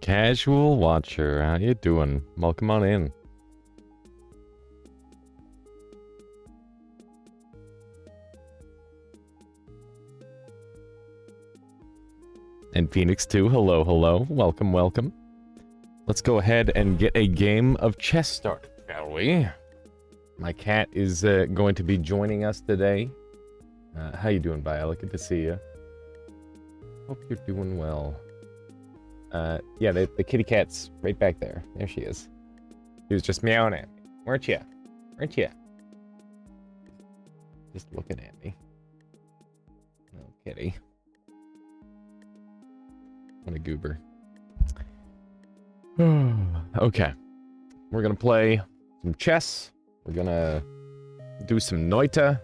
Casual watcher, how you doing? Welcome on in. And Phoenix too, hello, hello. Welcome, welcome. Let's go ahead and get a game of chess started, shall we? My cat is going to be joining us today. How you doing, Viola? Good to see you. Hope you're doing well. Yeah, the kitty cat's right back there. There she is. She was just meowing at me. Weren't you? Weren't you? Just looking at me. Oh, kitty. What a goober. Okay. We're gonna play some chess. We're gonna do some Noita.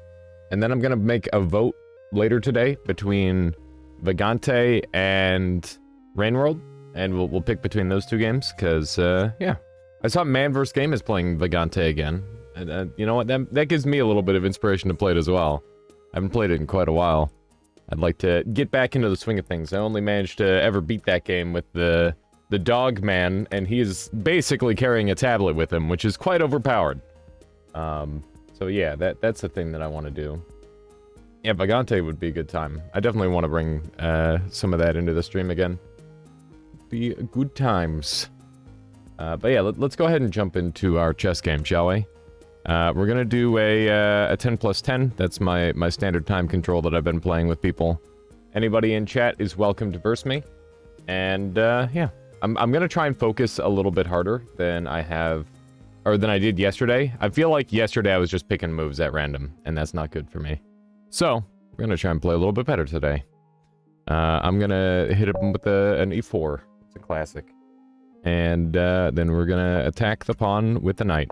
And then I'm gonna make a vote later today between Vagante and Rainworld. And we'll pick between those two games, because, yeah. I saw Man vs. Game is playing Vagante again. And, you know what, that gives me a little bit of inspiration to play it as well. I haven't played it in quite a while. I'd like to get back into the swing of things. I only managed to ever beat that game with the dog man, and he is basically carrying a tablet with him, which is quite overpowered. So yeah, that's the thing that I want to do. Yeah, Vagante would be a good time. I definitely want to bring, some of that into the stream again. Be good times. But yeah, let's go ahead and jump into our chess game, shall we? We're gonna do a 10 plus 10. That's my standard time control that I've been playing with people. Anybody in chat is welcome to verse me. And, yeah. I'm gonna try and focus a little bit harder than I have... or than I did yesterday. I feel like yesterday I was just picking moves at random, and that's not good for me. So, we're gonna try and play a little bit better today. I'm gonna hit him with an e4. It's a classic. And then we're gonna attack the pawn with the knight.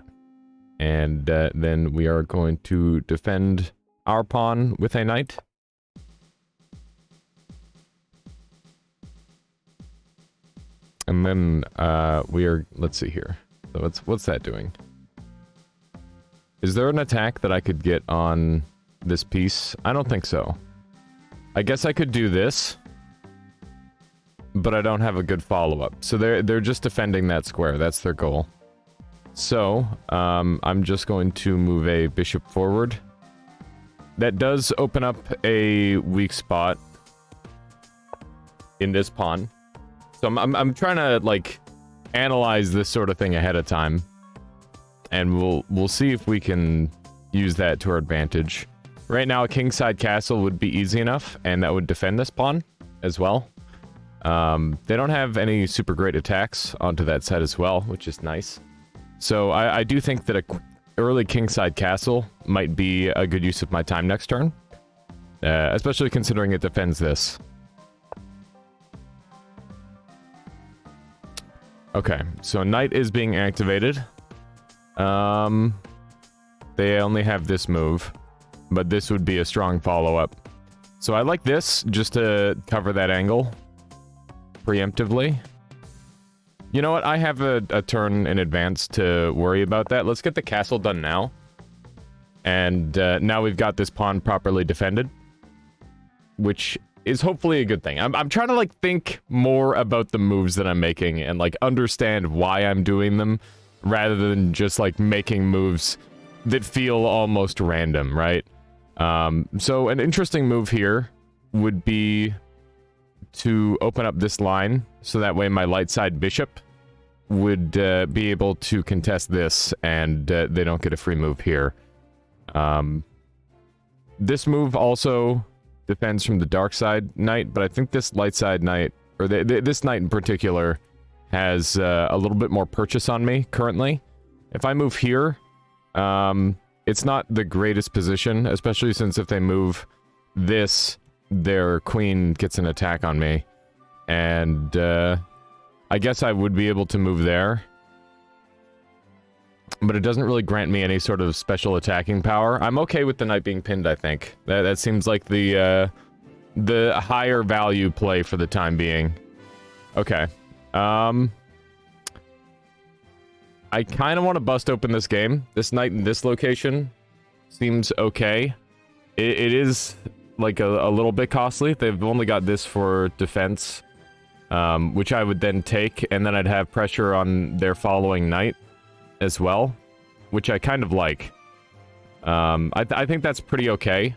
And then we are going to defend our pawn with a knight. And then we are, let's see here. So what's that doing? Is there an attack that I could get on this piece? I don't think so. I guess I could do this. But I don't have a good follow-up. So they're just defending that square. That's their goal. So, I'm just going to move a bishop forward. That does open up a weak spot in this pawn. So I'm trying to, like, analyze this sort of thing ahead of time. And we'll see if we can use that to our advantage. Right now, a kingside castle would be easy enough, and that would defend this pawn as well. They don't have any super great attacks onto that side as well, which is nice. So I do think that a early kingside castle might be a good use of my time next turn. Especially considering it defends this. Okay, so knight is being activated. They only have this move, but this would be a strong follow-up. So I like this, just to cover that angle. Preemptively. You know what? I have a turn in advance to worry about that. Let's get the castle done now. And now we've got this pawn properly defended. Which is hopefully a good thing. I'm trying to, like, think more about the moves that I'm making and, like, understand why I'm doing them, rather than just, like, making moves that feel almost random, right? So an interesting move here would be to open up this line, so that way my light side bishop would be able to contest this, and they don't get a free move here. This move also defends from the dark side knight, but I think this light side knight, or this knight in particular, has a little bit more purchase on me currently. If I move here, it's not the greatest position, especially since if they move this, their queen gets an attack on me. And I guess I would be able to move there. But it doesn't really grant me any sort of special attacking power. I'm okay with the knight being pinned, I think. That seems like the higher value play for the time being. Okay. I kind of want to bust open this game. This knight in this location seems okay. It is like a little bit costly. They've only got this for defense, which I would then take, and then I'd have pressure on their following knight as well, which I kind of like. I think that's pretty okay.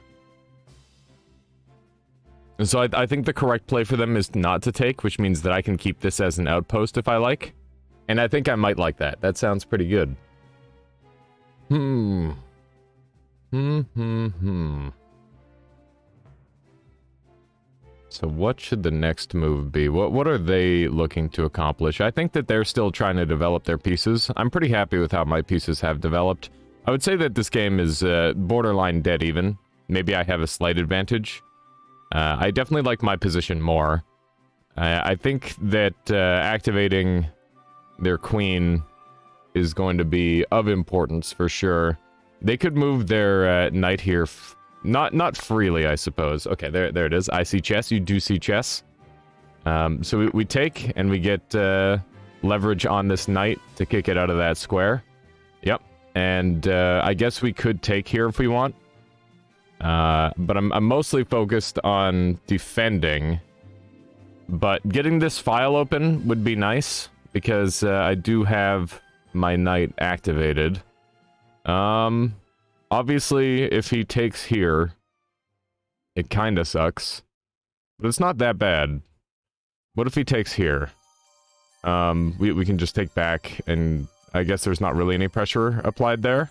And so I think the correct play for them is not to take, which means that I can keep this as an outpost if I like. And I think I might like that. That sounds pretty good. So what should the next move be? What are they looking to accomplish? I think that they're still trying to develop their pieces. I'm pretty happy with how my pieces have developed. I would say that this game is borderline dead even. Maybe I have a slight advantage. I definitely like my position more. I think that activating their queen is going to be of importance for sure. They could move their knight here, not freely, I suppose. Okay, there it is. I see chess. You do see chess. So we take and we get leverage on this knight to kick it out of that square. Yep. And I guess we could take here if we want. But I'm mostly focused on defending. But getting this file open would be nice, because I do have my knight activated. Obviously, if he takes here, it kinda sucks. But it's not that bad. What if he takes here? We can just take back, and I guess there's not really any pressure applied there.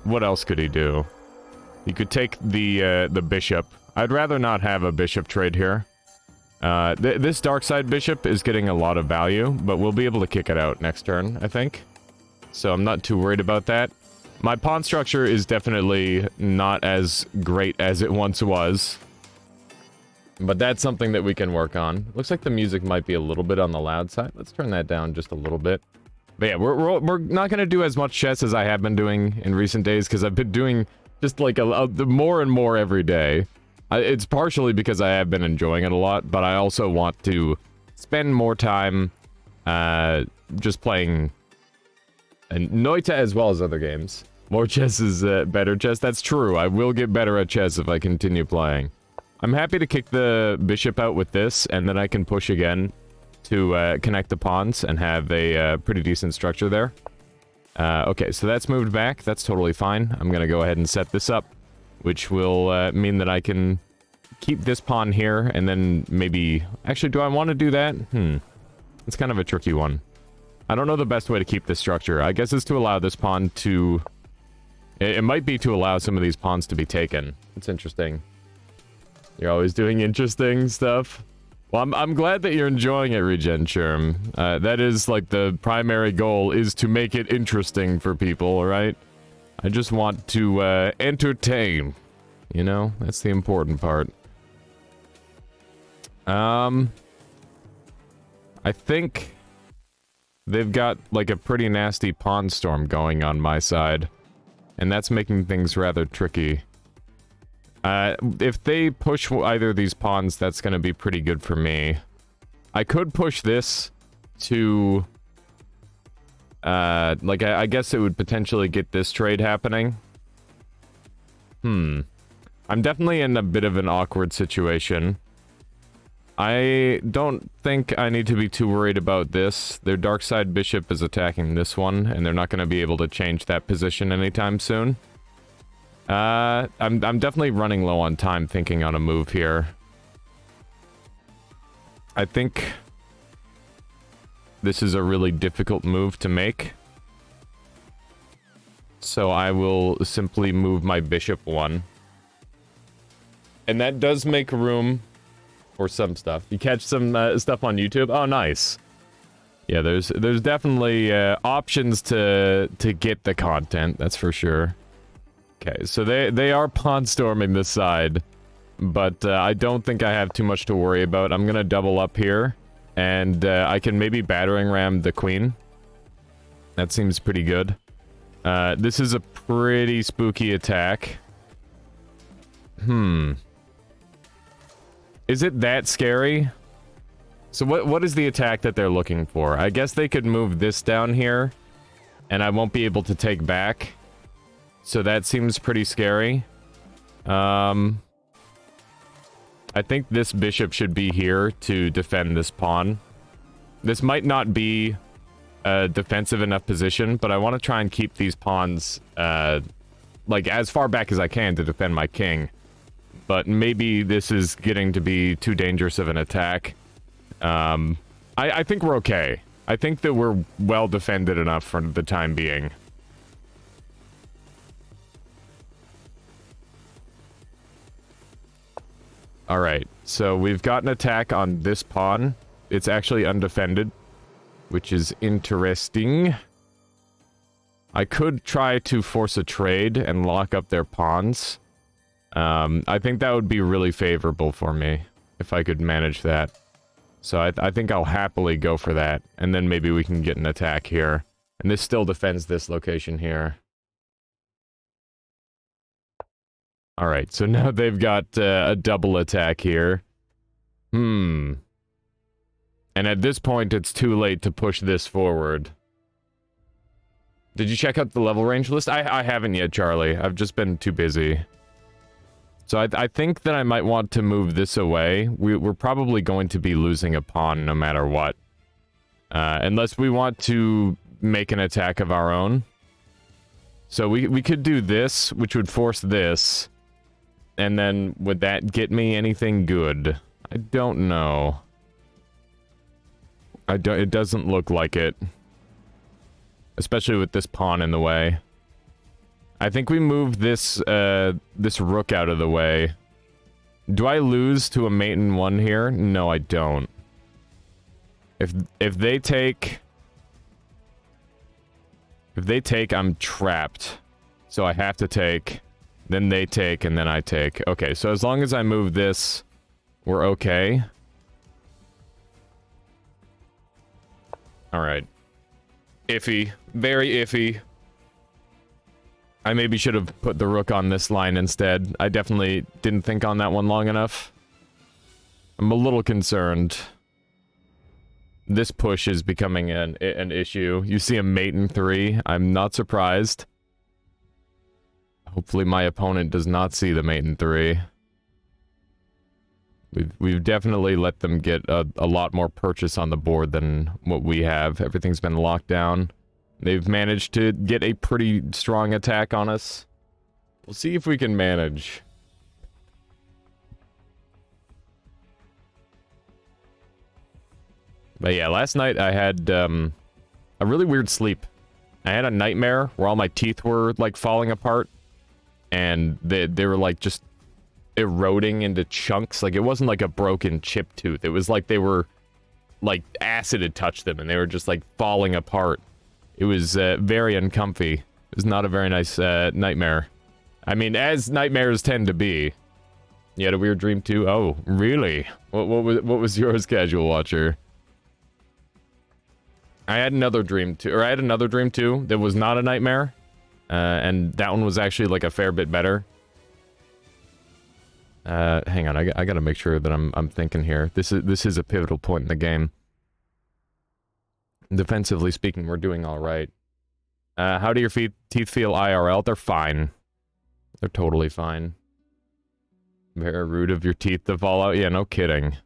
What else could he do? He could take the bishop. I'd rather not have a bishop trade here. This dark side bishop is getting a lot of value, but we'll be able to kick it out next turn, I think. So I'm not too worried about that. My pawn structure is definitely not as great as it once was. But that's something that we can work on. Looks like the music might be a little bit on the loud side. Let's turn that down just a little bit. But yeah, we're not going to do as much chess as I have been doing in recent days, because I've been doing just like more and more every day. It's partially because I have been enjoying it a lot, but I also want to spend more time just playing Noita as well as other games. More chess is better chess. That's true. I will get better at chess if I continue playing. I'm happy to kick the bishop out with this, and then I can push again to connect the pawns and have a pretty decent structure there. Okay, so that's moved back. That's totally fine. I'm going to go ahead and set this up, which will mean that I can keep this pawn here, and then maybe... Actually, do I want to do that? It's kind of a tricky one. I don't know the best way to keep this structure. I guess it's to allow this pawn to... It might be to allow some of these pawns to be taken. It's interesting. You're always doing interesting stuff. Well, I'm glad that you're enjoying it, Regen Sherm. That is, like, the primary goal is to make it interesting for people, right? I just want to entertain. You know? That's the important part. I think they've got, like, a pretty nasty pawn storm going on my side. And that's making things rather tricky. If they push either of these pawns, that's going to be pretty good for me. I could push this to... like, I guess it would potentially get this trade happening. I'm definitely in a bit of an awkward situation. I don't think I need to be too worried about this. Their dark side bishop is attacking this one, and they're not going to be able to change that position anytime soon. I'm definitely running low on time thinking on a move here. I think this is a really difficult move to make. So I will simply move my bishop 1. And that does make room for some stuff. You catch some stuff on YouTube? Oh, nice. Yeah, there's definitely options to get the content, that's for sure. Okay, so they are pawn storming this side, but I don't think I have too much to worry about. I'm gonna double up here, and I can maybe battering ram the queen. That seems pretty good. This is a pretty spooky attack. Is it that scary? So what is the attack that they're looking for? I guess they could move this down here, and I won't be able to take back. So that seems pretty scary. I think this bishop should be here to defend this pawn. This might not be a defensive enough position, but I want to try and keep these pawns, like, as far back as I can to defend my king. But maybe this is getting to be too dangerous of an attack. I think we're okay. I think that we're well defended enough for the time being. Alright, so we've got an attack on this pawn. It's actually undefended, which is interesting. I could try to force a trade and lock up their pawns. I think that would be really favorable for me, if I could manage that. So I think I'll happily go for that, and then maybe we can get an attack here. And this still defends this location here. Alright, so now they've got a double attack here. And at this point, it's too late to push this forward. Did you check out the level range list? I haven't yet, Charlie. I've just been too busy. So I think that I might want to move this away. We're probably going to be losing a pawn no matter what. Unless we want to make an attack of our own. So we could do this, which would force this. And then would that get me anything good? I don't know. It doesn't look like it. Especially with this pawn in the way. I think we move this this rook out of the way. Do I lose to a mate in 1 here? No, I don't. If they take... If they take, I'm trapped. So I have to take, then they take, and then I take. Okay, so as long as I move this, we're okay. Alright. Iffy. Very iffy. I maybe should have put the rook on this line instead. I definitely didn't think on that one long enough. I'm a little concerned. This push is becoming an issue. You see a mate in 3. I'm not surprised. Hopefully my opponent does not see the mate in 3. We've definitely let them get a lot more purchase on the board than what we have. Everything's been locked down. They've managed to get a pretty strong attack on us. We'll see if we can manage. But yeah, last night I had a really weird sleep. I had a nightmare where all my teeth were like falling apart. And they were like just eroding into chunks. Like it wasn't like a broken chipped tooth. It was like they were like acid had touched them and they were just like falling apart. It was very uncomfy. It was not a very nice nightmare. I mean, as nightmares tend to be. You had a weird dream too? Oh, really? What was yours, Casual Watcher? I had another dream too, that was not a nightmare. And that one was actually like a fair bit better. Hang on, I gotta make sure that I'm thinking here. This is a pivotal point in the game. Defensively speaking, we're doing all right. How do your teeth feel IRL? They're fine. They're totally fine. Very rude of your teeth to fall out. Yeah, no kidding.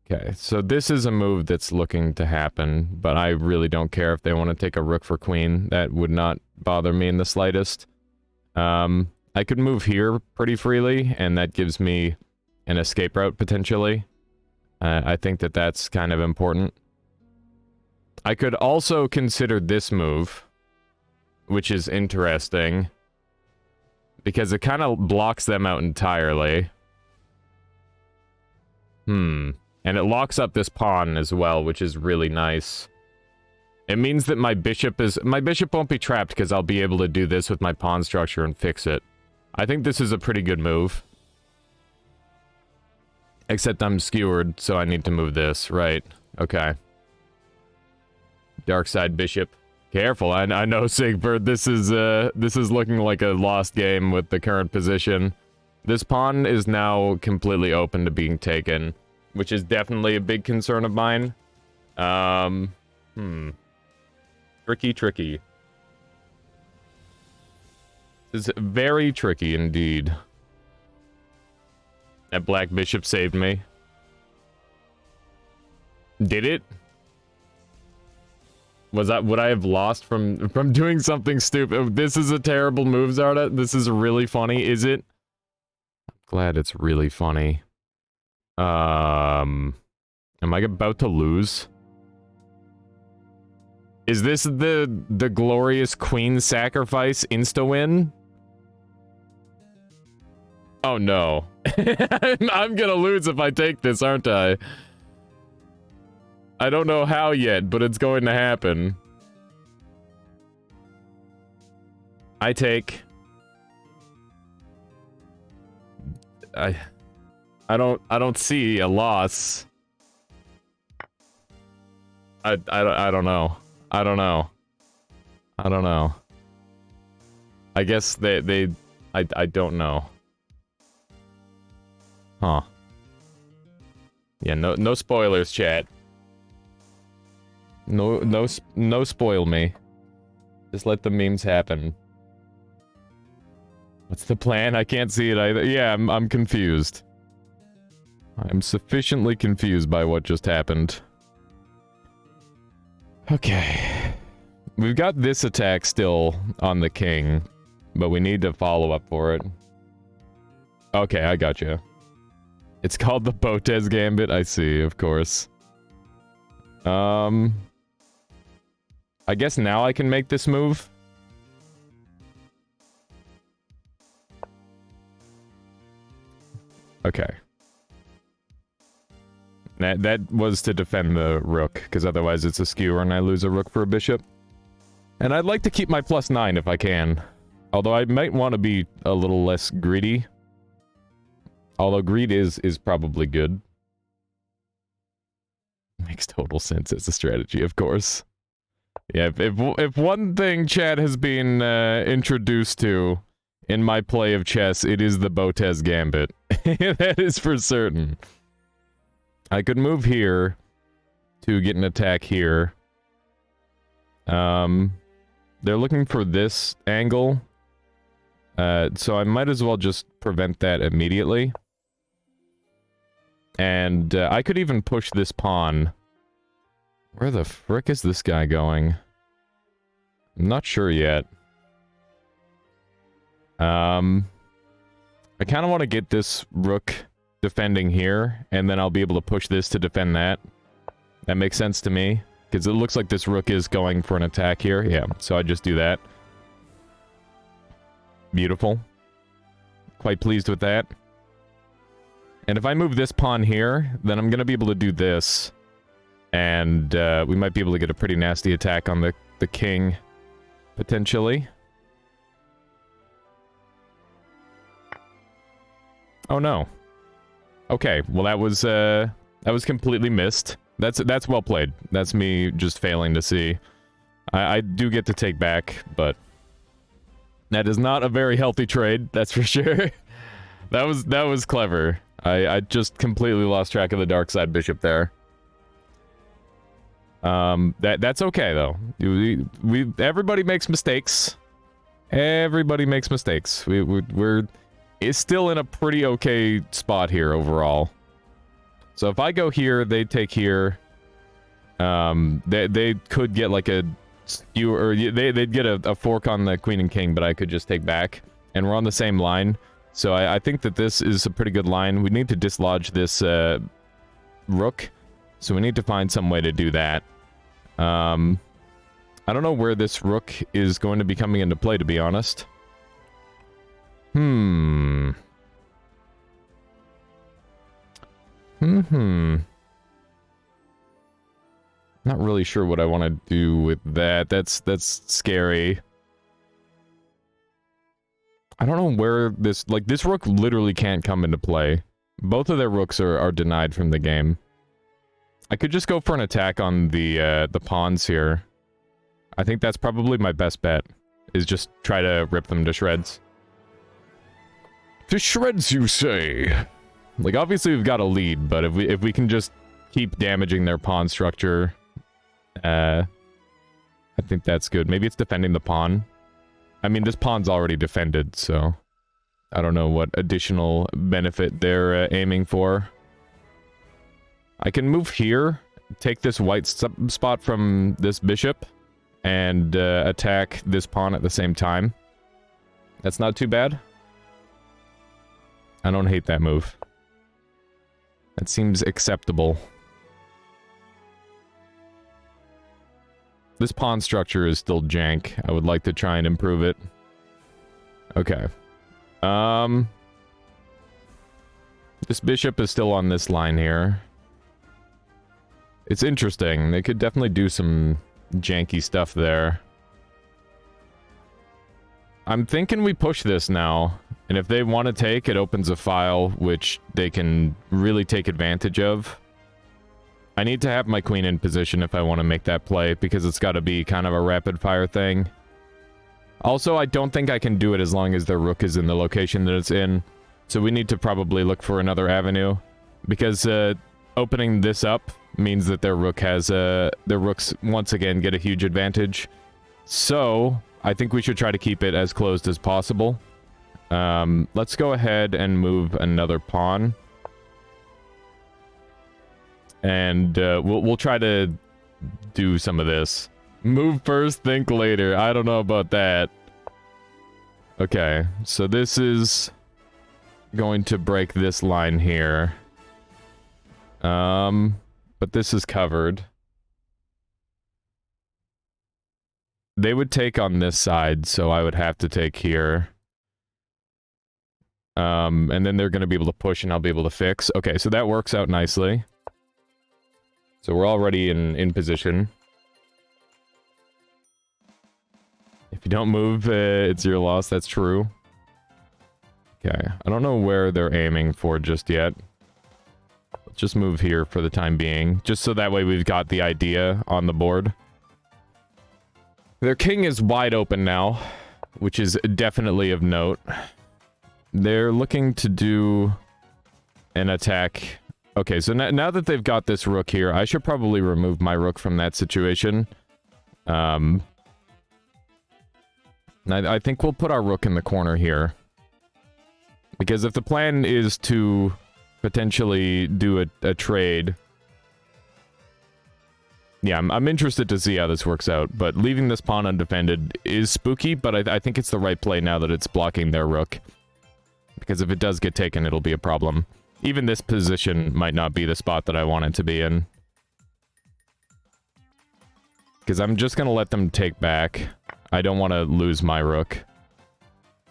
Okay, so this is a move that's looking to happen, but I really don't care if they want to take a rook for queen. That would not bother me in the slightest. I could move here pretty freely, and that gives me an escape route, potentially. I think that that's kind of important. I could also consider this move, which is interesting, because it kind of blocks them out entirely. And it locks up this pawn as well, which is really nice. It means that my bishop won't be trapped because I'll be able to do this with my pawn structure and fix it. I think this is a pretty good move. Except I'm skewered, so I need to move this, right? Okay. Dark side bishop. Careful, I know, Sigbert, this is looking like a lost game with the current position. This pawn is now completely open to being taken, which is definitely a big concern of mine. Tricky. This is very tricky indeed. That black bishop saved me. Did it? Would I have lost from doing something stupid? This is a terrible move, Zarda. This is really funny, is it? I'm glad it's really funny. Am I about to lose? Is this the glorious queen sacrifice insta-win? Oh no. I'm gonna lose if I take this, aren't I? I don't know how yet, but it's going to happen. I take... I don't see a loss. I don't know. I don't know. I guess I don't know. Huh. Yeah, no spoilers, chat. No spoil me. Just let the memes happen. What's the plan? I can't see it either. Yeah, I'm confused. I'm sufficiently confused by what just happened. Okay. We've got this attack still on the king, but we need to follow up for it. Okay, I gotcha. It's called the Botez Gambit, I see, of course. I guess now I can make this move. Okay. That was to defend the rook, because otherwise it's a skewer and I lose a rook for a bishop. And I'd like to keep my +9 if I can. Although I might want to be a little less greedy. Although greed is probably good. Makes total sense as a strategy, of course. Yeah, if one thing Chad has been introduced to in my play of chess, it is the Botez Gambit. That is for certain. I could move here to get an attack here. They're looking for this angle. So I might as well just prevent that immediately. And I could even push this pawn. Where the frick is this guy going? I'm not sure yet. I kind of want to get this rook defending here, and then I'll be able to push this to defend that. That makes sense to me, because it looks like this rook is going for an attack here. Yeah, so I just do that. Beautiful. Quite pleased with that. And if I move this pawn here, then I'm going to be able to do this. And we might be able to get a pretty nasty attack on the king, potentially. Oh no. Okay, well that was completely missed. That's well played. That's me just failing to see. I do get to take back, but that is not a very healthy trade, that's for sure. That was clever. I just completely lost track of the dark side bishop there. That's okay though. Everybody makes mistakes. Everybody makes mistakes. We're still in a pretty okay spot here overall. So if I go here, they take here. They could get like a skew, or they'd get a fork on the queen and king, but I could just take back, and we're on the same line. So I think that this is a pretty good line. We need to dislodge this rook, so we need to find some way to do that. I don't know where this rook is going to be coming into play, to be honest. Not really sure what I want to do with that. That's scary. I don't know where this... Like, this rook literally can't come into play. Both of their rooks are denied from the game. I could just go for an attack on the pawns here. I think that's probably my best bet, is just try to rip them to shreds. To shreds, you say? Like, obviously we've got a lead, but if we can just keep damaging their pawn structure, I think that's good. Maybe it's defending the pawn. I mean, this pawn's already defended, so I don't know what additional benefit they're aiming for. I can move here, take this white spot from this bishop, and attack this pawn at the same time. That's not too bad. I don't hate that move. That seems acceptable. This pawn structure is still jank. I would like to try and improve it. Okay. This bishop is still on this line here. It's interesting. They could definitely do some janky stuff there. I'm thinking we push this now. And if they want to take, it opens a file which they can really take advantage of. I need to have my queen in position if I want to make that play, because it's got to be kind of a rapid-fire thing. Also, I don't think I can do it as long as their rook is in the location that it's in. So we need to probably look for another avenue. Because opening this up means that their rook has... their rooks, once again, get a huge advantage. So, I think we should try to keep it as closed as possible. Let's go ahead and move another pawn. And we'll try to do some of this. Move first, think later. I don't know about that. Okay, so this is going to break this line here. But this is covered. They would take on this side, so I would have to take here. And then they're going to be able to push and I'll be able to fix. Okay, so that works out nicely. So we're already in position. If you don't move, it's your loss. That's true. Okay, I don't know where they're aiming for just yet. Let's just move here for the time being. Just so that way we've got the idea on the board. Their king is wide open now, which is definitely of note. They're looking to do an attack. Okay, so now that they've got this rook here, I should probably remove my rook from that situation. I think we'll put our rook in the corner here. Because if the plan is to potentially do a trade... Yeah, I'm interested to see how this works out, but leaving this pawn undefended is spooky, but I think it's the right play now that it's blocking their rook. Because if it does get taken, it'll be a problem. Even this position might not be the spot that I want it to be in. Because I'm just going to let them take back. I don't want to lose my rook.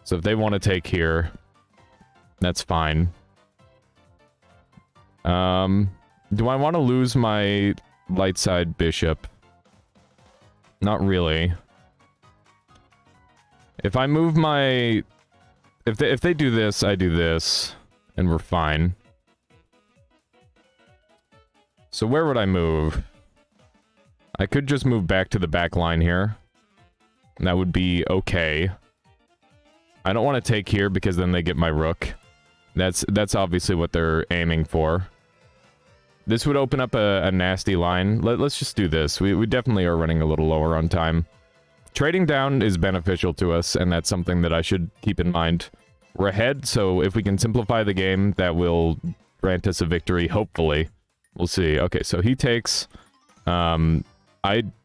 So if they want to take here, that's fine. Do I want to lose my light side bishop? Not really. If I move my... If they do this, I do this, and we're fine. So where would I move? I could just move back to the back line here. And that would be okay. I don't want to take here because then they get my rook. That's obviously what they're aiming for. This would open up a nasty line. Let's just do this. We definitely are running a little lower on time. Trading down is beneficial to us, and that's something that I should keep in mind. We're ahead, so if we can simplify the game, that will grant us a victory, hopefully. We'll see. Okay, so he takes. I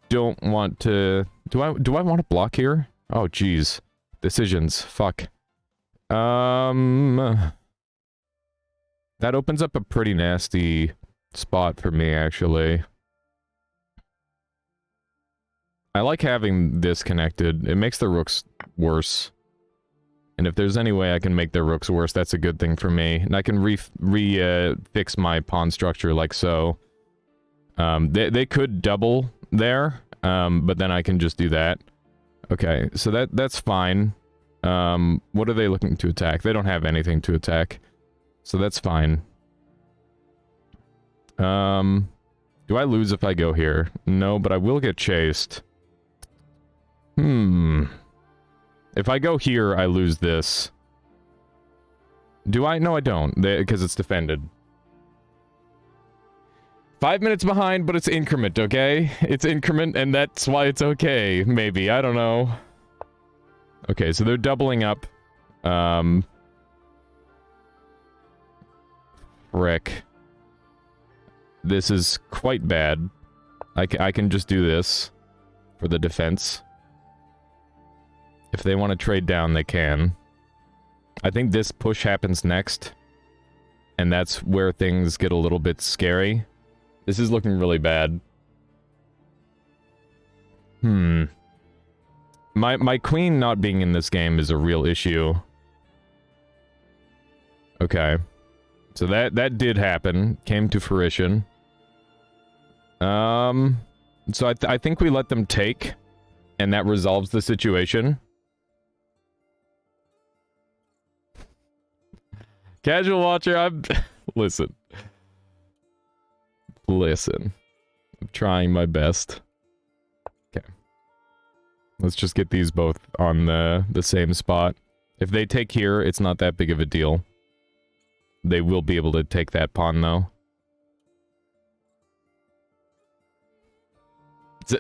don't want to... Do I want to block here? Oh, jeez. Decisions. Fuck. That opens up a pretty nasty spot for me, actually. I like having this connected. It makes the rooks worse. And if there's any way I can make their rooks worse, that's a good thing for me. And I can fix my pawn structure like so. They could double there, but then I can just do that. Okay, so that's fine. What are they looking to attack? They don't have anything to attack. So that's fine. Do I lose if I go here? No, but I will get chased. If I go here, I lose this. Do I? No, I don't, because it's defended. 5 minutes behind, but it's increment, okay? It's increment, and that's why it's okay, maybe. I don't know. Okay, so they're doubling up. Frick. This is quite bad. I can just do this for the defense. If they want to trade down, they can. I think this push happens next. And that's where things get a little bit scary. This is looking really bad. My queen not being in this game is a real issue. Okay. So that did happen. Came to fruition. So I think we let them take. And that resolves the situation. Casual watcher, I'm... Listen. I'm trying my best. Okay. Let's just get these both on the same spot. If they take here, it's not that big of a deal. They will be able to take that pawn, though.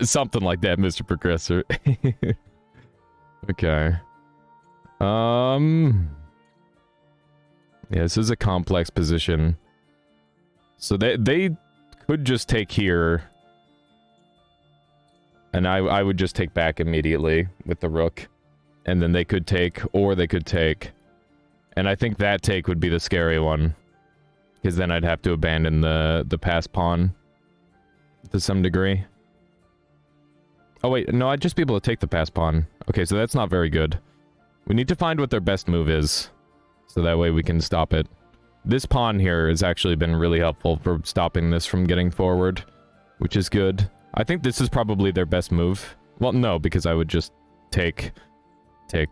Something like that, Mr. Progressor. Okay. Yeah, this is a complex position. So they could just take here. And I would just take back immediately with the rook. And then they could take, or they could take. And I think that take would be the scary one. Because then I'd have to abandon the pass pawn. To some degree. Oh wait, no, I'd just be able to take the pass pawn. Okay, so that's not very good. We need to find what their best move is. So that way we can stop it. This pawn here has actually been really helpful for stopping this from getting forward. Which is good. I think this is probably their best move. Well, no, because I would just take. So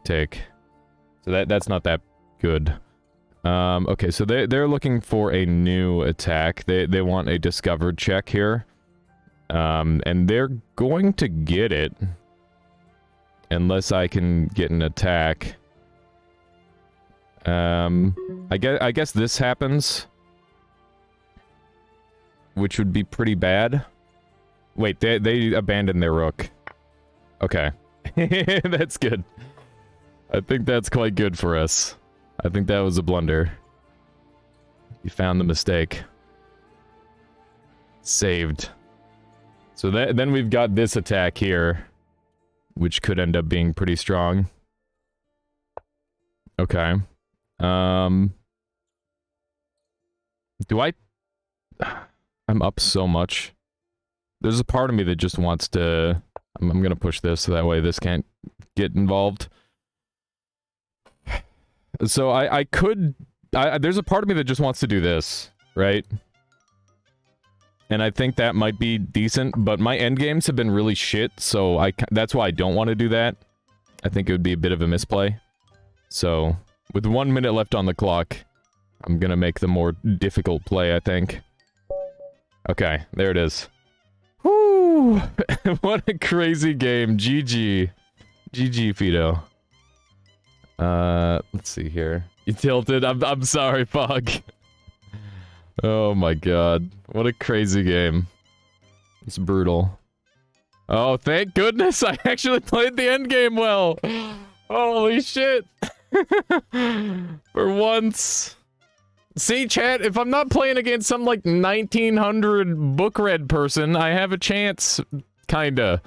that's not that good. Okay, so they're looking for a new attack. They want a discovered check here. And they're going to get it. Unless I can get an attack. I guess this happens. Which would be pretty bad. Wait, they abandoned their rook. Okay. That's good. I think that's quite good for us. I think that was a blunder. You found the mistake. Saved. So then we've got this attack here. Which could end up being pretty strong. Okay. Do I... I'm up so much. There's a part of me that just wants to... I'm gonna push this so that way this can't get involved. So I could... there's a part of me that just wants to do this, right? And I think that might be decent, but my endgames have been really shit, so that's why I don't want to do that. I think it would be a bit of a misplay. So, with 1 minute left on the clock, I'm gonna make the more difficult play, I think. Okay, there it is. Whoo! What a crazy game. GG. GG, Fido. Let's see here. You tilted? I'm sorry, Fog. Oh my god. What a crazy game. It's brutal. Oh, thank goodness I actually played the endgame well! Holy shit! For once. See, chat, if I'm not playing against some, like, 1900 book read person, I have a chance. Kinda.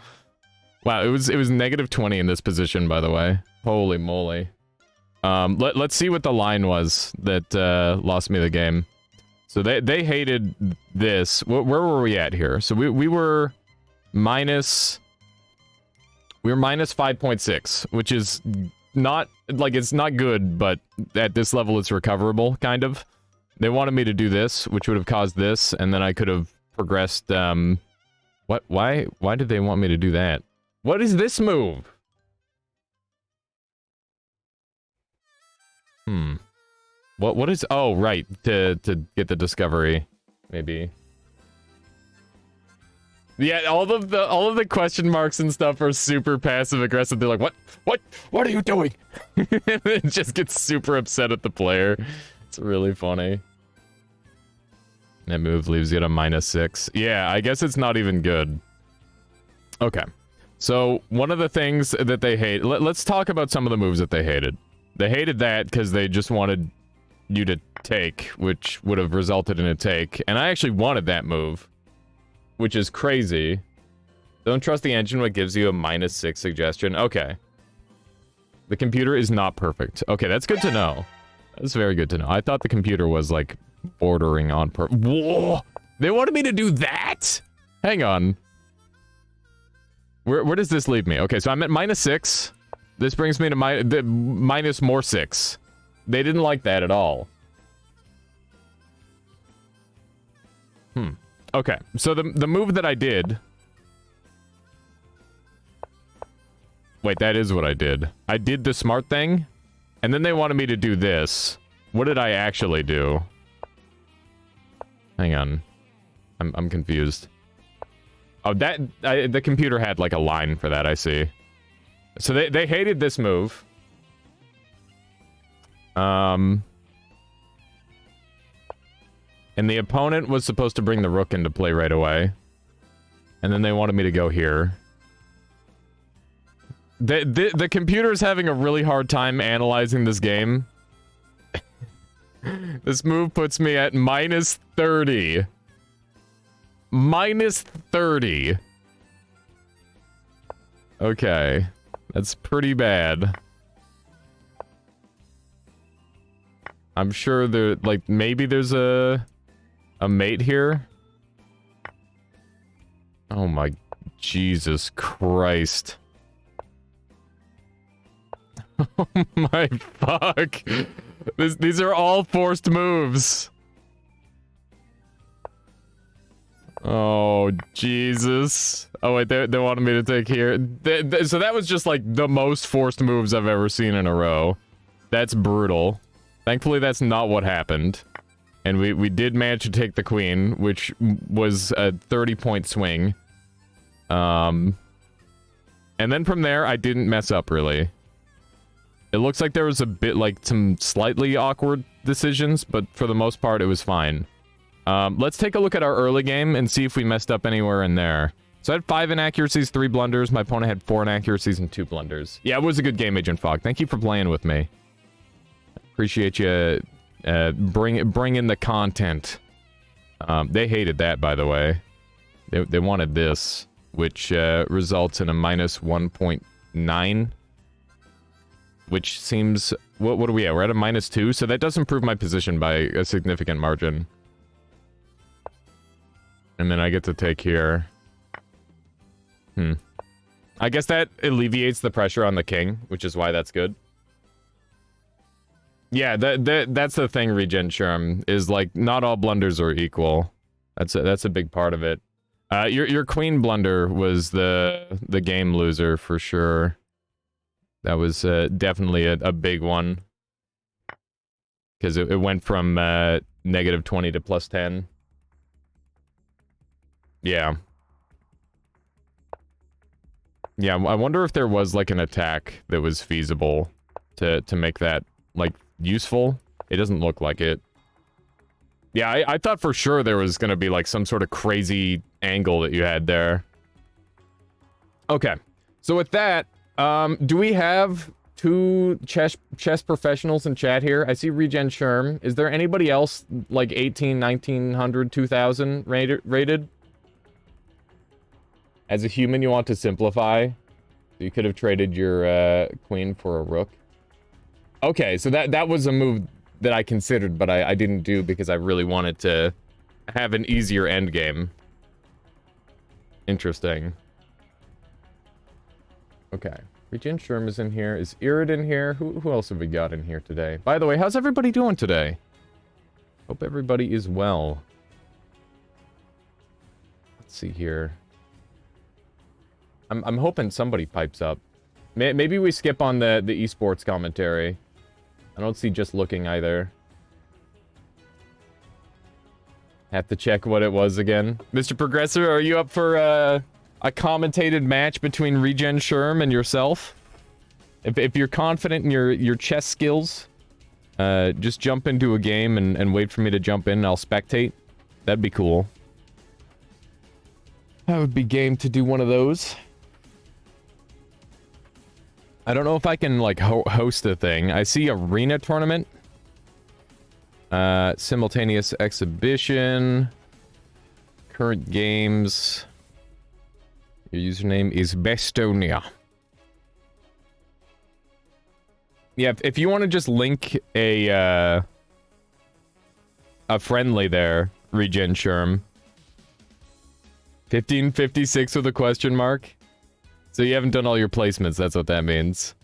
Wow, it was -20 in this position, by the way. Holy moly. Let's see what the line was that, lost me the game. So they hated this. Where were we at here? So we were minus We're minus 5.6, which is not, like, it's not good, but at this level it's recoverable, kind of. They wanted me to do this, which would have caused this, and then I could have progressed, what, why did they want me to do that? What is this move? What is, oh, right, to get the discovery, maybe. Yeah, all of the question marks and stuff are super passive aggressive. They're like, what are you doing? It just gets super upset at the player. It's really funny. That move leaves you at a -6. Yeah, I guess it's not even good. Okay. So, one of the things that they hate... Let's talk about some of the moves that they hated. They hated that because they just wanted you to take, which would have resulted in a take. And I actually wanted that move, which is crazy. Don't trust the engine when it gives you a -6 suggestion. Okay. The computer is not perfect. Okay, that's good to know. That's very good to know. I thought the computer was, like, bordering on Whoa! They wanted me to do that?! Hang on. Where does this leave me? Okay, so I'm at -6. This brings me to minus more 6. They didn't like that at all. Okay, so the move that I did... Wait, that is what I did. I did the smart thing, and then they wanted me to do this. What did I actually do? Hang on. I'm confused. Oh, the computer had, like, a line for that, I see. So they hated this move. And the opponent was supposed to bring the rook into play right away. And then they wanted me to go here. The computer's having a really hard time analyzing this game. This move puts me at -30. -30. Okay. That's pretty bad. I'm sure there, like, maybe there's a mate here? Oh my Jesus Christ. Oh my fuck. These are all forced moves. Oh, Jesus. Oh, wait, they wanted me to take here. So that was just, like, the most forced moves I've ever seen in a row. That's brutal. Thankfully, that's not what happened. And we did manage to take the queen, which was a 30-point swing. And then from there, I didn't mess up, really. It looks like there was a bit, like, some slightly awkward decisions, but for the most part, it was fine. Let's take a look at our early game and see if we messed up anywhere in there. So I had 5 inaccuracies, 3 blunders. My opponent had 4 inaccuracies and 2 blunders. Yeah, it was a good game, Agent Fog. Thank you for playing with me. Appreciate you bringing the content. They hated that, by the way. They wanted this, which results in a -1.9. Which seems... What are we at? We're at a -2, so that does improve my position by a significant margin. And then I get to take here. I guess that alleviates the pressure on the king, which is why that's good. Yeah, that's the thing, Regen Sherm, is, like, not all blunders are equal. That's a big part of it. Your queen blunder was the game loser, for sure. That was definitely a big one. Because it went from -20 to +10. Yeah. Yeah, I wonder if there was, like, an attack that was feasible to make that, like, useful. It doesn't look like it. Yeah, I thought for sure there was gonna be, like, some sort of crazy angle that you had there. Okay. So with that, do we have 2 chess professionals in chat here? I see Regen Sherm. Is there anybody else, like, 18, 1900, 2000 rated? As a human, you want to simplify. You could have traded your queen for a rook. Okay, so that was a move that I considered, but I didn't do because I really wanted to have an easier endgame. Interesting. Okay. Regen Sherm is in here. Is Irid in here? Who else have we got in here today? By the way, how's everybody doing today? Hope everybody is well. Let's see here. I'm hoping somebody pipes up. Maybe we skip on the esports commentary. I don't see just looking either. Have to check what it was again. Mr. Progressor, are you up for a commentated match between Regen Sherm and yourself? If you're confident in your chess skills, just jump into a game and wait for me to jump in and I'll spectate. That'd be cool. I would be game to do one of those. I don't know if I can, like, host a thing. I see arena tournament. Simultaneous exhibition. Current games. Your username is Bestonia. Yeah, if you want to just link a friendly there, Regen Sherm. 1556 with a question mark. So you haven't done all your placements, that's what that means.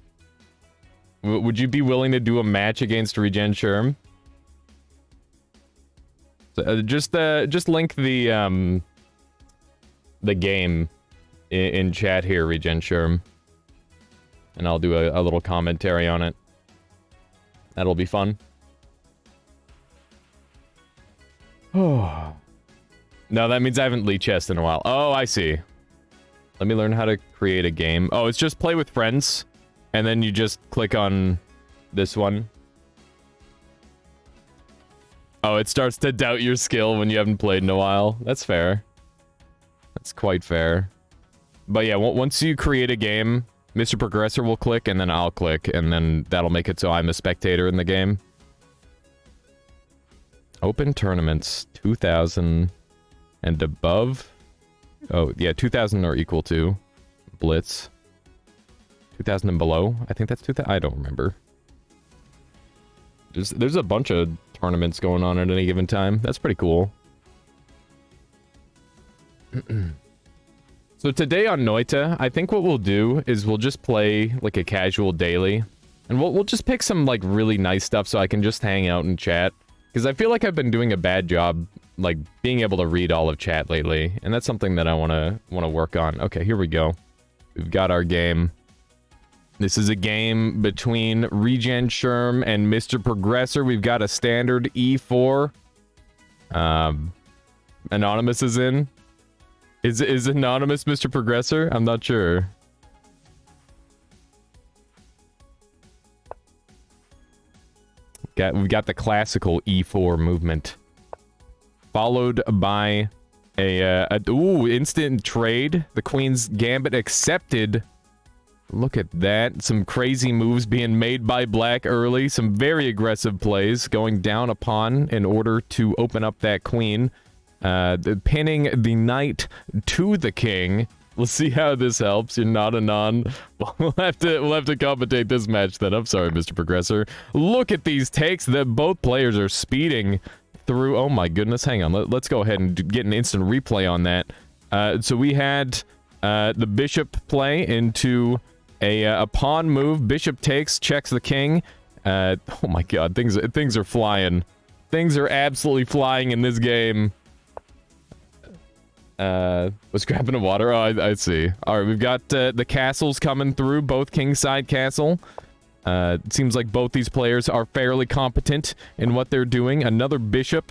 Would you be willing to do a match against Regen Sherm? So, just link the game in chat here, Regen Sherm. And I'll do a little commentary on it. That'll be fun. Oh. No, that means I haven't Lee chessed in a while. Oh, I see. Let me learn how to create a game. Oh, it's just play with friends. And then you just click on this one. Oh, it starts to doubt your skill when you haven't played in a while. That's fair. That's quite fair. But yeah, once you create a game, Mr. Progressor will click, and then I'll click, and then that'll make it so I'm a spectator in the game. Open tournaments, 2,000 and above. Oh, yeah, 2,000 or equal to. Blitz. 2,000 and below? I think that's 2,000. I don't remember. There's a bunch of tournaments going on at any given time. That's pretty cool. So today on Noita, I think what we'll do is we'll just play like a casual daily. And we'll just pick some like really nice stuff so I can just hang out and chat. Because I feel like I've been doing a bad job like being able to read all of chat lately. And that's something that I wanna work on. Okay, here we go. We've got our game. This is a game between Regen Sherm and Mr. Progressor. We've got a standard E4. Anonymous is in. Is Anonymous Mr. Progressor? I'm not sure. We've got the classical E4 movement. Followed by ooh, instant trade. The Queen's Gambit accepted. Look at that. Some crazy moves being made by Black early. Some very aggressive plays going down a pawn in order to open up that queen. Pinning the knight to the king. Let's see how this helps. You're not a non. We'll have to commentate this match then. I'm sorry, Mr. Progressor. Look at these takes that both players are speeding through. Oh my goodness. Hang on. Let's go ahead and get an instant replay on that. So we had the bishop play into a pawn move. Bishop takes, checks the king. Oh my god, things are flying. Things are absolutely flying in this game. Was grabbing a water. Oh, I see. All right, we've got the castles coming through. Both kingside castle. It seems like both these players are fairly competent in what they're doing. Another bishop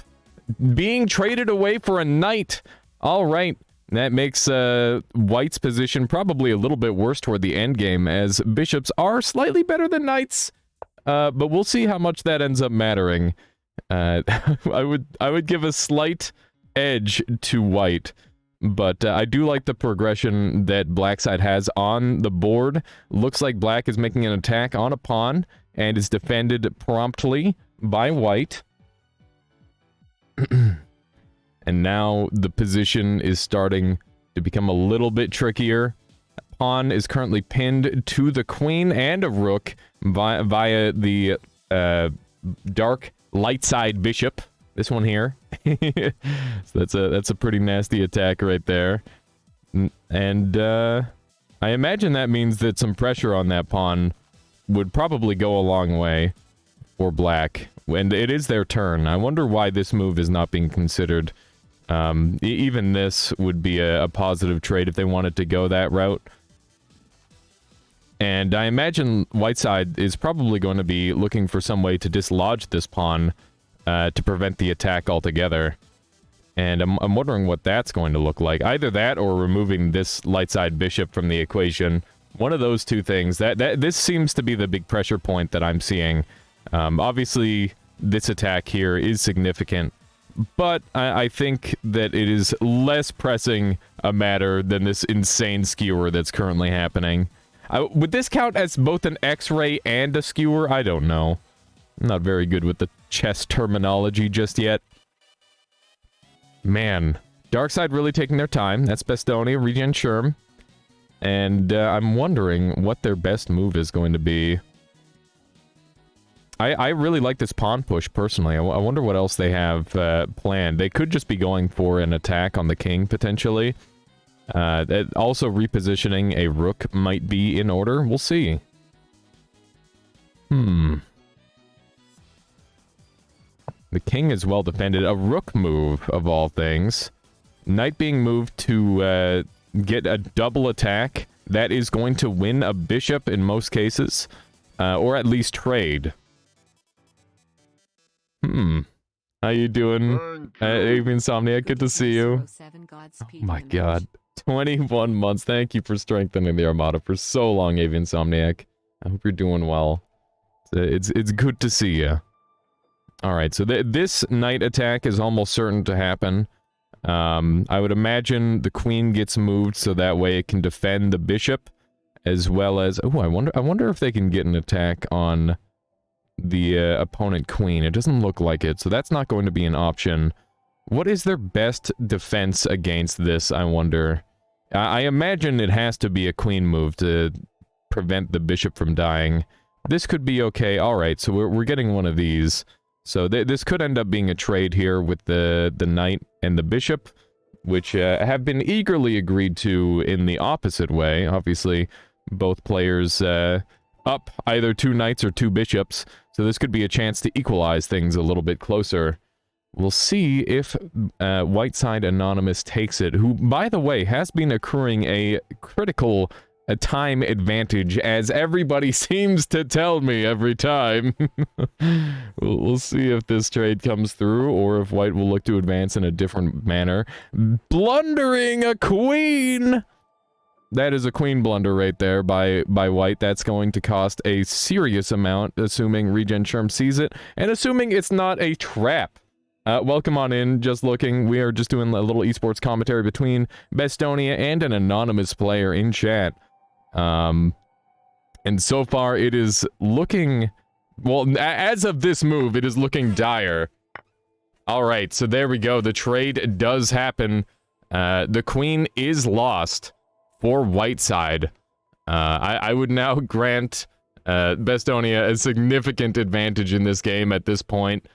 being traded away for a knight. All right. That makes White's position probably a little bit worse toward the end game, as bishops are slightly better than knights. But we'll see how much that ends up mattering. I would give a slight edge to White, but I do like the progression that Black side has on the board. Looks like Black is making an attack on a pawn and is defended promptly by White. And now the position is starting to become a little bit trickier. Pawn is currently pinned to the queen and a rook via the dark light side bishop. This one here. So that's a pretty nasty attack right there. And I imagine that means that some pressure on that pawn would probably go a long way for black. And it is their turn. I wonder why this move is not being considered. Even this would be a positive trade if they wanted to go that route. And I imagine whiteside is probably going to be looking for some way to dislodge this pawn to prevent the attack altogether. And I'm wondering what that's going to look like. Either that or removing this light side bishop from the equation. One of those two things. This seems to be the big pressure point that I'm seeing. Obviously, this attack here is significant. But I think that it is less pressing a matter than this insane skewer that's currently happening. Would this count as both an X-ray and a skewer? I don't know. I'm not very good with the chess terminology just yet. Man, Darkside really taking their time. That's Bestonia, Regen Sherm. And I'm wondering what their best move is going to be. I really like this pawn push, personally. I wonder what else they have planned. They could just be going for an attack on the king, potentially. Also, repositioning a rook might be in order. We'll see. The king is well defended. A rook move, of all things. Knight being moved to get a double attack. That is going to win a bishop in most cases. Or at least trade. How you doing? Avian Insomniac, good to see you. Oh my god. 21 months. Thank you for strengthening the Armada for so long, Avian Insomniac. I hope you're doing well. It's good to see you. Alright, so this knight attack is almost certain to happen. I would imagine the queen gets moved so that way it can defend the bishop, as well as... Oh, I wonder if they can get an attack on the opponent queen. It doesn't look like it, so that's not going to be an option. What is their best defense against this, I wonder? I imagine it has to be a queen move to prevent the bishop from dying. This could be okay. Alright, so we're getting one of these. So this could end up being a trade here with the knight and the bishop, which have been eagerly agreed to in the opposite way. Obviously, both players up either 2 knights or 2 bishops, so this could be a chance to equalize things a little bit closer. We'll see if Whiteside Anonymous takes it, who, by the way, has been accruing a critical time advantage, as everybody seems to tell me every time. We'll see if this trade comes through, or if White will look to advance in a different manner. Blundering a queen! That is a queen blunder right there by White. That's going to cost a serious amount, assuming Regen Sherm sees it, and assuming it's not a trap. Welcome on in, just looking. We are just doing a little esports commentary between Bestonia and an anonymous player in chat. And so far it is looking, well, as of this move, it is looking dire. Alright, so there we go. The trade does happen. The queen is lost for Whiteside. I would now grant Bestonia a significant advantage in this game at this point.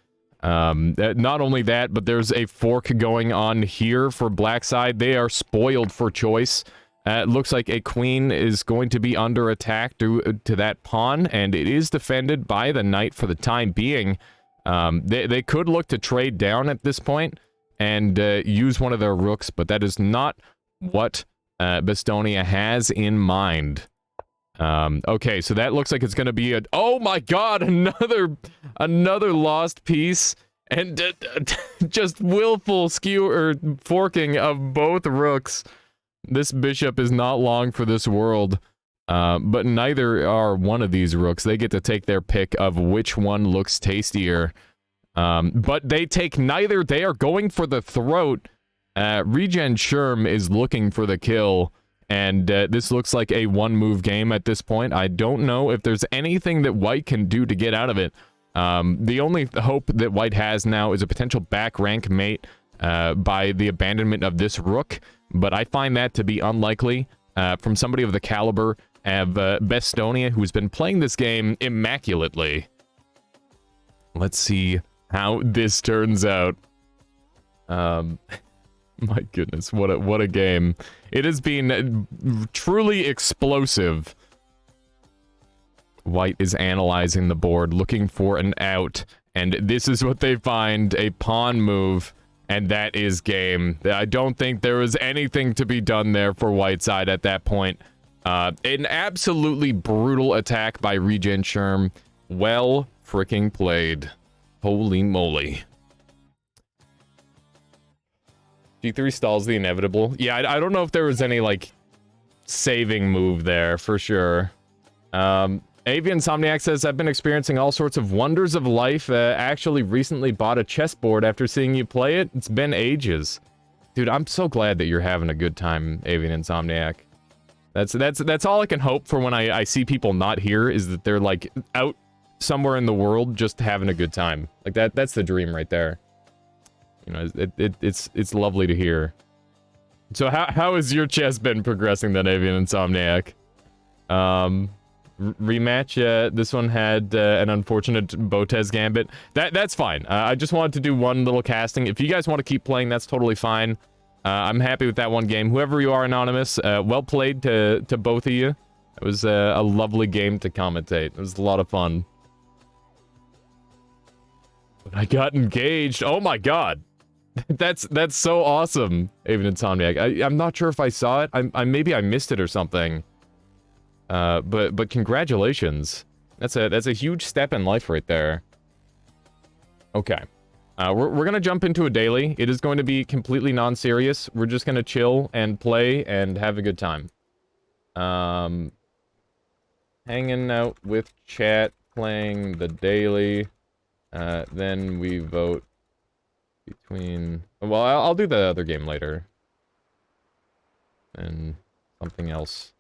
Not only that, but there's a fork going on here for black side. They are spoiled for choice. It looks like a queen is going to be under attack due to that pawn, and it is defended by the knight for the time being. They could look to trade down at this point and use one of their rooks, but that is not what Bestonia has in mind. Okay, so that looks like it's gonna be a... Oh my god, another lost piece, and just willful skew or forking of both rooks. This bishop is not long for this world, but neither are one of these rooks. They get to take their pick of which one looks tastier. But they take neither. They are going for the throat. Regen Sherm is looking for the kill. And this looks like a one-move game at this point. I don't know if there's anything that White can do to get out of it. The only hope that White has now is a potential back rank mate by the abandonment of this rook. But I find that to be unlikely from somebody of the caliber of Bestonia, who's been playing this game immaculately. Let's see how this turns out. My goodness, what a game. It has been truly explosive. White is analyzing the board, looking for an out, and this is what they find, a pawn move, and that is game. I don't think there was anything to be done there for White's side at that point. An absolutely brutal attack by Regen Sherm. Well freaking played. Holy moly. G3 stalls the inevitable. Yeah, I don't know if there was any, like, saving move there, for sure. Avian Insomniac says, I've been experiencing all sorts of wonders of life. Actually recently bought a chessboard after seeing you play it. It's been ages. Dude, I'm so glad that you're having a good time, Avian Insomniac. That's all I can hope for when I see people not here, is that they're, like, out somewhere in the world just having a good time. Like, that's the dream right there. You know, it's lovely to hear. So how has your chess been progressing then, Avian Insomniac? Rematch, this one had an unfortunate Botez Gambit. That's fine. I just wanted to do one little casting. If you guys want to keep playing, that's totally fine. I'm happy with that one game. Whoever you are, Anonymous, well played to both of you. It was a lovely game to commentate. It was a lot of fun. But I got engaged. Oh my god. That's so awesome, Avian Insomniac. I'm not sure if I saw it. Maybe I missed it or something. But congratulations. That's a huge step in life right there. Okay. We're gonna jump into a daily. It is going to be completely non-serious. We're just gonna chill and play and have a good time. Hanging out with chat, playing the daily. Then we vote between... Well, I'll do the other game later. And something else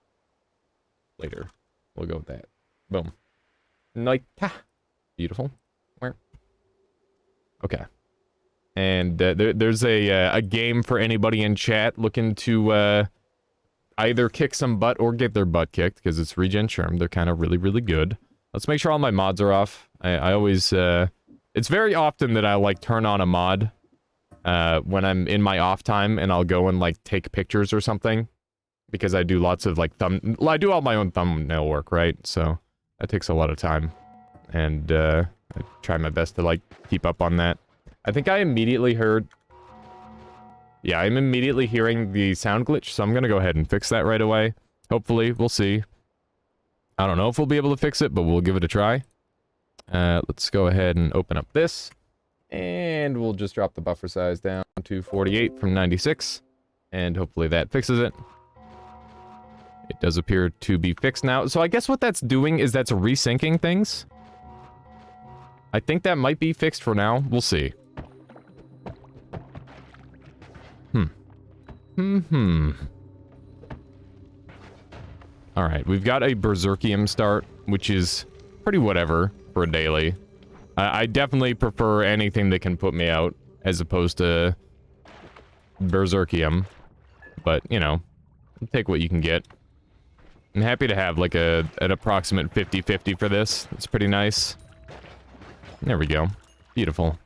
later. We'll go with that. Boom. Noita. Beautiful. Where? Okay. And there's a game for anybody in chat looking to either kick some butt or get their butt kicked, because it's Regen Sherm. They're kind of really, really good. Let's make sure all my mods are off. I always... It's very often that I, like, turn on a mod when I'm in my off time, and I'll go and, like, take pictures or something. Because I do lots of, like, I do all my own thumbnail work, right? So, that takes a lot of time. And, I try my best to, like, keep up on that. I think I immediately heard... Yeah, I'm immediately hearing the sound glitch, so I'm gonna go ahead and fix that right away. Hopefully, we'll see. I don't know if we'll be able to fix it, but we'll give it a try. Let's go ahead and open up this. And we'll just drop the buffer size down to 48 from 96. And hopefully that fixes it. It does appear to be fixed now. So I guess what that's doing is that's resyncing things. I think that might be fixed for now. We'll see. Alright, we've got a Berserkium start, which is pretty whatever for a daily. I definitely prefer anything that can put me out, as opposed to Berserkium. But, you know, take what you can get. I'm happy to have, like, an approximate 50-50 for this. It's pretty nice. There we go. Beautiful.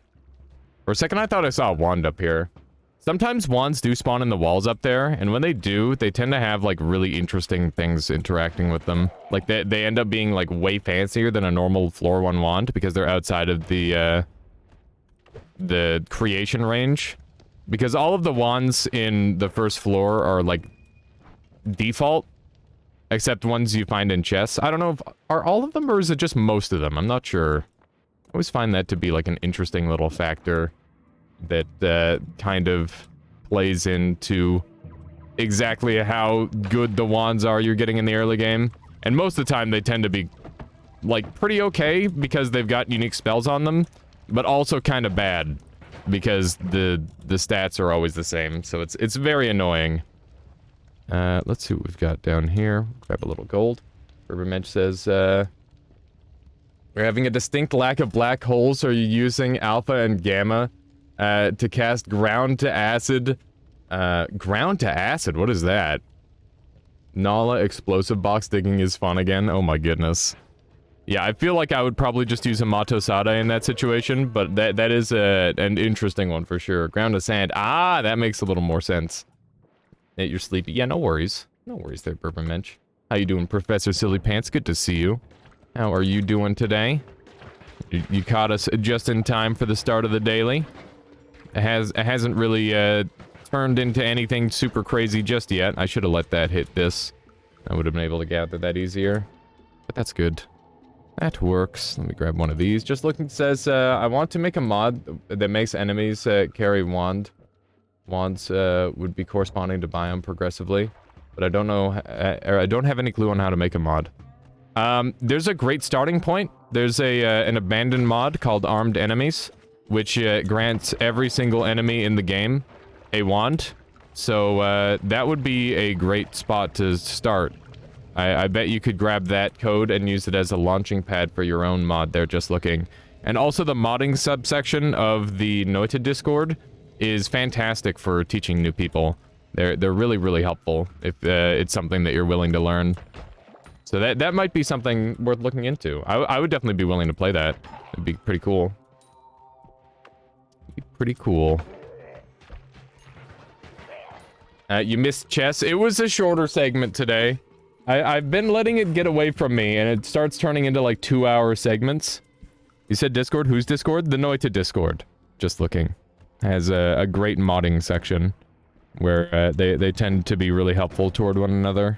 For a second, I thought I saw a wand up here. Sometimes wands do spawn in the walls up there, and when they do, they tend to have, like, really interesting things interacting with them. Like, they end up being, like, way fancier than a normal floor 1 wand, because they're outside of the creation range. Because all of the wands in the first floor are, like, default, except ones you find in chests. I don't know if... Are all of them, or is it just most of them? I'm not sure. I always find that to be, like, an interesting little factor that kind of plays into exactly how good the wands are you're getting in the early game. And most of the time they tend to be, like, pretty okay because they've got unique spells on them, but also kind of bad because the stats are always the same, so it's very annoying. Let's see what we've got down here. Grab a little gold. Urban says, we're having a distinct lack of black holes. Are you using alpha and gamma to cast ground to acid? Ground to acid? What is that? Nala explosive box digging is fun again. Oh my goodness. Yeah, I feel like I would probably just use a Matosada in that situation, but that is an interesting one for sure. Ground to sand. Ah, that makes a little more sense. That you're sleepy. Yeah, no worries. No worries there, Bourbon Mensch. How you doing, Professor Silly Pants? Good to see you. How are you doing today? You caught us just in time for the start of the daily. It hasn't really turned into anything super crazy just yet. I should have let that hit this. I would have been able to gather that easier. But that's good. That works. Let me grab one of these. Just looking, says, I want to make a mod that makes enemies carry wand. Wands would be corresponding to biome progressively. But I don't know, I don't have any clue on how to make a mod. There's a great starting point. There's an abandoned mod called Armed Enemies, which grants every single enemy in the game a wand. So that would be a great spot to start. I bet you could grab that code and use it as a launching pad for your own mod there, just looking. And also the modding subsection of the Noita Discord is fantastic for teaching new people. They're really, really helpful if it's something that you're willing to learn. So that might be something worth looking into. I would definitely be willing to play that. It'd be pretty cool. It'd be pretty cool. You missed chess. It was a shorter segment today. I've been letting it get away from me, and it starts turning into like 2-hour segments. You said Discord? Whose Discord? The Noita Discord. Just looking. Has a great modding section where they tend to be really helpful toward one another.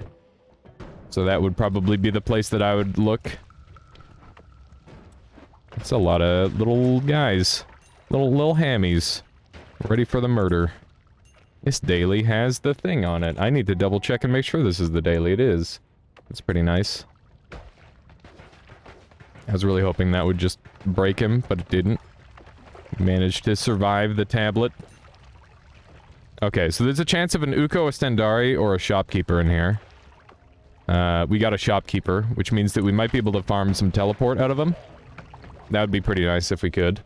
So that would probably be the place that I would look. It's a lot of little guys. Little hammies. Ready for the murder. This daily has the thing on it. I need to double check and make sure this is the daily. It is. It's pretty nice. I was really hoping that would just break him, but it didn't. He managed to survive the tablet. Okay, so there's a chance of an Uko, a Stendari, or a shopkeeper in here. We got a shopkeeper, which means that we might be able to farm some teleport out of him. That would be pretty nice if we could.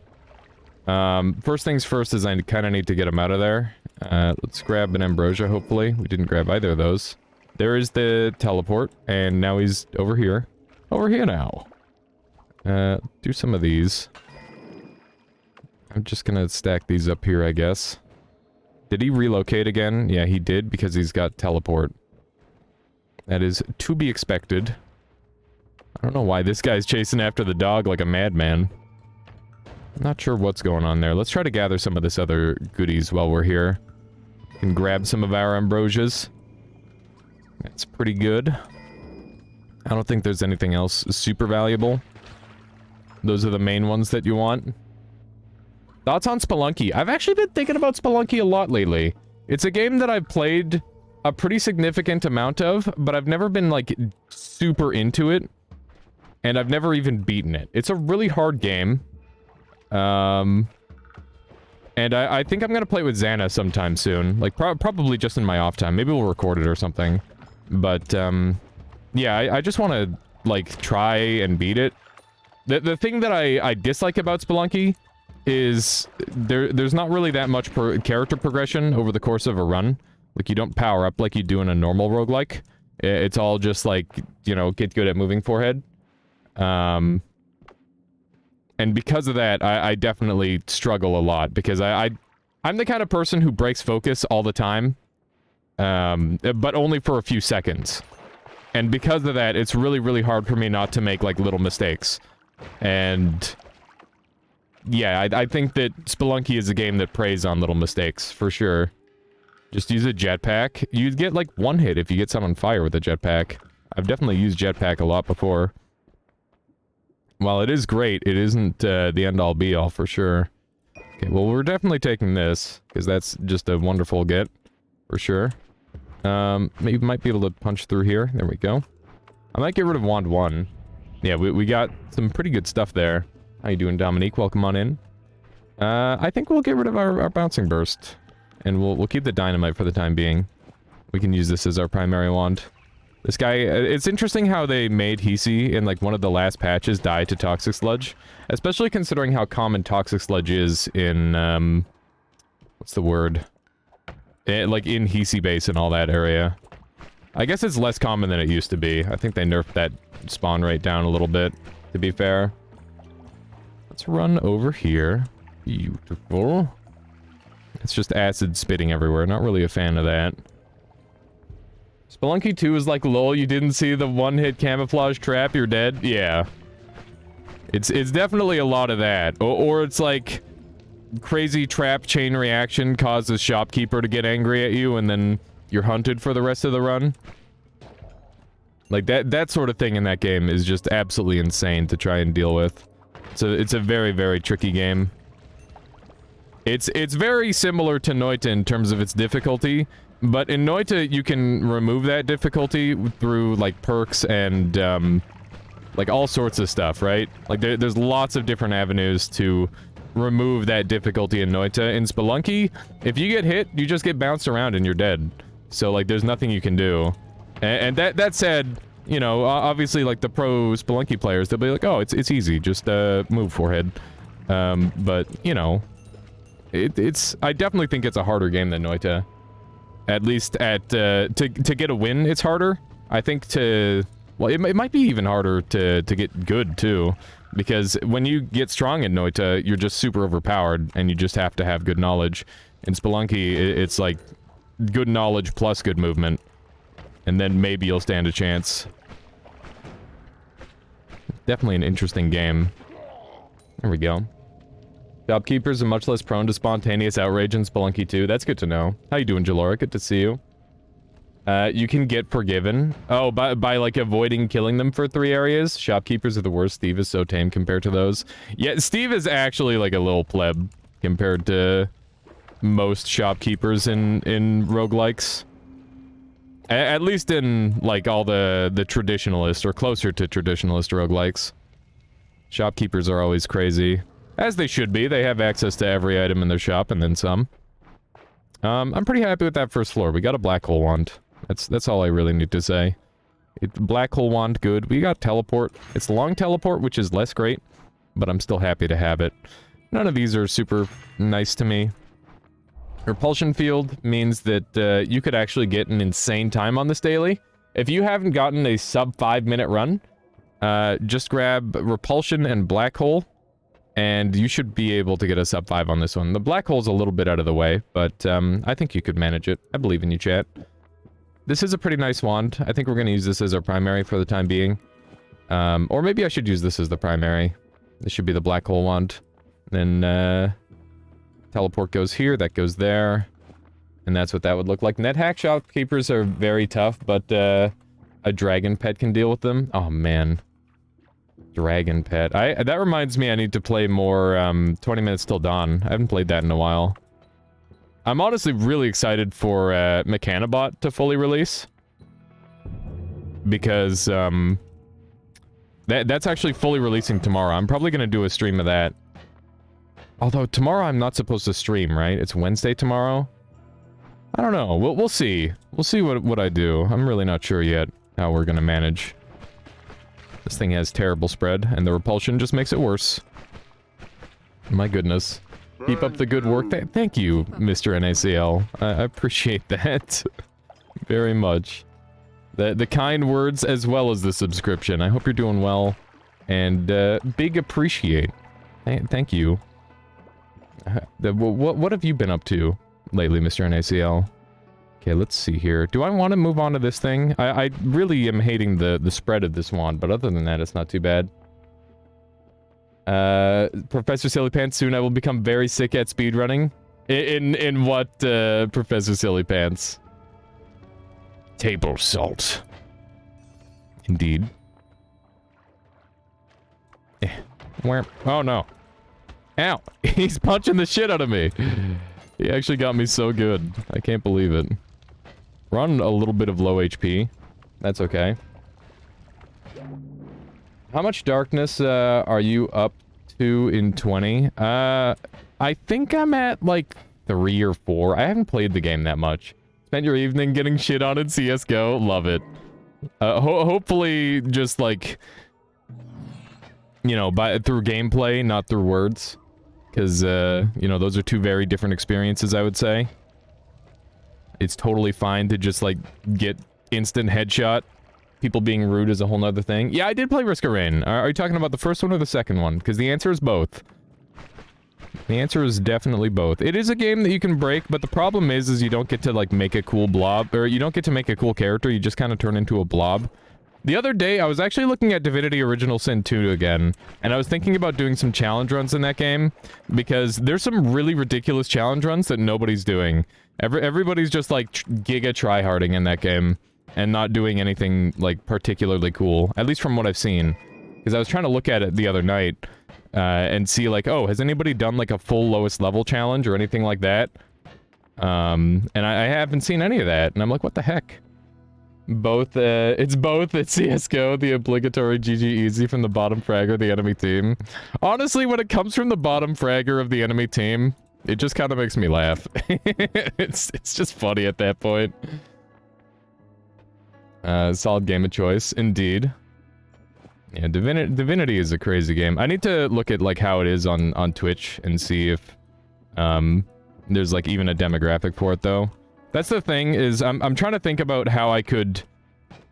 First things first is I kind of need to get him out of there. Let's grab an ambrosia, hopefully. We didn't grab either of those. There is the teleport, and now he's over here. Over here now. Do some of these. I'm just gonna stack these up here, I guess. Did he relocate again? Yeah, he did, because he's got teleport. That is to be expected. I don't know why this guy's chasing after the dog like a madman. I'm not sure what's going on there. Let's try to gather some of this other goodies while we're here. And grab some of our ambrosias. That's pretty good. I don't think there's anything else super valuable. Those are the main ones that you want. Thoughts on Spelunky? I've actually been thinking about Spelunky a lot lately. It's a game that I've played a pretty significant amount of, but I've never been, like, super into it. And I've never even beaten it. It's a really hard game. And I think I'm gonna play with Xana sometime soon. Like, probably just in my off time. Maybe we'll record it or something. But, yeah, I just want to, like, try and beat it. The thing that I dislike about Spelunky is there's not really that much character progression over the course of a run. Like, you don't power up like you do in a normal roguelike. It's all just, like, you know, get good at moving forehead. And because of that, I definitely struggle a lot, because I'm the kind of person who breaks focus all the time, but only for a few seconds. And because of that, it's really, really hard for me not to make, like, little mistakes. And yeah, I think that Spelunky is a game that preys on little mistakes, for sure. Just use a jetpack. You'd get, like, one hit if you get someone on fire with a jetpack. I've definitely used jetpack a lot before. While it is great, it isn't the end-all be-all, for sure. Okay, well, we're definitely taking this, because that's just a wonderful get, for sure. Maybe might be able to punch through here. There we go. I might get rid of Wand 1. Yeah, we got some pretty good stuff there. How you doing, Dominique? Welcome on in. I think we'll get rid of our Bouncing Burst. And we'll keep the Dynamite for the time being. We can use this as our primary wand. This guy, it's interesting how they made Hisi in, like, one of the last patches die to Toxic Sludge. Especially considering how common Toxic Sludge is in, what's the word? Like, in Hisi base and all that area. I guess it's less common than it used to be. I think they nerfed that spawn rate down a little bit. to be fair. Let's run over here. Beautiful. It's just acid spitting everywhere. Not really a fan of that. Spelunky 2 is like, lol, you didn't see the one-hit camouflage trap, you're dead? Yeah. It's definitely a lot of that. Or it's like, crazy trap chain reaction causes shopkeeper to get angry at you, and then you're hunted for the rest of the run. Like, that sort of thing in that game is just absolutely insane to try and deal with. So it's a very, very tricky game. It's very similar to Noita in terms of its difficulty, but in Noita you can remove that difficulty through like perks and like all sorts of stuff, right? Like there's lots of different avenues to remove that difficulty in Noita. In Spelunky, if you get hit, you just get bounced around and you're dead. So like there's nothing you can do. And that said, you know, obviously like the pro Spelunky players, they'll be like, oh, it's easy, just move forehead. But you know, I definitely think it's a harder game than Noita. At least to get a win, it's harder. I think well, it might be even harder to get good too, because when you get strong in Noita, you're just super overpowered, and you just have to have good knowledge. In Spelunky, it's like good knowledge plus good movement, and then maybe you'll stand a chance. Definitely an interesting game. There we go. Shopkeepers are much less prone to spontaneous outrage in Spelunky 2. That's good to know. How you doing, Jalora? Good to see you. You can get forgiven. Oh, by like avoiding killing them for 3 areas. Shopkeepers are the worst. Steve is so tame compared to those. Yeah, Steve is actually like a little pleb compared to most shopkeepers in roguelikes. At least in like all the traditionalist or closer to traditionalist roguelikes. Shopkeepers are always crazy. As they should be. They have access to every item in their shop and then some. I'm pretty happy with that first floor. We got a black hole wand. That's all I really need to say. Black hole wand, good. We got teleport. It's long teleport, which is less great, but I'm still happy to have it. None of these are super nice to me. Repulsion field means that you could actually get an insane time on this daily. If you haven't gotten a sub 5-minute run, just grab repulsion and black hole, and you should be able to get a sub 5 on this one. The black hole's a little bit out of the way, but I think you could manage it. I believe in you, chat. This is a pretty nice wand. I think we're going to use this as our primary for the time being. Or maybe I should use this as the primary. This should be the black hole wand. Then teleport goes here, that goes there. And that's what that would look like. NetHack shopkeepers are very tough, but a dragon pet can deal with them. Oh, man. Dragon pet. That reminds me I need to play more 20 Minutes Till Dawn. I haven't played that in a while. I'm honestly really excited for Mechanobot to fully release. Because that's actually fully releasing tomorrow. I'm probably going to do a stream of that. Although tomorrow I'm not supposed to stream, right? It's Wednesday tomorrow? I don't know. We'll see. We'll see what I do. I'm really not sure yet how we're going to manage. This thing has terrible spread, and the repulsion just makes it worse. My goodness. Keep up the good work. Thank you, Mr. NACL. I appreciate that. Very much. The kind words as well as the subscription. I hope you're doing well. And, big appreciate. Thank you. What have you been up to lately, Mr. NACL? Okay, let's see here. Do I want to move on to this thing? I really am hating the spread of this wand, but other than that, it's not too bad. Professor Silly Pants, soon I will become very sick at speedrunning. In what, Professor Silly Pants? Table salt. Indeed. Where? Oh no. Ow! He's punching the shit out of me! He actually got me so good. I can't believe it. We're on a little bit of low HP. That's okay. How much darkness are you up to in 20? I think I'm at like 3 or 4. I haven't played the game that much. Spent your evening getting shit on in CSGO. Love it. Hopefully just like, you know, through gameplay, not through words. Because, you know, those are 2 very different experiences, I would say. It's totally fine to just, like, get instant headshot people being rude is a whole nother thing. Yeah, I did play Risk of Rain. Are you talking about the first one or the second one? Because the answer is both. The answer is definitely both. It is a game that you can break, but the problem is you don't get to, like, make a cool blob, or you don't get to make a cool character, you just kind of turn into a blob. The other day, I was actually looking at Divinity Original Sin 2 again, and I was thinking about doing some challenge runs in that game, because there's some really ridiculous challenge runs that nobody's doing. Everybody's just, like, giga tryharding in that game, and not doing anything, like, particularly cool, at least from what I've seen. Because I was trying to look at it the other night, and see, like, oh, has anybody done, like, a full lowest level challenge or anything like that? And I haven't seen any of that, and I'm like, what the heck? Both, it's CSGO, the obligatory GG easy from the bottom fragger of the enemy team. Honestly, when it comes from the bottom fragger of the enemy team, it just kind of makes me laugh. It's just funny at that point. Solid game of choice, indeed. Yeah, Divinity is a crazy game. I need to look at, like, how it is on Twitch and see if, there's, like, even a demographic for it, though. That's the thing, is I'm trying to think about how I could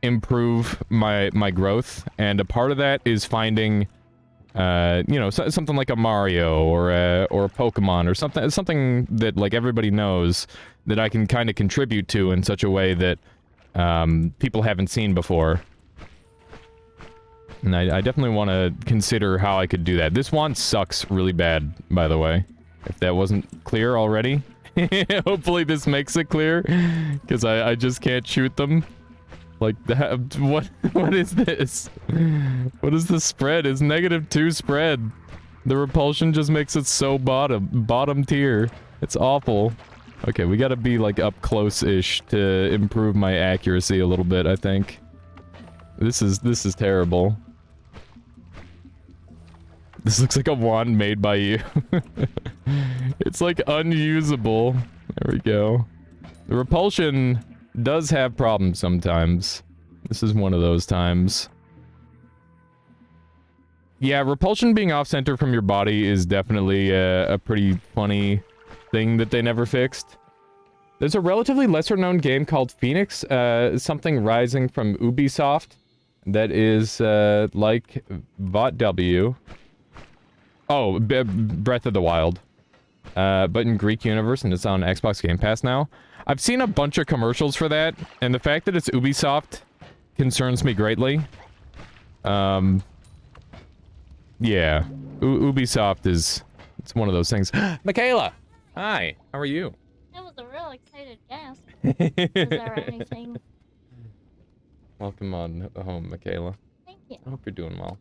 improve my growth, and a part of that is finding, you know, something like a Mario or a Pokemon or something that, like, everybody knows that I can kind of contribute to in such a way that people haven't seen before. And I definitely want to consider how I could do that. This one sucks really bad, by the way, if that wasn't clear already. Hopefully this makes it clear, because I just can't shoot them. Like, what is this? What is the spread? It's -2 spread. The repulsion just makes it so bottom tier. It's awful. Okay, we gotta be, like, up close-ish to improve my accuracy a little bit, I think. This is terrible. This looks like a wand made by you. It's, like, unusable. There we go. The repulsion does have problems sometimes. This is one of those times. Yeah, repulsion being off-center from your body is definitely a pretty funny thing that they never fixed. There's a relatively lesser-known game called Phoenix, something rising from Ubisoft, that is, like VOTW. Oh, Breath of the Wild. But in Greek universe, and it's on Xbox Game Pass now. I've seen a bunch of commercials for that, and the fact that it's Ubisoft concerns me greatly. Yeah. Ubisoft is... it's one of those things. Michaela! Hi, how are you? That was a real excited gasp. Is there anything? Welcome on home, Michaela. Thank you. I hope you're doing well.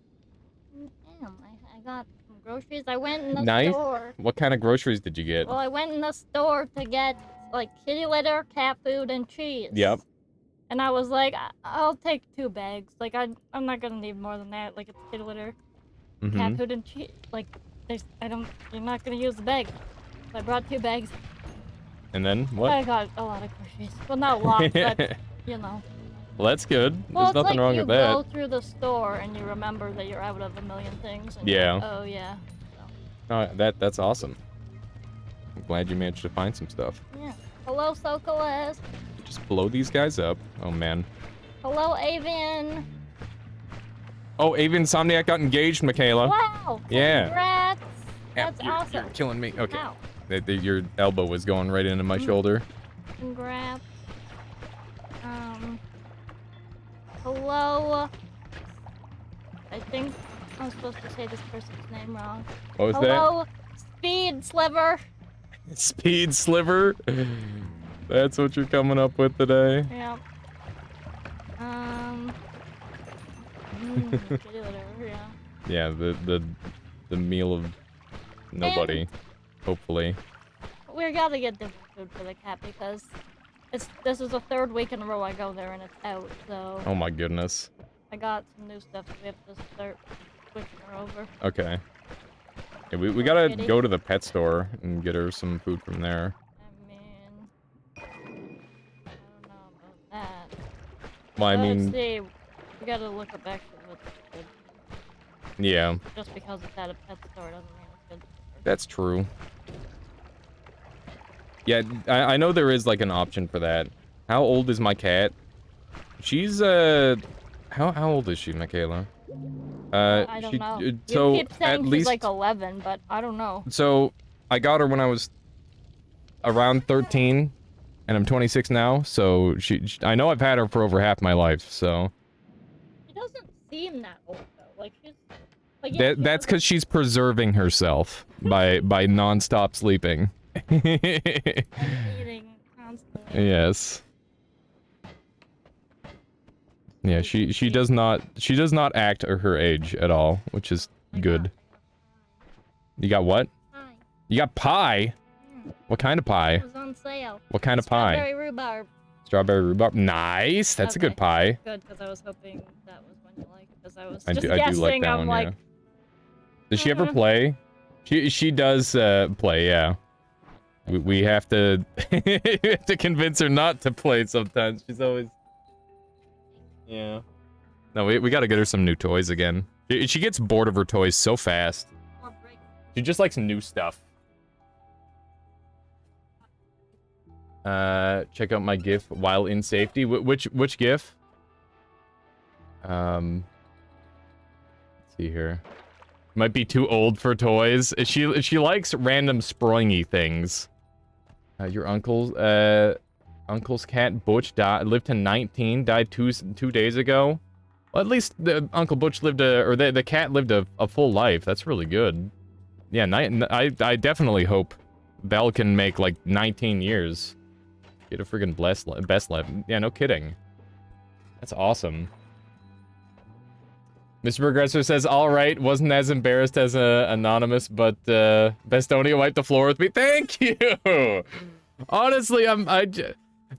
Damn, I got some groceries. I went in the store. What kind of groceries did you get? Well, I went in the store to get, like, kitty litter, cat food, and cheese. Yep. And I was like, I'll take 2 bags. Like, I'm not gonna need more than that. Like, it's kitty litter, cat food, and cheese. Like, you're not gonna use the bag. So I brought 2 bags. And then, what? I got a lot of groceries. Well, not a lot, but, you know. Well, that's good. Well, There's nothing wrong with that. You go through the store and you remember that you're out of a million things. And yeah. Like, oh, yeah. So. Oh, that's awesome. I'm glad you managed to find some stuff. Yeah. Hello, Sokolas. Just blow these guys up. Oh, man. Hello, Avian. Oh, Avian Insomniac got engaged, Michaela. Wow. Yeah. Congrats. That's awesome. You're killing me. Okay. Ow. Your elbow was going right into my shoulder. Congrats. Hello. I think I'm supposed to say this person's name wrong. What was Hello, Speed Sliver. Speed Sliver? That's what you're coming up with today? Yeah. Yeah, the meal of nobody, hopefully. We gotta get different food for the cat because this is the 3rd week in a row I go there and it's out, so... Oh my goodness. I got some new stuff that we have to start switching her over. Okay. Yeah, we gotta go to the pet store and get her some food from there. I mean... I don't know about that. Well, I mean... Let's see. We gotta look up actually what's good. Yeah. Just because it's at a pet store doesn't mean it's good. That's true. Yeah, I know there is, like, an option for that. How old is my cat? She's, How old is she, Michaela? I don't know. So you keep saying at she's least like 11, but I don't know. so I got her when I was around 13, and I'm 26 now. So I know I've had her for over half my life. So She doesn't seem that old though. Like she's. Like, yeah, that's because she's preserving herself by non-stop sleeping. and eating constantly. Yes. Yeah, she does not act her age at all, which is good. You got what? Pie. You got pie? Yeah. What kind of pie? It was on sale. What kind of pie? Strawberry rhubarb. Strawberry rhubarb. Nice. That's a good pie. Good, because I was hoping that was one you liked. Because I was I just do like that I'm one. like, Yeah. Does she ever play? She does play. Yeah. We have to we have to convince her not to play sometimes. She's always. Yeah. No, we gotta get her some new toys again. She gets bored of her toys so fast. She just likes new stuff. Check out my GIF while in safety. Which GIF? Let's see here. Might be too old for toys. She likes random springy things. Your uncle's cat Butch lived to 19, died two days ago. Well, at least the Uncle Butch lived the cat lived a full life. That's really good. Yeah, I definitely hope Belle can make like 19 years. Get a friggin' best life. Yeah, no kidding. That's awesome. Mr. Progressor says, all right, wasn't as embarrassed as anonymous, but Bestonia wiped the floor with me. Thank you. Honestly,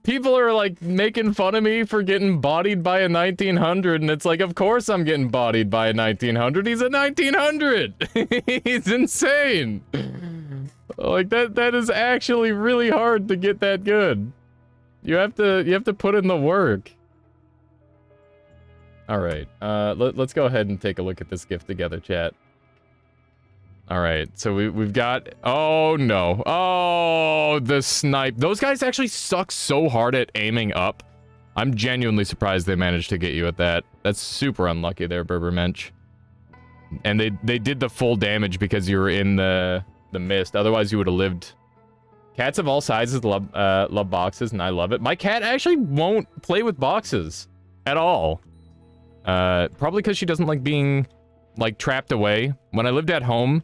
people are like making fun of me for getting bodied by a 1900, and it's like, of course I'm getting bodied by a 1900. He's a 1900. He's insane. Like that is actually really hard to get that good. You have to put in the work. All right, let's go ahead and take a look at this gift together, chat. All right, so we've got, oh no, oh, the snipe. Those guys actually suck so hard at aiming up. I'm genuinely surprised they managed to get you at that. That's super unlucky there, Berbermensch. And they did the full damage because you were in the mist. Otherwise, you would have lived. Cats of all sizes love boxes, and I love it. My cat actually won't play with boxes at all. Probably because she doesn't like being, like, trapped away. When I lived at home,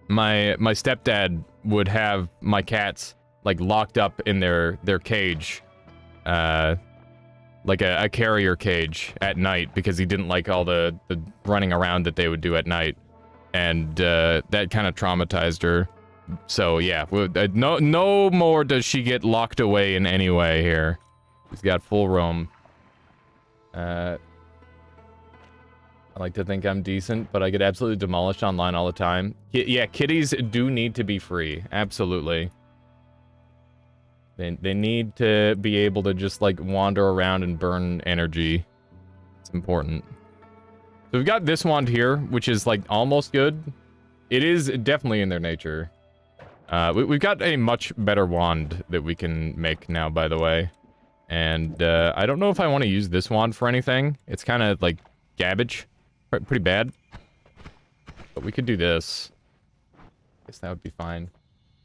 my stepdad would have my cats, like, locked up in their cage. Like a carrier cage at night, because he didn't like all the running around that they would do at night. And, that kind of traumatized her. So, yeah, no more does she get locked away in any way here. She's got full roam. I like to think I'm decent, but I get absolutely demolished online all the time. Yeah, kitties do need to be free. Absolutely. They need to be able to just, like, wander around and burn energy. It's important. So we've got this wand here, which is, like, almost good. It is definitely in their nature. We've got a much better wand that we can make now, by the way. And, I don't know if I want to use this wand for anything. It's kind of, like, garbage. Pretty bad. But we could do this. Guess that would be fine.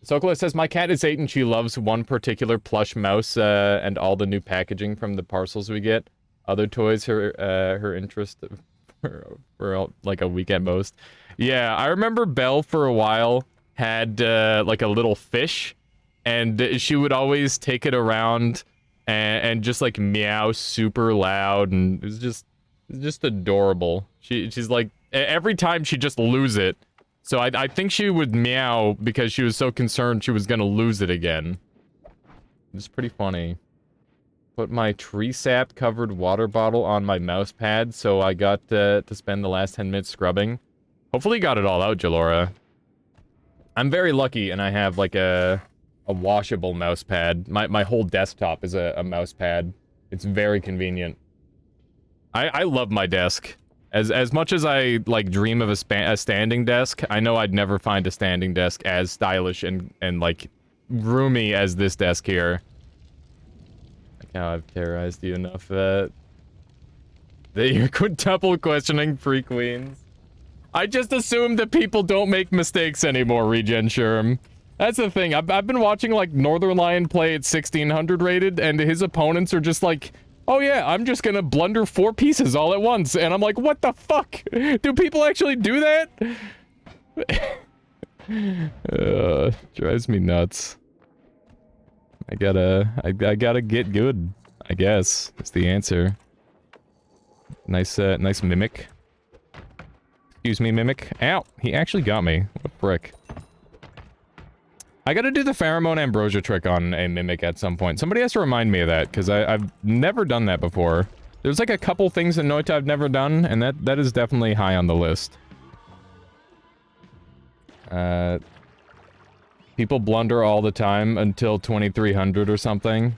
Sokola says, my cat is 8 and she loves one particular plush mouse, and all the new packaging from the parcels we get. Other toys, her interest for like a week at most. Yeah, I remember Belle for a while had, like a little fish, and she would always take it around and just like meow super loud, and it was just adorable. She's like, every time she'd just lose it. So I think she would meow because she was so concerned she was gonna lose it again. It's pretty funny. Put my tree sap covered water bottle on my mouse pad, so I got to spend the last 10 minutes scrubbing. Hopefully you got it all out, Jalora. I'm very lucky and I have like a washable mouse pad. My whole desktop is a mouse pad. It's very convenient. I love my desk. As much as I, like, dream of a standing desk, I know I'd never find a standing desk as stylish and like, roomy as this desk here. Like how I've terrorized you enough. You're quintuple questioning free queens. I just assumed that people don't make mistakes anymore, Regen Sherm. That's the thing. I've been watching, like, Northern Lion play at 1600 rated, and his opponents are just like, oh yeah, I'm just gonna blunder 4 pieces all at once. And I'm like, what the fuck? Do people actually do that? Drives me nuts. I gotta get good, I guess. That's the answer. Nice, nice mimic. Excuse me, mimic. Ow! He actually got me. What a prick. I gotta do the pheromone ambrosia trick on a mimic at some point. Somebody has to remind me of that, because I've never done that before. There's like a couple things in Noita I've never done, and that is definitely high on the list. People blunder all the time until 2300 or something.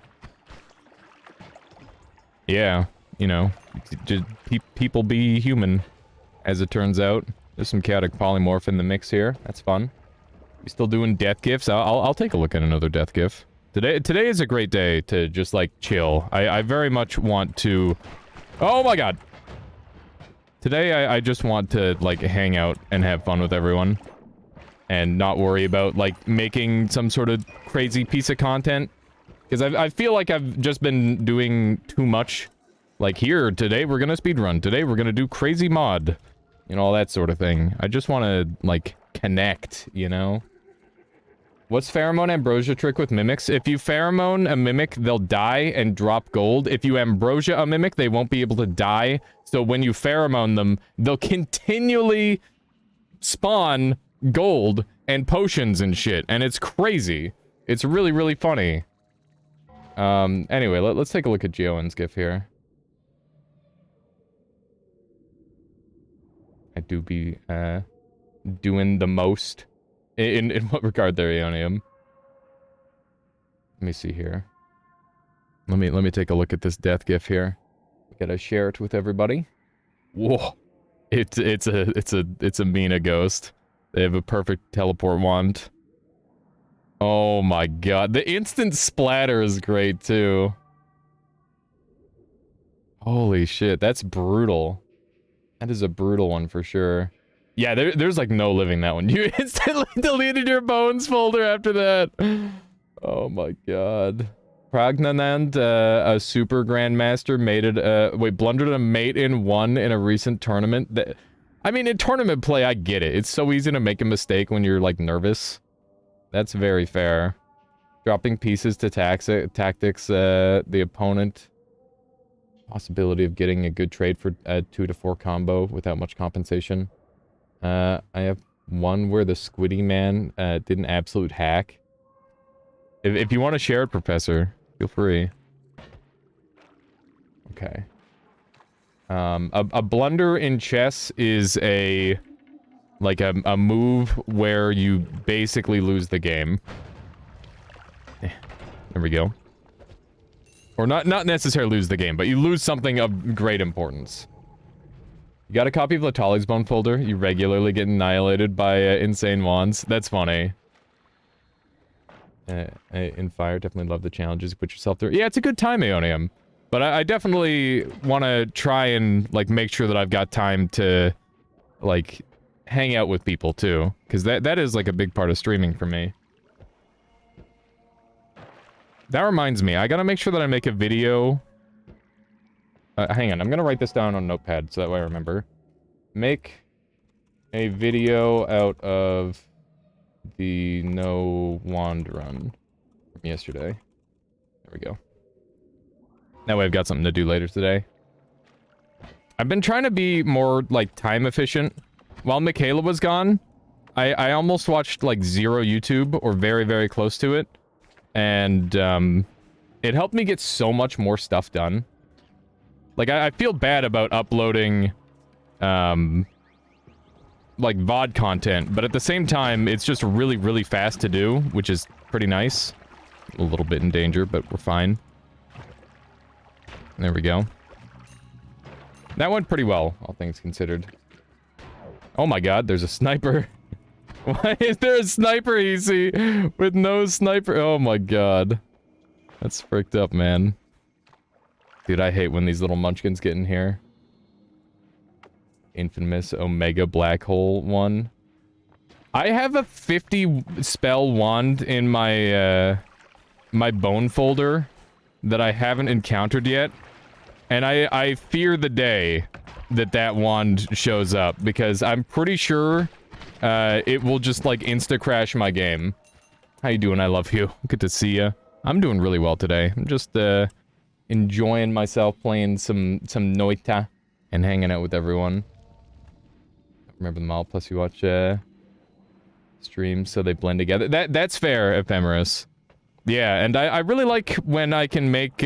Yeah, you know, just people be human, as it turns out. There's some chaotic polymorph in the mix here. That's fun. We still doing death gifts? I'll take a look at another death gif. Today is a great day to just like chill. I very much want to. Oh my god. Today I just want to like hang out and have fun with everyone. And not worry about, like, making some sort of crazy piece of content. Because I feel like I've just been doing too much. Like, here, today we're gonna speedrun. Today we're gonna do crazy mod. You know, all that sort of thing. I just want to, like, connect, you know? What's pheromone ambrosia trick with mimics? If you pheromone a mimic, they'll die and drop gold. If you ambrosia a mimic, they won't be able to die. So when you pheromone them, they'll continually spawn gold and potions and shit, and it's crazy. It's really, really funny. Anyway, let's take a look at Geoen's gif here. I do be, doing the most. In what regard there, Ionium? Let me see here. Let me take a look at this death gif here. Gotta share it with everybody. Whoa. It's a Mina ghost. They have a perfect teleport wand. Oh my god. The instant splatter is great, too. Holy shit, that's brutal. That is a brutal one for sure. Yeah, there's like no living that one. You instantly deleted your bones folder after that. Oh my god. Pragnanand, a super grandmaster, blundered a mate in 1 in a recent tournament. I mean, in tournament play, I get it. It's so easy to make a mistake when you're, like, nervous. That's very fair. Dropping pieces to tactics, the opponent. Possibility of getting a good trade for a 2 to 4 combo without much compensation. I have one where the Squiddy man did an absolute hack. If you want to share it, Professor, feel free. Okay. A blunder in chess is a move where you basically lose the game. There we go. Or not necessarily lose the game, but you lose something of great importance. You got a copy of Latali's bone folder? You regularly get annihilated by insane wands? That's funny. In fire, definitely love the challenges you put yourself through. Yeah, it's a good time, Aeonium. But I definitely want to try and, like, make sure that I've got time to, like, hang out with people, too. Because that is, like, a big part of streaming for me. That reminds me, I gotta make sure that I make a video... hang on, I'm gonna write this down on Notepad, so that way I remember. Make a video out of the no wand run from yesterday. There we go. That way I've got something to do later today. I've been trying to be more, like, time efficient. While Michaela was gone, I almost watched, like, 0 YouTube, or very, very close to it. And, it helped me get so much more stuff done. Like, I feel bad about uploading, like, VOD content, but at the same time, it's just really, really fast to do, which is pretty nice. A little bit in danger, but we're fine. There we go. That went pretty well, all things considered. Oh my god, there's a sniper. Why is there a sniper, Easy? With no sniper? Oh my god. That's fricked up, man. Dude, I hate when these little munchkins get in here. infamous Omega Black Hole one. I have a 50 spell wand in my, my bone folder that I haven't encountered yet. And I fear the day that that wand shows up, because I'm pretty sure it will just, like, insta-crash my game. How you doing? I love you. Good to see ya. I'm doing really well today. I'm just, enjoying myself playing some Noita and hanging out with everyone. Remember them all, plus you watch, streams so they blend together. That's fair, Ephemeris. Yeah, and I really like when I can make,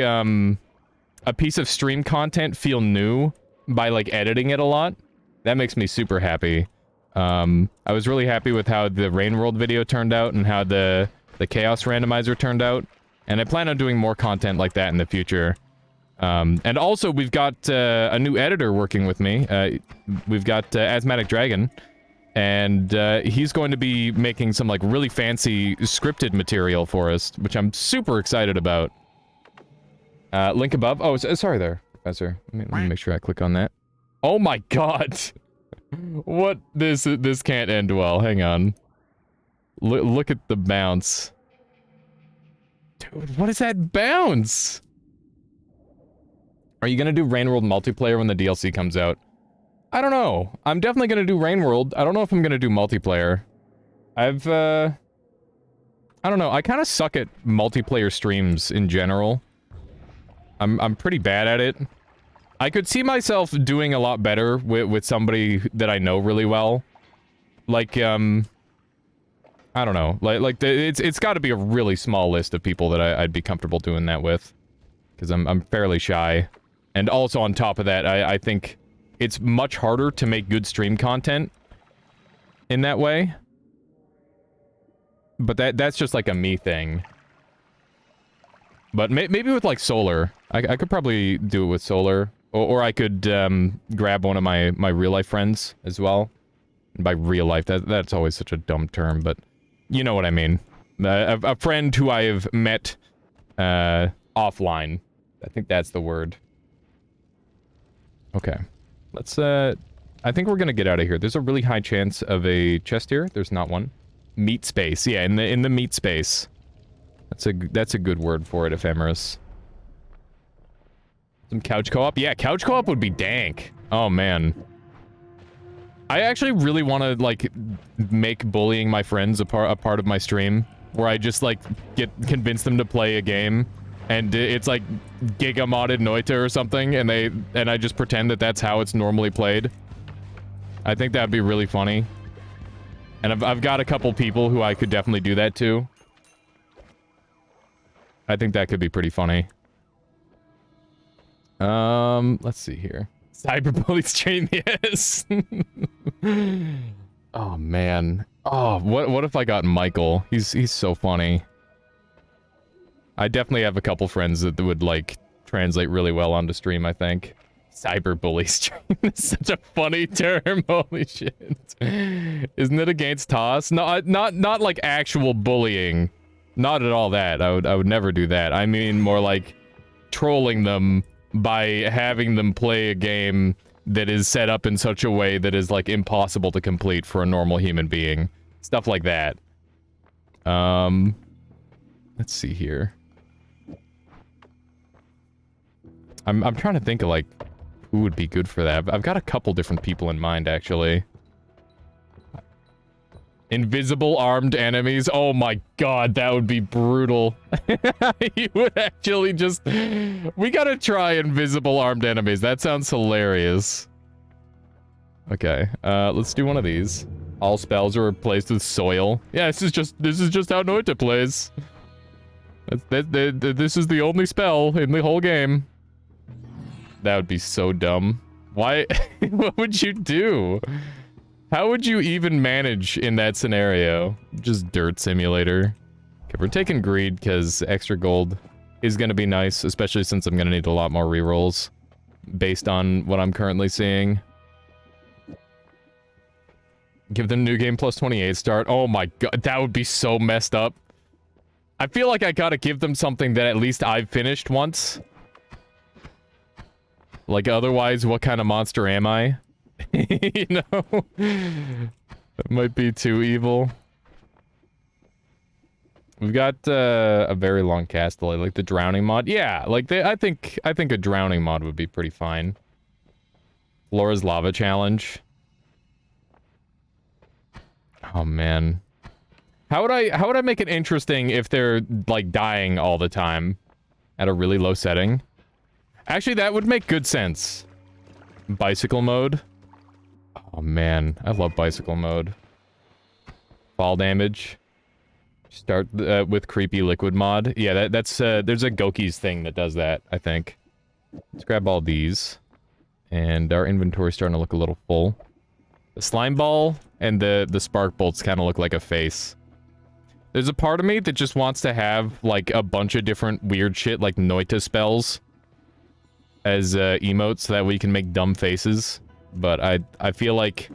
a piece of stream content feel new by, like, editing it a lot. That makes me super happy. I was really happy with how the Rain World video turned out and how the Chaos Randomizer turned out. And I plan on doing more content like that in the future. And also, we've got a new editor working with me. We've got Asthmatic Dragon. And he's going to be making some, like, really fancy scripted material for us, which I'm super excited about. Link above. Oh, sorry there, Professor. Let me make sure I click on that. Oh my god! What? This can't end well. Hang on. Look at the bounce. Dude, what is that bounce? Are you gonna do Rain World multiplayer when the DLC comes out? I don't know. I'm definitely gonna do Rain World. I don't know if I'm gonna do multiplayer. I don't know. I kind of suck at multiplayer streams in general. I'm pretty bad at it. I could see myself doing a lot better with somebody that I know really well. Like, I don't know. It's got to be a really small list of people that I'd be comfortable doing that with. Because I'm fairly shy. And also on top of that, I think it's much harder to make good stream content in that way. But that's just like a me thing. But maybe with, like, Solar. I could probably do it with Solar. Or I could, grab one of my real-life friends as well. And by real-life, that's always such a dumb term, but you know what I mean. A friend who I have met, offline. I think that's the word. Okay. Let's, I think we're gonna get out of here. There's a really high chance of a chest here. There's not one. Meat space. Yeah, in the meat space. That's a good word for it, Ephemeris. Some couch co-op? Yeah, couch co-op would be dank. Oh, man. I actually really want to, like, make bullying my friends a part of my stream. Where I just, like, convince them to play a game. And it's, like, giga-modded Noita or something. And I just pretend that that's how it's normally played. I think that'd be really funny. And I've got a couple people who I could definitely do that to. I think that could be pretty funny. Let's see here. Cyberbully stream, yes. Oh, man. Oh, what if I got Michael? He's so funny. I definitely have a couple friends that would, like, translate really well onto stream, I think. Cyberbully stream is such a funny term. Holy shit. Isn't it against toss? No, not like actual bullying. Not at all that. I would never do that. I mean more like trolling them by having them play a game that is set up in such a way that is, like, impossible to complete for a normal human being. Stuff like that. Let's see here. I'm trying to think of, like, who would be good for that. I've got a couple different people in mind, actually. Invisible armed enemies. Oh my god, that would be brutal. You would actually just... We gotta try invisible armed enemies. That sounds hilarious. Okay, let's do one of these. All spells are replaced with soil. Yeah, this is just how Noita plays. This is the only spell in the whole game. That would be so dumb. Why? What would you do? How would you even manage in that scenario? Just dirt simulator. Okay, we're taking greed because extra gold is going to be nice, especially since I'm going to need a lot more rerolls based on what I'm currently seeing. Give them new game plus 28 start. Oh my god, that would be so messed up. I feel like I gotta give them something that at least I've finished once. Like, otherwise, what kind of monster am I? You know? That might be too evil. We've got a very long cast delay, like the drowning mod. Yeah, like I think a drowning mod would be pretty fine. Laura's lava challenge. Oh man. How would I make it interesting if they're like dying all the time at a really low setting? Actually, that would make good sense. Bicycle mode. Oh man, I love bicycle mode. Fall damage. Start with creepy liquid mod. Yeah, that's there's a Goki's thing that does that, I think. Let's grab all these. And our inventory's starting to look a little full. The slime ball and the spark bolts kind of look like a face. There's a part of me that just wants to have like a bunch of different weird shit like Noita spells as emotes so that we can make dumb faces. But I feel like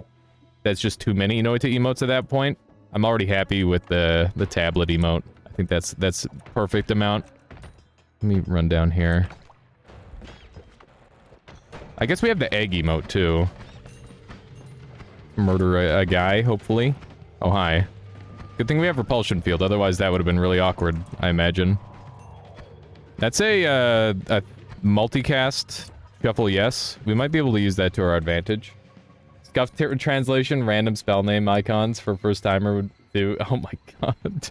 that's just too many Noita emotes at that point. I'm already happy with the tablet emote. I think that's perfect amount. Let me run down here. I guess we have the egg emote too. Murder a guy, hopefully. Oh, hi. Good thing we have repulsion field, otherwise that would have been really awkward, I imagine. That's a multicast shuffle, yes. We might be able to use that to our advantage. Scuff translation, random spell name icons for first timer would do. Oh my god.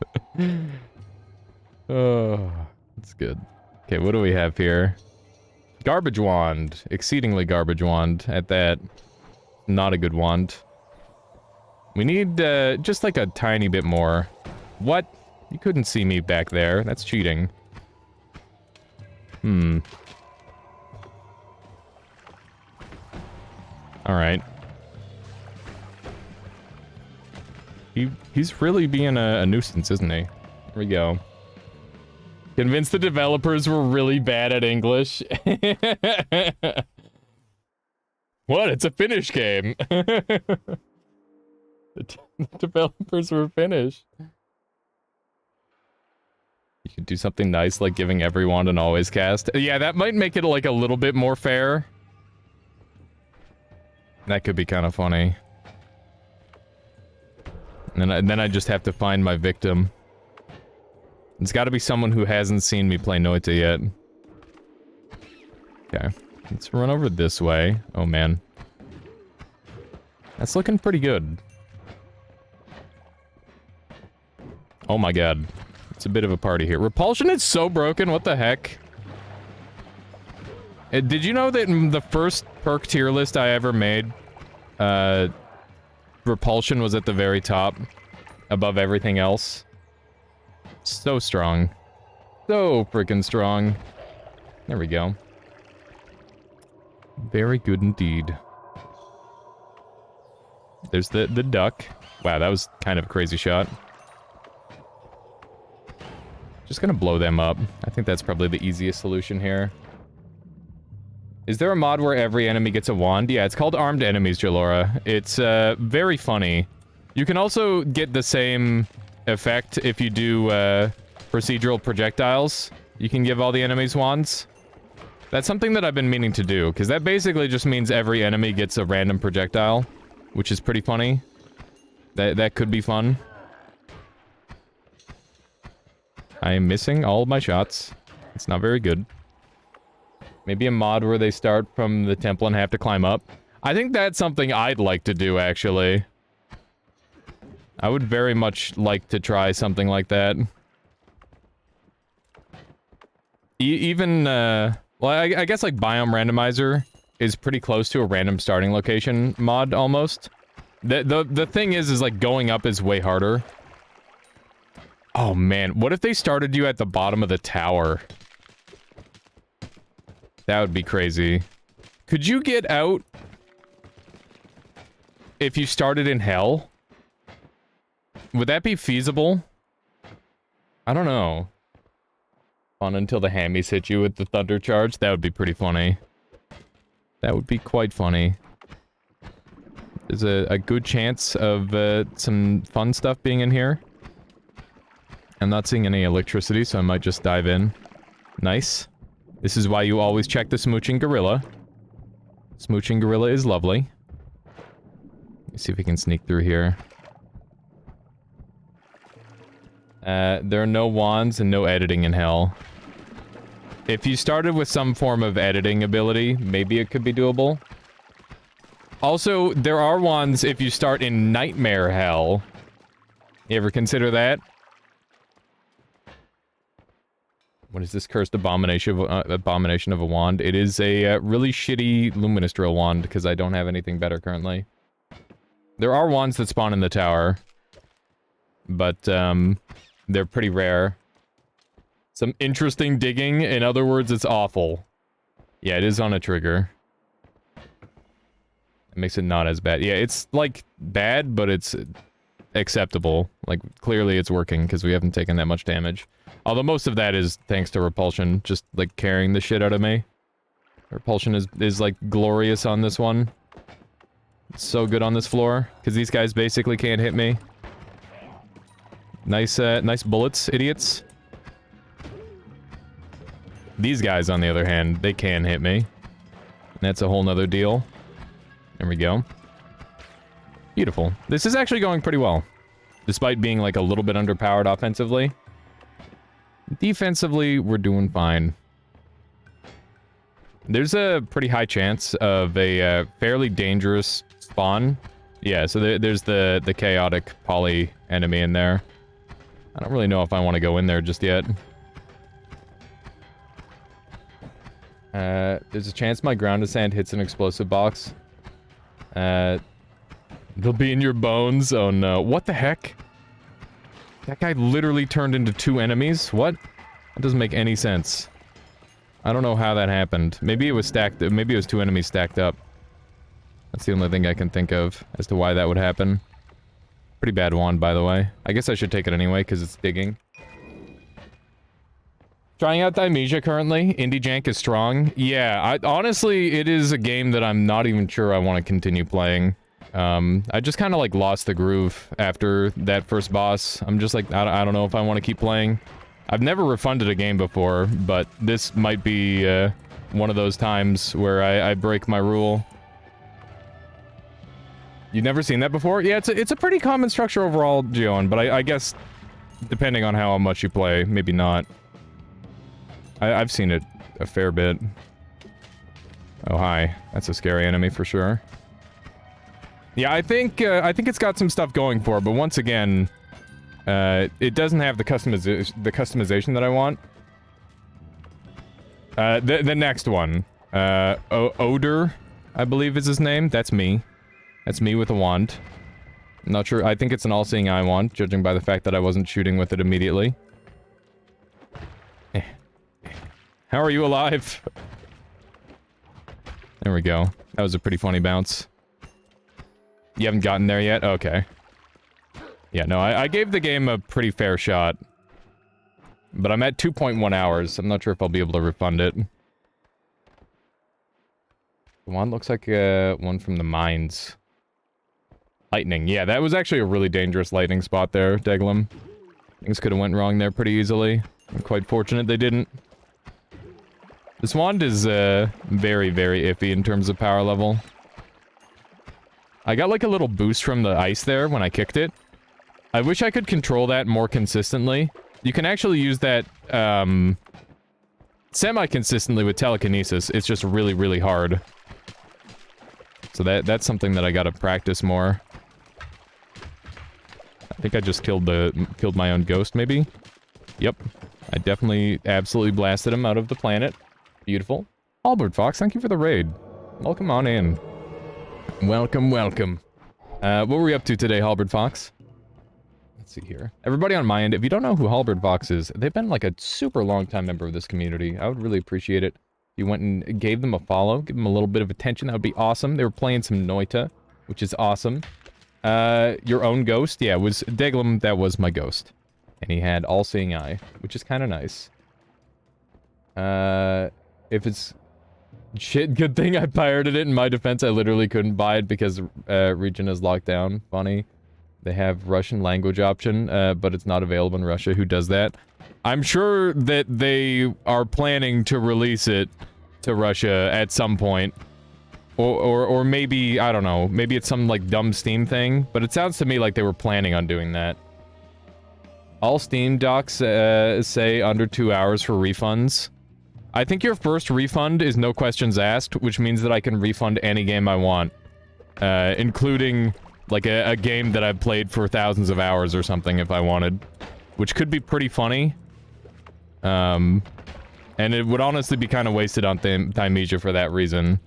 Oh, that's good. Okay, what do we have here? Garbage wand. Exceedingly garbage wand at that. Not a good wand. We need just like a tiny bit more. What? You couldn't see me back there. That's cheating. Alright. He's really being a nuisance, isn't he? Here we go. Convince the developers we're really bad at English. What? It's a Finnish game. The developers were Finnish. You could do something nice like giving everyone an always cast. Yeah, that might make it like a little bit more fair. That could be kind of funny. And then I just have to find my victim. It's got to be someone who hasn't seen me play Noita yet. Okay, let's run over this way. Oh man. That's looking pretty good. Oh my god. It's a bit of a party here. Repulsion is so broken, what the heck? Did you know that in the first perk tier list I ever made, Repulsion was at the very top, above everything else? So strong. So freaking strong. There we go. Very good indeed. There's the duck. Wow, that was kind of a crazy shot. Just gonna blow them up. I think that's probably the easiest solution here. Is there a mod where every enemy gets a wand? Yeah, it's called Armed Enemies, Jalora. It's very funny. You can also get the same effect if you do procedural projectiles. You can give all the enemies wands. That's something that I've been meaning to do, because that basically just means every enemy gets a random projectile, which is pretty funny. That could be fun. I am missing all of my shots. It's not very good. Maybe a mod where they start from the temple and have to climb up. I think that's something I'd like to do, actually. I would very much like to try something like that. Even, well, I guess, like, Biome Randomizer is pretty close to a random starting location mod, almost. The thing is, like, going up is way harder. Oh, man. What if they started you at the bottom of the tower? That would be crazy. Could you get out if you started in hell? Would that be feasible? I don't know. Fun until the hammies hit you with the thunder charge. That would be pretty funny. That would be quite funny. There's a good chance of some fun stuff being in here. I'm not seeing any electricity, so I might just dive in. Nice. This is why you always check the smooching gorilla. Smooching gorilla is lovely. Let's see if we can sneak through here. There are no wands and no editing in hell. If you started with some form of editing ability, maybe it could be doable. Also, there are wands if you start in Nightmare Hell. You ever consider that? What is this cursed abomination of a wand? It is a really shitty luminous drill wand because I don't have anything better currently. There are wands that spawn in the tower, but they're pretty rare. Some interesting digging. In other words, it's awful. Yeah, it is on a trigger. It makes it not as bad. Yeah, it's like bad, but it's acceptable. Like clearly it's working because we haven't taken that much damage. Although most of that is thanks to repulsion, just like carrying the shit out of me. Repulsion is like glorious on this one. It's so good on this floor because these guys basically can't hit me. Nice, nice bullets, idiots. These guys, on the other hand, they can hit me. That's a whole nother deal. There we go. Beautiful. This is actually going pretty well. Despite being like a little bit underpowered offensively. Defensively, we're doing fine. There's a pretty high chance of a fairly dangerous spawn. Yeah, so there's the chaotic poly enemy in there. I don't really know if I want to go in there just yet. There's a chance my grounded sand hits an explosive box. They'll be in your bones. Oh no. What the heck? That guy literally turned into 2 enemies? What? That doesn't make any sense. I don't know how that happened. Maybe it was stacked. Maybe it was 2 enemies stacked up. That's the only thing I can think of as to why that would happen. Pretty bad wand, by the way. I guess I should take it anyway, because it's digging. Trying out Dimesia currently. Indie Jank is strong. Yeah, honestly, it is a game that I'm not even sure I want to continue playing. I just kind of like lost the groove after that first boss. I'm just like, I don't know if I want to keep playing. I've never refunded a game before, but this might be one of those times where I break my rule. You've never seen that before? Yeah, it's a pretty common structure overall, Gioan, but I guess depending on how much you play, maybe not. I've seen it a fair bit. Oh, hi. That's a scary enemy for sure. Yeah, I think it's got some stuff going for it, but once again, it doesn't have the customization that I want. The next one. Odor, I believe is his name. That's me. That's me with a wand. I'm not sure. I think it's an all-seeing eye wand, judging by the fact that I wasn't shooting with it immediately. How are you alive? There we go. That was a pretty funny bounce. You haven't gotten there yet? Okay. Yeah, no, I gave the game a pretty fair shot. But I'm at 2.1 hours. I'm not sure if I'll be able to refund it. The one looks like one from the mines. Lightning. Yeah, that was actually a really dangerous lightning spot there, Deglum. Things could have went wrong there pretty easily. I'm quite fortunate they didn't. This wand is very, very iffy in terms of power level. I got like a little boost from the ice there when I kicked it. I wish I could control that more consistently. You can actually use that semi-consistently with telekinesis. It's just really, really hard. So that's something that I gotta practice more. I think I just killed my own ghost, maybe? Yep. I definitely absolutely blasted him out of the planet. Beautiful. Albert Fox, thank you for the raid. Welcome on in. Welcome, welcome. What were we up to today, Halberd Fox? Let's see here. Everybody on my end, if you don't know who Halberd Fox is, they've been like a super long time member of this community. I would really appreciate it. If you went and gave them a follow, give them a little bit of attention, that would be awesome. They were playing some Noita, which is awesome. Your own ghost? Yeah, it was Deglum, that was my ghost. And he had all-seeing eye, which is kind of nice. If it's... Shit, good thing I pirated it. In my defense, I literally couldn't buy it because region is locked down. Funny. They have Russian language option, but it's not available in Russia. Who does that? I'm sure that they are planning to release it to Russia at some point. Or maybe, I don't know, maybe it's some like dumb Steam thing, but it sounds to me like they were planning on doing that. All Steam docs say under 2 hours for refunds. I think your first refund is no questions asked, which means that I can refund any game I want. Including, like, a game that I've played for thousands of hours or something if I wanted. Which could be pretty funny. And it would honestly be kind of wasted on Thymesia for that reason.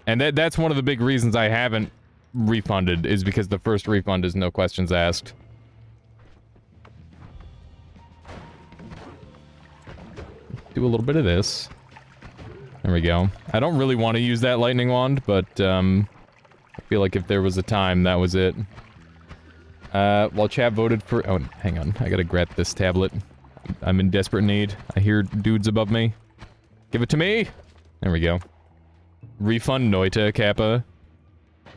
And that's one of the big reasons I haven't refunded, is because the first refund is no questions asked. Do a little bit of this. There we go. I don't really want to use that lightning wand, but, I feel like if there was a time, that was it. While chat voted for... Oh, hang on. I gotta grab this tablet. I'm in desperate need. I hear dudes above me. Give it to me! There we go. Refund Noita, Kappa.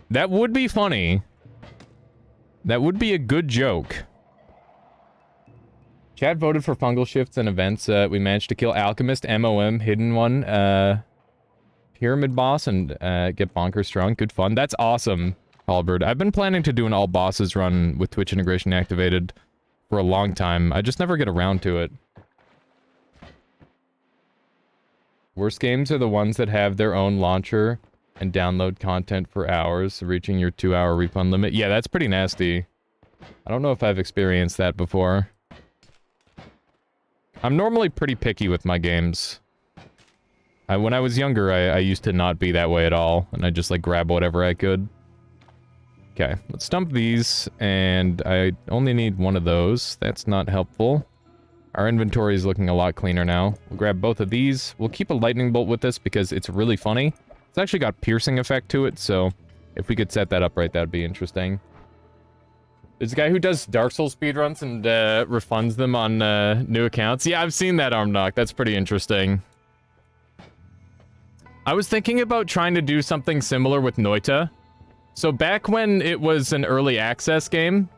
That would be funny. That would be a good joke. Chat voted for fungal shifts and events. We managed to kill Alchemist, MOM, Hidden One, Pyramid Boss, and get Bonkers Strong. Good fun. That's awesome, Halberd. I've been planning to do an all bosses run with Twitch integration activated for a long time. I just never get around to it. Worst games are the ones that have their own launcher and download content for hours, reaching your 2-hour refund limit. Yeah, that's pretty nasty. I don't know if I've experienced that before. I'm normally pretty picky with my games. When I was younger, I used to not be that way at all, and I just, like, grab whatever I could. Okay, let's dump these, and I only need one of those. That's not helpful. Our inventory is looking a lot cleaner now. We'll grab both of these. We'll keep a lightning bolt with this because it's really funny. It's actually got piercing effect to it, so if we could set that up right, that'd be interesting. There's a guy who does Dark Souls speedruns and refunds them on new accounts. Yeah, I've seen that, Armnock. That's pretty interesting. I was thinking about trying to do something similar with Noita. So back when it was an early access game,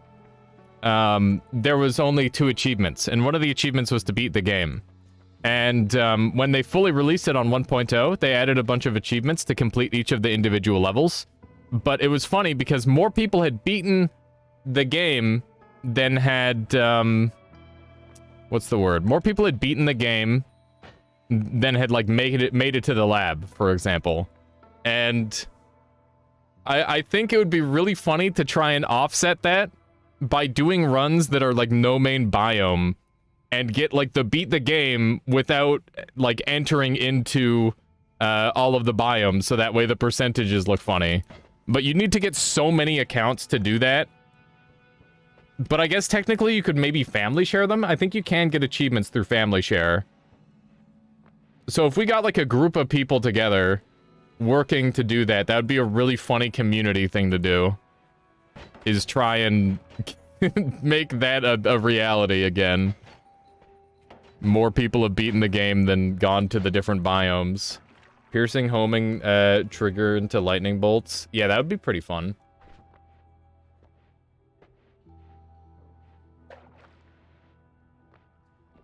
there was only 2 achievements, and one of the achievements was to beat the game. And when they fully released it on 1.0, they added a bunch of achievements to complete each of the individual levels. But it was funny because more people had beaten the game than had, what's the word? More people had beaten the game than had, like, made it to the lab, for example. And I think it would be really funny to try and offset that by doing runs that are, like, no main biome and get, like, beat the game without, like, entering into all of the biomes, so that way the percentages look funny. But you need to get so many accounts to do that. But I guess technically you could maybe family share them. I think you can get achievements through family share. So if we got, like, a group of people together working to do that, that would be a really funny community thing to do. Is try and make that a reality again. More people have beaten the game than gone to the different biomes. Piercing, homing, trigger into lightning bolts. Yeah, that would be pretty fun.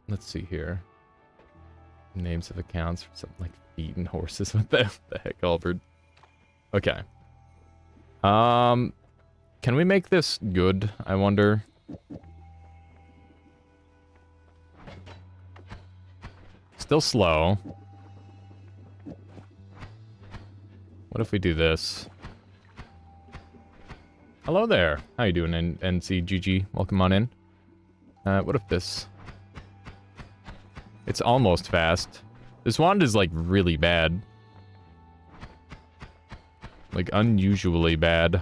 Let's see here. Names of accounts for something like beaten horses. What the heck, Albert? Okay. Can we make this good, I wonder? Still slow. What if we do this? Hello there. How you doing, NCGG? Welcome on in. What if this? It's almost fast. This wand is, like, really bad. Like, unusually bad.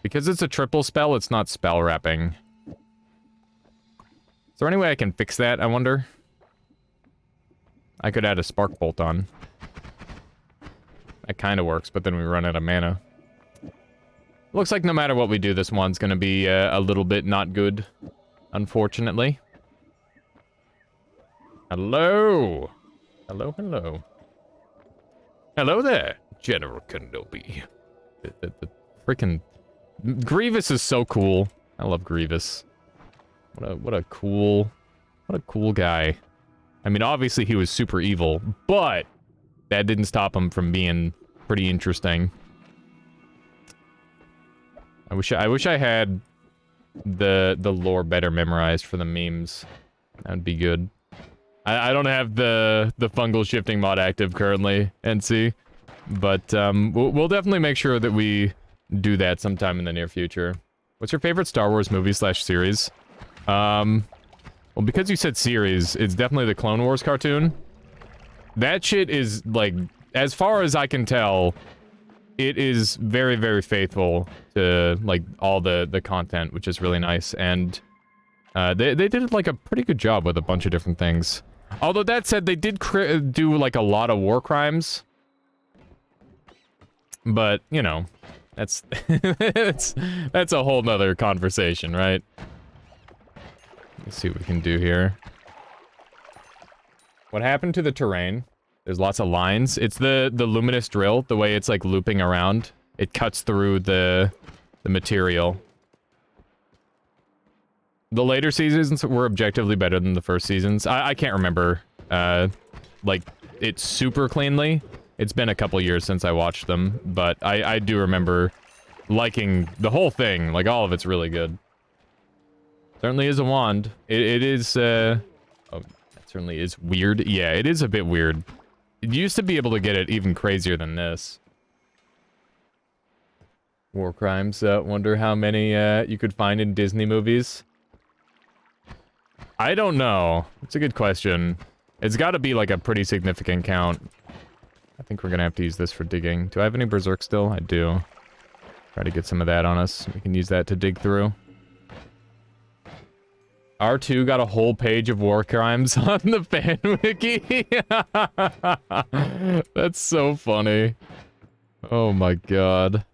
Because it's a triple spell, it's not spell wrapping. Is there any way I can fix that, I wonder? I could add a spark bolt on. That kind of works, but then we run out of mana. Looks like no matter what we do, this wand's gonna be a little bit not good. Unfortunately. Hello! Hello, hello. Hello there, General Kenobi. The freaking... Grievous is so cool. I love Grievous. What a cool guy. I mean, obviously he was super evil, but that didn't stop him from being pretty interesting. I wish I had the lore better memorized for the memes. That would be good. I don't have the fungal shifting mod active currently, NC, but we'll definitely make sure that we do that sometime in the near future. What's your favorite Star Wars movie / series? Well, because you said series, it's definitely the Clone Wars cartoon. That shit is, like, as far as I can tell, it is very, very faithful to, like, all the content, which is really nice, and they did, like, a pretty good job with a bunch of different things. Although, that said, they did do, like, a lot of war crimes. But, you know, that's that's a whole nother conversation, right? Let's see what we can do here. What happened to the terrain? There's lots of lines. It's the luminous drill, the way it's, like, looping around. It cuts through the material. The later seasons were objectively better than the first seasons. I can't remember, like, it super cleanly. It's been a couple years since I watched them, but I do remember liking the whole thing. Like, all of it's really good. Certainly is a wand. It is, oh, that certainly is weird. Yeah, it is a bit weird. It used to be able to get it even crazier than this. War crimes, wonder how many, you could find in Disney movies. I don't know. It's a good question. It's gotta be, like, a pretty significant count. I think we're gonna have to use this for digging. Do I have any berserk still? I do. Try to get some of that on us. We can use that to dig through. R2 got a whole page of war crimes on the fan wiki. That's so funny. Oh my god.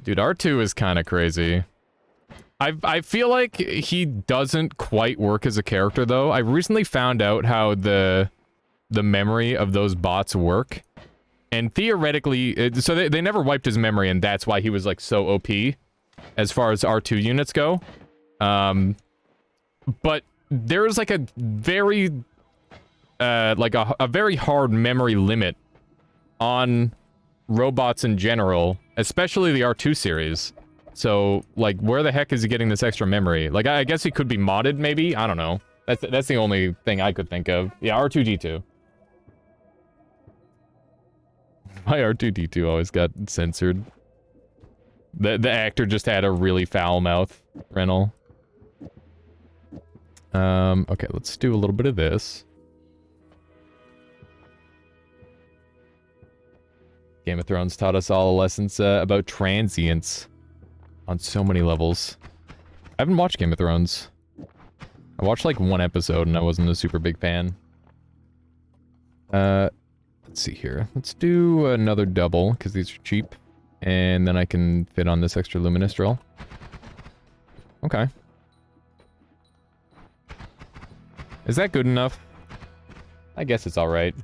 Dude, R2 is kind of crazy. I feel like he doesn't quite work as a character, though. I recently found out how the memory of those bots work. And theoretically, so they never wiped his memory, and that's why he was, like, so OP as far as R2 units go. But there's, like, a very, like, a very hard memory limit on robots in general, especially the R2 series. So, like, where the heck is he getting this extra memory? Like, I guess he could be modded, maybe? I don't know. That's the only thing I could think of. Yeah, R2-D2. Why R2-D2 always got censored? The actor just had a really foul mouth, Rennell. Okay, let's do a little bit of this. Game of Thrones taught us all lessons about transience. On so many levels. I haven't watched Game of Thrones. I watched like one episode and I wasn't a super big fan. Let's see here. Let's do another double, because these are cheap. And then I can fit on this extra luminous drill. Okay. Is that good enough? I guess it's alright.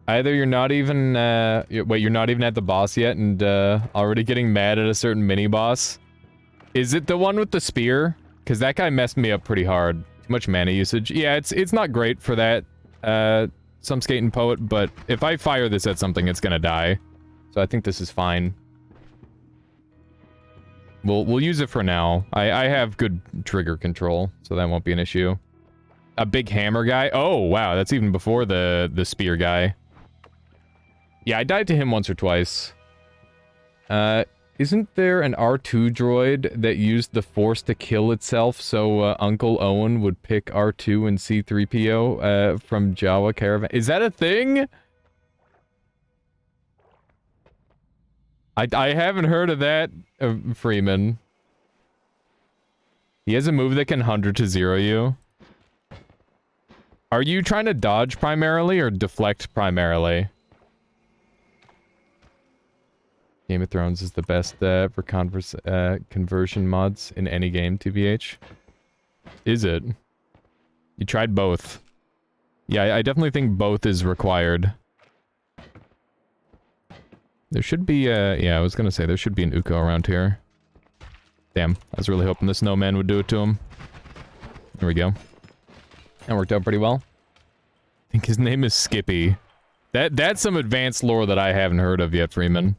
Either you're not even, wait, you're not even at the boss yet and, already getting mad at a certain mini-boss? Is it the one with the spear? Because that guy messed me up pretty hard. Too much mana usage. Yeah, it's not great for that, some skating poet, but if I fire this at something, it's gonna die. So I think this is fine. We'll use it for now. I have good trigger control, so that won't be an issue. A big hammer guy? Oh, wow, that's even before the spear guy. Yeah, I died to him once or twice. Isn't there an R2 droid that used the Force to kill itself so Uncle Owen would pick R2 and C-3PO from Jawa Caravan? Is that a thing? I haven't heard of that, Freeman. He has a move that can 100 to 0 you. Are you trying to dodge primarily or deflect primarily? Game of Thrones is the best for conversion mods in any game, TBH. Is it? You tried both. Yeah, I definitely think both is required. There should be, yeah, I was gonna say, there should be an Uko around here. Damn, I was really hoping the snowman would do it to him. There we go. That worked out pretty well. I think his name is Skippy. That's some advanced lore that I haven't heard of yet, Freeman.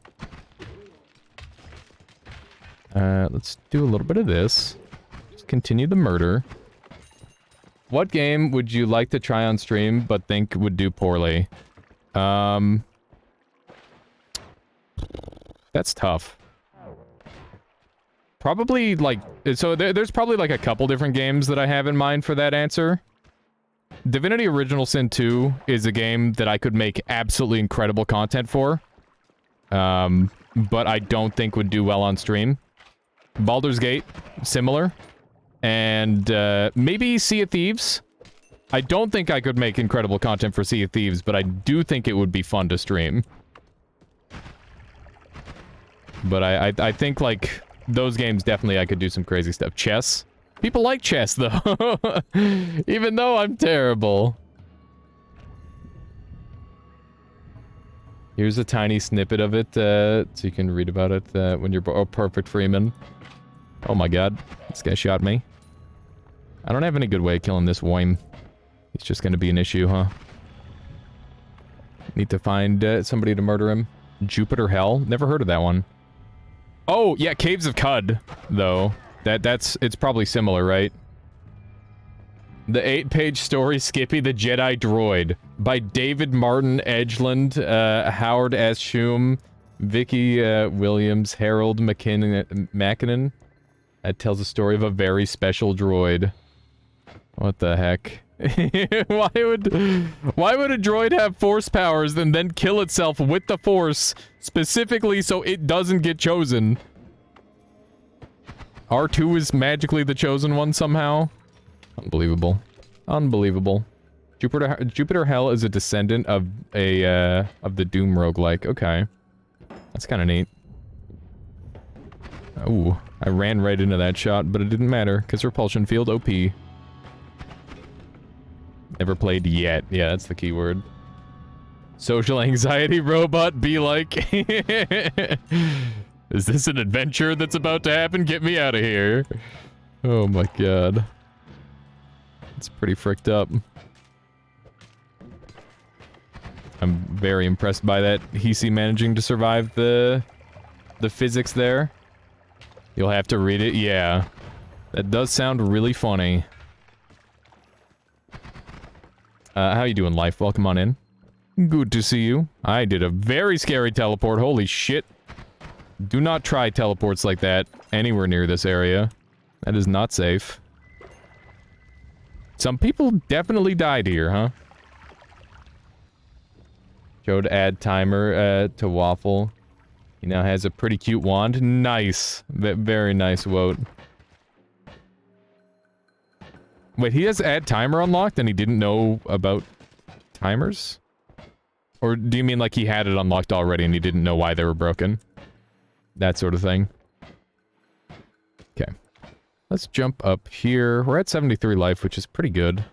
Let's do a little bit of this. Just continue the murder. What game would you like to try on stream but think would do poorly? That's tough. Probably, like... So there's probably, like, a couple different games that I have in mind for that answer. Divinity Original Sin 2 is a game that I could make absolutely incredible content for. But I don't think would do well on stream. Baldur's Gate, similar. And, maybe Sea of Thieves. I don't think I could make incredible content for Sea of Thieves, but I do think it would be fun to stream. But I think, like, those games definitely I could do some crazy stuff. Chess? People like chess, though. Even though I'm terrible. Here's a tiny snippet of it, so you can read about it when you're... Oh, perfect, Freeman. Oh my god. This guy shot me. I don't have any good way of killing this worm. It's just gonna be an issue, huh? Need to find somebody to murder him. Jupiter Hell? Never heard of that one. Oh, yeah, Caves of Cud, though. It's probably similar, right? The 8-page story, Skippy the Jedi Droid, by David Martin Edgeland, Howard S. Shum, Vicky Williams, Harold Mackinnon. That tells the story of a very special droid. What the heck? Why would a droid have force powers and then kill itself with the force, specifically so it doesn't get chosen? R2 is magically the chosen one somehow? Unbelievable. Unbelievable. Jupiter Hell is a descendant of the Doom roguelike. Okay. That's kind of neat. Ooh, I ran right into that shot, but it didn't matter, because Repulsion Field OP. Never played yet. Yeah, that's the key word. Social anxiety robot be like... Is this an adventure that's about to happen? Get me out of here. Oh my god. It's pretty fricked up. I'm very impressed by that. Hisi managing to survive the physics there. You'll have to read it. Yeah. That does sound really funny. How you doing, Life? Welcome on in. Good to see you. I did a very scary teleport. Holy shit. Do not try teleports like that anywhere near this area. That is not safe. Some people definitely died here, huh? Joe to add timer to Waffle. He now has a pretty cute wand. Nice. Very nice, Woat. Wait, he has add timer unlocked and he didn't know about timers? Or do you mean like he had it unlocked already and he didn't know why they were broken? That sort of thing. Okay. Let's jump up here. We're at 73 life, which is pretty good.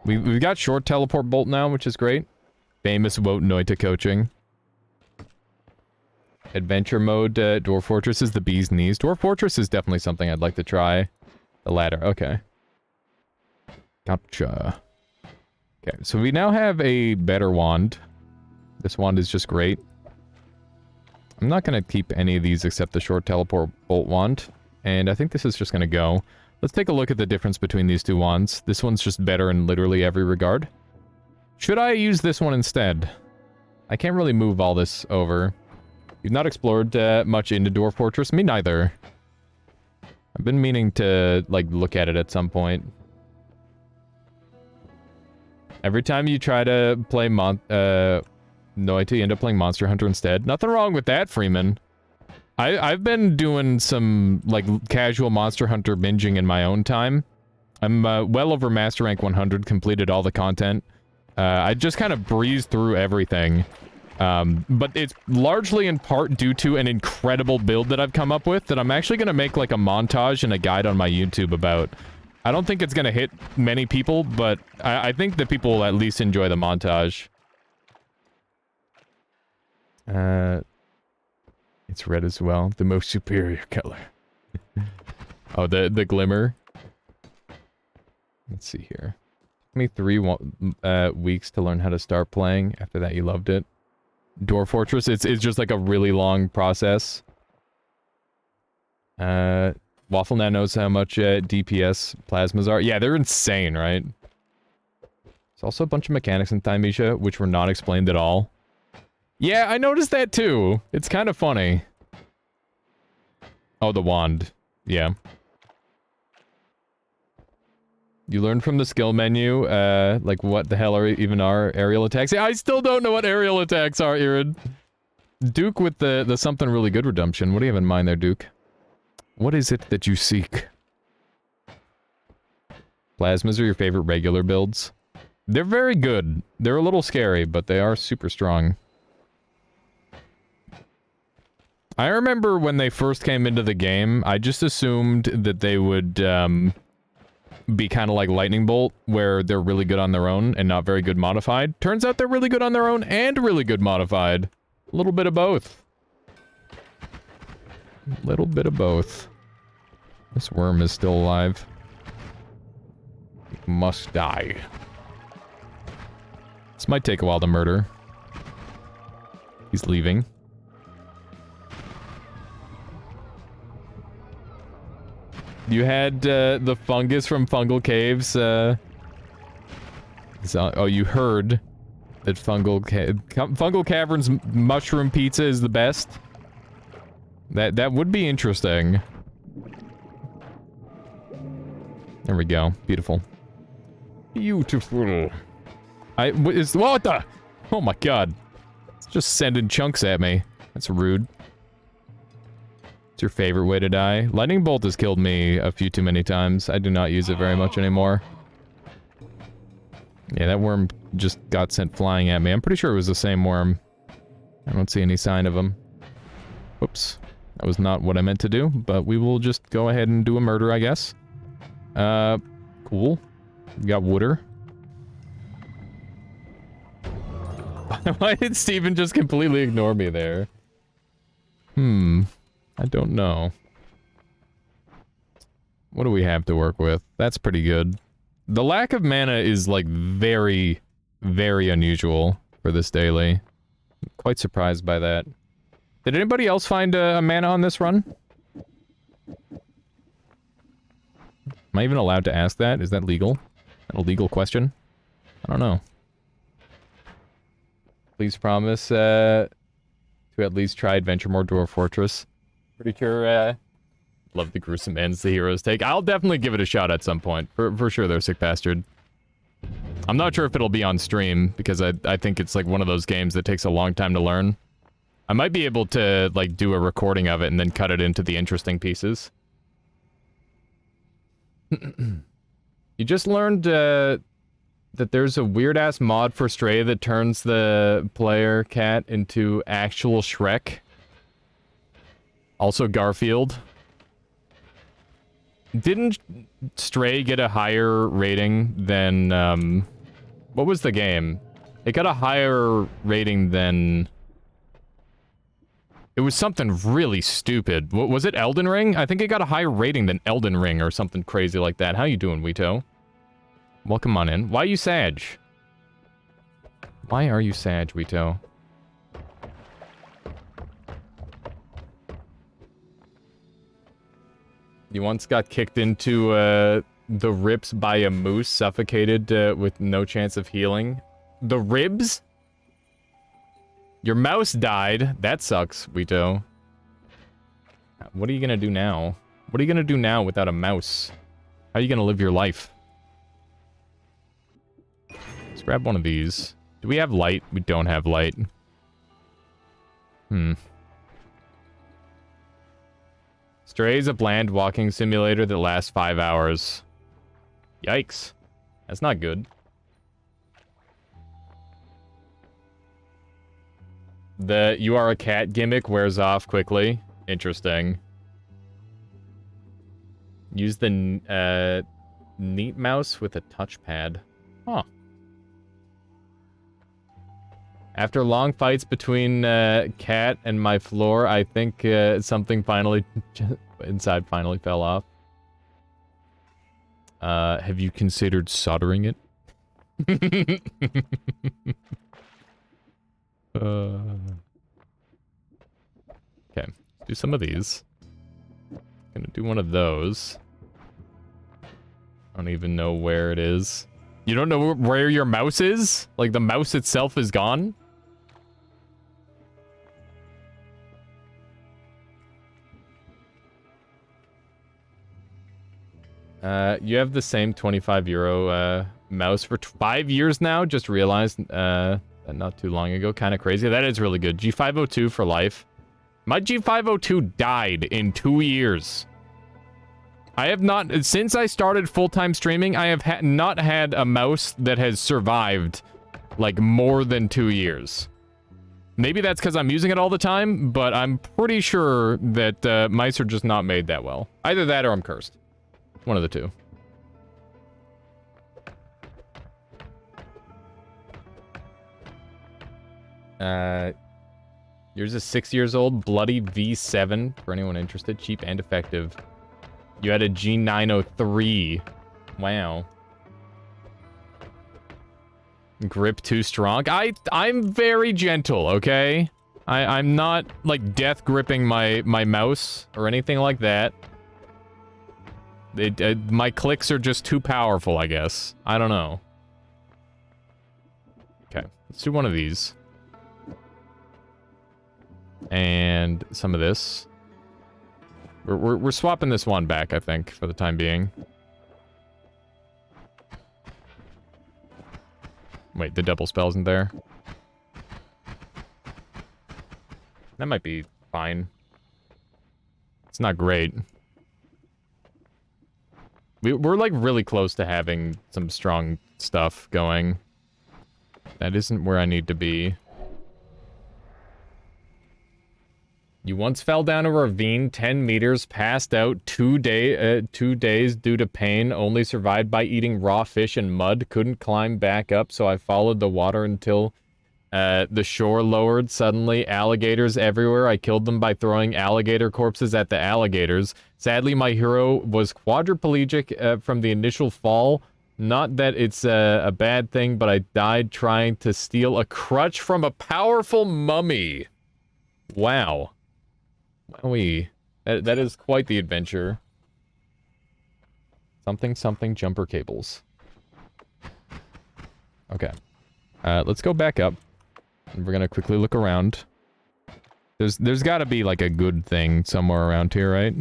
We've got short teleport bolt now, which is great. Famous Woat Noita coaching. Adventure mode, Dwarf Fortress is the bee's knees. Dwarf Fortress is definitely something I'd like to try. The ladder, okay. Gotcha. Okay, so we now have a better wand. This wand is just great. I'm not going to keep any of these except the short teleport bolt wand. And I think this is just going to go. Let's take a look at the difference between these two wands. This one's just better in literally every regard. Should I use this one instead? I can't really move all this over. You've not explored much into Dwarf Fortress? Me neither. I've been meaning to, like, look at it at some point. Every time you try to play Noita, you end up playing Monster Hunter instead. Nothing wrong with that, Freeman. I've been doing some, like, casual Monster Hunter binging in my own time. I'm well over Master Rank 100, completed all the content. I just kind of breezed through everything. But it's largely in part due to an incredible build that I've come up with that I'm actually going to make, like, a montage and a guide on my YouTube about. I don't think it's going to hit many people, but I think that people will at least enjoy the montage. It's red as well. The most superior color. Oh, the glimmer. Let's see here. me 3 weeks to learn how to start playing. After that, you loved it. Dwarf Fortress, it's just like a really long process. Waffle now knows how much DPS plasmas are. Yeah, they're insane, right? There's also a bunch of mechanics in Thymesia, which were not explained at all. Yeah, I noticed that too. It's kind of funny. Oh, the wand. Yeah. You learn from the skill menu, like what the hell are even are aerial attacks? Yeah, I still don't know what aerial attacks are, Irid. Duke with the something really good redemption. What do you have in mind there, Duke? What is it that you seek? Plasmas are your favorite regular builds? They're very good. They're a little scary, but they are super strong. I remember when they first came into the game, I just assumed that they would, be kind of like Lightning Bolt, where they're really good on their own and not very good modified. Turns out they're really good on their own and really good modified. A little bit of both. A little bit of both. This worm is still alive. It must die. This might take a while to murder. He's leaving. You had the fungus from Fungal Caves. Oh, you heard that Fungal Caverns mushroom pizza is the best. That would be interesting. There we go. Beautiful. Beautiful. What the? Oh my god. It's just sending chunks at me. That's rude. What's your favorite way to die? Lightning Bolt has killed me a few too many times. I do not use it very much anymore. Yeah, that worm just got sent flying at me. I'm pretty sure it was the same worm. I don't see any sign of him. Oops. That was not what I meant to do, but we will just go ahead and do a murder, I guess. Cool. We got Wooder. Why did Steven just completely ignore me there? I don't know. What do we have to work with? That's pretty good. The lack of mana is, like, very, very unusual for this daily. I'm quite surprised by that. Did anybody else find a mana on this run? Am I even allowed to ask that? Is that legal? A legal question? I don't know. Please promise to at least try Adventure More Dwarf Fortress. Pretty sure, love the gruesome ends the heroes take. I'll definitely give it a shot at some point. For sure, they're sick bastard. I'm not sure if it'll be on stream, because I think it's like one of those games that takes a long time to learn. I might be able to, like, do a recording of it and then cut it into the interesting pieces. You just learned, that there's a weird-ass mod for Stray that turns the player cat into actual Shrek. Also Garfield. Didn't Stray get a higher rating than, what was the game? It got a higher rating than... It was something really stupid. What was it, Elden Ring? I think it got a higher rating than Elden Ring or something crazy like that. How you doing, Wito? Welcome on in. Why are you Sag? Why are you Sag, Wito? You once got kicked into the ribs by a moose, suffocated with no chance of healing. The ribs? Your mouse died. That sucks, Wito. What are you gonna do now? What are you gonna do now without a mouse? How are you gonna live your life? Let's grab one of these. Do we have light? We don't have light. Stray is a bland walking simulator that lasts 5 hours. Yikes. That's not good. The "you are a cat" gimmick wears off quickly. Interesting. Use the neat mouse with a touchpad. Huh. After long fights between Cat and my floor, I think something finally inside finally fell off. Have you considered soldering it? Okay, do some of these. Gonna do one of those. I don't even know where it is. You don't know where your mouse is? Like, the mouse itself is gone? You have the same 25 euro mouse for 5 years now. Just realized not too long ago. Kind of crazy. That is really good. G502 for life. My G502 died in 2 years. I have not, since I started full-time streaming, I have not had a mouse that has survived, like, more than 2 years. Maybe that's because I'm using it all the time, but I'm pretty sure that mice are just not made that well. Either that or I'm cursed. One of the two. Yours is 6 years old. Bloody V7 for anyone interested. Cheap and effective. You had a G903. Wow. Grip too strong. I'm very gentle, okay? I'm not, like, death gripping my mouse or anything like that. My clicks are just too powerful, I guess. I don't know. Okay, let's do one of these. And some of this. We're swapping this one back, I think, for the time being. Wait, the double spell isn't there. That might be fine. It's not great. We're like really close to having some strong stuff going. That isn't where I need to be. You once fell down a ravine 10 meters, passed out 2 days due to pain, only survived by eating raw fish and mud, couldn't climb back up, so I followed the water until the shore lowered. Suddenly, alligators everywhere. I killed them by throwing alligator corpses at the alligators. Sadly, my hero was quadriplegic from the initial fall. Not that it's a bad thing, but I died trying to steal a crutch from a powerful mummy. Wow. Wowee. That is quite the adventure. Something jumper cables. Okay. Let's go back up. And we're gonna quickly look around. There's gotta be like a good thing somewhere around here, right?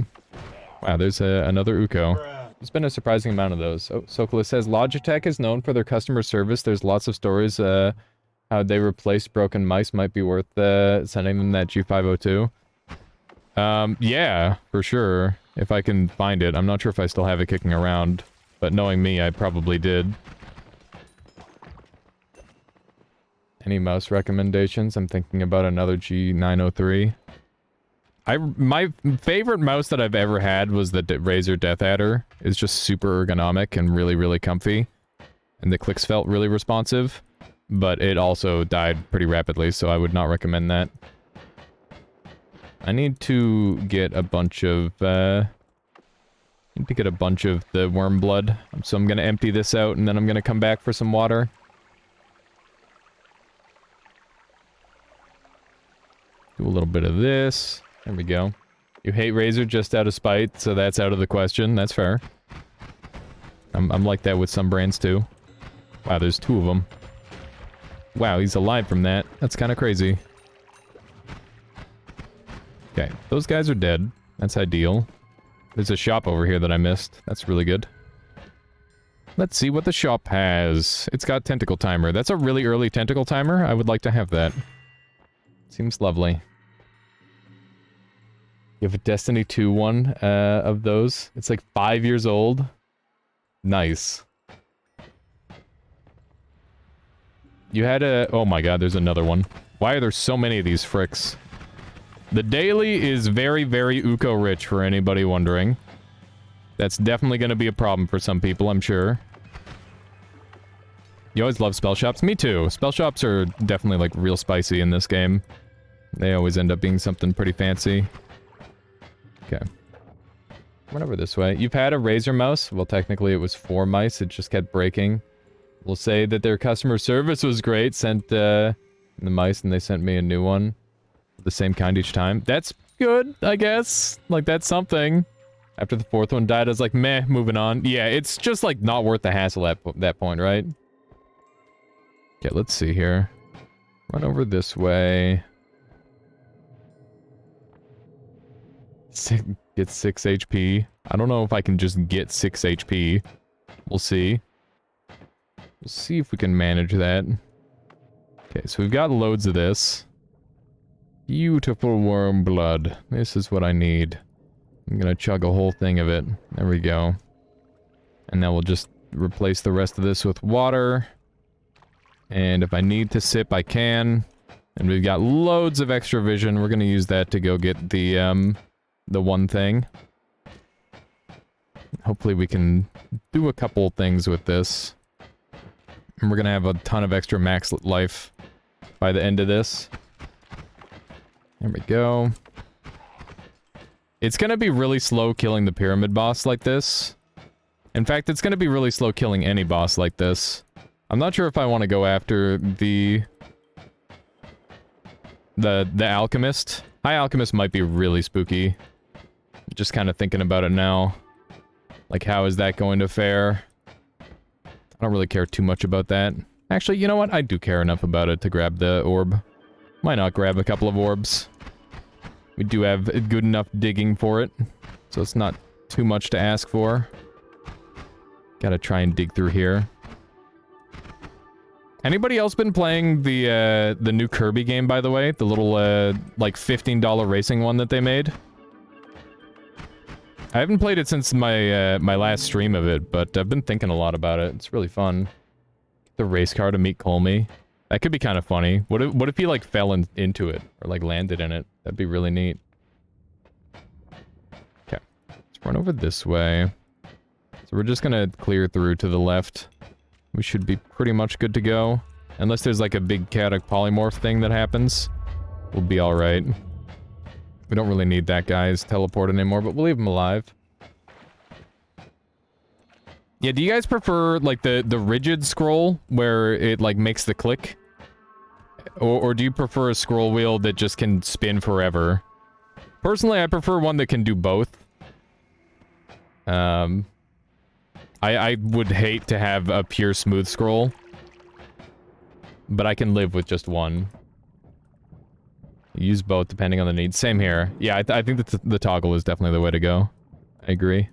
Wow, there's another Uko. There's been a surprising amount of those. Oh, Sokola says, Logitech is known for their customer service. There's lots of stories how they replaced broken mice. Might be worth sending them that G502. Yeah, for sure. If I can find it. I'm not sure if I still have it kicking around. But knowing me, I probably did. Any mouse recommendations? I'm thinking about another G903. My favorite mouse that I've ever had was the Razer Death Adder. It's just super ergonomic and really, really comfy. And the clicks felt really responsive. But it also died pretty rapidly, so I would not recommend that. I need to get a bunch of, the worm blood. So I'm gonna empty this out, and then I'm gonna come back for some water. Do a little bit of this. There we go. You hate Razer just out of spite, so that's out of the question. That's fair. I'm like that with some brands, too. Wow, there's 2 of them. Wow, he's alive from that. That's kind of crazy. Okay, those guys are dead. That's ideal. There's a shop over here that I missed. That's really good. Let's see what the shop has. It's got tentacle timer. That's a really early tentacle timer. I would like to have that. Seems lovely. You have a Destiny 2 one of those. It's like 5 years old. Nice. You had a... Oh my god, there's another one. Why are there so many of these fricks? The daily is very, very Uko rich for anybody wondering. That's definitely going to be a problem for some people, I'm sure. You always love spell shops? Me too. Spell shops are definitely, like, real spicy in this game. They always end up being something pretty fancy. Okay. Run over this way. You've had a Razer mouse? Well, technically it was 4 mice. It just kept breaking. will say that their customer service was great. Sent the mice and they sent me a new one. The same kind each time. That's good, I guess. Like, that's something. After the fourth one died, I was like, meh, moving on. Yeah, it's just, like, not worth the hassle at that point, right? Okay, let's see here. Run over this way. Get 6 HP. I don't know if I can just get 6 HP. We'll see. We'll see if we can manage that. Okay, so we've got loads of this. Beautiful worm blood. This is what I need. I'm gonna chug a whole thing of it. There we go. And now we'll just replace the rest of this with water. And if I need to sip, I can. And we've got loads of extra vision. We're gonna use that to go get the one thing. Hopefully we can do a couple things with this. And we're gonna have a ton of extra max life by the end of this. There we go. It's gonna be really slow killing the pyramid boss like this. In fact, it's gonna be really slow killing any boss like this. I'm not sure if I want to go after the alchemist. High alchemist might be really spooky. Just kind of thinking about it now. Like, how is that going to fare? I don't really care too much about that. Actually, you know what? I do care enough about it to grab the orb. Why not grab a couple of orbs? We do have good enough digging for it, so it's not too much to ask for. Gotta try and dig through here. Anybody else been playing the new Kirby game, by the way? The little, like, $15 racing one that they made? I haven't played it since my, my last stream of it, but I've been thinking a lot about it. It's really fun. The race car to meet Colmy. That could be kind of funny. What if he, like, fell into it? Or, like, landed in it? That'd be really neat. Okay. Let's run over this way. So we're just gonna clear through to the left. We should be pretty much good to go. Unless there's, like, a big chaotic polymorph thing that happens. We'll be alright. We don't really need that guy's teleport anymore, but we'll leave him alive. Yeah, do you guys prefer, like, the rigid scroll, where it, like, makes the click? Or do you prefer a scroll wheel that just can spin forever? Personally, I prefer one that can do both. I would hate to have a pure smooth scroll. But I can live with just one. Use both depending on the need. Same here. Yeah, I think that the toggle is definitely the way to go. I agree.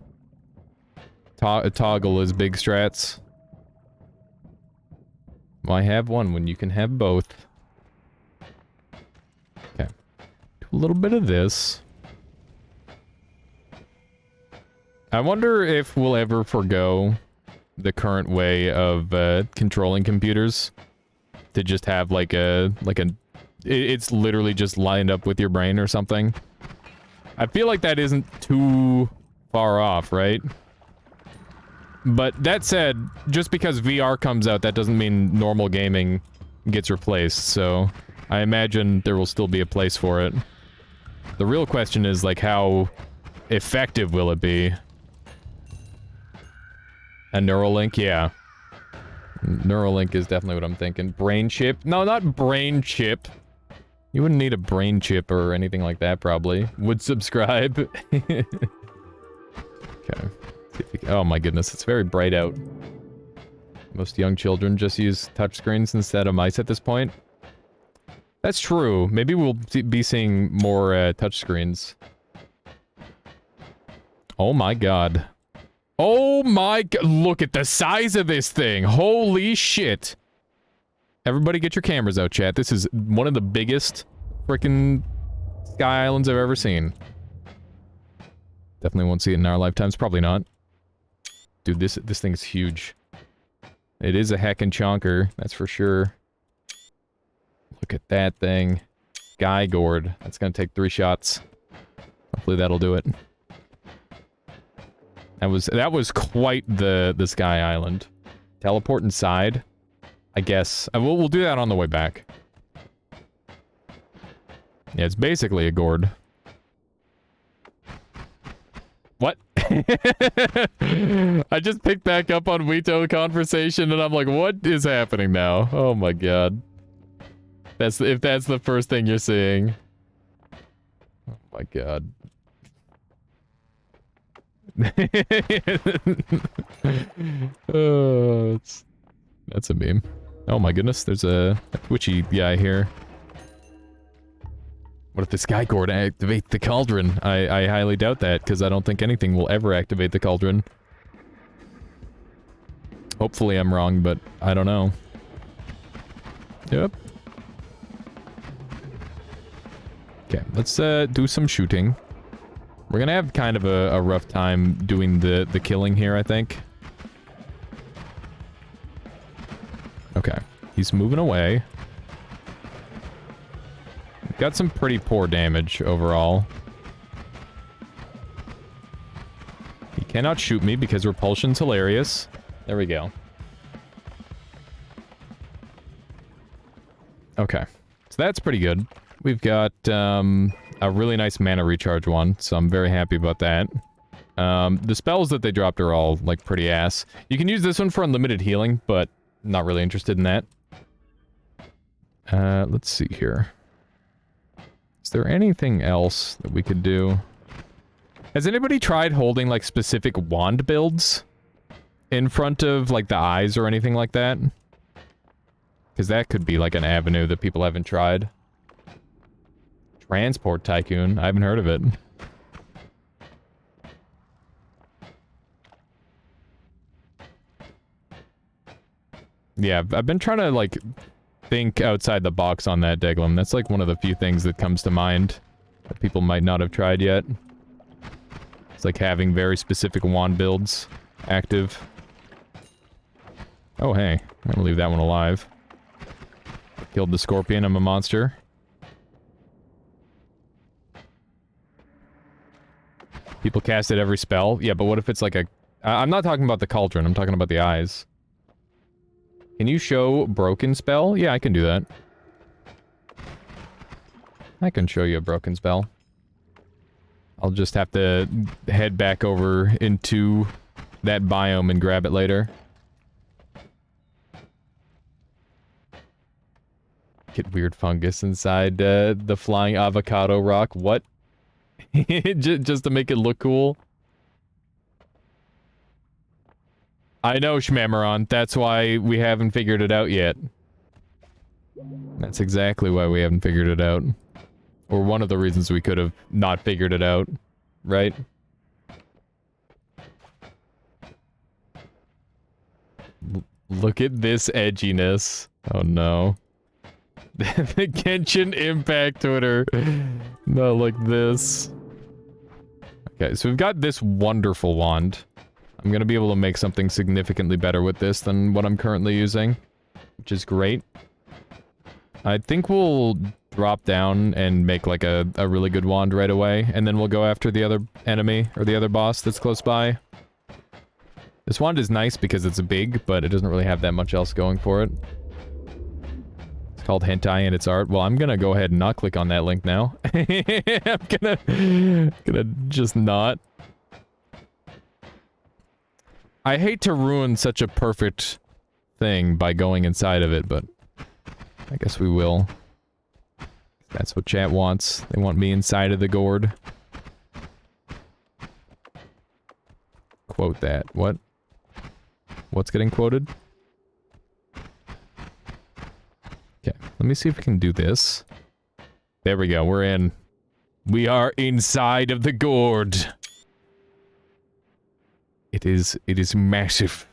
Toggle is big strats. Why have one when you can have both? Okay. Do a little bit of this. I wonder if we'll ever forgo the current way of controlling computers. To just have like a it's literally just lined up with your brain or something. I feel like that isn't too far off, right? But that said, just because VR comes out, that doesn't mean normal gaming gets replaced, so I imagine there will still be a place for it. The real question is, like, how effective will it be? A Neuralink? Yeah. Neuralink is definitely what I'm thinking. Brain chip? No, not brain chip. You wouldn't need a brain chip or anything like that, probably. Would subscribe. Okay. Oh my goodness, it's very bright out. Most young children just use touchscreens instead of mice at this point. That's true. Maybe we'll be seeing more touchscreens. Oh my god. Oh my god. Look at the size of this thing. Holy shit. Everybody get your cameras out, chat. This is one of the biggest frickin' sky islands I've ever seen. Definitely won't see it in our lifetimes. Probably not. Dude, this thing's huge. It is a heckin' chonker, that's for sure. Look at that thing. Sky gourd. That's gonna take 3 shots. Hopefully that'll do it. That was quite the sky island. Teleport inside? I guess. We'll do that on the way back. Yeah, it's basically a gourd. What? I just picked back up on Wito conversation and I'm like, what is happening now? Oh my god. If that's the first thing you're seeing. Oh my god. Oh, that's a meme. Oh my goodness, there's a twitchy guy here. What if the Sky Gourd activate the cauldron? I highly doubt that, because I don't think anything will ever activate the cauldron. Hopefully I'm wrong, but I don't know. Yep. Okay, let's do some shooting. We're gonna have kind of a rough time doing the killing here, I think. Okay, he's moving away. Got some pretty poor damage overall. He cannot shoot me because repulsion's hilarious. There we go. Okay, so that's pretty good. We've got a really nice mana recharge one, so I'm very happy about that. The spells that they dropped are all, like, pretty ass. You can use this one for unlimited healing, but not really interested in that. Let's see here. Is there anything else that we could do? Has anybody tried holding, like, specific wand builds in front of, like, the eyes or anything like that? Because that could be, like, an avenue that people haven't tried. Transport Tycoon. I haven't heard of it. Yeah, I've been trying to, like, think outside the box on that, Deglum. That's, like, one of the few things that comes to mind that people might not have tried yet. It's like having very specific wand builds active. Oh, hey. I'm gonna leave that one alive. Killed the scorpion. I'm a monster. People casted every spell. Yeah, but what if it's like a... I'm not talking about the cauldron. I'm talking about the eyes. Can you show broken spell? Yeah, I can do that. I can show you a broken spell. I'll just have to head back over into that biome and grab it later. Get weird fungus inside the flying avocado rock. What? Just to make it look cool. I know, Shmamaron. That's why we haven't figured it out yet. That's exactly why we haven't figured it out. Or one of the reasons we could have not figured it out. Right? Look at this edginess. Oh no. The Genshin Impact Twitter. Not like this. Okay, so we've got this wonderful wand. I'm gonna be able to make something significantly better with this than what I'm currently using, which is great. I think we'll drop down and make like a really good wand right away, and then we'll go after the other enemy, or the other boss that's close by. This wand is nice because it's big, but it doesn't really have that much else going for it. It's called Hentai and its art. Well, I'm gonna go ahead and not click on that link now. I'm gonna just not. I hate to ruin such a perfect thing by going inside of it, but I guess we will. That's what chat wants. They want me inside of the gourd. Quote that. What? What's getting quoted? Okay, let me see if we can do this. There we go, we're in. We are inside of the gourd. It is massive.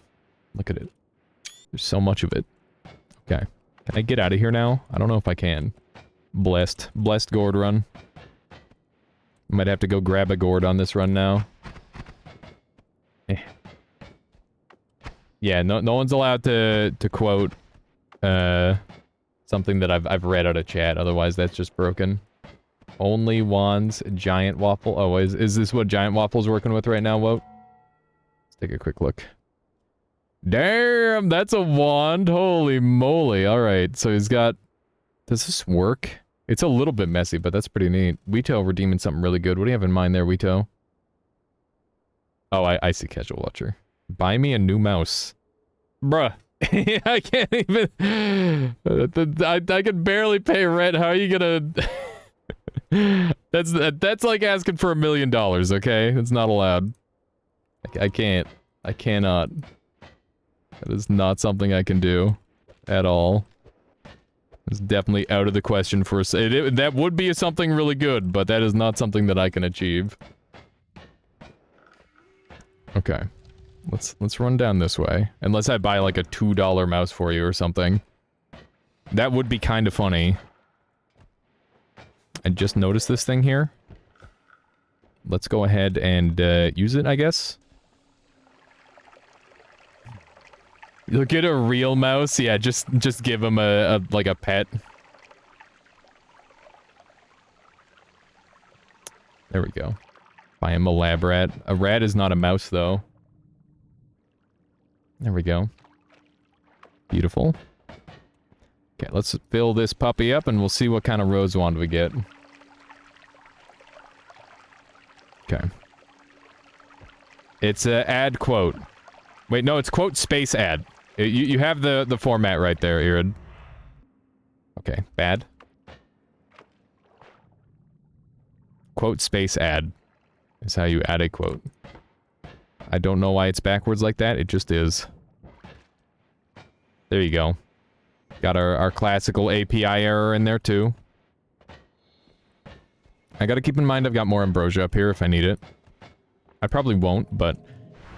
Look at it. There's so much of it. Okay. Can I get out of here now? I don't know if I can. Blessed gourd run. Might have to go grab a gourd on this run now. Yeah, no one's allowed to quote something that I've read out of chat, otherwise that's just broken. Only wands, giant waffle. Oh, is this what giant waffle's working with right now, Woat? Take a quick look. Damn, that's a wand. Holy moly. Alright, so he's got... Does this work? It's a little bit messy, but that's pretty neat. Wito redeeming something really good. What do you have in mind there, Wito? Oh, I see casual watcher. Buy me a new mouse. Bruh. I can't even... I can barely pay rent. How are you gonna... That's like asking for $1 million, okay? It's not allowed. I can't. I cannot. That is not something I can do. At all. It's definitely out of the question for us. That would be something really good, but that is not something that I can achieve. Okay. Let's run down this way. Unless I buy like a $2 mouse for you or something. That would be kind of funny. I just noticed this thing here. Let's go ahead and use it, I guess. You'll get a real mouse? Yeah, just give him like a pet. There we go. Buy him a lab rat. A rat is not a mouse, though. There we go. Beautiful. Okay, let's fill this puppy up and we'll see what kind of rose wand we get. Okay. It's a ad quote. Wait, no, it's quote space ad. You have the format right there, Irid. Okay, bad. Quote space ad is how you add a quote. I don't know why it's backwards like that, it just is. There you go. Got our classical API error in there too. I gotta keep in mind I've got more ambrosia up here if I need it. I probably won't, but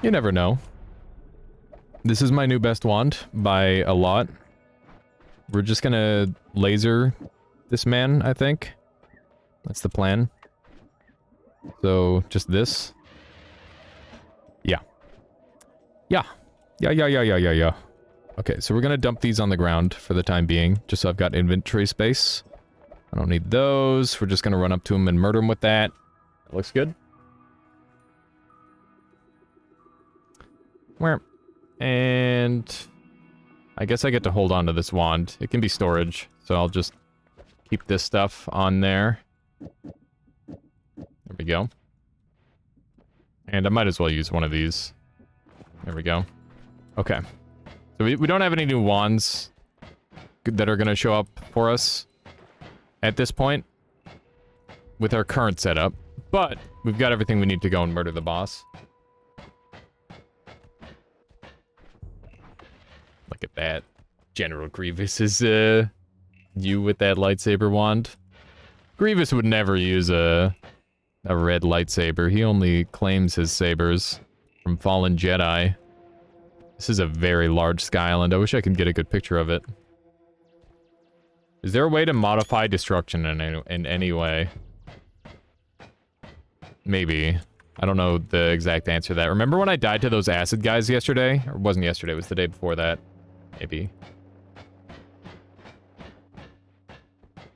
you never know. This is my new best wand by a lot. We're just gonna laser this man, I think. That's the plan. So, just this. Yeah. Yeah. Yeah. Okay, so we're gonna dump these on the ground for the time being, just so I've got inventory space. I don't need those. We're just gonna run up to him and murder him with that. That looks good. Where? And... I guess I get to hold on to this wand. It can be storage, so I'll just keep this stuff on there. There we go. And I might as well use one of these. There we go. Okay. So we don't have any new wands that are going to show up for us at this point with our current setup, but we've got everything we need to go and murder the boss. Look at that. General Grievous is, you with that lightsaber wand. Grievous would never use a red lightsaber. He only claims his sabers from fallen Jedi. This is a very large Sky Island. I wish I could get a good picture of it. Is there a way to modify destruction in any way? Maybe. I don't know the exact answer to that. Remember when I died to those acid guys yesterday? Or it wasn't yesterday, it was the day before that. Maybe.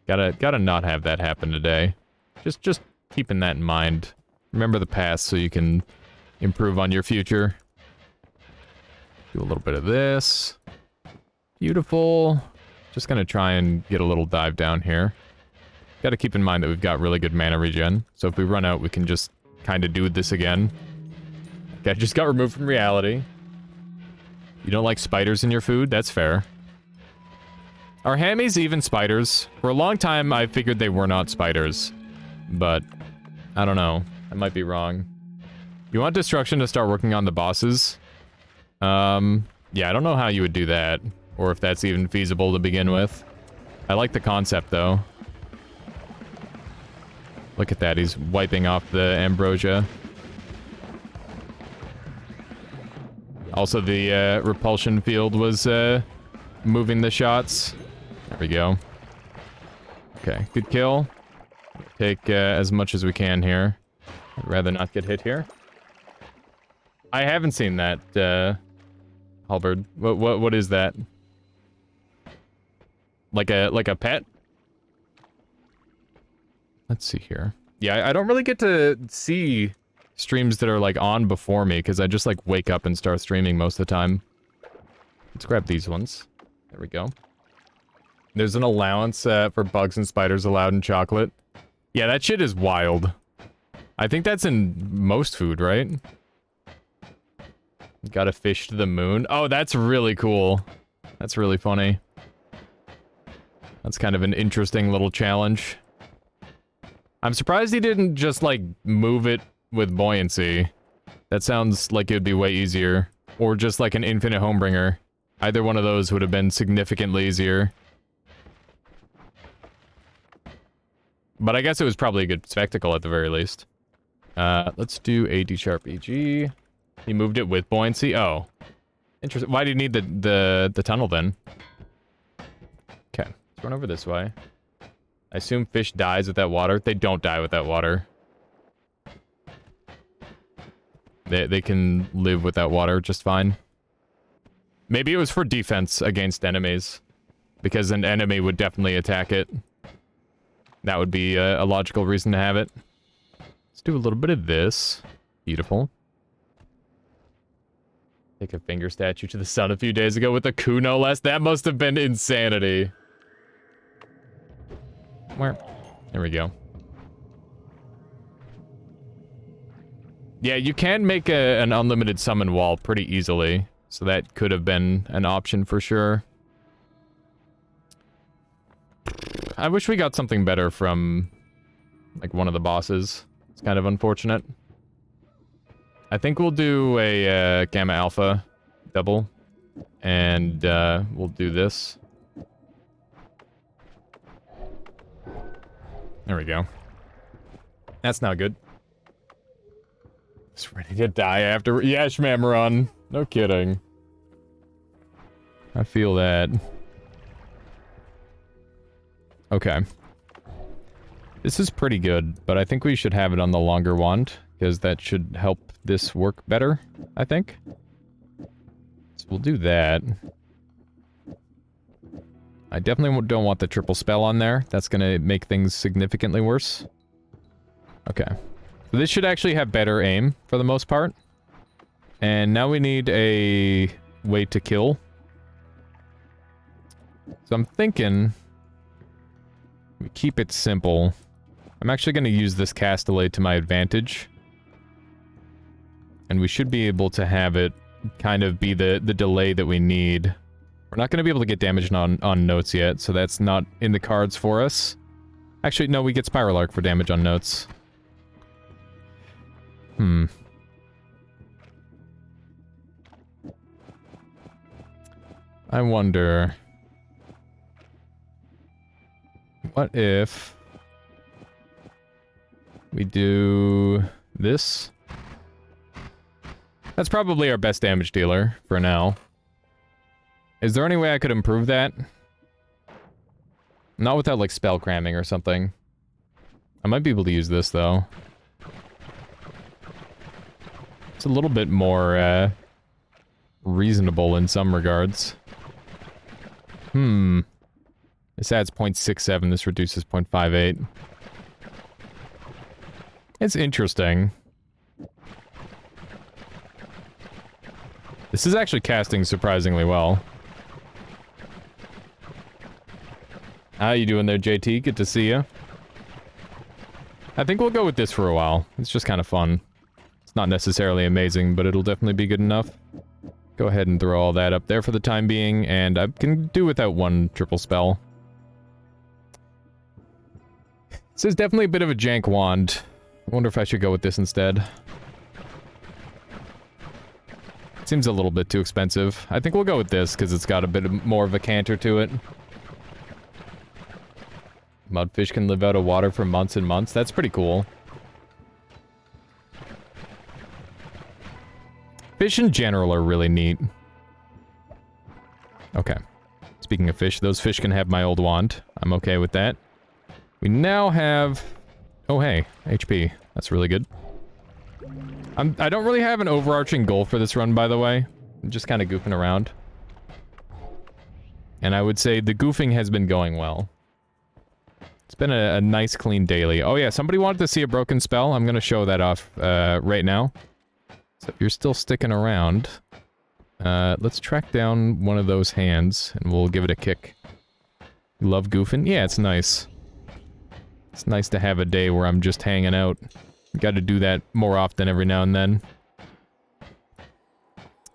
Gotta not have that happen today. Just keeping that in mind. Remember the past so you can improve on your future. Do a little bit of this. Beautiful. Just gonna try and get a little dive down here. Gotta keep in mind that we've got really good mana regen, so if we run out, we can just kind of do this again. Okay, just got removed from reality. You don't like spiders in your food? That's fair. Are hammies even spiders? For a long time, I figured they were not spiders. But, I don't know. I might be wrong. You want destruction to start working on the bosses? Yeah, I don't know how you would do that. Or if that's even feasible to begin with. I like the concept, though. Look at that, he's wiping off the ambrosia. Also, the repulsion field was moving the shots. There we go. Okay, good kill. Take as much as we can here. I'd rather not get hit here. I haven't seen that halberd. What is that? Like a pet? Let's see here. Yeah, I don't really get to see streams that are like on before me because I just like wake up and start streaming most of the time. Let's grab these ones. There we go. There's an allowance for bugs and spiders allowed in chocolate. Yeah, that shit is wild. I think that's in most food, right? Gotta fish to the moon. Oh, that's really cool. That's really funny. That's kind of an interesting little challenge. I'm surprised he didn't just, like, move it with buoyancy. That sounds like it would be way easier. Or just like an infinite homebringer. Either one of those would have been significantly easier. But I guess it was probably a good spectacle at the very least. Let's do a D-sharp EG. He moved it with buoyancy? Oh. Interesting. Why do you need the tunnel then? Okay, let's run over this way. I assume fish dies with that water. They don't die with that water. They can live with that water just fine. Maybe it was for defense against enemies. Because an enemy would definitely attack it. That would be a logical reason to have it. Let's do a little bit of this. Beautiful. Take a finger statue to the sun a few days ago with a coup, no less. That must have been insanity. Where? There we go. Yeah, you can make an unlimited summon wall pretty easily. So that could have been an option for sure. I wish we got something better from, like, one of the bosses. It's kind of unfortunate. I think we'll do a Gamma Alpha double. And we'll do this. There we go. That's not good. Just ready to die after. Yeah, Shmamaron. No kidding. I feel that. Okay. This is pretty good, but I think we should have it on the longer wand, because that should help this work better, I think. So we'll do that. I definitely don't want the triple spell on there. That's gonna make things significantly worse. Okay. So this should actually have better aim, for the most part. And now we need a way to kill. So I'm thinking we keep it simple. I'm actually going to use this Castellate to my advantage. And we should be able to have it kind of be the delay that we need. We're not going to be able to get damage on notes yet, so that's not in the cards for us. Actually, no, we get Spiral Arc for damage on notes. I wonder... what if... we do... this? That's probably our best damage dealer, for now. Is there any way I could improve that? Not without, like, spell cramming or something. I might be able to use this, though. It's a little bit more, reasonable in some regards. This adds 0.67, this reduces 0.58. It's interesting. This is actually casting surprisingly well. How you doing there, JT? Good to see you. I think we'll go with this for a while. It's just kind of fun. It's not necessarily amazing, but it'll definitely be good enough. Go ahead and throw all that up there for the time being, and I can do without one triple spell. This is definitely a bit of a jank wand. I wonder if I should go with this instead. Seems a little bit too expensive. I think we'll go with this, because it's got a bit more of a canter to it. Mudfish can live out of water for months and months. That's pretty cool. Fish in general are really neat. Okay. Speaking of fish, those fish can have my old wand. I'm okay with that. We now have... oh, hey. HP. That's really good. I don't really have an overarching goal for this run, by the way. I'm just kind of goofing around. And I would say the goofing has been going well. It's been a nice, clean daily. Oh yeah, somebody wanted to see a broken spell. I'm gonna show that off right now. So if you're still sticking around, let's track down one of those hands, and we'll give it a kick. You love goofing? Yeah, it's nice. It's nice to have a day where I'm just hanging out. Got to do that more often every now and then.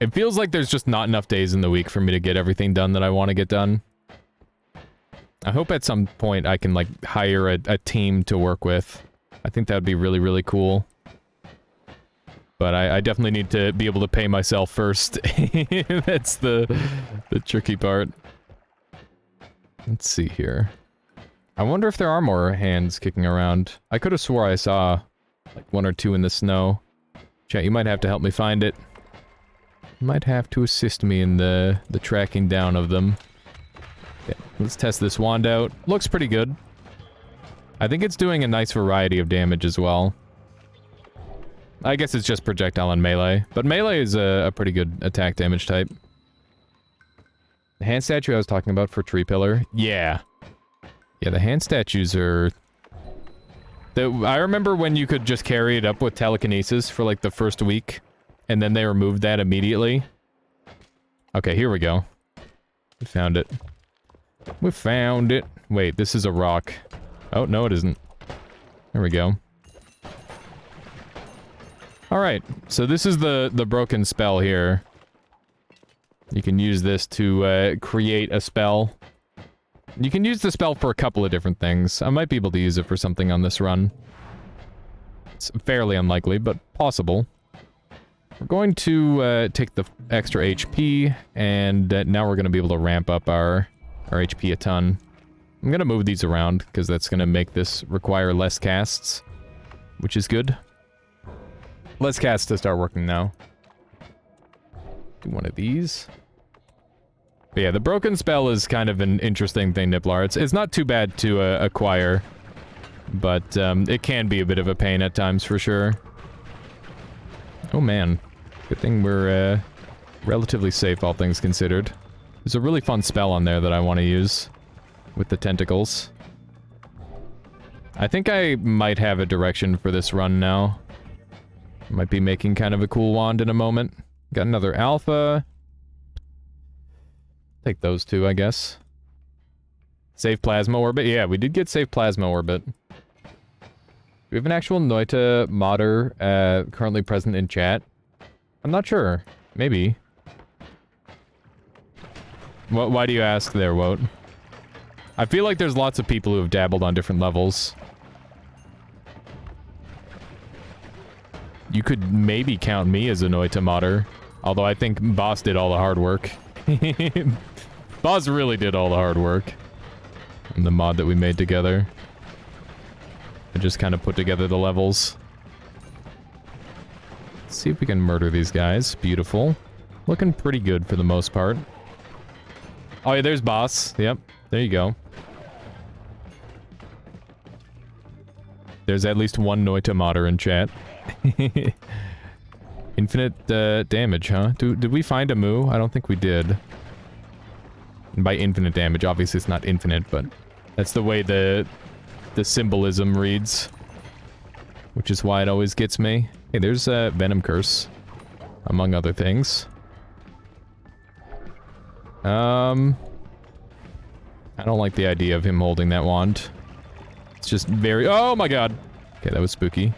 It feels like there's just not enough days in the week for me to get everything done that I want to get done. I hope at some point I can, like, hire a team to work with. I think that would be really, really cool. But I definitely need to be able to pay myself first. That's the tricky part. Let's see here. I wonder if there are more hands kicking around. I could have swore I saw, like, 1 or 2 in the snow. Chat, you might have to help me find it. You might have to assist me in the tracking down of them. Okay, let's test this wand out. Looks pretty good. I think it's doing a nice variety of damage as well. I guess it's just projectile and melee, but melee is a pretty good attack damage type. The hand statue I was talking about for Tree Pillar? Yeah. Yeah, the hand statues are... I remember when you could just carry it up with telekinesis for like the first week, and then they removed that immediately. Okay, here we go. We found it. We found it. Wait, this is a rock. Oh, no it isn't. There we go. Alright, so this is the broken spell here. You can use this to create a spell. You can use the spell for a couple of different things. I might be able to use it for something on this run. It's fairly unlikely, but possible. We're going to take the extra HP, and now we're going to be able to ramp up our HP a ton. I'm going to move these around, because that's going to make this require less casts, which is good. Less casts to start working now. Do one of these. But yeah, the broken spell is kind of an interesting thing, Niplar. It's not too bad to acquire, but it can be a bit of a pain at times for sure. Oh man. Good thing we're relatively safe, all things considered. There's a really fun spell on there that I want to use with the tentacles. I think I might have a direction for this run now. Might be making kind of a cool wand in a moment. Got another alpha. Take those two, I guess. Save plasma orbit. Yeah, we did get save plasma orbit. We have an actual Noita modder currently present in chat. I'm not sure. Maybe. Why do you ask there, Wout? I feel like there's lots of people who have dabbled on different levels. You could maybe count me as a Noita modder. Although I think Boss did all the hard work. Boss really did all the hard work. In the mod that we made together. I just kind of put together the levels. Let's see if we can murder these guys. Beautiful. Looking pretty good for the most part. Oh yeah, there's Boss. Yep, there you go. There's at least one Noita modder in chat. Infinite damage, huh? Did we find a moo? I don't think we did. And by infinite damage, obviously it's not infinite, but that's the way the symbolism reads. Which is why it always gets me. Hey, there's a Venom Curse. Among other things. I don't like the idea of him holding that wand. It's just very... Oh my god! Okay, that was spooky.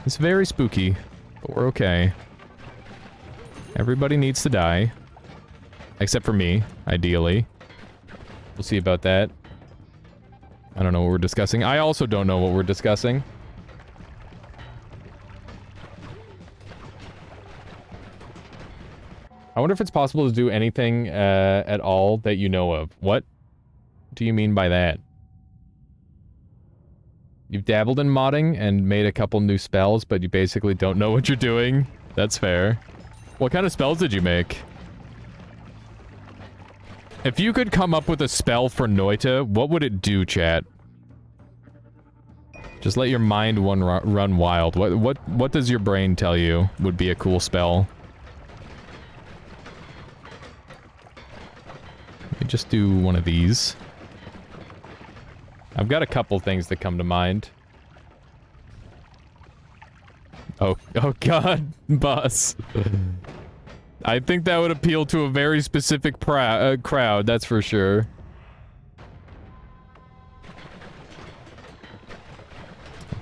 It's very spooky, but we're okay. Everybody needs to die. Except for me, ideally. We'll see about that. I don't know what we're discussing. I also don't know what we're discussing. I wonder if it's possible to do anything at all that you know of. What do you mean by that? You've dabbled in modding and made a couple new spells, but you basically don't know what you're doing. That's fair. What kind of spells did you make? If you could come up with a spell for Noita, what would it do, chat? Just let your mind run wild. What does your brain tell you would be a cool spell? Let me just do one of these. I've got a couple things that come to mind. Oh god, Boss. I think that would appeal to a very specific crowd, that's for sure.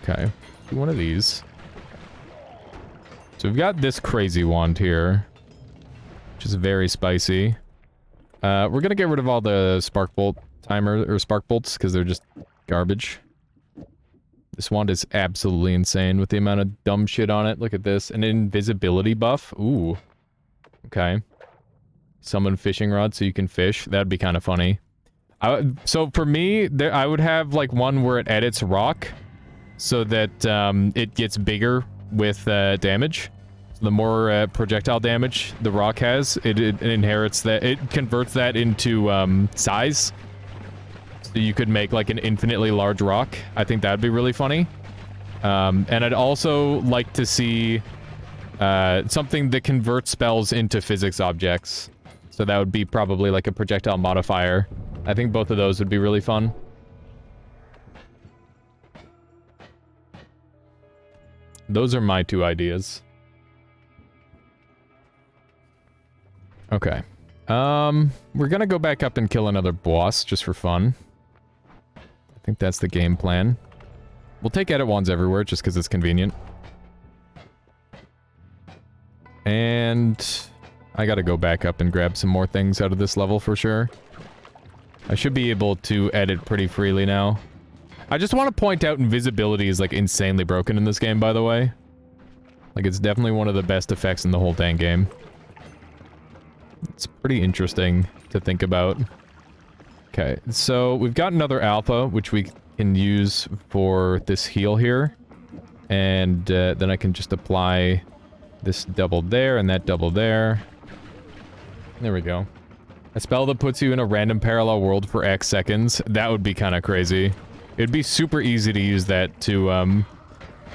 Okay, do one of these. So we've got this crazy wand here. which is very spicy. We're gonna get rid of all the spark bolt timer or spark bolts because they're just garbage. This wand is absolutely insane with the amount of dumb shit on it. Look at this. An invisibility buff. Ooh. Okay. Summon fishing rod so you can fish. That'd be kind of funny. So for me, I would have like one where it edits rock so that it gets bigger with damage. So the more projectile damage the rock has, it inherits that. It converts that into size. So you could make like an infinitely large rock. I think that'd be really funny. And I'd also like to see something that converts spells into physics objects. So that would be probably like a projectile modifier. I think both of those would be really fun. Those are my two ideas. Okay. We're gonna go back up and kill another boss just for fun. I think that's the game plan. We'll take edit wands everywhere just because it's convenient. And I gotta go back up and grab some more things out of this level for sure. I should be able to edit pretty freely now. I just want to point out invisibility is like insanely broken in this game, by the way. Like it's definitely one of the best effects in the whole dang game. It's pretty interesting to think about. Okay, so we've got another alpha, which we can use for this heal here. And then I can just apply this double there and that double there. There we go. A spell that puts you in a random parallel world for X seconds. That would be kind of crazy. It'd be super easy to use that to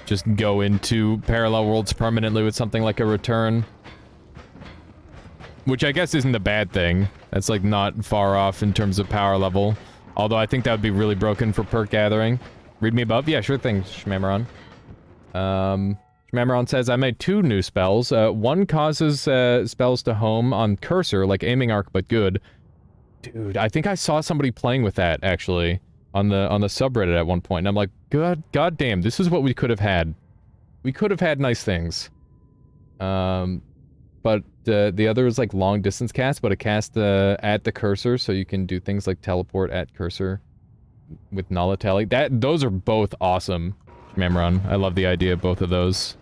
just go into parallel worlds permanently with something like a return. Which I guess isn't a bad thing. That's like not far off in terms of power level. Although I think that would be really broken for perk gathering. Read me above? Yeah, sure thing, Shmamaron. Shmamaron says, I made 2 new spells. One causes spells to home on cursor, like aiming arc, but good. Dude, I think I saw somebody playing with that, actually, on the subreddit at one point. And I'm like, god damn, this is what we could have had. We could have had nice things. But the other is like long distance cast, but a cast at the cursor, so you can do things like teleport at cursor with Nullatelli. Those are both awesome, Mamron. I love the idea of both of those.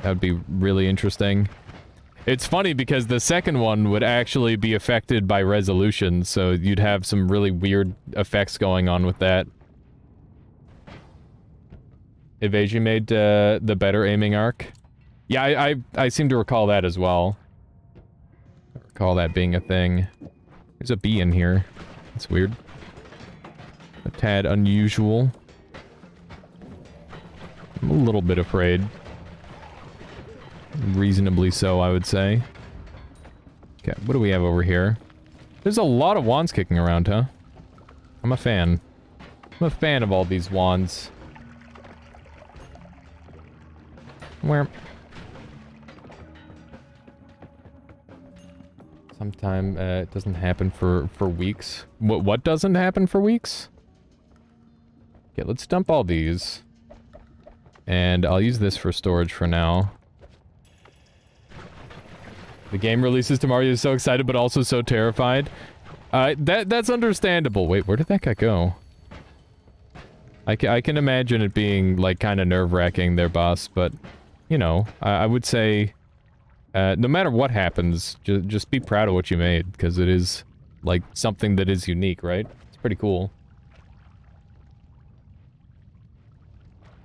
That would be really interesting. It's funny because the second one would actually be affected by resolution, so you'd have some really weird effects going on with that. Evasion made the better aiming arc. Yeah, I seem to recall that as well. I recall that being a thing. There's a bee in here. That's weird. A tad unusual. I'm a little bit afraid. Reasonably so, I would say. Okay, what do we have over here? There's a lot of wands kicking around, huh? I'm a fan. I'm a fan of all these wands. Where? Sometime, it doesn't happen for weeks. What doesn't happen for weeks? Okay, let's dump all these. And I'll use this for storage for now. The game releases tomorrow, you're so excited but also so terrified. That's understandable. Wait, where did that guy go? I can imagine it being, like, kind of nerve-wracking there, boss, but, you know, I would say... no matter what happens, just be proud of what you made, because it is, like, something that is unique, right? It's pretty cool.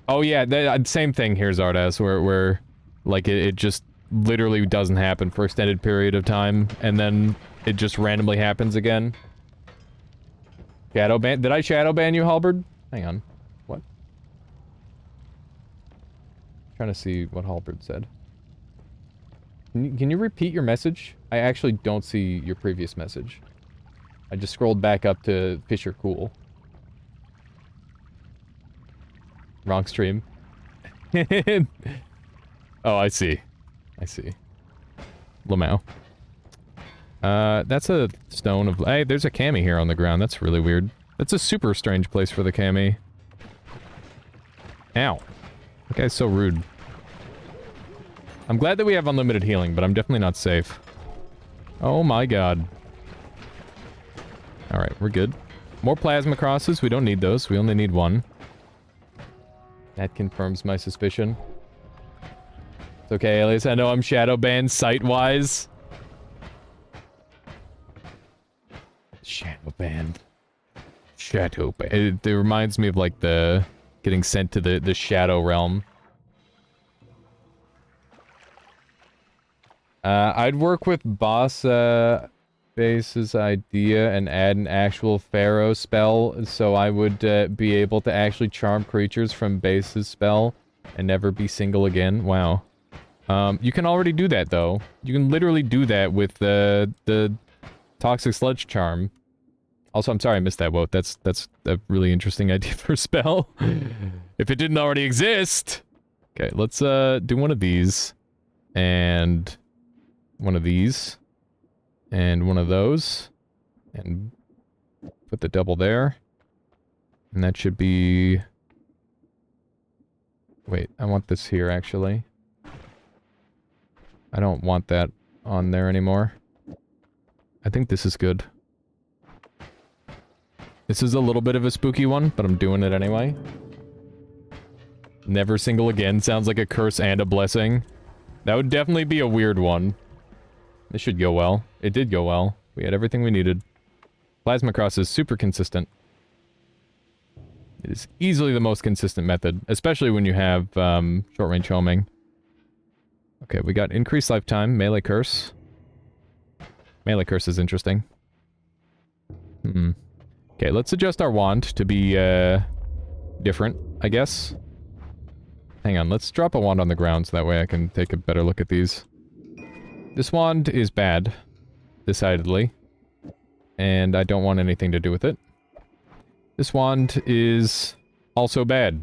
Oh yeah, same thing here, Zardas, where like, it just literally doesn't happen for an extended period of time, and then it just randomly happens again. Shadow ban? Did I shadow ban you, Halberd? Hang on. What? I'm trying to see what Halberd said. Can you repeat your message? I actually don't see your previous message. I just scrolled back up to Fisher Cool. Wrong stream. Oh, I see. I see. Lamau. That's a stone of... Hey, there's a cami here on the ground. That's really weird. That's a super strange place for the cami. Ow. That guy's so rude. I'm glad that we have unlimited healing, but I'm definitely not safe. Oh my god. Alright, we're good. More plasma crosses. We don't need those. We only need one. That confirms my suspicion. It's okay, Alias. I know I'm shadow banned site-wise. Shadow banned. Shadow banned. It reminds me of, like, the... getting sent to the shadow realm. I'd work with boss base's idea and add an actual pharaoh spell, so I would be able to actually charm creatures from base's spell and never be single again. Wow. You can already do that, though. You can literally do that with the toxic sludge charm. Also, I'm sorry I missed that, Woat. That's a really interesting idea for a spell. If it didn't already exist! Okay, let's do one of these. And one of these. And one of those. And put the double there. And that should be... Wait, I want this here, actually. I don't want that on there anymore. I think this is good. This is a little bit of a spooky one, but I'm doing it anyway. Never single again sounds like a curse and a blessing. That would definitely be a weird one. This should go well. It did go well. We had everything we needed. Plasma cross is super consistent. It is easily the most consistent method, especially when you have short-range homing. Okay, we got increased lifetime, melee curse. Melee curse is interesting. Okay, let's adjust our wand to be, different, I guess. Hang on, let's drop a wand on the ground so that way I can take a better look at these. This wand is bad, decidedly. And I don't want anything to do with it. This wand is also bad.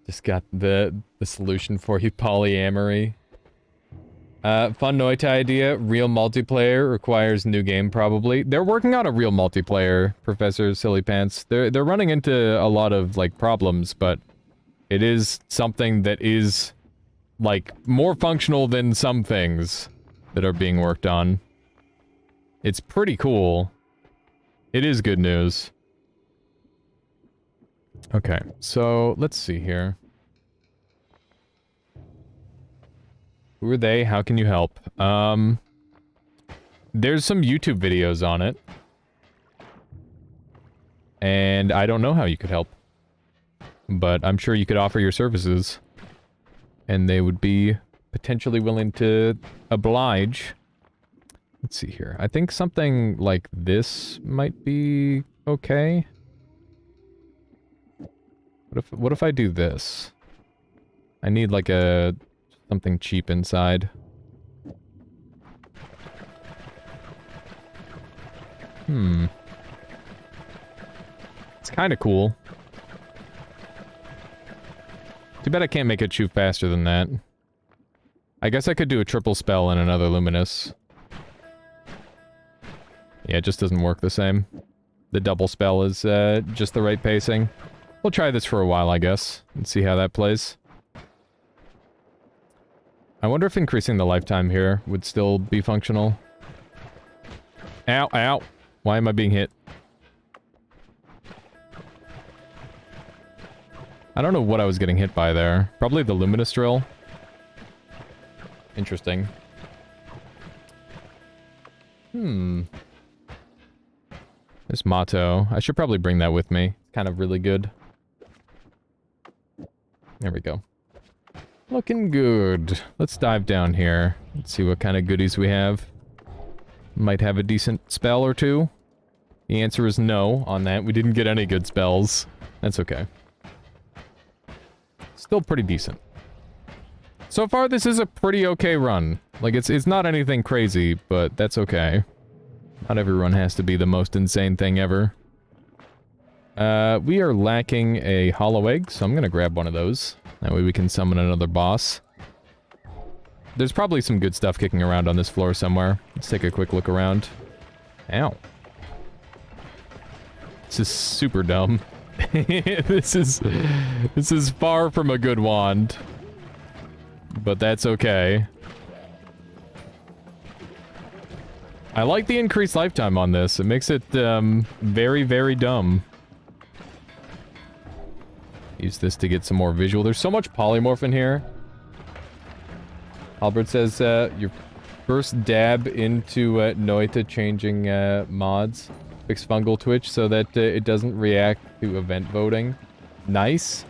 Just got the solution for you, polyamory. Fun Noita idea. Real multiplayer requires new game, probably. They're working on a real multiplayer, Professor Silly Pants. They're running into a lot of, like, problems, but it is something that is, like, more functional than some things that are being worked on. It's pretty cool. It is good news. Okay, so let's see here. Who are they? How can you help? There's some YouTube videos on it. And I don't know how you could help. But I'm sure you could offer your services. And they would be potentially willing to oblige. Let's see here. I think something like this might be okay. What if I do this? I need like a... something cheap inside. It's kinda cool. Too bad I can't make it shoot faster than that. I guess I could do a triple spell and another luminous. Yeah, it just doesn't work the same. The double spell is just the right pacing. We'll try this for a while, I guess, and see how that plays. I wonder if increasing the lifetime here would still be functional. Ow, ow. Why am I being hit? I don't know what I was getting hit by there. Probably the luminous drill. Interesting. This motto. I should probably bring that with me. It's kind of really good. There we go. Looking good. Let's dive down here. Let's see what kind of goodies we have. Might have a decent spell or two. The answer is no on that. We didn't get any good spells. That's okay. Still pretty decent. So far, this is a pretty okay run. Like, it's not anything crazy, but that's okay. Not every run has to be the most insane thing ever. We are lacking a hollow egg, so I'm gonna grab one of those. That way we can summon another boss. There's probably some good stuff kicking around on this floor somewhere. Let's take a quick look around. Ow. This is super dumb. This is far from a good wand. But that's okay. I like the increased lifetime on this. It makes it very, very dumb. Use this to get some more visual. There's so much polymorph in here. Albert says, your first dab into Noita changing mods. Fix fungal twitch so that it doesn't react to event voting. Nice.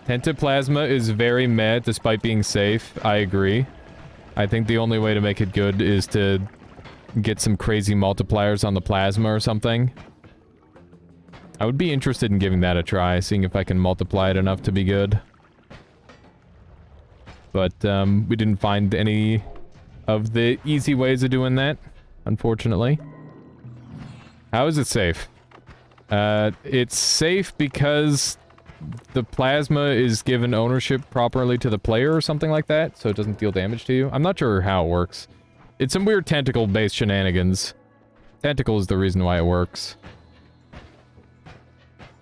Tentaplasma is very meh despite being safe. I agree. I think the only way to make it good is to get some crazy multipliers on the plasma or something. I would be interested in giving that a try, seeing if I can multiply it enough to be good. But we didn't find any of the easy ways of doing that, unfortunately. How is it safe? It's safe because the plasma is given ownership properly to the player or something like that, so it doesn't deal damage to you. I'm not sure how it works. It's some weird tentacle-based shenanigans. Tentacle is the reason why it works.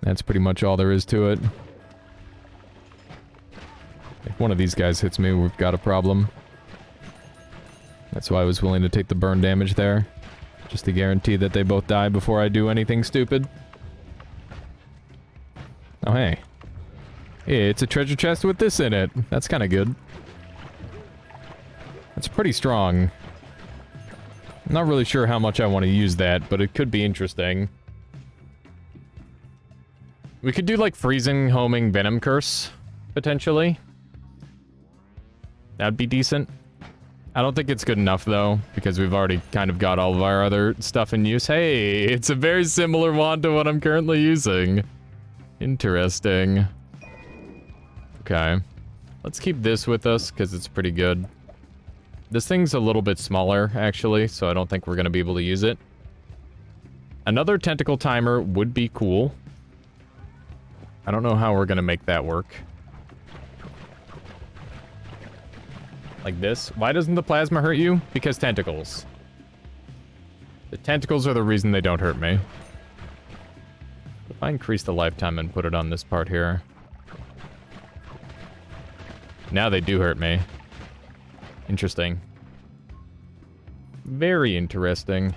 That's pretty much all there is to it. If one of these guys hits me, we've got a problem. That's why I was willing to take the burn damage there. Just to guarantee that they both die before I do anything stupid. Oh, hey. Hey, it's a treasure chest with this in it. That's kind of good. That's pretty strong. I'm not really sure how much I want to use that, but it could be interesting. We could do, like, freezing, homing, venom curse, potentially. That'd be decent. I don't think it's good enough, though, because we've already kind of got all of our other stuff in use. Hey, it's a very similar wand to what I'm currently using. Interesting. Okay. Let's keep this with us, because it's pretty good. This thing's a little bit smaller, actually, so I don't think we're going to be able to use it. Another tentacle timer would be cool. I don't know how we're going to make that work. Like this. Why doesn't the plasma hurt you? Because tentacles. The tentacles are the reason they don't hurt me. If I increase the lifetime and put it on this part here. Now they do hurt me. Interesting. Very interesting.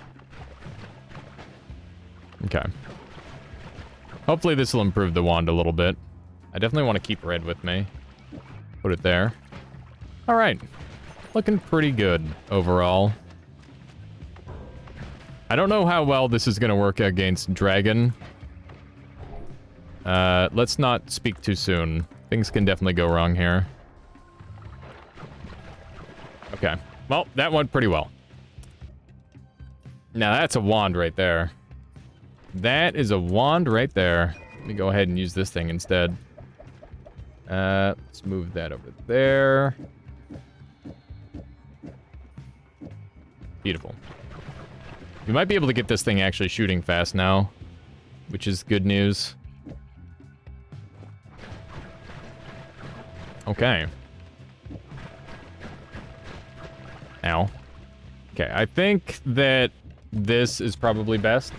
Okay. Hopefully this will improve the wand a little bit. I definitely want to keep red with me. Put it there. Alright. Looking pretty good overall. I don't know how well this is going to work against Dragon. Let's not speak too soon. Things can definitely go wrong here. Okay. Well, that went pretty well. Now that's a wand right there. That is a wand right there. Let me go ahead and use this thing instead. Let's move that over there. Beautiful. We might be able to get this thing actually shooting fast now, which is good news. Okay. Ow. Okay, I think that this is probably best.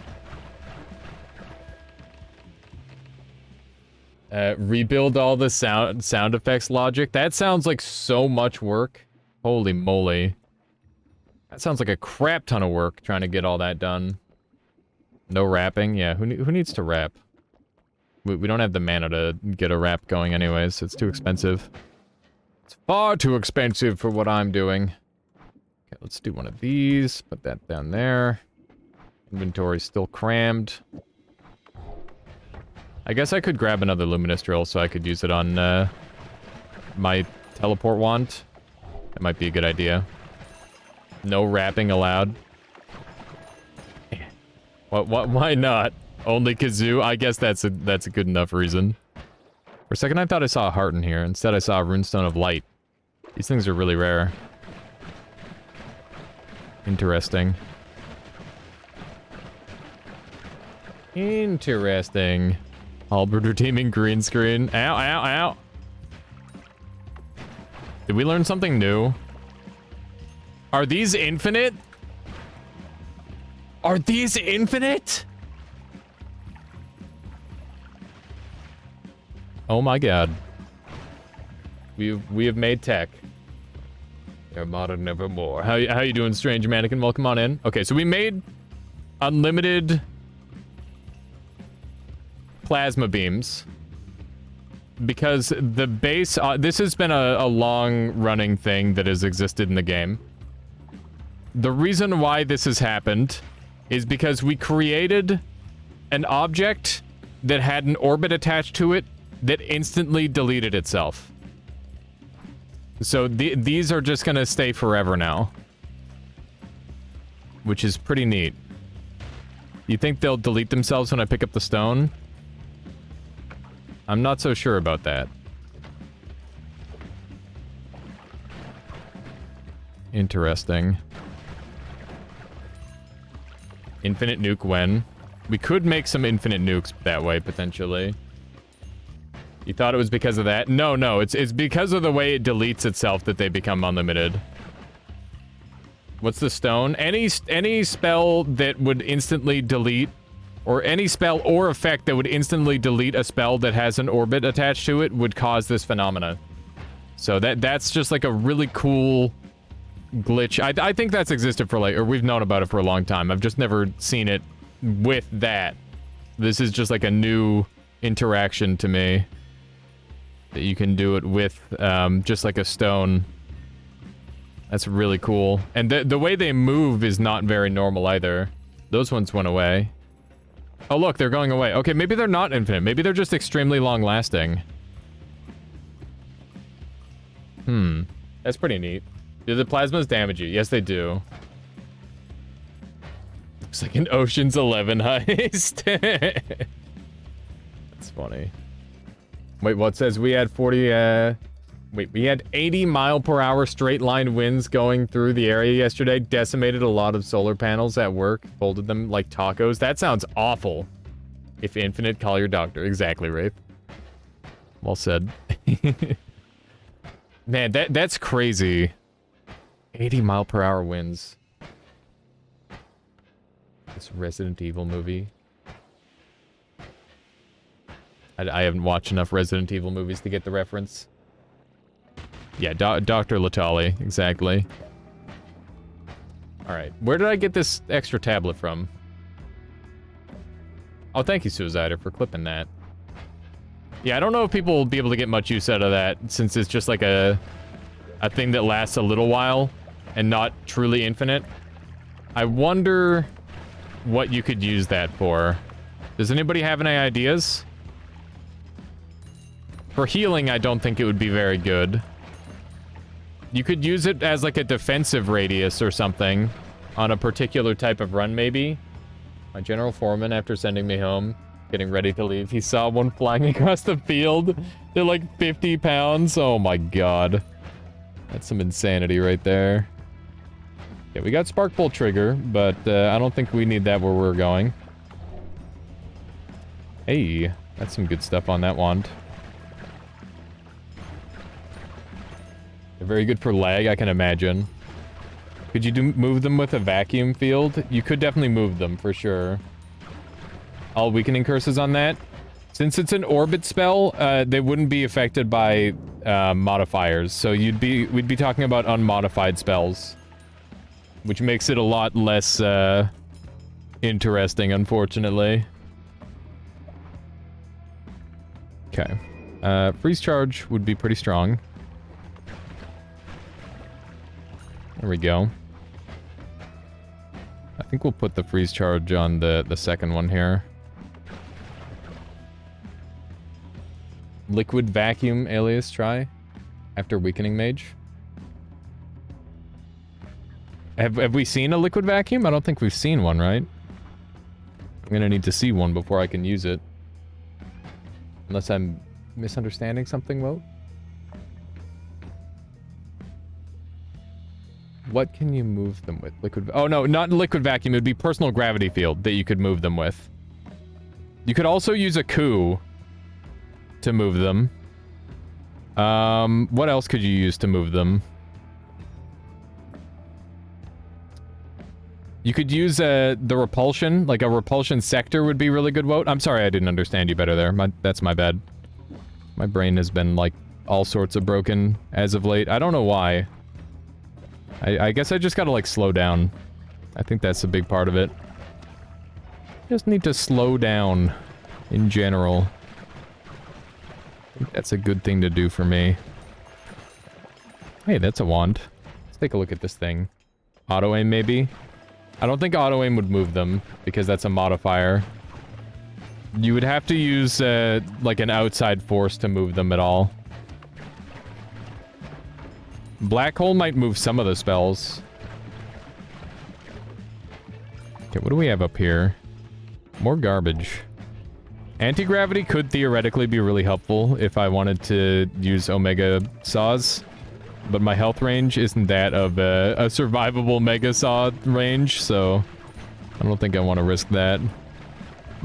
Rebuild all the sound effects logic. That sounds like so much work. Holy moly. That sounds like a crap ton of work trying to get all that done. No wrapping? Yeah, who needs to wrap? We don't have the mana to get a wrap going anyways. It's too expensive. It's far too expensive for what I'm doing. Okay, let's do one of these. Put that down there. Inventory's still crammed. I guess I could grab another luminous drill so I could use it on my teleport wand. That might be a good idea. No wrapping allowed. Why not? Only kazoo? I guess that's a good enough reason. For a second I thought I saw a heart in here. Instead I saw a runestone of light. These things are really rare. Interesting. Interesting. Halberd redeeming green screen. Ow, ow, ow. Did we learn something new? Are these infinite? Are these infinite? Oh my god. We have made tech. They're modern nevermore. How you doing, strange mannequin? Welcome on in. Okay, so we made unlimited plasma beams because the base. This has been a long-running thing that has existed in the game. The reason why this has happened is because we created an object that had an orbit attached to it that instantly deleted itself. So these are just gonna stay forever now. Which is pretty neat. You think they'll delete themselves when I pick up the stone? I'm not so sure about that. Interesting. Infinite nuke when? We could make some infinite nukes that way, potentially. You thought it was because of that? No, it's because of the way it deletes itself that they become unlimited. What's the stone? Any spell that would instantly delete, or any spell or effect that would instantly delete a spell that has an orbit attached to it would cause this phenomena. So that's just like a really cool glitch. I think that's existed for like, or we've known about it for a long time. I've just never seen it with that. This is just like a new interaction to me. That you can do it with just like a stone. That's really cool. And the way they move is not very normal either. Those ones went away. Oh look, they're going away. Okay, maybe they're not infinite. Maybe they're just extremely long lasting. That's pretty neat. Do the plasmas damage you? Yes, they do. Looks like an Ocean's 11 heist. That's funny. Wait, what says we had 40, we had 80-mile-per-hour straight-line winds going through the area yesterday, decimated a lot of solar panels at work, folded them like tacos. That sounds awful. If infinite, call your doctor. Exactly, Wraith. Well said. Man, that's crazy. 80-mile-per-hour winds. This Resident Evil movie. I haven't watched enough Resident Evil movies to get the reference. Yeah, Dr. Latali, exactly. Alright, where did I get this extra tablet from? Oh, thank you, Suicider, for clipping that. Yeah, I don't know if people will be able to get much use out of that, since it's just like a thing that lasts a little while, and not truly infinite. I wonder what you could use that for. Does anybody have any ideas? For healing, I don't think it would be very good. You could use it as like a defensive radius or something on a particular type of run, maybe. My general foreman, after sending me home, getting ready to leave, he saw one flying across the field. They're like 50 pounds. Oh my god. That's some insanity right there. Yeah, we got Spark Bolt Trigger, but I don't think we need that where we're going. Hey, that's some good stuff on that wand. They're very good for lag, I can imagine. Could you move them with a vacuum field? You could definitely move them, for sure. All weakening curses on that? Since it's an orbit spell, they wouldn't be affected by modifiers. So we'd be talking about unmodified spells. Which makes it a lot less interesting, unfortunately. Okay. Freeze charge would be pretty strong. There we go. I think we'll put the freeze charge on the second one here. Liquid vacuum alias try after weakening mage. Have we seen a liquid vacuum? I don't think we've seen one, right? I'm gonna need to see one before I can use it. Unless I'm misunderstanding something, Woe? What can you move them with? Liquid... Oh, no, not liquid vacuum. It would be personal gravity field that you could move them with. You could also use a coup to move them. What else could you use to move them? You could use the repulsion, like a repulsion sector would be really good woat. I'm sorry I didn't understand you better there. That's my bad. My brain has been, like, all sorts of broken as of late. I don't know why. I guess I just gotta, like, slow down. I think that's a big part of it. Just need to slow down in general. I think that's a good thing to do for me. Hey, that's a wand. Let's take a look at this thing. Auto-aim, maybe? I don't think auto-aim would move them, because that's a modifier. You would have to use, like, an outside force to move them at all. Black hole might move some of the spells. Okay, what do we have up here? More garbage. Anti-gravity could theoretically be really helpful if I wanted to use Omega Saws. But my health range isn't that of a survivable Mega Saw range, so I don't think I want to risk that.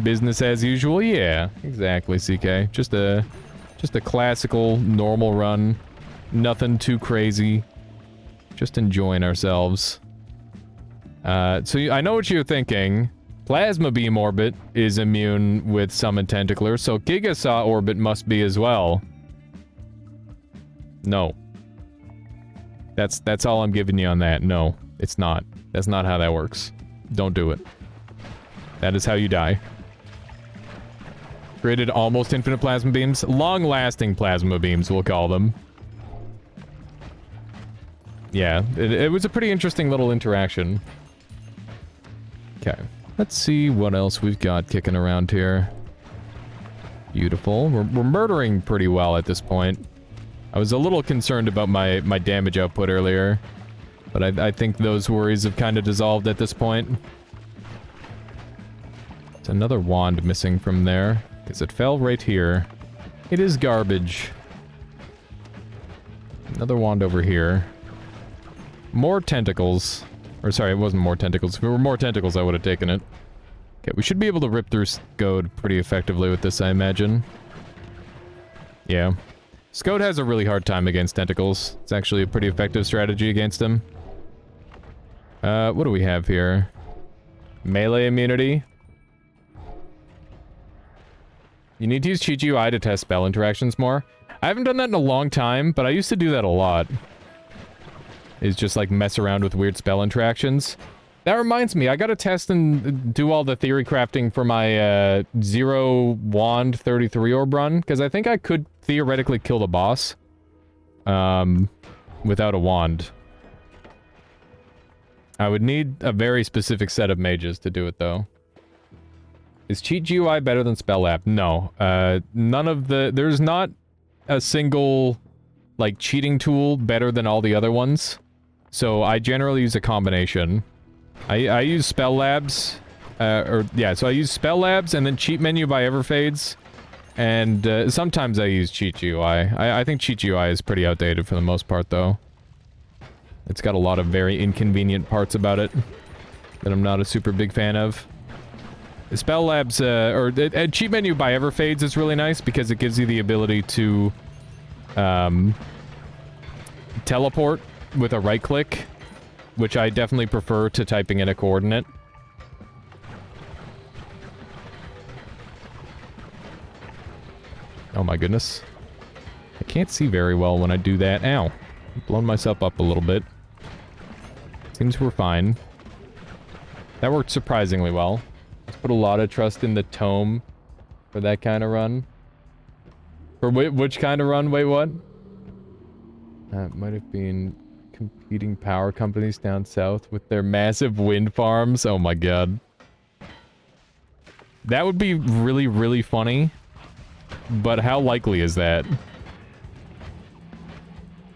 Business as usual? Yeah, exactly, CK. Just a classical, normal run. Nothing too crazy. Just enjoying ourselves. So I know what you're thinking. Plasma Beam Orbit is immune with Summon Tentacler, so Giga Saw Orbit must be as well. No. That's all I'm giving you on that. No, it's not. That's not how that works. Don't do it. That is how you die. Created almost infinite plasma beams. Long-lasting plasma beams, we'll call them. Yeah, it was a pretty interesting little interaction. Okay, let's see what else we've got kicking around here. Beautiful. We're murdering pretty well at this point. I was a little concerned about my damage output earlier, but I think those worries have kind of dissolved at this point. It's another wand missing from there, because it fell right here. It is garbage. Another wand over here. More tentacles. Or sorry, it wasn't more tentacles. If it were more tentacles, I would have taken it. Okay, we should be able to rip through Skode pretty effectively with this, I imagine. Yeah. Skode has a really hard time against tentacles. It's actually a pretty effective strategy against him. What do we have here? Melee immunity. You need to use Cheat UI to test spell interactions more. I haven't done that in a long time, but I used to do that a lot. Is just like mess around with weird spell interactions. That reminds me, I gotta test and do all the theory crafting for my Zero Wand 33 Orb run, because I think I could theoretically kill the boss without a wand. I would need a very specific set of mages to do it, though. Is Cheat GUI better than Spell Lab? No. None of the... There's not a single, like, cheating tool better than all the other ones. So I generally use a combination. I use Spell Labs, so I use Spell Labs and then Cheat Menu by Everfades, and sometimes I use Cheat GUI. I think Cheat GUI is pretty outdated for the most part, though. It's got a lot of very inconvenient parts about it that I'm not a super big fan of. Spell Labs, Cheat Menu by Everfades is really nice because it gives you the ability to teleport with a right click, which I definitely prefer to typing in a coordinate. Oh my goodness. I can't see very well when I do that. Ow. I've blown myself up a little bit. Seems we're fine. That worked surprisingly well. Let's put a lot of trust in the tome for that kind of run. For which kind of run? Wait, what? Might have been competing power companies down south with their massive wind farms. Oh my god. That would be really, really funny. But how likely is that?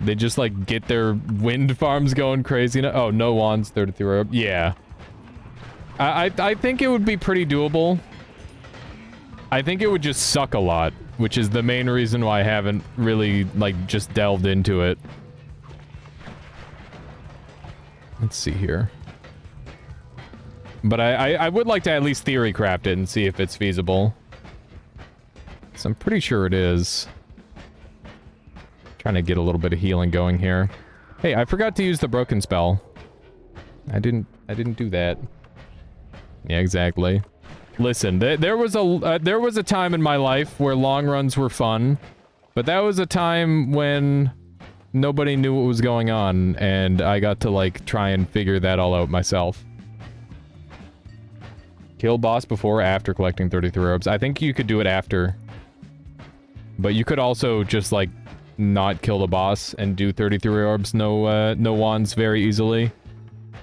They just, like, get their wind farms going crazy. Oh, no wands, 33. Yeah. I think it would be pretty doable. I think it would just suck a lot, which is the main reason why I haven't really, like, just delved into it. Let's see here. But I would like to at least theory craft it and see if it's feasible. So I'm pretty sure it is. Trying to get a little bit of healing going here. Hey, I forgot to use the broken spell. I didn't do that. Yeah, exactly. Listen, there was a time in my life where long runs were fun, but that was a time when nobody knew what was going on, and I got to, like, try and figure that all out myself. Kill boss before or after collecting 33 orbs? I think you could do it after. But you could also just, like, not kill the boss and do 33 orbs, no wands very easily.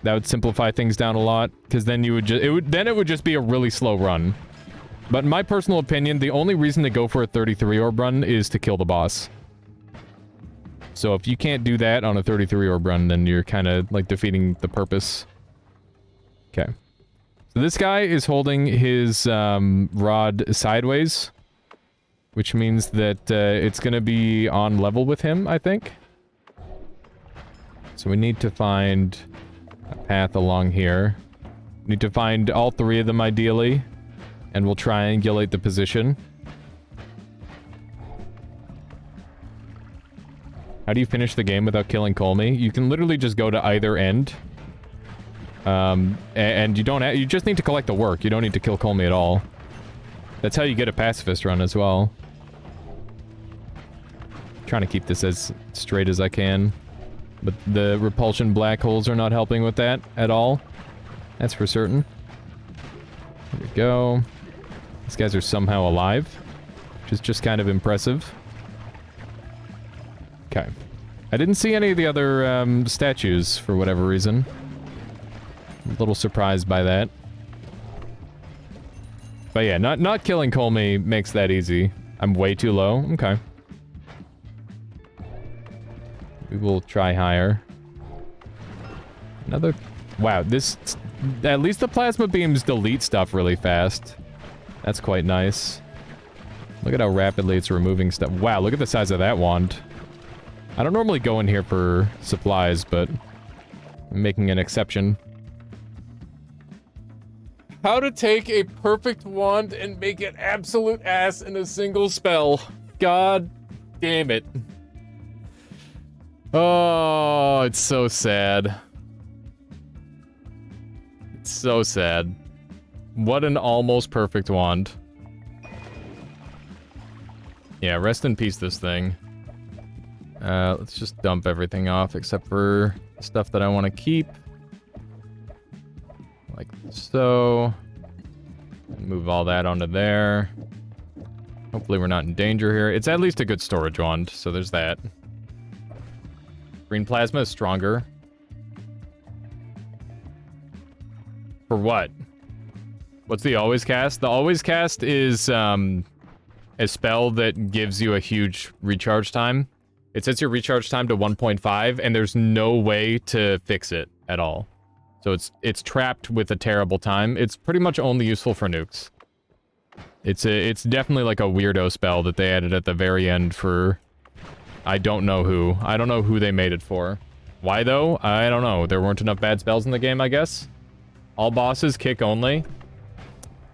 That would simplify things down a lot, because then you would just, it would just be a really slow run. But in my personal opinion, the only reason to go for a 33 orb run is to kill the boss. So if you can't do that on a 33 orb run, then you're kind of, like, defeating the purpose. Okay. So this guy is holding his rod sideways, which means that it's going to be on level with him, I think. So we need to find a path along here. We need to find all three of them, ideally, and we'll triangulate the position. How do you finish the game without killing Colmy? You can literally just go to either end. And you just need to collect the work. You don't need to kill Colmy at all. That's how you get a pacifist run as well. Trying to keep this as straight as I can. But the repulsion black holes are not helping with that at all. That's for certain. There we go. These guys are somehow alive, which is just kind of impressive. Okay. I didn't see any of the other statues for whatever reason. I'm a little surprised by that. But yeah, not killing Colmy makes that easy. I'm way too low. Okay. We will try higher. Another... Wow, this... At least the plasma beams delete stuff really fast. That's quite nice. Look at how rapidly it's removing stuff. Wow, look at the size of that wand. I don't normally go in here for supplies, but I'm making an exception. How to take a perfect wand and make it absolute ass in a single spell. God damn it. Oh, it's so sad. It's so sad. What an almost perfect wand. Yeah, rest in peace, this thing. Let's just dump everything off except for stuff that I want to keep. Like so. Move all that onto there. Hopefully we're not in danger here. It's at least a good storage wand, so there's that. Green plasma is stronger. For what? What's the always cast? The always cast is a spell that gives you a huge recharge time. It sets your recharge time to 1.5, and there's no way to fix it at all. So it's trapped with a terrible time. It's pretty much only useful for nukes. It's definitely like a weirdo spell that they added at the very end for... I don't know who. I don't know who they made it for. Why though? I don't know. There weren't enough bad spells in the game, I guess. All bosses, kick only.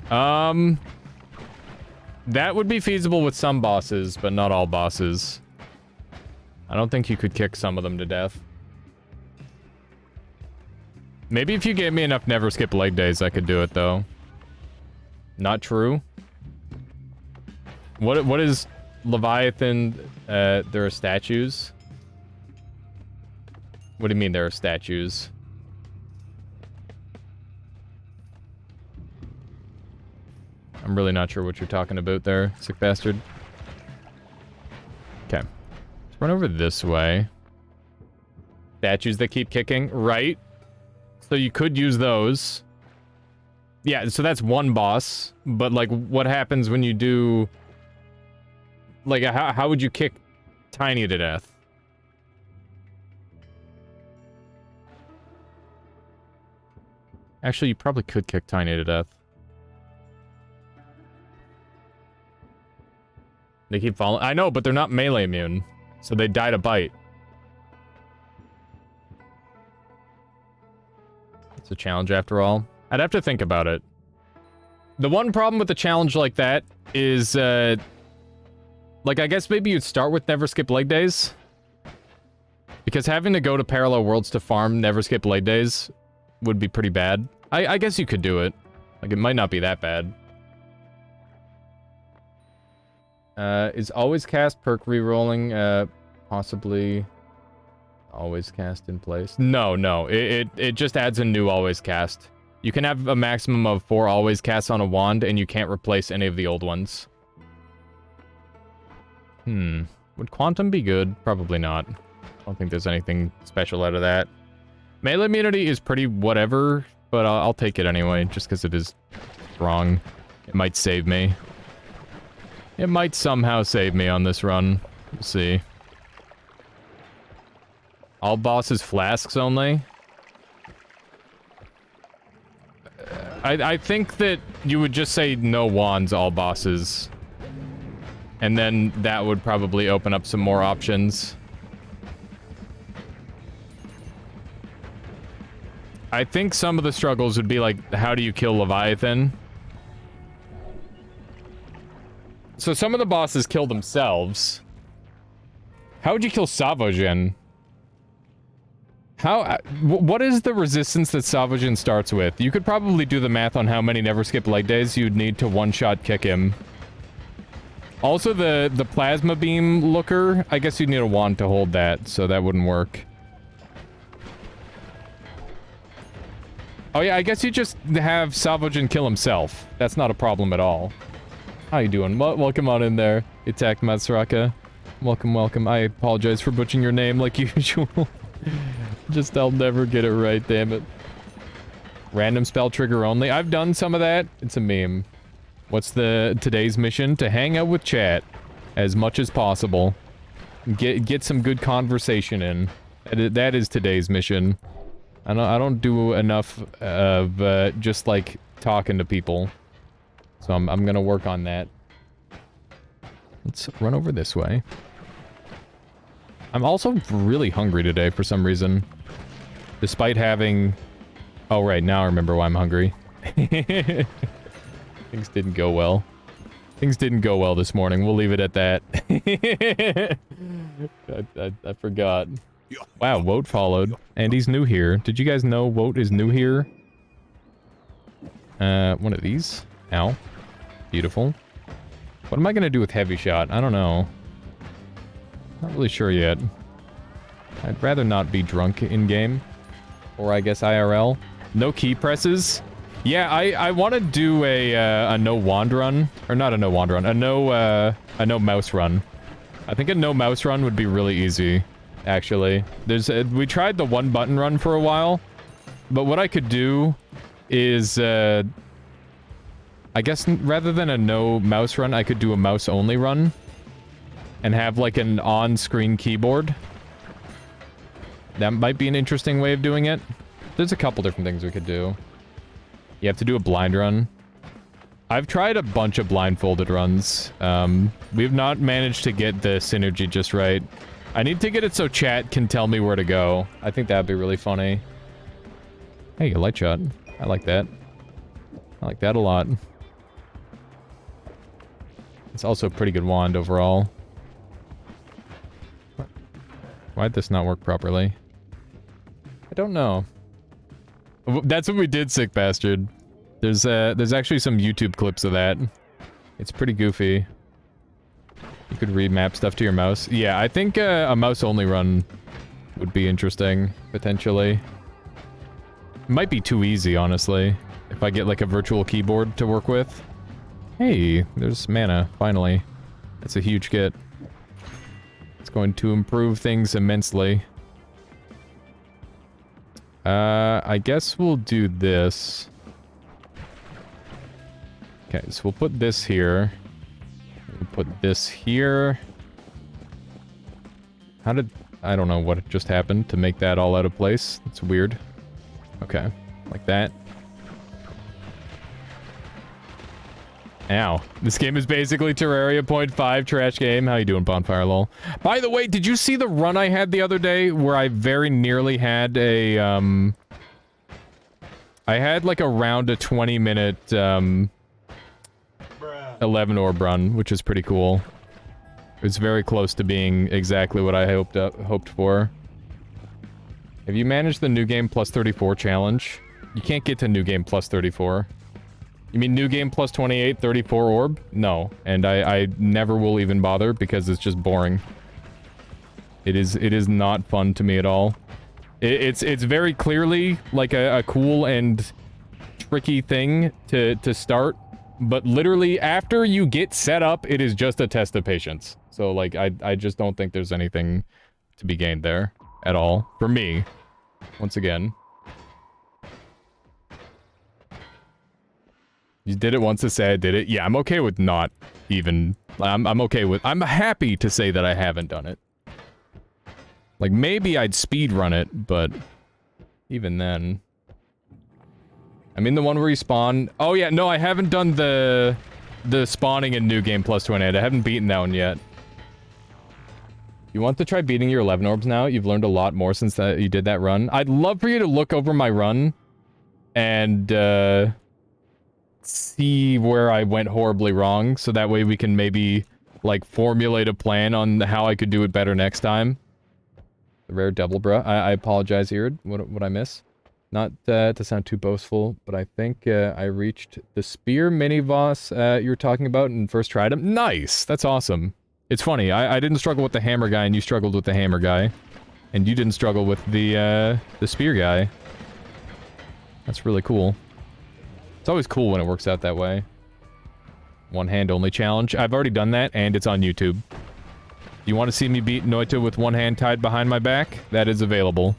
That would be feasible with some bosses, but not all bosses. I don't think you could kick some of them to death. Maybe if you gave me enough never skip leg days, I could do it, though. Not true. What is Leviathan? There are statues? What do you mean there are statues? I'm really not sure what you're talking about there, sick bastard. Okay. Let's run over this way. Statues that keep kicking, right? So you could use those. Yeah, so that's one boss, but like what happens when you do... Like how would you kick Tiny to death? Actually, you probably could kick Tiny to death. They keep falling. I know, but they're not melee immune, so they die to bite. It's a challenge after all. I'd have to think about it. The one problem with a challenge like that is, like, I guess maybe you'd start with Never Skip Leg Days. Because having to go to Parallel Worlds to farm Never Skip Leg Days would be pretty bad. I guess you could do it. Like, it might not be that bad. Is always cast perk rerolling, possibly always cast in place? No. It just adds a new always cast. You can have a maximum of 4 always casts on a wand, and you can't replace any of the old ones. Would Quantum be good? Probably not. I don't think there's anything special out of that. Melee immunity is pretty whatever, but I'll take it anyway, just because it is strong. It might save me. It might somehow save me on this run. We'll see. All bosses flasks only? I think that you would just say no wands, all bosses. And then that would probably open up some more options. I think some of the struggles would be like, how do you kill Leviathan? So some of the bosses kill themselves. How would you kill Savogen? What is the resistance that Savogen starts with? You could probably do the math on how many never skip leg days you'd need to one-shot kick him. Also, the plasma beam looker, I guess you'd need a wand to hold that, so that wouldn't work. Oh yeah, I guess you just have Savogen kill himself. That's not a problem at all. How you doing? Welcome on in there, Attack Matsuraka. Welcome. I apologize for butchering your name like usual. Just I'll never get it right, damn it. Random spell trigger only. I've done some of that. It's a meme. What's today's mission? To hang out with chat as much as possible. Get some good conversation in. That is today's mission. I don't do enough of just like talking to people. So I'm gonna work on that. Let's run over this way. I'm also really hungry today for some reason. Despite having... Oh, right, now I remember why I'm hungry. Things didn't go well. Things didn't go well this morning. We'll leave it at that. I forgot. Wow, Woat followed. And he's new here. Did you guys know Woat is new here? One of these. Ow. Beautiful. What am I gonna do with Heavy Shot? I don't know. Not really sure yet. I'd rather not be drunk in-game. Or I guess IRL. No key presses. Yeah, I want to do a no wand run. Or not a no wand run. A no mouse run. I think a no mouse run would be really easy, actually. We tried the one button run for a while. But what I could do is... I guess rather than a no mouse run, I could do a mouse only run. And have like an on-screen keyboard. That might be an interesting way of doing it. There's a couple different things we could do. You have to do a blind run. I've tried a bunch of blindfolded runs. We've not managed to get the synergy just right. I need to get it so chat can tell me where to go. I think that'd be really funny. Hey, a light shot. I like that. I like that a lot. It's also a pretty good wand overall. Why'd this not work properly? I don't know. That's what we did, sick bastard. There's actually some YouTube clips of that. It's pretty goofy. You could remap stuff to your mouse. Yeah, I think a mouse-only run would be interesting, potentially. It might be too easy, honestly, if I get like a virtual keyboard to work with. Hey, there's mana, finally. That's a huge get. It's going to improve things immensely. I guess we'll do this. Okay, so we'll put this here. We'll put this here. I don't know what just happened to make that all out of place. It's weird. Okay, like that. Ow. This game is basically Terraria 0.5 trash game. How you doing, Bonfire lol? By the way, did you see the run I had the other day where I very nearly had a, I had like around a 20-minute, 11 orb run, which is pretty cool. It was very close to being exactly what I hoped for. Have you managed the new game plus 34 challenge? You can't get to new game plus 34. You mean new game plus 28, 34 orb? No. And I never will even bother because it's just boring. It is not fun to me at all. It's very clearly like a cool and tricky thing to start, but literally after you get set up, it is just a test of patience. So like I just don't think there's anything to be gained there at all for me. Once again. You did it once to say I did it. Yeah, I'm okay with not even... I'm okay with... I'm happy to say that I haven't done it. Like, maybe I'd speedrun it, but... even then... I mean, the one where you spawn... Oh, yeah, no, I haven't done the spawning in New Game Plus 28. I haven't beaten that one yet. You want to try beating your 11 orbs now? You've learned a lot more since you did that run. I'd love for you to look over my run and, see where I went horribly wrong, so that way we can maybe, like, formulate a plan on how I could do it better next time. The rare double, bruh. I apologize, Irid. What I miss? Not to sound too boastful, but I think I reached the spear mini-boss you were talking about and first tried him. Nice! That's awesome. It's funny, I didn't struggle with the hammer guy and you struggled with the hammer guy. And you didn't struggle with the spear guy. That's really cool. It's always cool when it works out that way. One hand only challenge. I've already done that, and it's on YouTube. You want to see me beat Noita with one hand tied behind my back? That is available.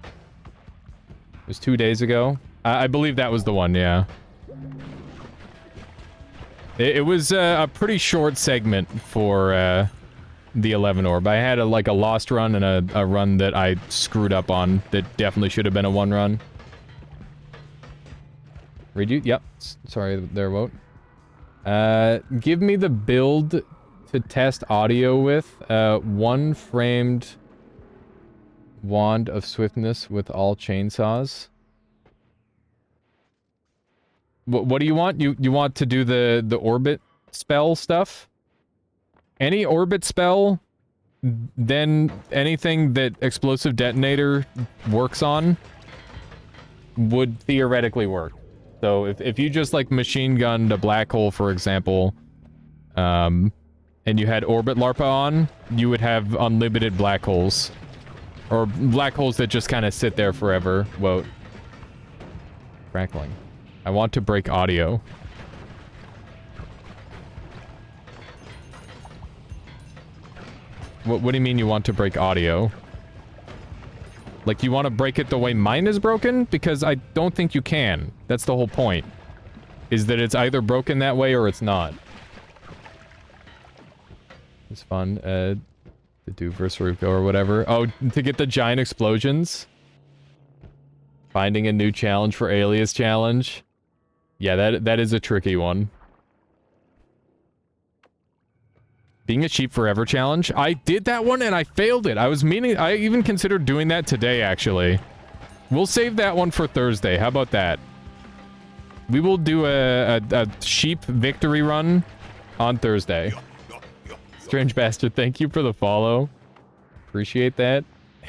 It was 2 days ago. I believe that was the one, yeah. It was a pretty short segment for the 11 orb. I had like a lost run and a run that I screwed up on that definitely should have been a one run. Read you? Yep. Sorry there, Wote. Give me the build to test audio with. One framed wand of swiftness with all chainsaws. What do you want? You want to do the orbit spell stuff? Any orbit spell, then anything that explosive detonator works on would theoretically work. So if you just like machine gunned a black hole, for example, and you had orbit larpa on, you would have unlimited black holes. Or black holes that just kind of sit there forever. Whoa. Crackling. I want to break audio. What do you mean you want to break audio? Like, you want to break it the way mine is broken? Because I don't think you can. That's the whole point. Is that it's either broken that way or it's not. It's fun. To do Versaruko or whatever. Oh, to get the giant explosions? Finding a new challenge for Alias Challenge? Yeah, that is a tricky one. Being a sheep forever challenge? I did that one and I failed it. I even considered doing that today, actually. We'll save that one for Thursday. How about that? We will do a sheep victory run on Thursday. Strange Bastard, thank you for the follow. Appreciate that.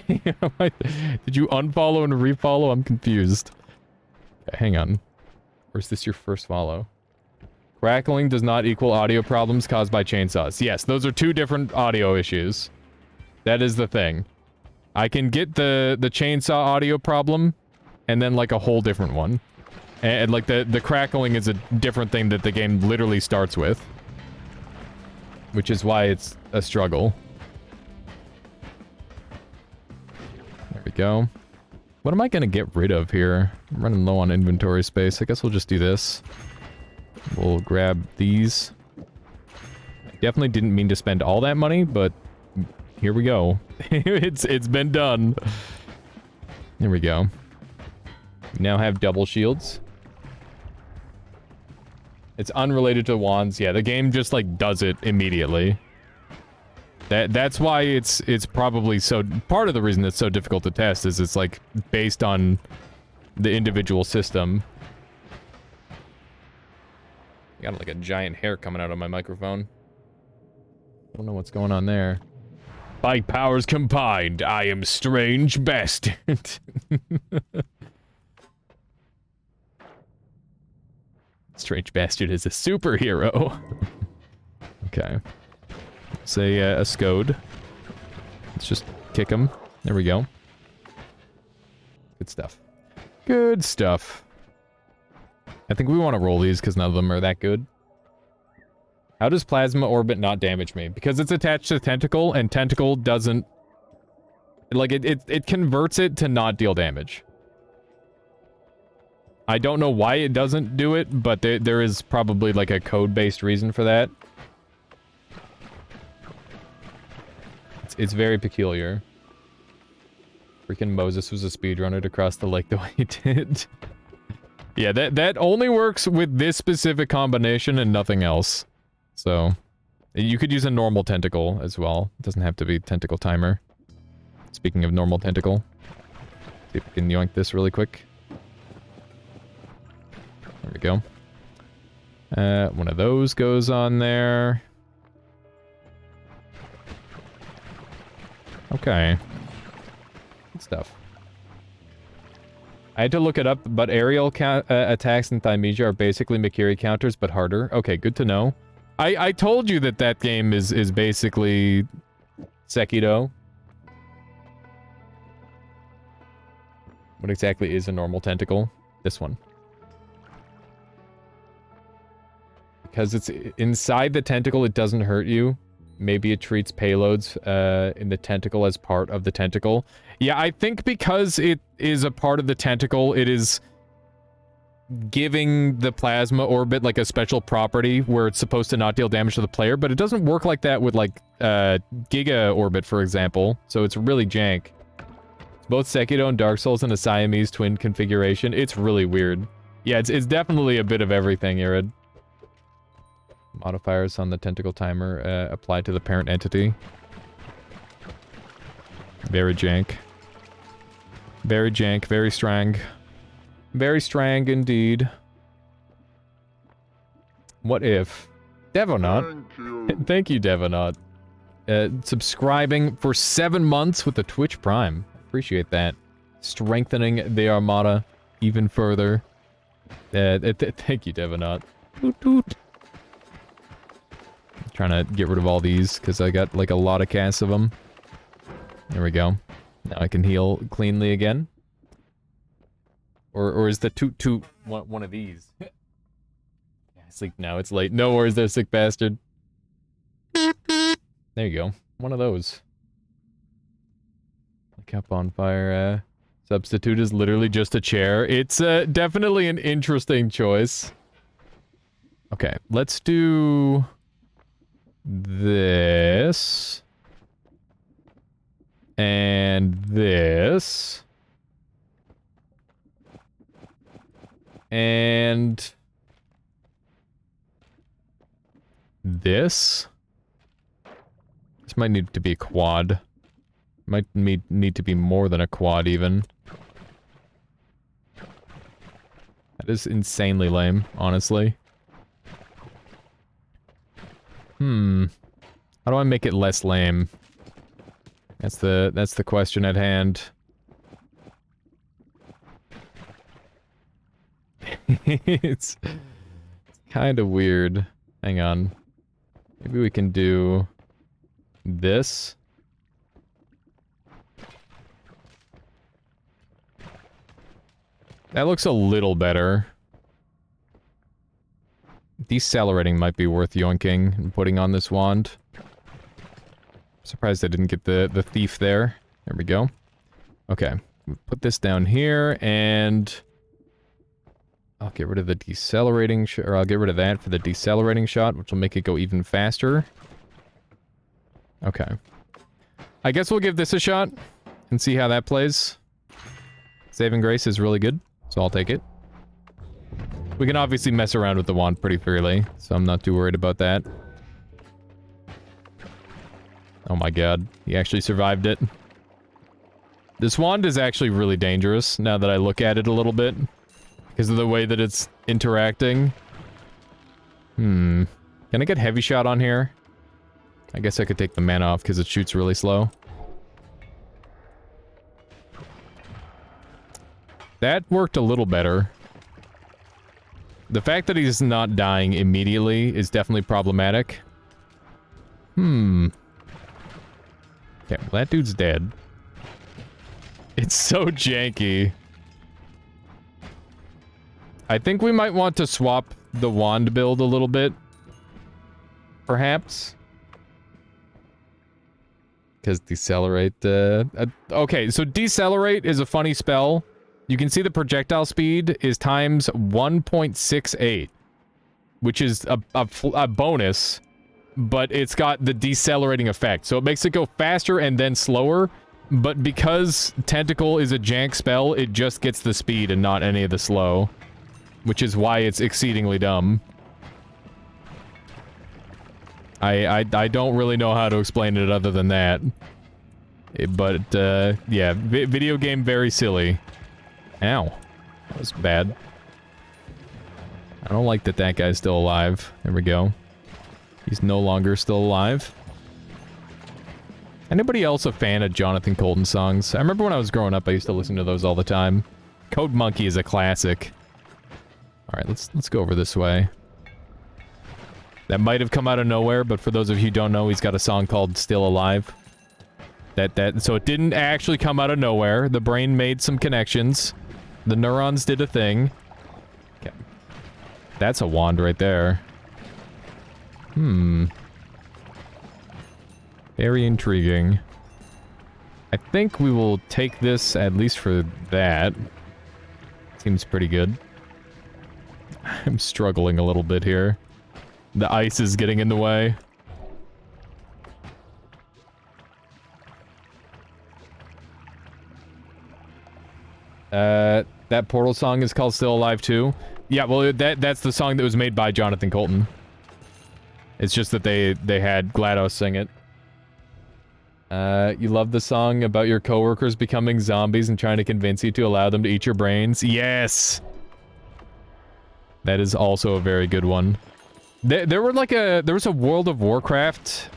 Did you unfollow and refollow? I'm confused. Okay, hang on. Or is this your first follow? Crackling does not equal audio problems caused by chainsaws. Yes, those are two different audio issues. That is the thing. I can get the chainsaw audio problem, and then like a whole different one. And like the crackling is a different thing that the game literally starts with. Which is why it's a struggle. There we go. What am I gonna get rid of here? I'm running low on inventory space. I guess we'll just do this. We'll grab these. I definitely didn't mean to spend all that money, but here we go. It's been done. There we go. We now have double shields. It's unrelated to wands. Yeah, the game just like does it immediately. That's why it's probably so... Part of the reason it's so difficult to test is it's like based on the individual system. I got like a giant hair coming out of my microphone. I don't know what's going on there. Bike powers combined, I am Strange Bastard. Strange bastard is a superhero. Okay. Say a Scode. Let's just kick him. There we go. Good stuff. Good stuff. I think we want to roll these because none of them are that good. How does Plasma Orbit not damage me? Because it's attached to Tentacle, and Tentacle doesn't... Like, it converts it to not deal damage. I don't know why it doesn't do it, but there is probably, like, a code-based reason for that. It's very peculiar. Freaking Moses was a speedrunner to cross the lake the way he did. Yeah, that only works with this specific combination and nothing else. So, you could use a normal tentacle as well. It doesn't have to be tentacle timer. Speaking of normal tentacle. See if we can yoink this really quick. There we go. One of those goes on there. Okay. Good stuff. I had to look it up, but aerial attacks in Thymesia are basically Mikiri counters, but harder. Okay, good to know. I told you that that game is basically Sekido. What exactly is a normal tentacle? This one. Because it's inside the tentacle, it doesn't hurt you. Maybe it treats payloads in the tentacle as part of the tentacle. Yeah, I think because it is a part of the tentacle, it is giving the plasma orbit like a special property where it's supposed to not deal damage to the player, but it doesn't work like that with like Giga Orbit, for example. So it's really jank. It's both Sekido and Dark Souls in a Siamese twin configuration. It's really weird. Yeah, it's definitely a bit of everything, Irid. Modifiers on the tentacle timer apply to the parent entity. Very jank. Very jank, very strang. Very strang indeed. What if... Devonaut. Thank you, Devonaut. Subscribing for 7 months with the Twitch Prime. Appreciate that. Strengthening the Armada even further. Thank you, Devonaut. Toot toot. Trying to get rid of all these because I got like a lot of casts of them. There we go. Now I can heal cleanly again. Or is the toot toot one of these? Yeah, sleep now, it's late. No worries there, sick bastard. There you go. One of those. Cap on fire substitute is literally just a chair. It's definitely an interesting choice. Okay, let's do this. And this. And this. This might need to be a quad. Might need to be more than a quad, even. That is insanely lame, honestly. How do I make it less lame? That's the question at hand. It's kind of weird. Hang on. Maybe we can do this. That looks a little better. Decelerating might be worth yoinking and putting on this wand. Surprised I didn't get the thief there. There we go. Okay. Put this down here, and I'll get rid of the decelerating or I'll get rid of that for the decelerating shot, which will make it go even faster. Okay. I guess we'll give this a shot and see how that plays. Saving Grace is really good, so I'll take it. We can obviously mess around with the wand pretty freely, so I'm not too worried about that. Oh my god, he actually survived it. This wand is actually really dangerous, now that I look at it a little bit. Because of the way that it's interacting. Can I get heavy shot on here? I guess I could take the mana off because it shoots really slow. That worked a little better. The fact that he's not dying immediately is definitely problematic. Okay, well, that dude's dead. It's so janky. I think we might want to swap the wand build a little bit. Perhaps. Because decelerate, okay, so decelerate is a funny spell. You can see the projectile speed is times 1.68, which is a bonus, but it's got the decelerating effect. So it makes it go faster and then slower, but because Tentacle is a jank spell, it just gets the speed and not any of the slow, which is why it's exceedingly dumb. I don't really know how to explain it other than that. But, yeah, video game very silly. Ow. That was bad. I don't like that that guy's still alive. There we go. He's no longer still alive. Anybody else a fan of Jonathan Colton songs? I remember when I was growing up, I used to listen to those all the time. Code Monkey is a classic. Alright, let's go over this way. That might have come out of nowhere, but for those of you who don't know, he's got a song called Still Alive. So it didn't actually come out of nowhere. The brain made some connections. The neurons did a thing. Okay. That's a wand right there. Very intriguing. I think we will take this, at least for that. Seems pretty good. I'm struggling a little bit here. The ice is getting in the way. That Portal song is called Still Alive too. Yeah, well, that's the song that was made by Jonathan Colton. It's just that they had GLaDOS sing it. You love the song about your coworkers becoming zombies and trying to convince you to allow them to eat your brains? Yes! That is also a very good one. There was a World of Warcraft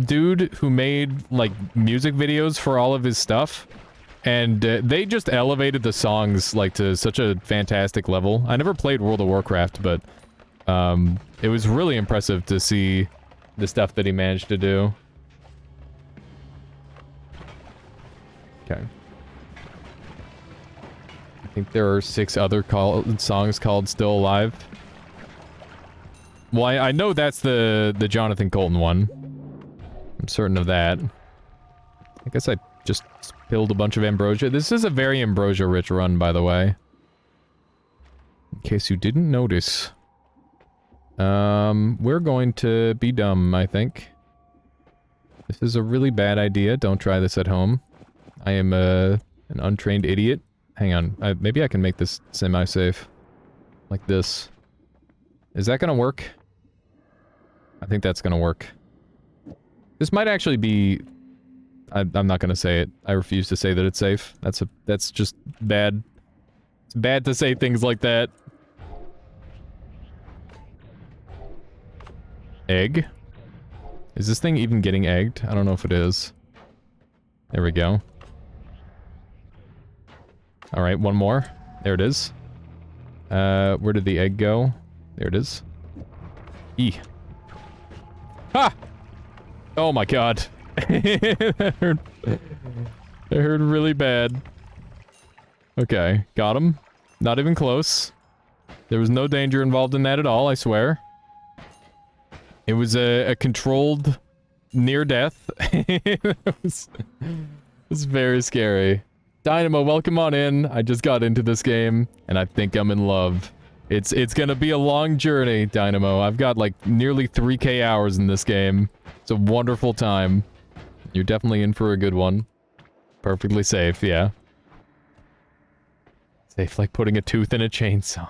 dude who made like music videos for all of his stuff, and they just elevated the songs like to such a fantastic level. I never played World of Warcraft, but it was really impressive to see the stuff that he managed to do. Okay. I think there are 6 other songs called Still Alive. Well, I know that's the Jonathan Colton one. I'm certain of that. I guess I just spilled a bunch of ambrosia. This is a very ambrosia-rich run, by the way. In case you didn't notice. We're going to be dumb, I think. This is a really bad idea. Don't try this at home. I am an untrained idiot. Hang on. Maybe I can make this semi-safe. Like this. Is that gonna work? I think that's gonna work. This might actually be... I'm not gonna say it. I refuse to say that it's safe. That's just bad. It's bad to say things like that. Egg? Is this thing even getting egged? I don't know if it is. There we go. Alright, one more. There it is. Where did the egg go? There it is. E. Ha! Oh my god. That hurt really bad. Okay, got him. Not even close. There was no danger involved in that at all, I swear. It was a controlled near death. It was very scary. Dynamo, welcome on in. I just got into this game, and I think I'm in love. It's gonna be a long journey, Dynamo. I've got like nearly 3K hours in this game. It's a wonderful time. You're definitely in for a good one. Perfectly safe, yeah. Safe like putting a tooth in a chainsaw.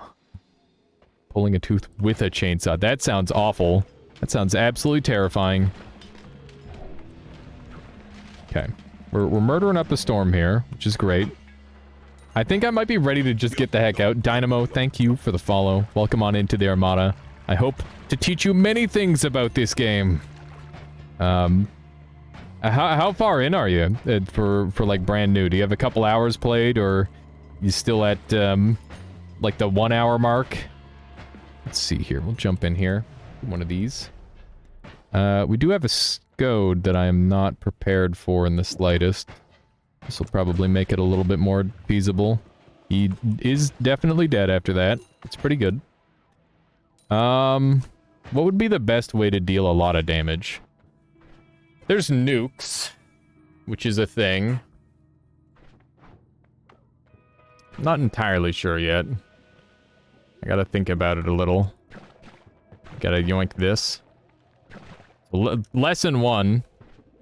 Pulling a tooth with a chainsaw. That sounds awful. That sounds absolutely terrifying. Okay. We're murdering up a storm here, which is great. I think I might be ready to just get the heck out. Dynamo, thank you for the follow. Welcome on into the Armada. I hope to teach you many things about this game. How far in are you for like brand new? Do you have a couple hours played, or you still at like the 1 hour mark? Let's see here. We'll jump in here. One of these. We do have a Scode that I am not prepared for in the slightest. This will probably make it a little bit more feasible. He is definitely dead after that. It's pretty good. What would be the best way to deal a lot of damage? There's nukes, which is a thing. Not entirely sure yet. I gotta think about it a little. Gotta yoink this. Lesson 1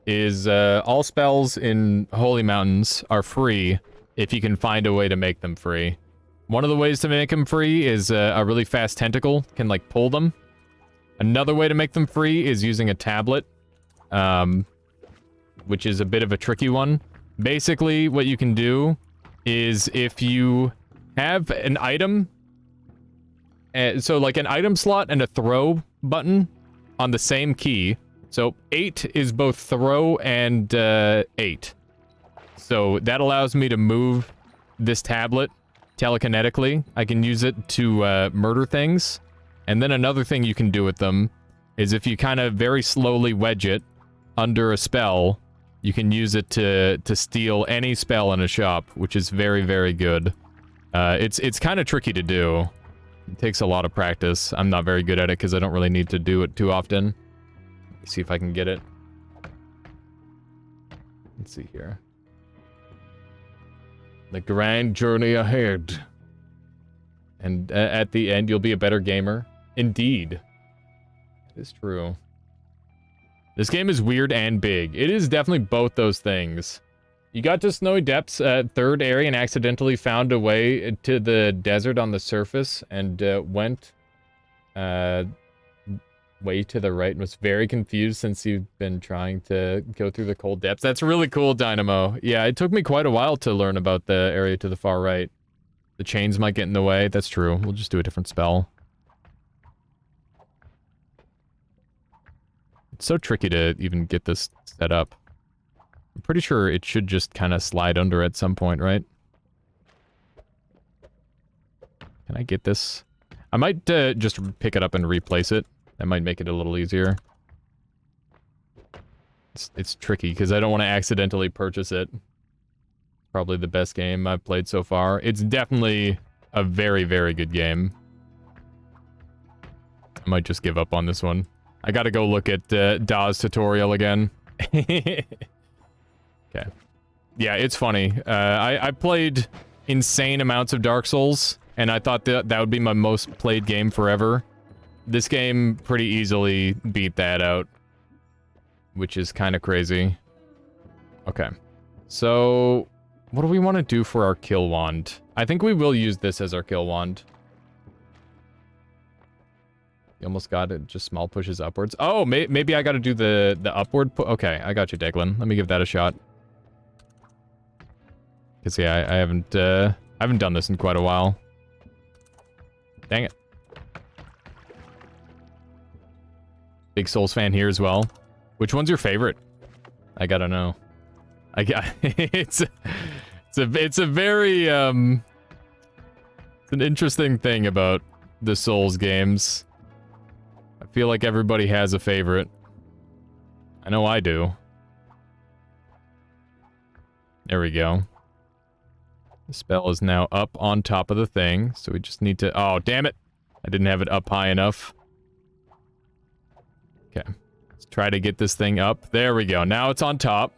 is all spells in Holy Mountains are free if you can find a way to make them free. One of the ways to make them free is a really fast tentacle can like pull them. Another way to make them free is using a tablet, which is a bit of a tricky one. Basically, what you can do is if you have an item, so like an item slot and a throw button on the same key. So 8 is both throw and 8. So that allows me to move this tablet telekinetically. I can use it to murder things. And then another thing you can do with them is if you kind of very slowly wedge it under a spell, you can use it to steal any spell in a shop, which is very, very good. It's kind of tricky to do. It takes a lot of practice. I'm not very good at it because I don't really need to do it too often. Let's see if I can get it. Let's see here. The grand journey ahead. And at the end, you'll be a better gamer. Indeed. It is true. This game is weird and big. It is definitely both those things. You got to Snowy Depths at 3rd area and accidentally found a way to the desert on the surface and went way to the right and was very confused since you've been trying to go through the cold depths. That's really cool, Dynamo. Yeah, it took me quite a while to learn about the area to the far right. The chains might get in the way. That's true. We'll just do a different spell. It's so tricky to even get this set up. I'm pretty sure it should just kind of slide under at some point, right? Can I get this? I might just pick it up and replace it. That might make it a little easier. It's tricky because I don't want to accidentally purchase it. Probably the best game I've played so far. It's definitely a very, very good game. I might just give up on this one. I gotta go look at Da's tutorial again. Okay. Yeah, it's funny. I played insane amounts of Dark Souls, and I thought that would be my most played game forever. This game pretty easily beat that out, which is kind of crazy. Okay. So, what do we want to do for our kill wand? I think we will use this as our kill wand. You almost got it. Just small pushes upwards. Oh, maybe I got to do the upward okay, I got you, Declan. Let me give that a shot. Because, yeah, I haven't done this in quite a while. Dang it. Big Souls fan here as well. Which one's your favorite? I gotta know. It's a very, it's an interesting thing about the Souls games. I feel like everybody has a favorite. I know I do. There we go. The spell is now up on top of the thing, so we just need to... Oh, damn it! I didn't have it up high enough. Okay. Let's try to get this thing up. There we go. Now it's on top.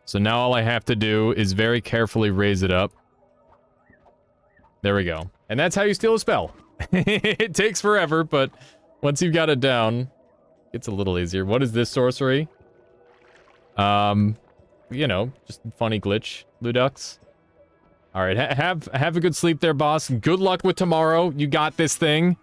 So now all I have to do is very carefully raise it up. There we go. And that's how you steal a spell. It takes forever, but once you've got it down, it's a little easier. What is this sorcery? You know, just funny glitch, Ludux. All right, have a good sleep there, boss. Good luck with tomorrow. You got this thing.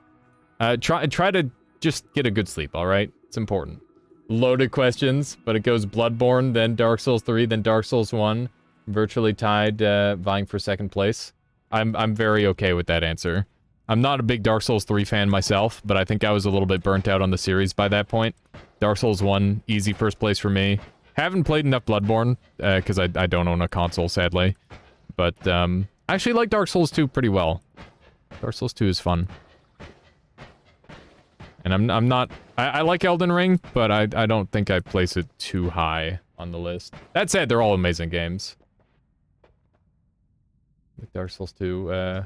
Try to just get a good sleep, all right? It's important. Loaded questions, but it goes Bloodborne, then Dark Souls 3, then Dark Souls 1. Virtually tied, vying for 2nd place. I'm very okay with that answer. I'm not a big Dark Souls 3 fan myself, but I think I was a little bit burnt out on the series by that point. Dark Souls 1, easy 1st place for me. Haven't played enough Bloodborne, because I don't own a console, sadly. But, I actually like Dark Souls 2 pretty well. Dark Souls 2 is fun. And I'm not... I like Elden Ring, but I don't think I place it too high on the list. That said, they're all amazing games. Like Dark Souls 2,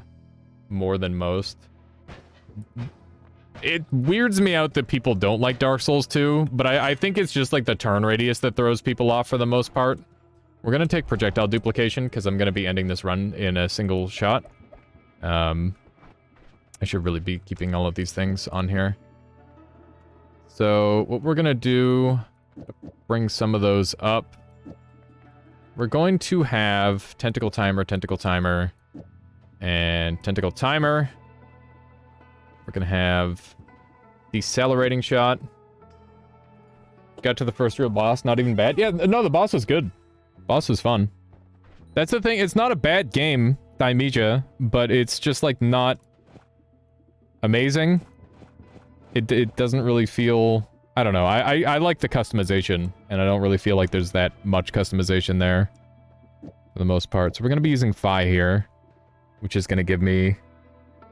more than most. It weirds me out that people don't like Dark Souls 2, but I think it's just like the turn radius that throws people off for the most part. We're gonna take projectile duplication, because I'm gonna be ending this run in a single shot. I should really be keeping all of these things on here. So, what we're gonna do, bring some of those up. We're going to have tentacle timer, and tentacle timer. We're gonna have decelerating shot. Got to the first real boss, not even bad. Yeah, no, the boss was good. Boss was fun. That's the thing, it's not a bad game, Thymesia, but it's just like not amazing. It doesn't really feel... I don't know, I like the customization, and I don't really feel like there's that much customization there for the most part. So we're gonna be using Phi here, which is gonna give me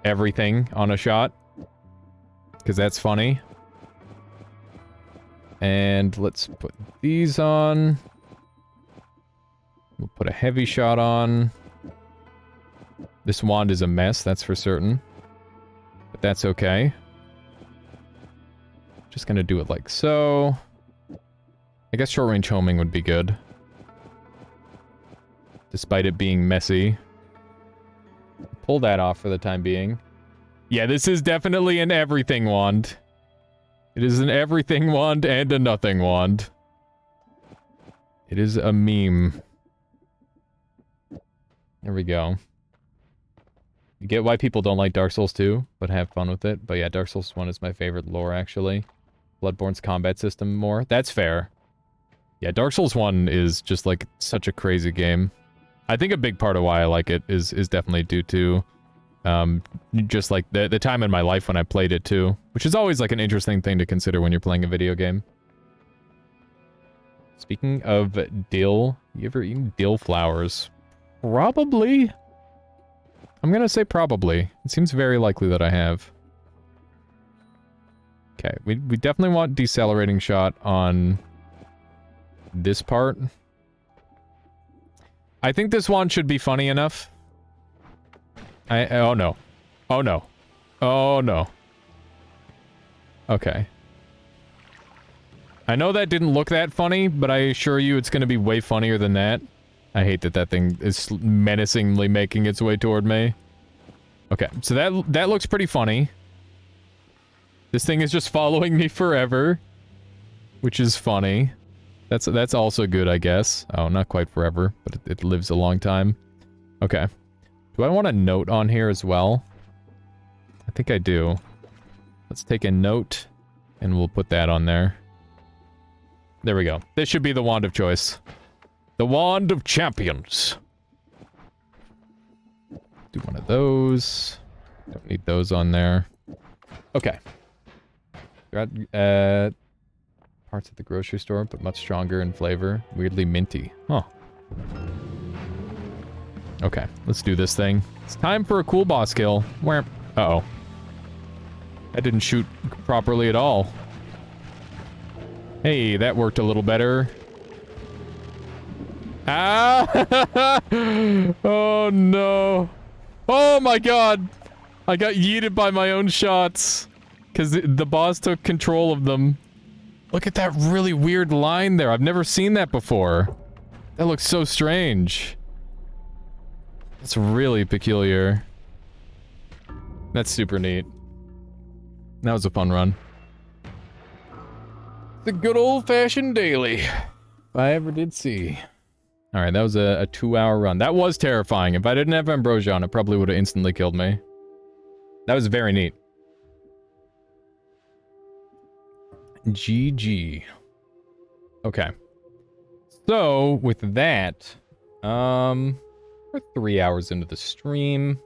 everything on a shot, because that's funny. And let's put these on. We'll put a heavy shot on. This wand is a mess, that's for certain. But that's okay. Just gonna do it like so. I guess short-range homing would be good. Despite it being messy. Pull that off for the time being. Yeah, this is definitely an everything wand. It is an everything wand and a nothing wand. It is a meme. There we go. You get why people don't like Dark Souls 2, but have fun with it. But yeah, Dark Souls 1 is my favorite lore, actually. Bloodborne's combat system more. That's fair. Yeah, Dark Souls 1 is just, like, such a crazy game. I think a big part of why I like it is definitely due to, just, like, the time in my life when I played it, too. Which is always, like, an interesting thing to consider when you're playing a video game. Speaking of dill, you ever eaten dill flowers? Probably. I'm gonna say probably. It seems very likely that I have. Okay, we definitely want decelerating shot on this part. I think this one should be funny enough. Oh no. Oh no. Oh no. Okay. I know that didn't look that funny, but I assure you it's gonna be way funnier than that. I hate that that thing is menacingly making its way toward me. Okay, so that looks pretty funny. This thing is just following me forever, which is funny. That's also good, I guess. Oh, not quite forever, but it lives a long time. Okay. Do I want a note on here as well? I think I do. Let's take a note, and we'll put that on there. There we go. This should be the wand of choice. The wand of champions. Do one of those. Don't need those on there. Okay. Got parts at the grocery store, but much stronger in flavor. Weirdly minty. Huh. Okay, let's do this thing. It's time for a cool boss kill. Where? Uh-oh. That didn't shoot properly at all. Hey, that worked a little better. Ah! Oh no. Oh my god. I got yeeted by my own shots. Because the boss took control of them. Look at that really weird line there. I've never seen that before. That looks so strange. That's really peculiar. That's super neat. That was a fun run. The good old-fashioned daily. If I ever did see. Alright, that was a 2-hour run. That was terrifying. If I didn't have Ambrosia on, it probably would have instantly killed me. That was very neat. GG. Okay. So, with that, we're 3 hours into the stream.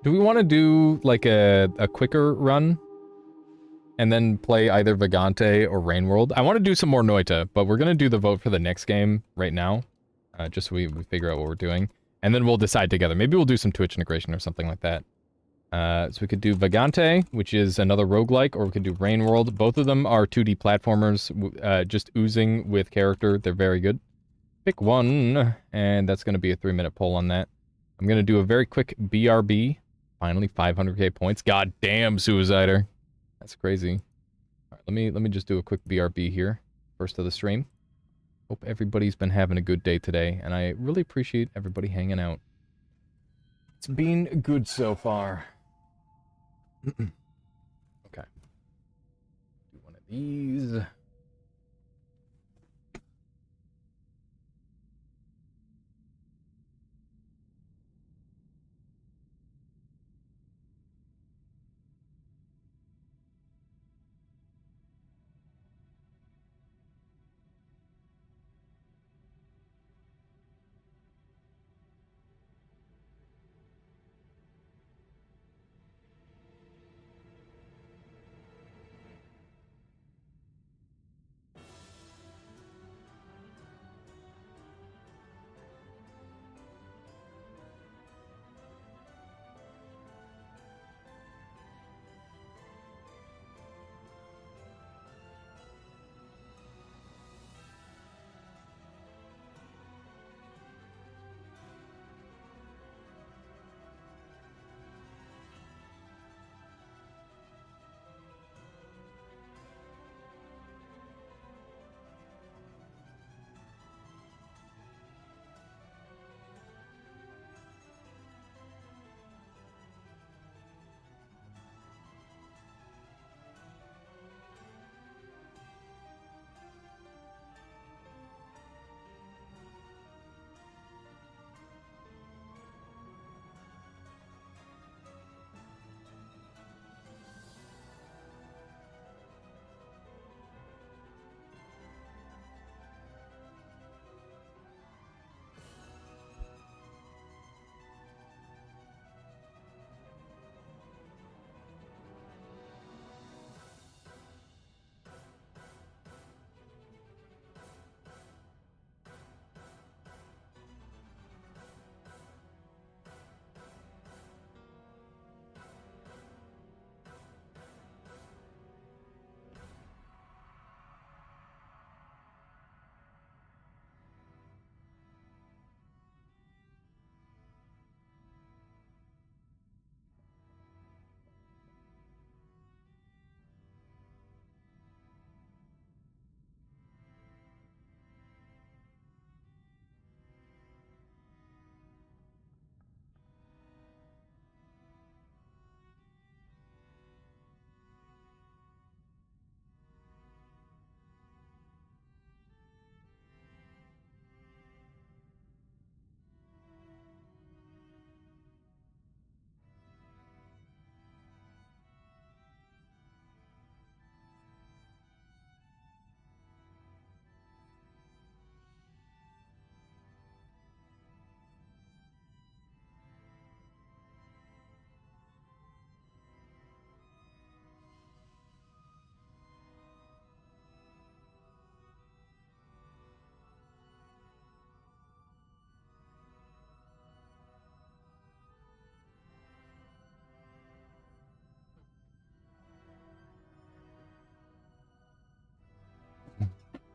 Do we want to do, like, a quicker run? And then play either Vagante or Rain World? I want to do some more Noita, but we're going to do the vote for the next game right now. Just so we figure out what we're doing. And then we'll decide together. Maybe we'll do some Twitch integration or something like that. So we could do Vagante, which is another roguelike, or we could do Rain World. Both of them are 2D platformers, just oozing with character. They're very good. Pick one, and that's going to be a 3-minute poll on that. I'm going to do a very quick BRB. Finally, 500k points. God damn, Suicider. That's crazy. All right, let me just do a quick BRB here. First of the stream. Hope everybody's been having a good day today, and I really appreciate everybody hanging out. It's been good so far. Okay. Do one of these.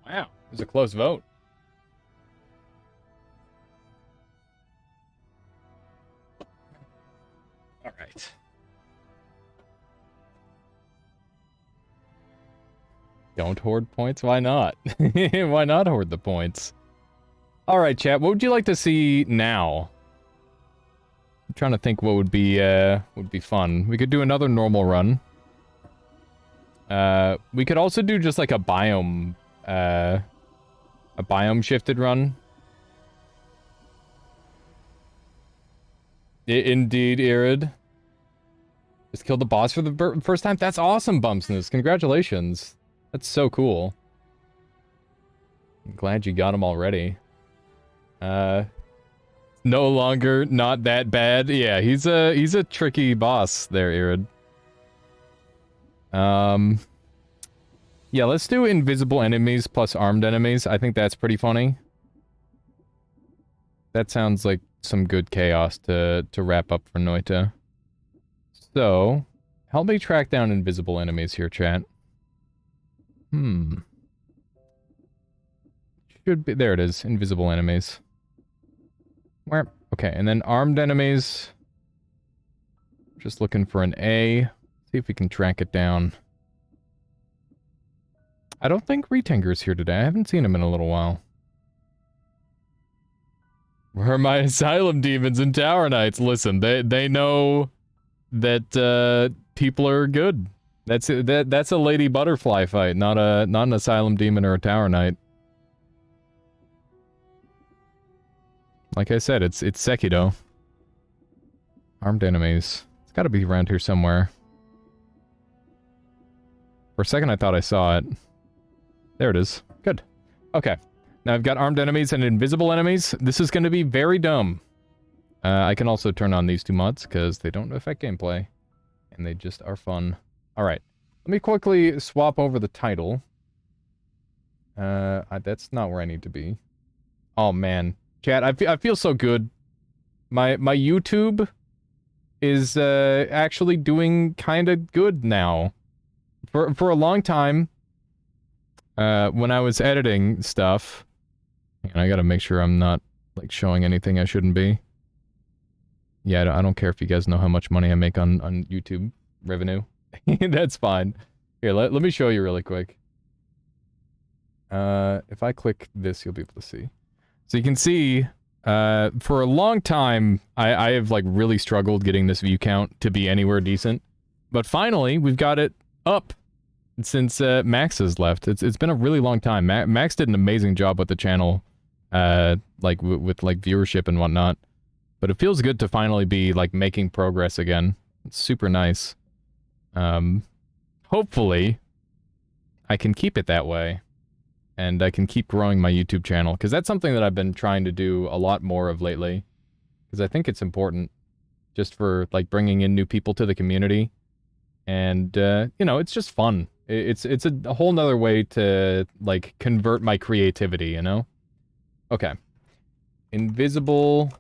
Wow, it was a close vote. All right. Don't hoard points? Why not? Why not hoard the points? All right, chat. What would you like to see now? I'm trying to think what would be fun. We could do another normal run. We could also do just like a biome shifted run. Indeed, Irid. Just killed the boss for the first time? That's awesome, Bumpsness. Congratulations. That's so cool. I'm glad you got him already. No longer not that bad. Yeah, he's a tricky boss there, Irid. Yeah, let's do invisible enemies plus armed enemies. I think that's pretty funny. That sounds like some good chaos to wrap up for Noita. So, help me track down invisible enemies here, chat. Should be, there it is, invisible enemies. Where? Okay, and then armed enemies. Just looking for an A. See if we can track it down. I don't think Retinger's here today. I haven't seen him in a little while. Where are my asylum demons and tower knights? Listen, they know that people are good. That's a lady butterfly fight, not an asylum demon or a tower knight. Like I said, it's Sekido. Armed enemies. It's got to be around here somewhere. For a second, I thought I saw it. There it is. Good. Okay. Now I've got armed enemies and invisible enemies. This is going to be very dumb. I can also turn on these two mods because they don't affect gameplay. And they just are fun. Alright. Let me quickly swap over the title. That's not where I need to be. Oh, man. Chat, I feel so good. My YouTube is actually doing kind of good now. For a long time, when I was editing stuff, and I gotta make sure I'm not, like, showing anything I shouldn't be. Yeah, I don't care if you guys know how much money I make on YouTube revenue. That's fine. Here, let me show you really quick. If I click this, you'll be able to see. So you can see, for a long time, I have, like, really struggled getting this view count to be anywhere decent. But finally, we've got it up since Max has left. It's been a really long time. Max did an amazing job with the channel, like, with like, viewership and whatnot. But it feels good to finally be, like, making progress again. It's super nice. Hopefully, I can keep it that way. And I can keep growing my YouTube channel. Because that's something that I've been trying to do a lot more of lately. Because I think it's important. Just for, like, bringing in new people to the community. And, you know, it's just fun. It's a whole nother way to, like, convert my creativity, you know? Okay. Invisible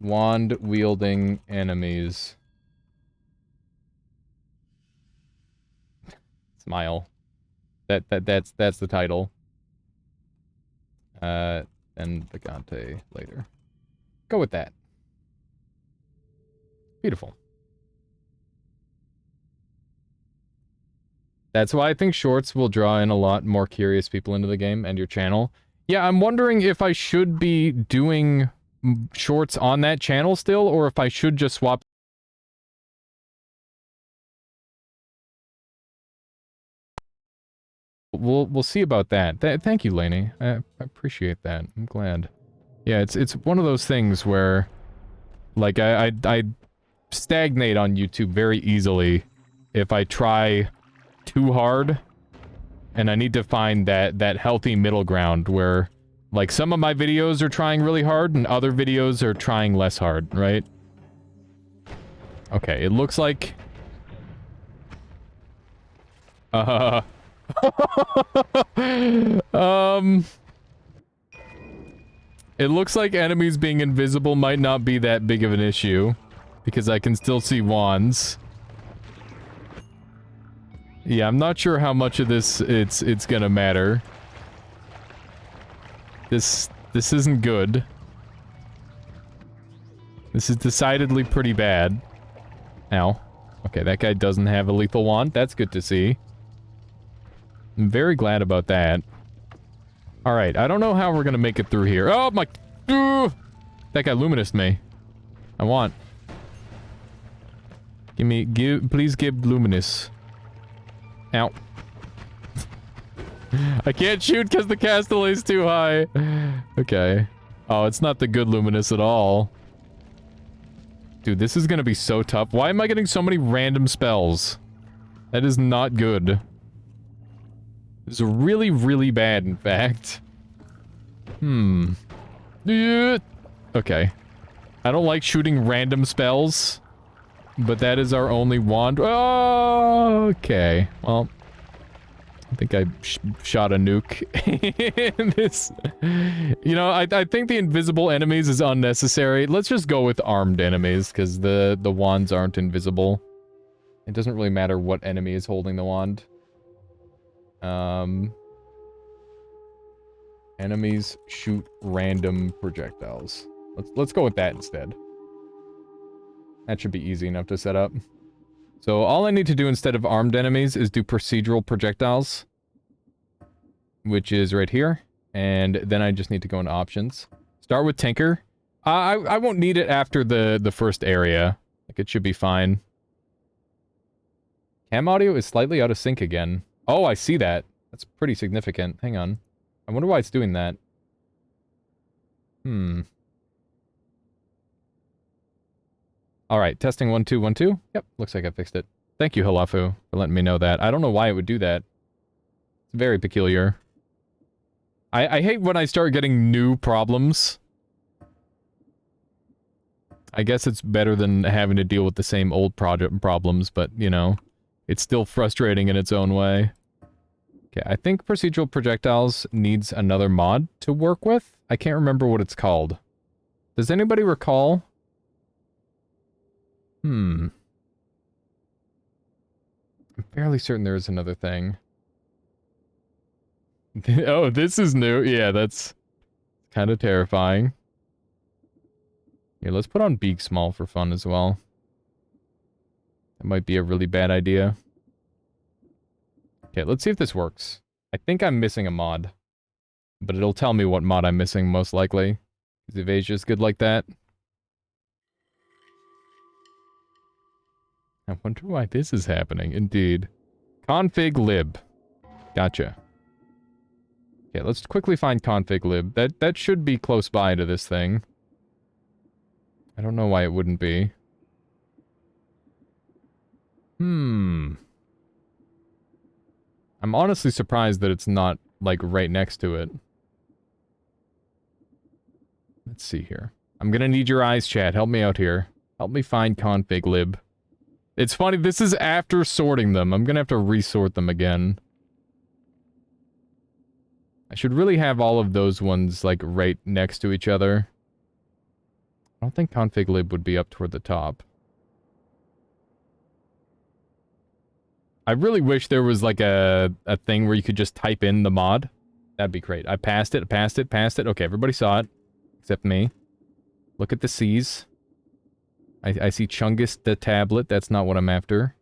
wand-wielding enemies. Smile. That's the title. And Vagante later. Go with that. Beautiful. That's why I think shorts will draw in a lot more curious people into the game and your channel. Yeah, I'm wondering if I should be doing shorts on that channel still, or if I should just swap. We'll see about that. Thank you, Lainey. I appreciate that. I'm glad. Yeah, it's one of those things where, like, I stagnate on YouTube very easily if I try too hard, and I need to find that healthy middle ground where, like, some of my videos are trying really hard and other videos are trying less hard, right? Okay, it looks like it looks like enemies being invisible might not be that big of an issue because I can still see wands. Yeah, I'm not sure how much of this it's gonna matter. This isn't good. This is decidedly pretty bad. Ow. Okay, that guy doesn't have a lethal wand. That's good to see. I'm very glad about that. Alright, I don't know how we're gonna make it through here. Oh my... That guy luminous me. I want. Please give luminous. Ow. I can't shoot because the castle is too high. Okay. Oh, it's not the good luminous at all. Dude, this is gonna be so tough. Why am I getting so many random spells? That is not good. It's really, really bad, in fact. Okay. I don't like shooting random spells, but that is our only wand. Oh, okay. Well, think I shot a nuke in this. You know, I think the invisible enemies is unnecessary. Let's just go with armed enemies, because the wands aren't invisible. It doesn't really matter what enemy is holding the wand. Enemies shoot random projectiles. Let's go with that instead. That should be easy enough to set up. So all I need to do instead of armed enemies is do procedural projectiles, which is right here. And then I just need to go into options. Start with Tinker. I won't need it after the first area. Like, it should be fine. Cam audio is slightly out of sync again. Oh, I see that. That's pretty significant. Hang on. I wonder why it's doing that. Alright, testing 1 2 1 2. Yep, looks like I fixed it. Thank you, Halafu, for letting me know that. I don't know why it would do that. It's very peculiar. I hate when I start getting new problems. I guess it's better than having to deal with the same old project problems, but, you know, it's still frustrating in its own way. Okay, I think procedural projectiles needs another mod to work with. I can't remember what it's called. Does anybody recall? I'm fairly certain there is another thing. Oh, this is new. Yeah, that's kind of terrifying. Here, let's put on Beak Small for fun as well. That might be a really bad idea. Okay, let's see if this works. I think I'm missing a mod. But it'll tell me what mod I'm missing, most likely. Because Evasia's good like that. I wonder why this is happening. Indeed. Config lib. Gotcha. Okay, let's quickly find config lib. That should be close by to this thing. I don't know why it wouldn't be. I'm honestly surprised that it's not, like, right next to it. Let's see here. I'm gonna need your eyes, chat. Help me out here. Help me find config lib. It's funny, this is after sorting them. I'm gonna have to resort them again. I should really have all of those ones, like, right next to each other. I don't think config lib would be up toward the top. I really wish there was, like, a thing where you could just type in the mod. That'd be great. I passed it, passed it, passed it. Okay, everybody saw it. Except me. Look at the C's. I see Chungus the tablet. That's not what I'm after.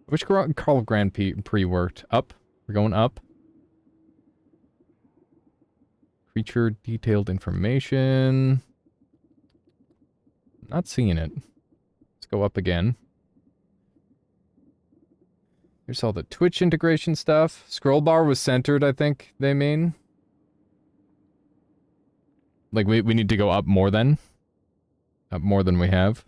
Which Carl Grand Prix worked? Up? We're going up. Creature detailed information. Not seeing it. Let's go up again. Here's all the Twitch integration stuff. Scroll bar was centered, I think they mean. Like, we need to go up more than? Up more than we have.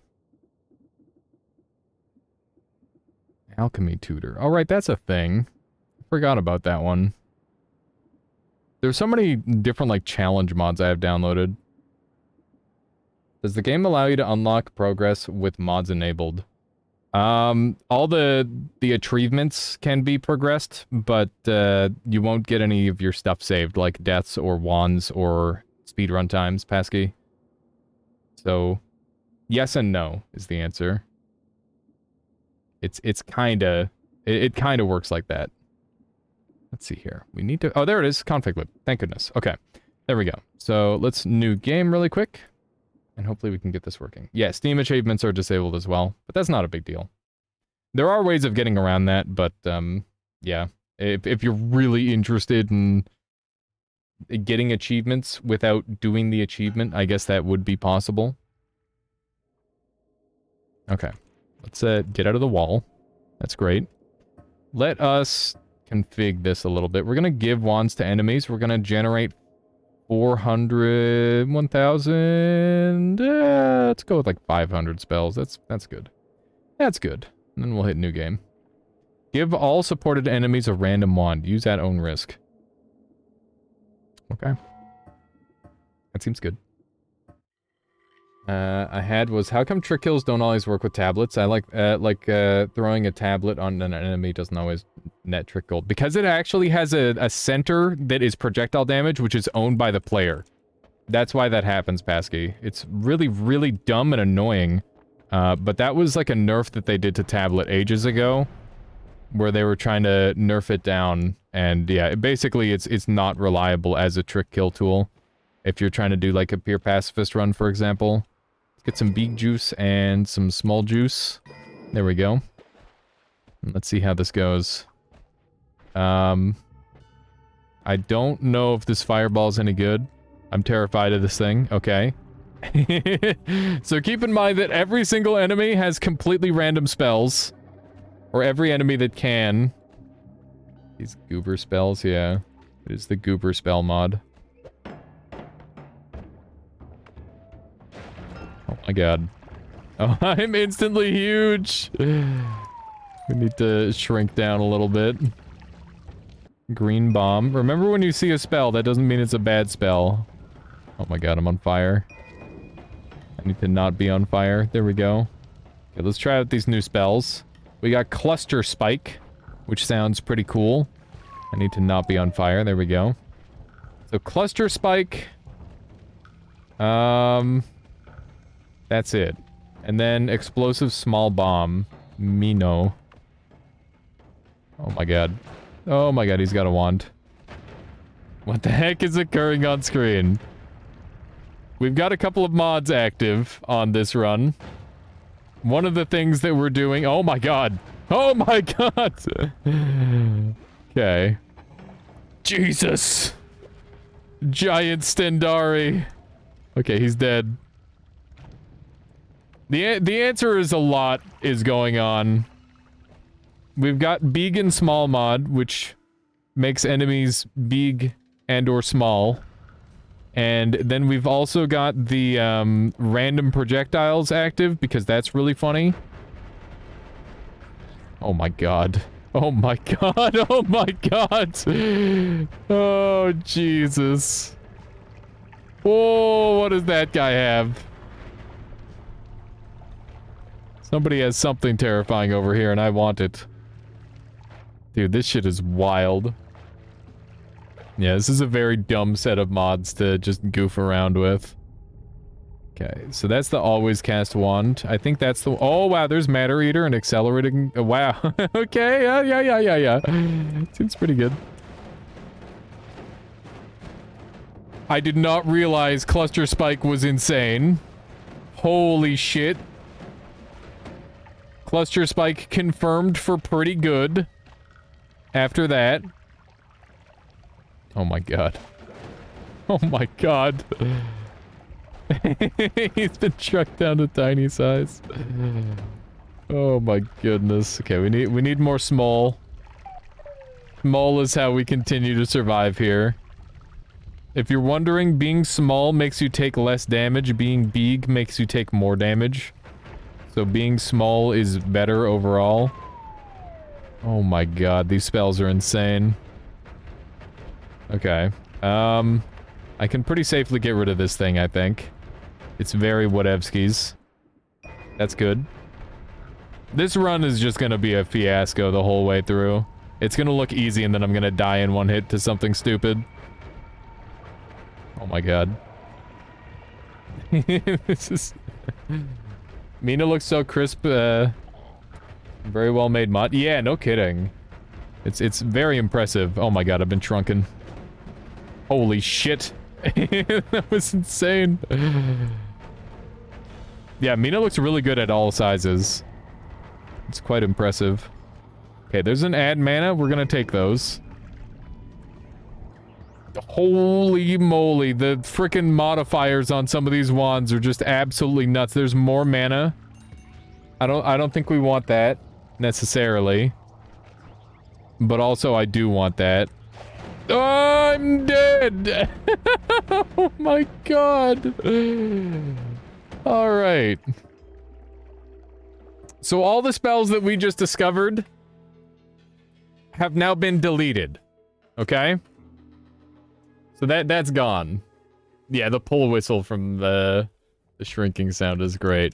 Alchemy tutor. Alright, that's a thing. Forgot about that one. There's so many different, like, challenge mods I have downloaded. Does the game allow you to unlock progress with mods enabled? All the achievements can be progressed, but you won't get any of your stuff saved, like deaths or wands or speedrun times, Pasky. So, yes and no is the answer. It kinda works like that. Let's see here. We need to... Oh, there it is. Config lib. Thank goodness. Okay. There we go. So, let's new game really quick. And hopefully we can get this working. Yeah, Steam achievements are disabled as well. But that's not a big deal. There are ways of getting around that, but, yeah. If you're really interested in getting achievements without doing the achievement, I guess that would be possible. Okay. Let's, get out of the wall. That's great. Let us config this a little bit. We're gonna give wands to enemies. We're gonna generate 400, 1,000, let's go with like 500 spells. That's good. That's good. And then we'll hit new game. Give all supported enemies a random wand. Use at own risk. Okay. That seems good. I had was, how come trick kills don't always work with tablets? I like throwing a tablet on an enemy doesn't always net trick gold. Because it actually has a center that is projectile damage, which is owned by the player. That's why that happens, Pasky. It's really, really dumb and annoying. But that was like a nerf that they did to tablet ages ago, where they were trying to nerf it down. And yeah, basically it's not reliable as a trick kill tool. If you're trying to do like a pure pacifist run, for example. Get some big juice and some small juice. There we go. Let's see how this goes. I don't know if this fireball's any good. I'm terrified of this thing. Okay. So keep in mind that every single enemy has completely random spells. Or every enemy that can. These goober spells, yeah. It is the goober spell mod. Oh my god. Oh, I'm instantly huge! We need to shrink down a little bit. Green bomb. Remember when you see a spell, that doesn't mean it's a bad spell. Oh my god, I'm on fire. I need to not be on fire. There we go. Okay, let's try out these new spells. We got Cluster Spike, which sounds pretty cool. I need to not be on fire. There we go. So Cluster Spike. That's it. And then Explosive Small Bomb. Mino. Oh my god. Oh my god, he's got a wand. What the heck is occurring on screen? We've got a couple of mods active on this run. One of the things that we're doing... Oh my god! Oh my god! Okay. Jesus! Giant Stendari. Okay, he's dead. The answer is a lot is going on. We've got big and small mod, which makes enemies big and or small. And then we've also got the random projectiles active, because that's really funny. Oh my god. Oh my god. Oh my god. Oh, Jesus. Oh, what does that guy have? Somebody has something terrifying over here, and I want it. Dude, this shit is wild. Yeah, this is a very dumb set of mods to just goof around with. Okay, so that's the always cast wand. I think that's the... Oh, wow, there's Matter Eater and accelerating... wow. Okay, yeah. Seems pretty good. I did not realize Cluster Spike was insane. Holy shit. Cluster Spike confirmed for pretty good. After that. Oh my god. Oh my god. He's been shrunk down to tiny size. Oh my goodness. Okay, we need more small. Small is how we continue to survive here. If you're wondering, being small makes you take less damage, being big makes you take more damage. So being small is better overall. Oh my god, these spells are insane. Okay. I can pretty safely get rid of this thing, I think. It's very whatevskis. That's good. This run is just gonna be a fiasco the whole way through. It's gonna look easy and then I'm gonna die in one hit to something stupid. Oh my god. This is... Mina looks so crisp, very well made mod. Yeah, no kidding. It's very impressive. Oh my god, I've been shrunken. Holy shit. That was insane. Yeah, Mina looks really good at all sizes. It's quite impressive. Okay, there's an add mana. We're gonna take those. Holy moly, the frickin' modifiers on some of these wands are just absolutely nuts. There's more mana. I don't think we want that necessarily. But also I do want that. Oh, I'm dead. Oh my god. All right. So all the spells that we just discovered have now been deleted. Okay? So that's gone. Yeah, the pull whistle from the The shrinking sound is great.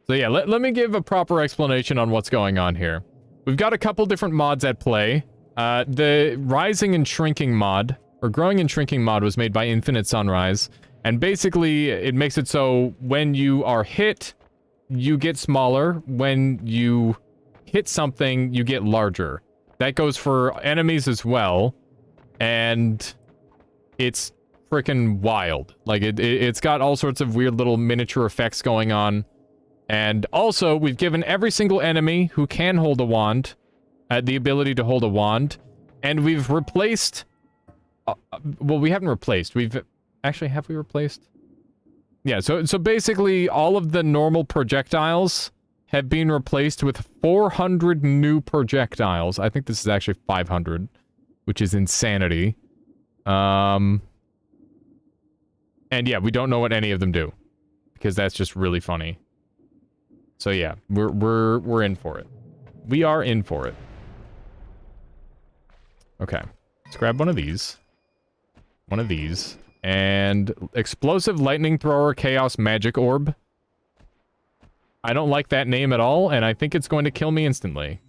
So yeah, let me give a proper explanation on what's going on here. We've got a couple different mods at play. The Rising and Shrinking mod, or Growing and Shrinking mod, was made by Infinite Sunrise. And basically, it makes it so when you are hit, you get smaller. When you hit something, you get larger. That goes for enemies as well. And it's freaking wild. Like, it's got all sorts of weird little miniature effects going on. And also, we've given every single enemy who can hold a wand the ability to hold a wand. And we've replaced... well, we haven't replaced. We've... Actually, have we replaced? Yeah, so basically, all of the normal projectiles have been replaced with 400 new projectiles. I think this is actually 500, which is insanity. And yeah, we don't know what any of them do, because that's just really funny. So yeah, we're in for it. We are in for it. Okay, let's grab one of these. One of these. And Explosive Lightning Thrower Chaos Magic Orb. I don't like that name at all, and I think it's going to kill me instantly.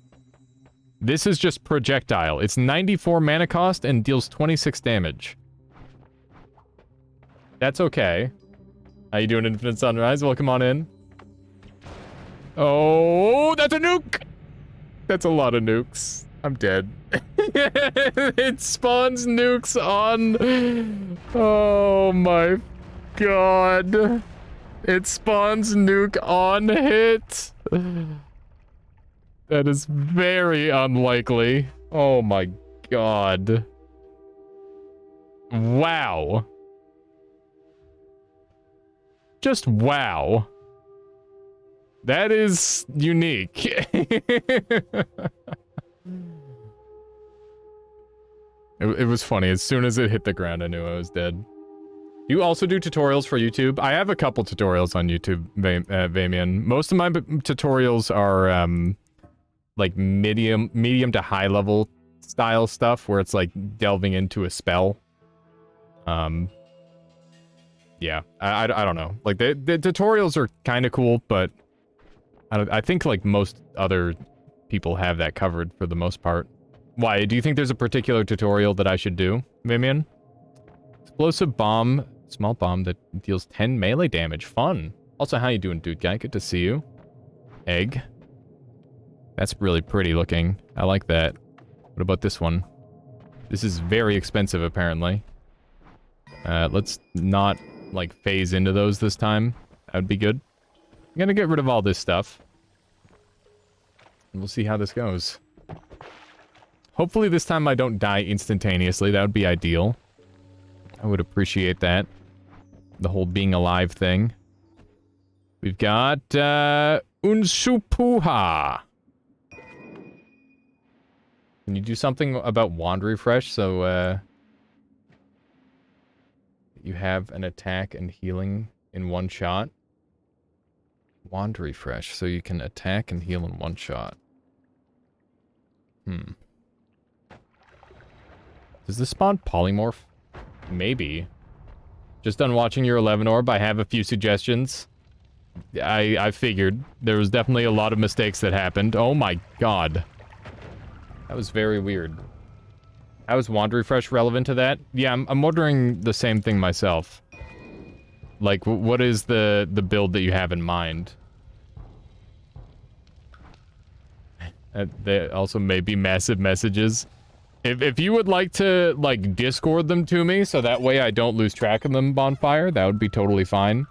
This is just projectile. It's 94 mana cost and deals 26 damage. That's okay. How you doing, Infinite Sunrise? Welcome on in. Oh, that's a nuke! That's a lot of nukes. I'm dead. It spawns nukes on... Oh my god. It spawns nuke on hit. That is very unlikely. Oh my god. Wow. Just wow. That is unique. It was funny. As soon as it hit the ground, I knew I was dead. You also do tutorials for YouTube? I have a couple tutorials on YouTube, Vamian. Most of my tutorials are, like, medium to high level style stuff, where it's, like, delving into a spell. Yeah. I don't know. Like, the tutorials are kind of cool, but... I think, like, most other people have that covered for the most part. Why? Do you think there's a particular tutorial that I should do, Vimian? Explosive bomb. Small bomb that deals 10 melee damage. Fun. Also, how you doing, dude guy? Good to see you. Egg. That's really pretty looking. I like that. What about this one? This is very expensive, apparently. Let's not, like, phase into those this time. That would be good. I'm gonna get rid of all this stuff. And we'll see how this goes. Hopefully this time I don't die instantaneously. That would be ideal. I would appreciate that. The whole being alive thing. We've got, Unsupuha. Can you do something about wand refresh so, you have an attack and healing in one shot? Wand refresh, so you can attack and heal in one shot. Does this spawn polymorph? Maybe. Just done watching your 11 orb, I have a few suggestions. I figured. There was definitely a lot of mistakes that happened. Oh my god. That was very weird. How is wand refresh relevant to that? Yeah, I'm wondering the same thing myself. Like, what is the build that you have in mind? There also may be massive messages. If you would like to, like, Discord them to me, so that way I don't lose track of them, Bonfire, that would be totally fine.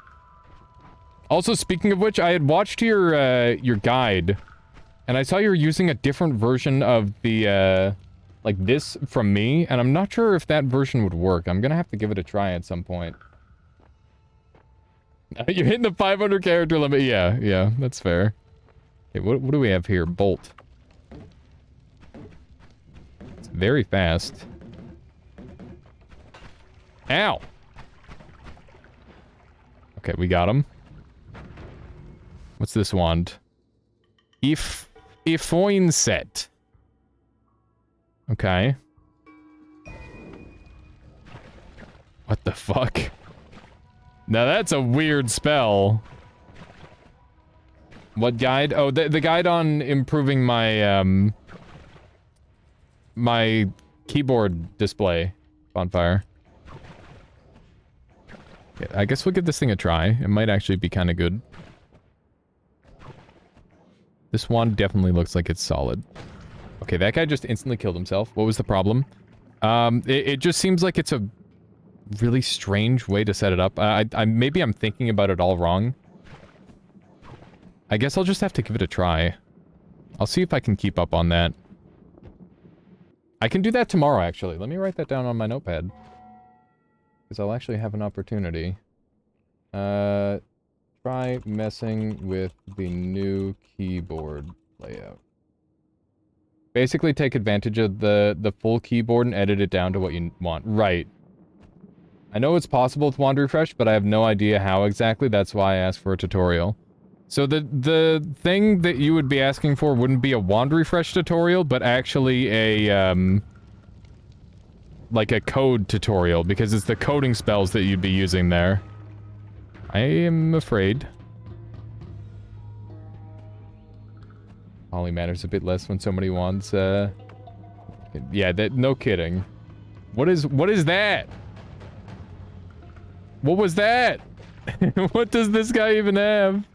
Also, speaking of which, I had watched your guide, and I saw you were using a different version of the, like, this from me, and I'm not sure if that version would work. I'm gonna have to give it a try at some point. You're hitting the 500 character limit. Yeah, that's fair. Okay, what do we have here? Bolt. It's very fast. Ow! Okay, we got him. What's this wand? Ifoin set. Okay. What the fuck? Now that's a weird spell. What guide? Oh, the guide on improving my, my keyboard display. Bonfire. Yeah, I guess we'll give this thing a try. It might actually be kind of good. This wand definitely looks like it's solid. Okay, that guy just instantly killed himself. What was the problem? It just seems like it's a really strange way to set it up. Maybe I'm thinking about it all wrong. I guess I'll just have to give it a try. I'll see if I can keep up on that. I can do that tomorrow, actually. Let me write that down on my notepad. Because I'll actually have an opportunity. Try messing with the new keyboard layout. Basically take advantage of the full keyboard and edit it down to what you want. Right. I know it's possible with wand refresh, but I have no idea how exactly. That's why I asked for a tutorial. So the thing that you would be asking for wouldn't be a wand refresh tutorial, but actually a, like a code tutorial, because it's the coding spells that you'd be using there. I am afraid. Poly matters a bit less when somebody wants, yeah, no kidding. What is that? What was that? What does this guy even have?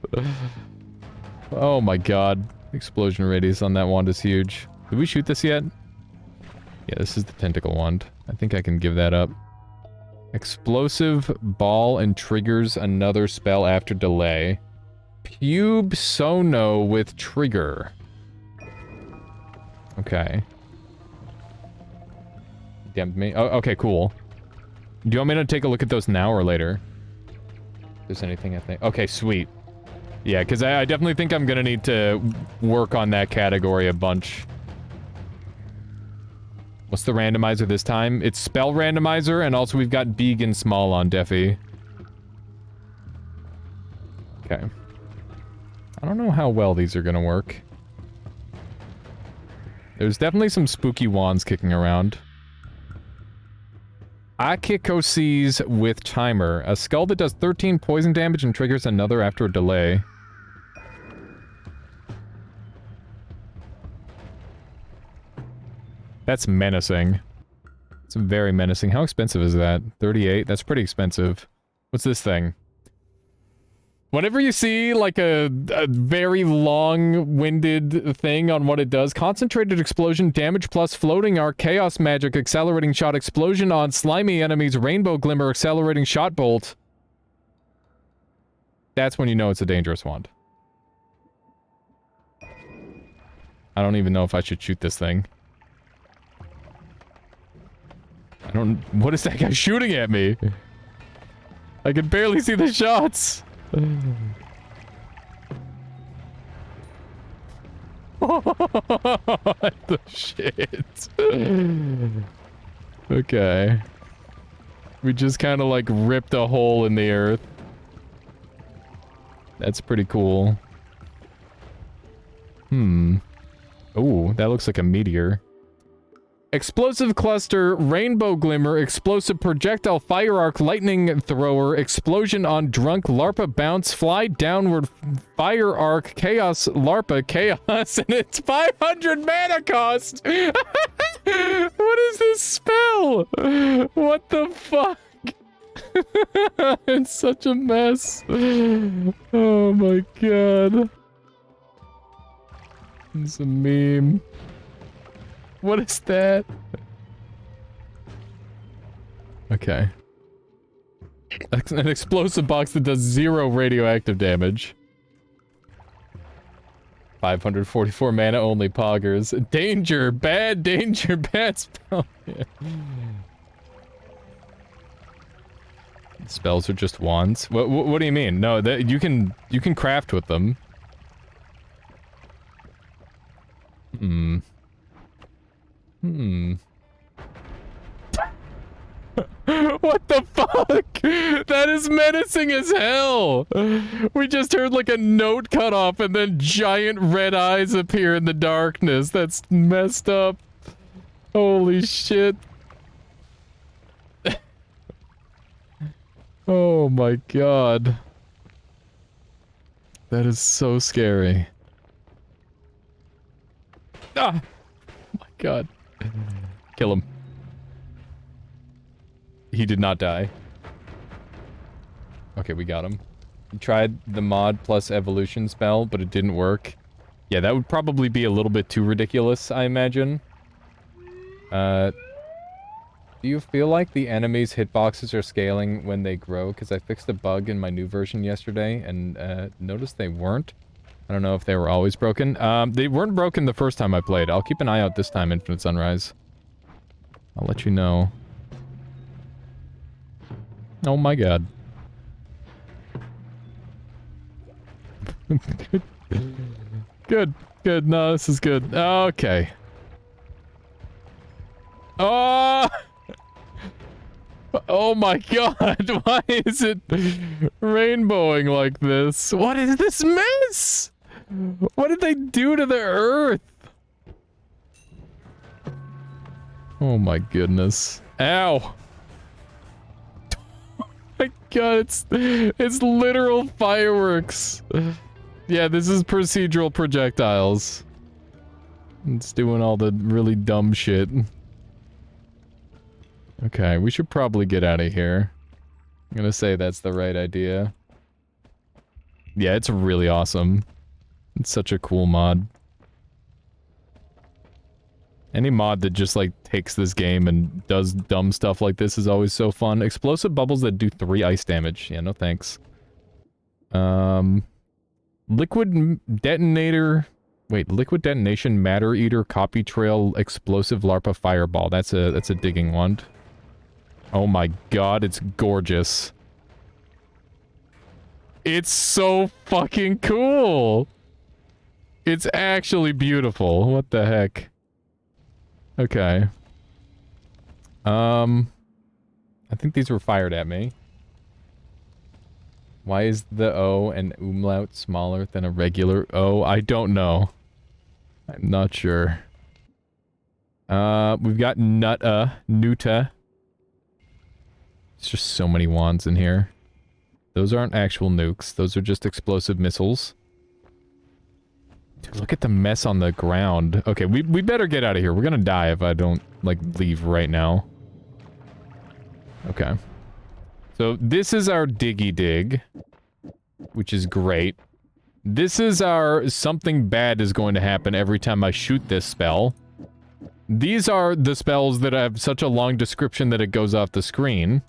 Oh my god. Explosion radius on that wand is huge. Did we shoot this yet? Yeah, this is the tentacle wand. I think I can give that up. Explosive ball and triggers another spell after delay. Pube Sono with trigger. Okay. Damned me. Oh, okay, cool. Do you want me to take a look at those now or later? If there's anything I think... Okay, sweet. Yeah, because I definitely think I'm gonna need to work on that category a bunch. What's the randomizer this time? It's spell randomizer, and also we've got big and small on Deafy. Okay. I don't know how well these are gonna work. There's definitely some spooky wands kicking around. Akikoses with timer. A skull that does 13 poison damage and triggers another after a delay. That's menacing. It's very menacing. How expensive is that? 38? That's pretty expensive. What's this thing? Whenever you see, like, a very long-winded thing on what it does, concentrated explosion, damage plus floating arc, chaos magic, accelerating shot, explosion on slimy enemies, rainbow glimmer, accelerating shot bolt. That's when you know it's a dangerous wand. I don't even know if I should shoot this thing. I don't... What is that guy shooting at me? I can barely see the shots. What the shit? Okay. We just kind of like ripped a hole in the earth. That's pretty cool. Ooh, that looks like a meteor. Explosive cluster, rainbow glimmer, explosive projectile, fire arc, lightning thrower, explosion on drunk, larpa bounce, fly downward, fire arc, chaos, larpa, chaos, and it's 500 mana cost! What is this spell? What the fuck? It's such a mess. Oh my god. It's a meme. What is that? Okay. An explosive box that does 0 radioactive damage. 544 mana only poggers. Danger! Bad danger! Bad spell! Yeah. Spells are just wands? What do you mean? No, that you can craft with them. What the fuck? That is menacing as hell! We just heard like a note cut off and then giant red eyes appear in the darkness. That's messed up. Holy shit. Oh my god. That is so scary. Ah! Oh my god. Kill him. He did not die. Okay, we got him. We tried the mod plus evolution spell, but it didn't work. Yeah, that would probably be a little bit too ridiculous, I imagine. Do you feel like the enemies' hitboxes are scaling when they grow? Because I fixed a bug in my new version yesterday, and noticed they weren't. I don't know if they were always broken. They weren't broken the first time I played. I'll keep an eye out this time, Infinite Sunrise. I'll let you know. Oh my god. Good, good. No, this is good. Okay. Oh! Oh my god, why is it rainbowing like this? What is this mess? What did they do to the earth? Oh my goodness. Ow! Oh my god, it's literal fireworks. Yeah, this is procedural projectiles. It's doing all the really dumb shit. Okay, we should probably get out of here. I'm gonna say that's the right idea. Yeah, it's really awesome. It's such a cool mod. Any mod that just, like, takes this game and does dumb stuff like this is always so fun. Explosive bubbles that do 3 ice damage. Yeah, no thanks. Liquid detonator... Wait, liquid detonation, matter eater, copy trail, explosive larpa fireball. That's a digging wand. Oh my god, it's gorgeous. It's so fucking cool! It's actually beautiful. What the heck? Okay. I think these were fired at me. Why is the O and umlaut smaller than a regular O? I don't know. I'm not sure. We've got Nuta. It's just so many wands in here. Those aren't actual nukes. Those are just explosive missiles. Dude, look at the mess on the ground. Okay, we better get out of here. We're gonna die if I don't, like, leave right now. Okay. So, this is our diggy dig. Which is great. This is our something bad is going to happen every time I shoot this spell. These are the spells that have such a long description that it goes off the screen.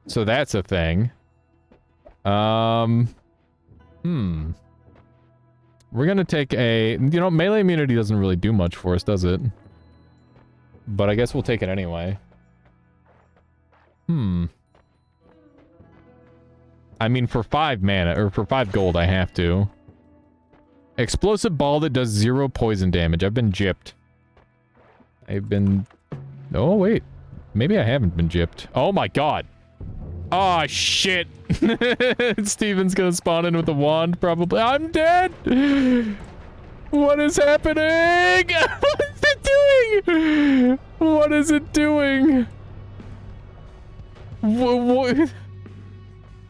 So that's a thing. We're gonna take a... You know, melee immunity doesn't really do much for us, does it? But I guess we'll take it anyway. I mean, for 5 mana, or for 5 gold, I have to. Explosive ball that does 0 poison damage. I've been gypped. I've been... Oh, wait. Maybe I haven't been gypped. Oh my god! Oh shit! Steven's gonna spawn in with a wand, probably. I'm dead! What is happening? What is it doing? What is it doing?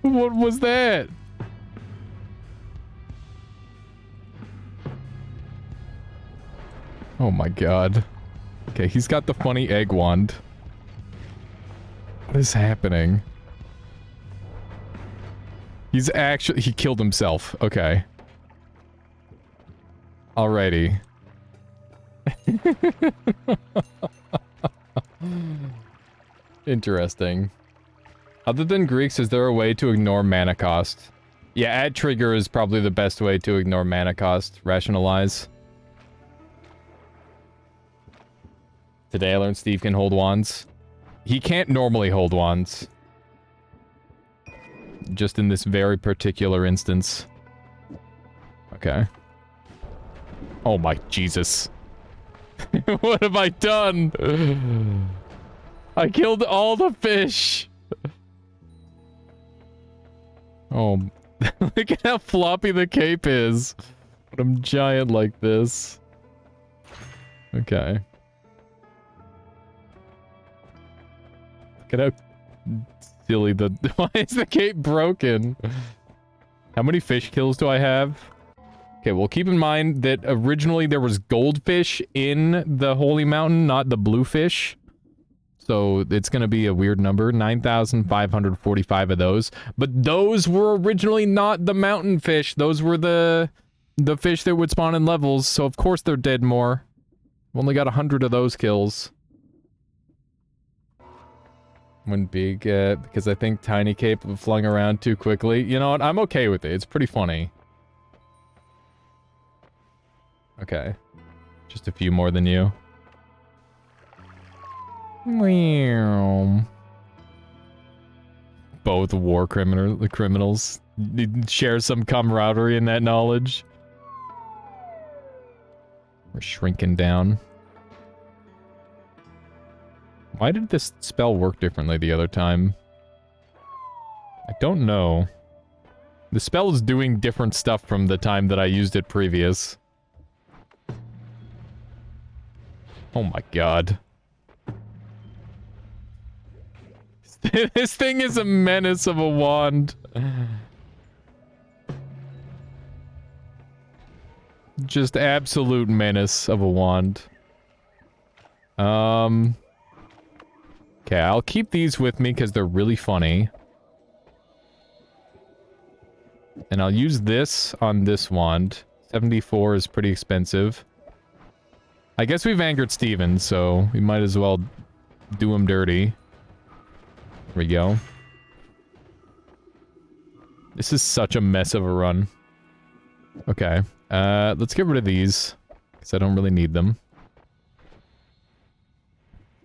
What was that? Oh my god. Okay, he's got the funny egg wand. What is happening? He's actually... He killed himself. Okay. Alrighty. Interesting. Other than Greeks, is there a way to ignore mana cost? Yeah, add trigger is probably the best way to ignore mana cost. Rationalize. Today I learned Steve can hold wands. He can't normally hold wands. Just in this very particular instance. Okay. Oh my Jesus. What have I done? I killed all the fish. Oh, look at how floppy the cape is. But I'm giant like this. Okay. Look at how silly. Why is the gate broken? How many fish kills do I have? Okay, well, keep in mind that originally there was goldfish in the Holy Mountain, not the bluefish. So it's going to be a weird number. 9,545 of those. But those were originally not the mountain fish. Those were the fish that would spawn in levels. So of course they're dead more. I've only got 100 of those kills. Wouldn't be because I think Tiny Cape flung around too quickly. You know what? I'm okay with it. It's pretty funny. Okay. Just a few more than you. Meow. Both war criminals share some camaraderie in that knowledge. We're shrinking down. Why did this spell work differently the other time? I don't know. The spell is doing different stuff from the time that I used it previous. Oh my god. This thing is a menace of a wand. Just absolute menace of a wand. Okay, I'll keep these with me because they're really funny. And I'll use this on this wand. 74 is pretty expensive. I guess we've angered Steven, so we might as well do him dirty. There we go. This is such a mess of a run. Okay. Let's get rid of these, because I don't really need them.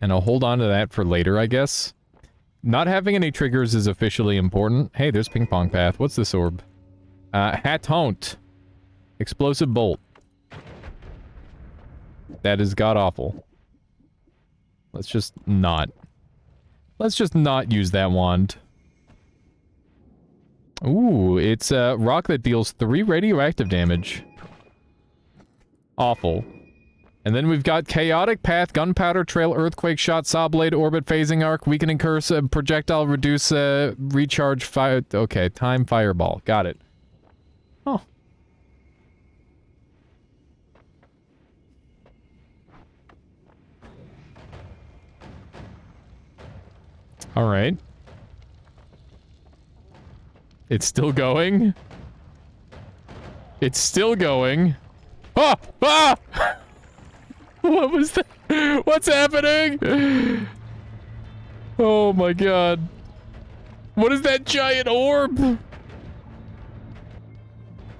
And I'll hold on to that for later, I guess. Not having any triggers is officially important. Hey, there's Ping Pong Path. What's this orb? Hat-haunt. Explosive Bolt. That is god-awful. Let's just not. Let's just not use that wand. Ooh, it's a rock that deals 3 radioactive damage. Awful. And then we've got Chaotic Path, Gunpowder Trail, Earthquake Shot, Saw Blade, Orbit, Phasing Arc, Weakening Curse, Projectile, Reduce, Recharge, Fire... Okay, Time Fireball. Got it. Oh. Alright. It's still going? It's still going. Ah! Ah! What was that? What's happening? Oh my god. What is that giant orb?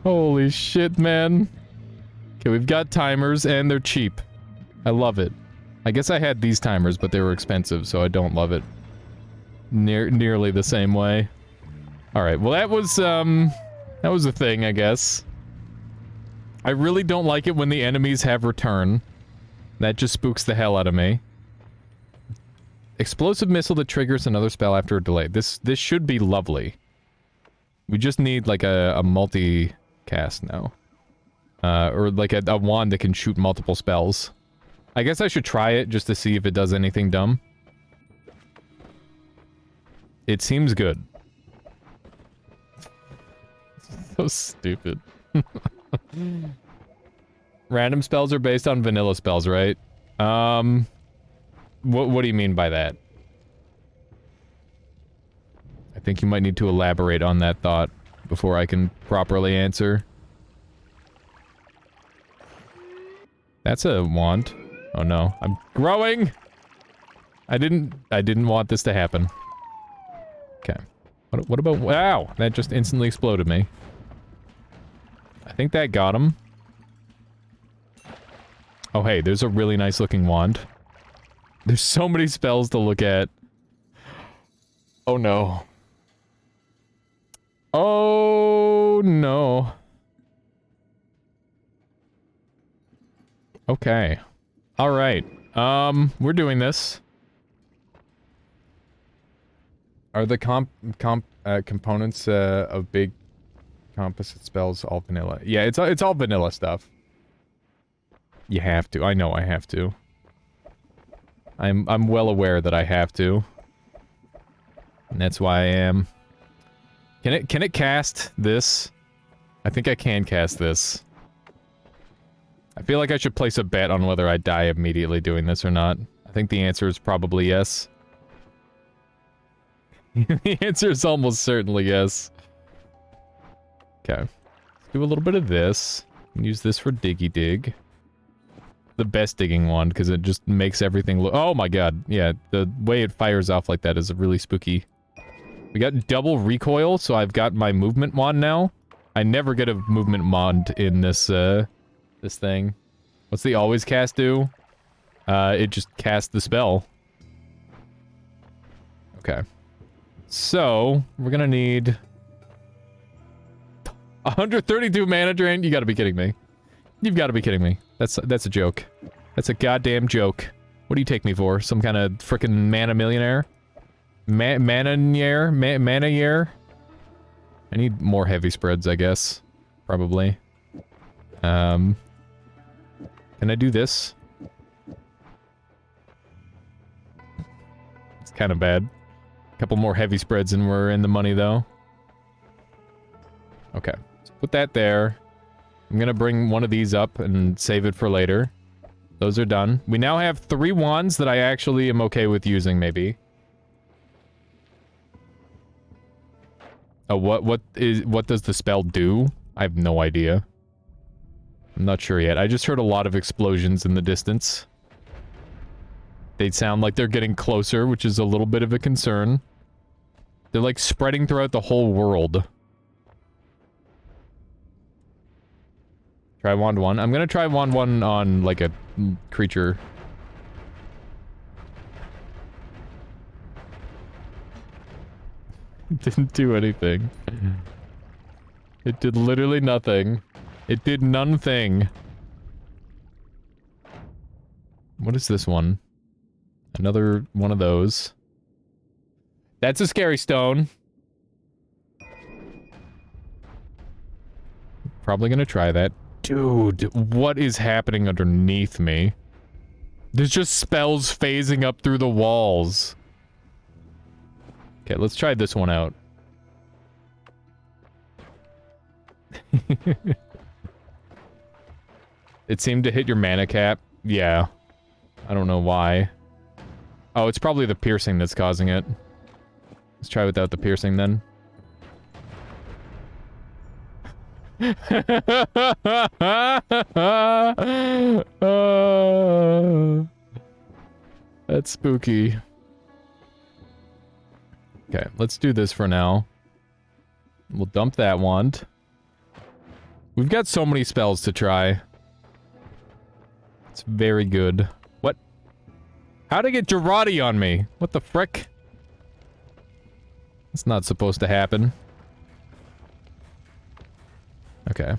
Holy shit, man. Okay, we've got timers and they're cheap. I love it. I guess I had these timers, but they were expensive, so I don't love it. Nearly the same way. Alright, well that was a thing, I guess. I really don't like it when the enemies have return. That just spooks the hell out of me. Explosive missile that triggers another spell after a delay. This should be lovely. We just need like a multi-cast now. Or like a wand that can shoot multiple spells. I guess I should try it just to see if it does anything dumb. It seems good. So stupid. Random spells are based on vanilla spells, right? What do you mean by that? I think you might need to elaborate on that thought before I can properly answer. That's a wand. Oh no, I'm growing! I didn't want this to happen. Okay. What about... Wow! That just instantly exploded me. I think that got him. Oh hey, there's a really nice looking wand. There's so many spells to look at. Oh no. Oh no. Okay. Alright. We're doing this. Are the components of big composite spells all vanilla? Yeah, it's all vanilla stuff. You have to. I know I have to. I'm well aware that I have to. And that's why I am. Can it cast this? I think I can cast this. I feel like I should place a bet on whether I die immediately doing this or not. I think the answer is probably yes. The answer is almost certainly yes. Okay. Let's do a little bit of this. Use this for diggy dig. The best digging one, because it just makes everything look— oh my god, yeah, the way it fires off like that is really spooky. We got double recoil, so I've got my movement wand now. I never get a movement wand in this, this thing. What's the always cast do? It just casts the spell. Okay. So, we're gonna need 132 mana drain? You gotta be kidding me. You've gotta be kidding me. That's a joke. That's a goddamn joke. What do you take me for? Some kind of frickin' mana millionaire? Mana-year? I need more heavy spreads, I guess. Probably. Can I do this? It's kind of bad. A couple more heavy spreads and we're in the money, though. Okay. So put that there. I'm gonna bring one of these up and save it for later. Those are done. We now have 3 wands that I actually am okay with using, maybe. Oh, what does the spell do? I have no idea. I'm not sure yet. I just heard a lot of explosions in the distance. They sound like they're getting closer, which is a little bit of a concern. They're like spreading throughout the whole world. Try wand 1. I'm gonna try wand 1 on, like, a creature. Didn't do anything. It did literally nothing. It did none-thing. What is this one? Another one of those. That's a scary stone. Probably gonna try that. Dude, what is happening underneath me? There's just spells phasing up through the walls. Okay, let's try this one out. It seemed to hit your mana cap. Yeah. I don't know why. Oh, it's probably the piercing that's causing it. Let's try without the piercing then. That's spooky. Okay, let's do this for now. We'll dump that wand. We've got so many spells to try. It's very good. What? How'd I get Girardi on me? What the frick? It's not supposed to happen. Okay.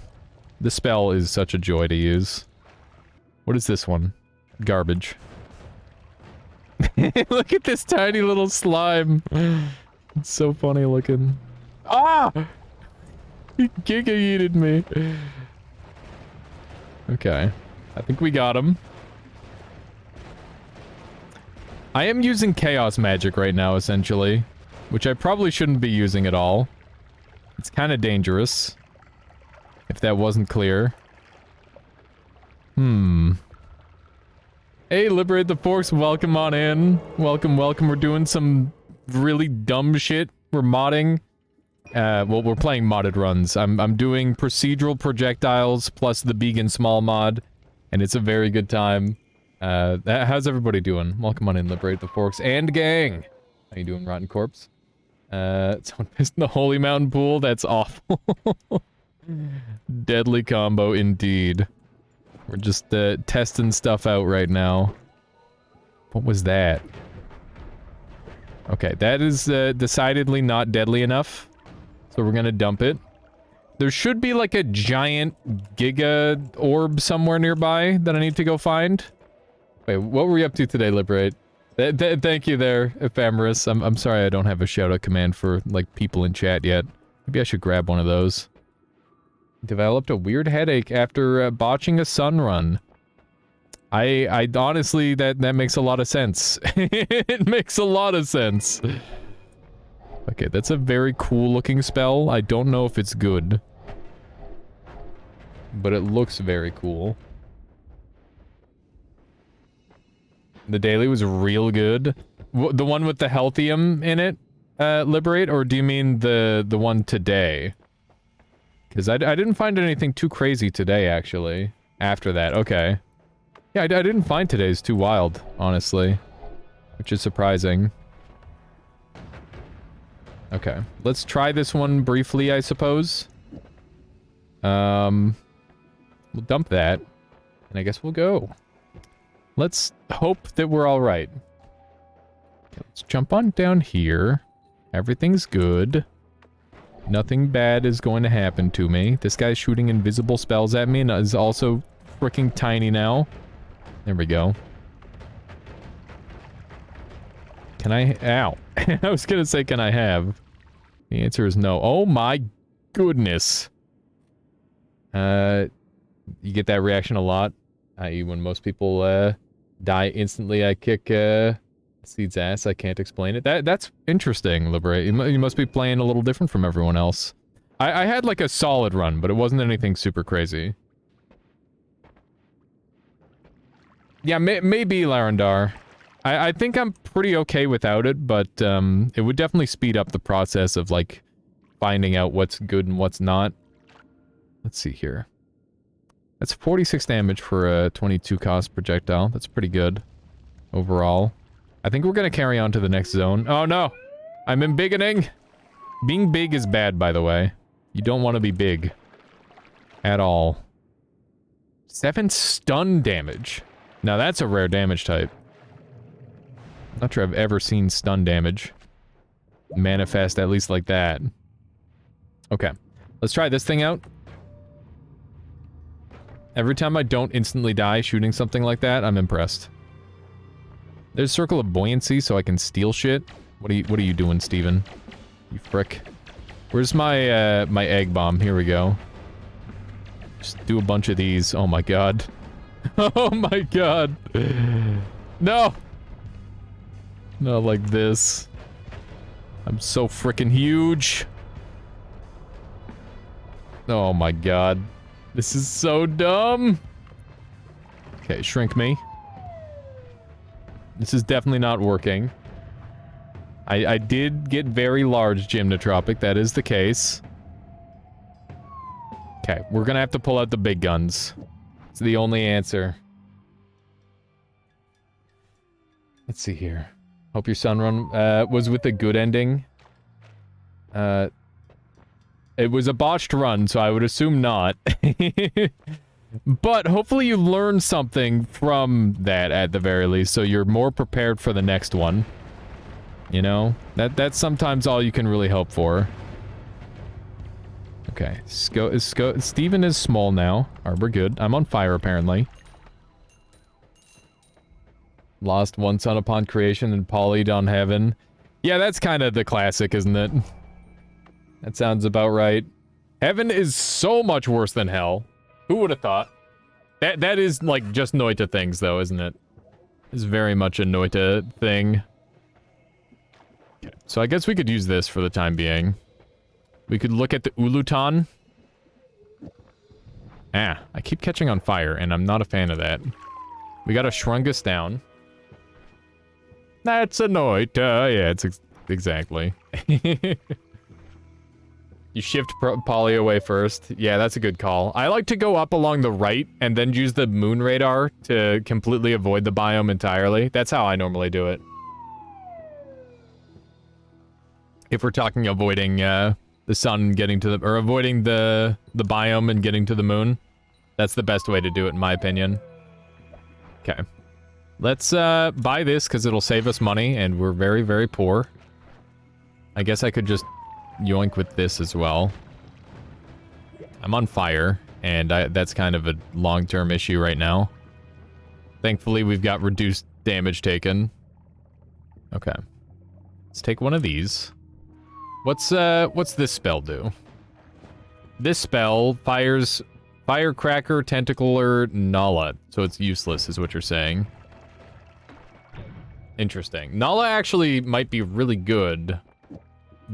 This spell is such a joy to use. What is this one? Garbage. Look at this tiny little slime. It's so funny looking. Ah! He giga-yeeted me. Okay. I think we got him. I am using chaos magic right now, essentially. Which I probably shouldn't be using at all. It's kind of dangerous. If that wasn't clear. Hey, Liberate the Forks, welcome on in. Welcome, welcome. We're doing some really dumb shit. We're modding. Well, we're playing modded runs. I'm doing procedural projectiles plus the Began Small mod. And it's a very good time. How's everybody doing? Welcome on in, Liberate the Forks and gang. How you doing, Rotten Corpse? Someone pissed in the Holy Mountain Pool? That's awful. Deadly combo indeed. We're just testing stuff out right now. What was that? Okay, that is decidedly not deadly enough. So we're gonna dump it. There should be like a giant giga orb somewhere nearby that I need to go find. Wait, what were we up to today, Liberate? Thank you there, Ephemeris. I'm sorry I don't have a shout-out command for, like, people in chat yet. Maybe I should grab one of those. Developed a weird headache after botching a sun run. I honestly, that makes a lot of sense. It makes a lot of sense. Okay, that's a very cool looking spell. I don't know if it's good. But it looks very cool. The daily was real good. The one with the healthium in it, Liberate? Or do you mean the one today? Because I didn't find anything too crazy today, actually. After that, okay. Yeah, I didn't find today's too wild, honestly. Which is surprising. Okay, let's try this one briefly, I suppose. We'll dump that. And I guess we'll go. Let's hope that we're alright. Okay, let's jump on down here. Everything's good. Nothing bad is going to happen to me. This guy's shooting invisible spells at me and is also freaking tiny now. There we go. Can I... Ow. I was gonna say, can I have? The answer is no. Oh my goodness. You get that reaction a lot. I.e. when most people, die instantly, I kick, Seed's ass. I can't explain it. That's interesting, Liberate. You must be playing a little different from everyone else. I had like a solid run, but it wasn't anything super crazy. Yeah, maybe Larendar. I think I'm pretty okay without it, but it would definitely speed up the process of like finding out what's good and what's not. Let's see here. That's 46 damage for a 22 cost projectile. That's pretty good overall. I think we're gonna carry on to the next zone. Oh no! I'm embiggening! Being big is bad, by the way. You don't want to be big. At all. 7 stun damage. Now that's a rare damage type. Not sure I've ever seen stun damage manifest at least like that. Okay. Let's try this thing out. Every time I don't instantly die shooting something like that, I'm impressed. There's Circle of Buoyancy so I can steal shit. What are you doing, Steven? You frick. Where's my, my egg bomb? Here we go. Just do a bunch of these. Oh my god. Oh my god. No! Not like this. I'm so frickin' huge. Oh my god. This is so dumb. Okay, shrink me. This is definitely not working. I did get very large, Gymnotropic. That is the case. Okay, we're gonna have to pull out the big guns. It's the only answer. Let's see here. Hope your sun run was with a good ending. It was a botched run, so I would assume not. But hopefully you learned something from that at the very least, so you're more prepared for the next one. You know? That's sometimes all you can really hope for. Okay, Steven is small now. Alright, we're good. I'm on fire, apparently. Lost one son upon creation and polyed on heaven. Yeah, that's kind of the classic, isn't it? That sounds about right. Heaven is so much worse than hell. Who would have thought? That is, like, just Noita things, though, isn't it? It's very much a Noita thing. Okay, so I guess we could use this for the time being. We could look at the Ulutan. Ah, I keep catching on fire, and I'm not a fan of that. We got a Shrungus down. That's a Noita. Yeah, it's exactly. You shift Poly away first. Yeah, that's a good call. I like to go up along the right and then use the moon radar to completely avoid the biome entirely. That's how I normally do it. If we're talking avoiding the sun getting to the... or avoiding the biome and getting to the moon. That's the best way to do it, in my opinion. Okay. Let's buy this because it'll save us money and we're very, very poor. I guess I could just yoink with this as well. I'm on fire, and that's kind of a long-term issue right now. Thankfully, we've got reduced damage taken. Okay. Let's take one of these. What's this spell do? This spell fires Firecracker, Tentacular, Nala, so it's useless, is what you're saying. Interesting. Nala actually might be really good.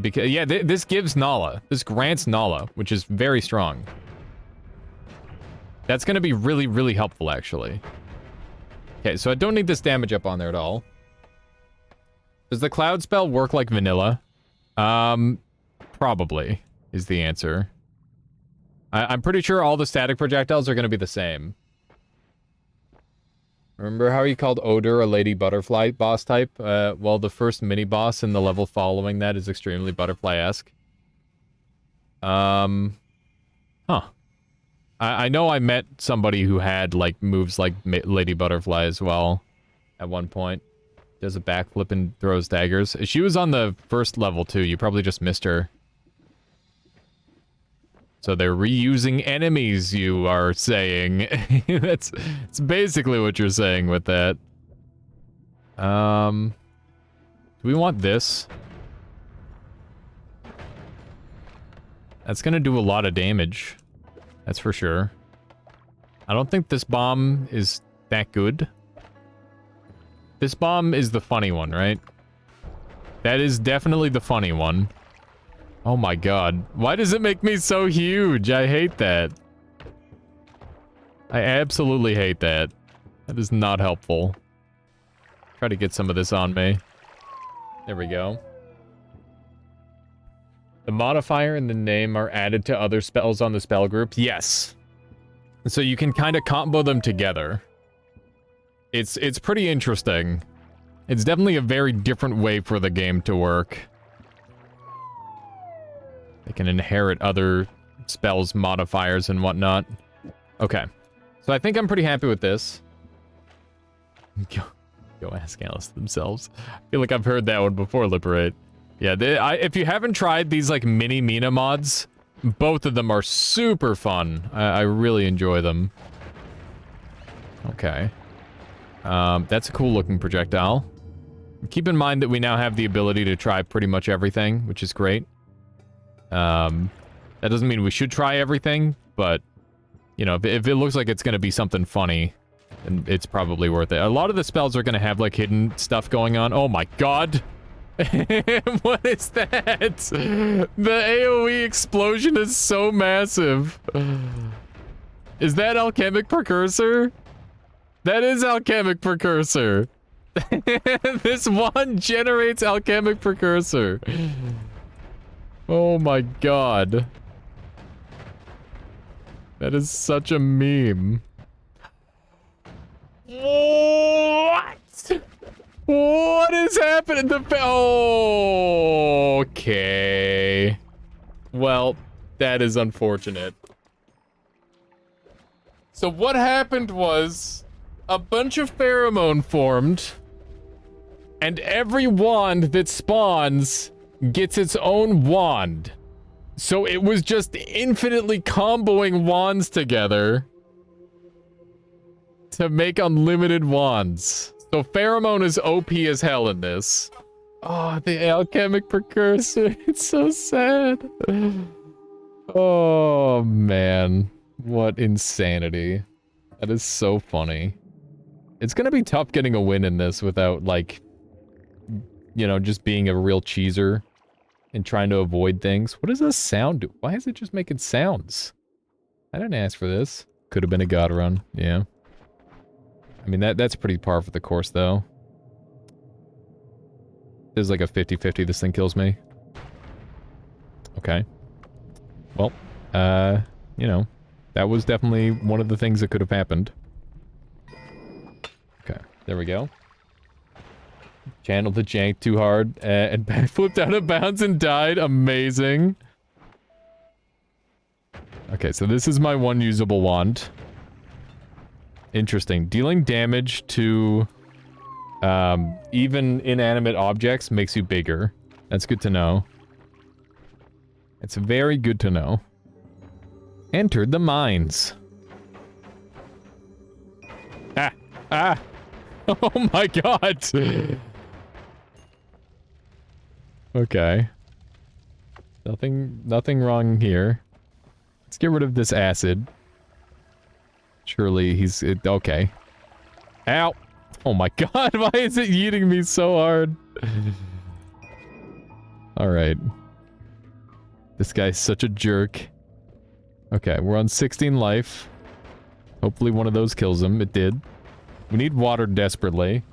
because yeah, this gives Nala. This grants Nala, which is very strong. That's going to be really, really helpful, actually. Okay, so I don't need this damage up on there at all. Does the cloud spell work like vanilla? Probably is the answer. I'm pretty sure all the static projectiles are going to be the same. Remember how he called Odor a Lady Butterfly boss type? Well, the first mini-boss in the level following that is extremely butterfly-esque. Huh. I know I met somebody who had, like, moves like Lady Butterfly as well at one point. Does a backflip and throws daggers. She was on the first level, too. You probably just missed her. So they're reusing enemies, you are saying. That's basically what you're saying with that. Do we want this? That's gonna do a lot of damage. That's for sure. I don't think this bomb is that good. This bomb is the funny one, right? That is definitely the funny one. Oh my god. Why does it make me so huge? I hate that. I absolutely hate that. That is not helpful. Try to get some of this on me. There we go. The modifier and the name are added to other spells on the spell group. Yes. So you can kind of combo them together. It's pretty interesting. It's definitely a very different way for the game to work. They can inherit other spells, modifiers, and whatnot. Okay. So I think I'm pretty happy with this. Go ask Alice themselves. I feel like I've heard that one before, Liberate. Yeah, if you haven't tried these, like, mini Mina mods, both of them are super fun. I really enjoy them. Okay. That's a cool-looking projectile. Keep in mind that we now have the ability to try pretty much everything, which is great. That doesn't mean we should try everything, but, you know, if it looks like it's gonna be something funny, then it's probably worth it. A lot of the spells are gonna have, like, hidden stuff going on. Oh my god! What is that? The AoE explosion is so massive. Is that Alchemic Precursor? That is Alchemic Precursor. This one generates Alchemic Precursor. Oh my god. That is such a meme. What? What is happening? Okay. Well, that is unfortunate. So what happened was a bunch of pheromone formed, and every wand that spawns gets its own wand. So it was just infinitely comboing wands together to make unlimited wands. So pheromone is OP as hell in this. Oh, the alchemic precursor. It's so sad. Oh, man. What insanity. That is so funny. It's gonna be tough getting a win in this without, like, you know, just being a real cheeser and trying to avoid things. What does this sound do? Why is it just making sounds? I didn't ask for this. Could have been a god run. Yeah. I mean, that's pretty par for the course, though. There's like a 50-50 this thing kills me. Okay. Well, you know, that was definitely one of the things that could have happened. Okay, there we go. Channeled the jank too hard and backflipped out of bounds and died. Amazing. Okay, so this is my one usable wand. Interesting. Dealing damage to even inanimate objects makes you bigger. That's good to know. It's very good to know. Entered the mines. Ah! Ah! Oh my god! Okay. Nothing wrong here. Let's get rid of this acid. Surely he's... okay. Ow! Oh my god, why is it eating me so hard? Alright. This guy's such a jerk. Okay, we're on 16 life. Hopefully one of those kills him. It did. We need water desperately.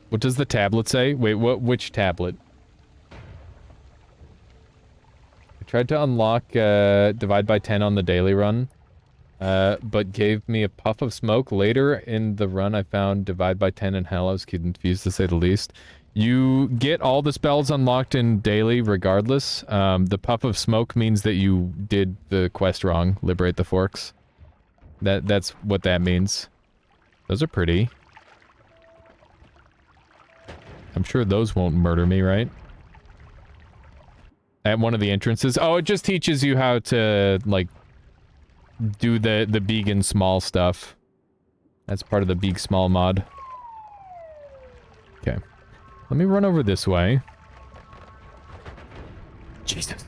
What does the tablet say? Wait, which tablet? I tried to unlock divide by 10 on the daily run, but gave me a puff of smoke. Later in the run, I found divide by 10 in hell. I was confused to say the least. You get all the spells unlocked in daily regardless. The puff of smoke means that you did the quest wrong. Liberate the forks. That's what that means. Those are pretty. I'm sure those won't murder me, right? At one of the entrances. Oh, it just teaches you how to, like, do the big and small stuff. That's part of the big small mod. Okay. Let me run over this way. Jesus.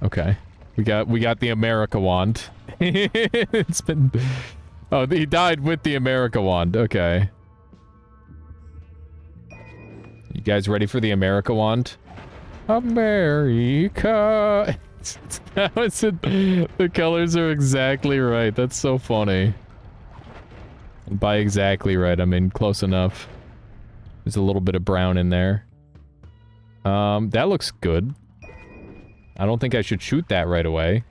Okay. We got the America wand. It's been... Oh, he died with the America wand. Okay. You guys ready for the America wand? America! How is it? The colors are exactly right. That's so funny. And by exactly right, I mean close enough. There's a little bit of brown in there. That looks good. I don't think I should shoot that right away.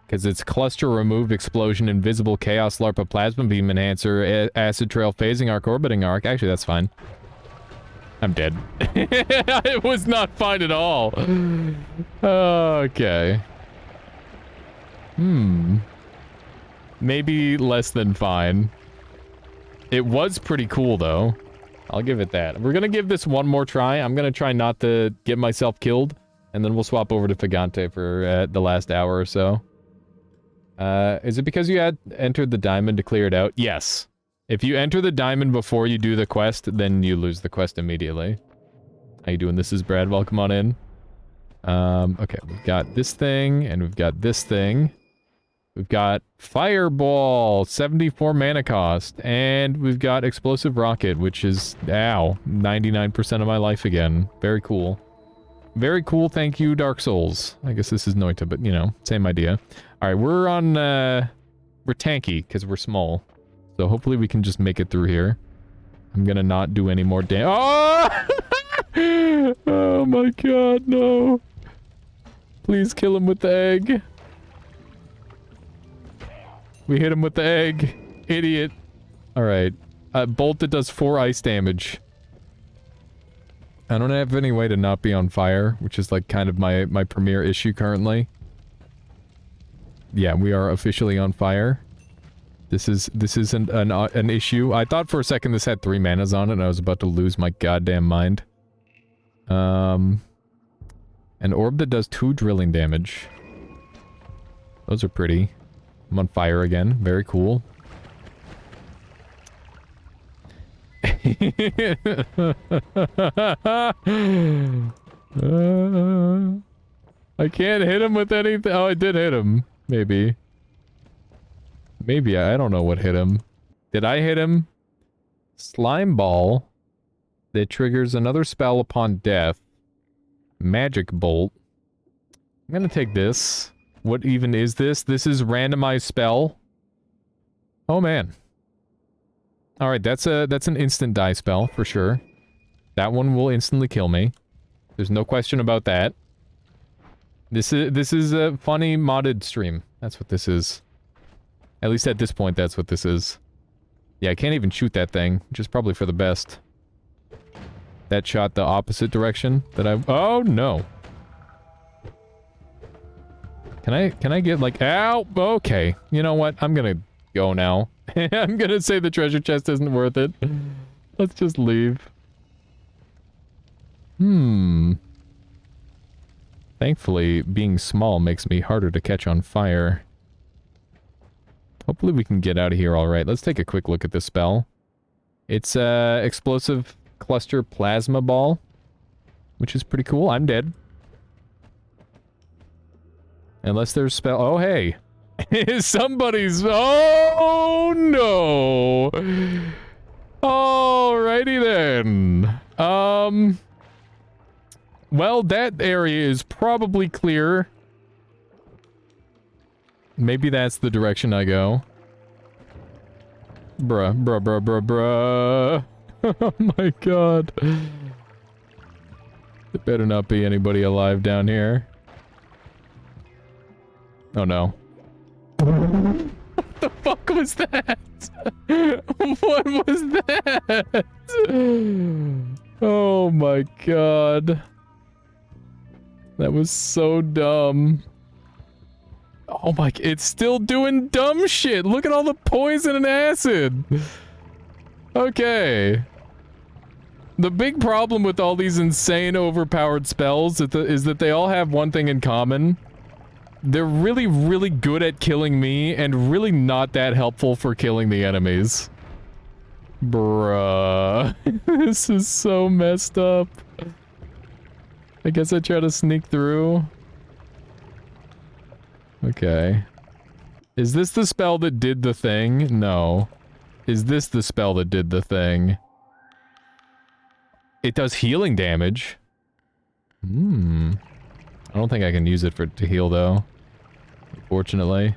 Because it's cluster, remove, explosion, invisible, chaos, larpa, plasma beam, enhancer, acid trail, phasing arc, orbiting arc. Actually, that's fine. I'm dead. It was not fine at all. Okay. Maybe less than fine. It was pretty cool, though. I'll give it that. We're gonna give this one more try. I'm gonna try not to get myself killed, and then we'll swap over to Fagante for the last hour or so. Is it because you had entered the diamond to clear it out? Yes. If you enter the diamond before you do the quest, then you lose the quest immediately. How you doing? This is Brad. Welcome on in. Okay, we've got this thing, and we've got this thing. We've got Fireball, 74 mana cost, and we've got Explosive Rocket, which is, ow, 99% of my life again. Very cool. Very cool, thank you, Dark Souls. I guess this is Noita, but, you know, same idea. Alright, we're on, we're tanky, because we're small. So hopefully we can just make it through here. I'm gonna not do any more Oh! Oh my god, no. Please kill him with the egg. We hit him with the egg. Idiot. Alright. Bolt that does 4 ice damage. I don't have any way to not be on fire, which is like kind of my premier issue currently. Yeah, we are officially on fire. This is an issue. I thought for a second this had 3 manas on it and I was about to lose my goddamn mind. An orb that does 2 drilling damage. Those are pretty. I'm on fire again. Very cool. I can't hit him with anything. Oh, I did hit him. Maybe. Maybe. I don't know what hit him. Did I hit him? Slime ball. That triggers another spell upon death. Magic bolt. I'm gonna take this. What even is this? This is randomized spell. Oh man. Alright, that's an instant die spell, for sure. That one will instantly kill me. There's no question about that. This is a funny modded stream. That's what this is. At least at this point, that's what this is. Yeah, I can't even shoot that thing, which is probably for the best. That shot the opposite direction that I... Oh, no. Can I get, like... Ow! Okay. You know what? I'm gonna go now. I'm gonna say the treasure chest isn't worth it. Let's just leave. Thankfully, being small makes me harder to catch on fire. Hopefully we can get out of here alright. Let's take a quick look at this spell. It's, Explosive Cluster Plasma Ball, which is pretty cool. I'm dead. Unless there's spell... Oh, hey! Somebody's... Oh, no! Alrighty then. Well, that area is probably clear. Maybe that's the direction I go. Bruh, bruh, bruh, bruh, bruh. Oh my god. There better not be anybody alive down here. Oh no. What the fuck was that? What was that? Oh my god. That was so dumb. Oh my, it's still doing dumb shit. Look at all the poison and acid. Okay. The big problem with all these insane overpowered spells is that they all have one thing in common. They're really, really good at killing me and really not that helpful for killing the enemies. Bruh. This is so messed up. I guess I try to sneak through. Okay. Is this the spell that did the thing? No. Is this the spell that did the thing? It does healing damage. I don't think I can use it to heal though. Unfortunately.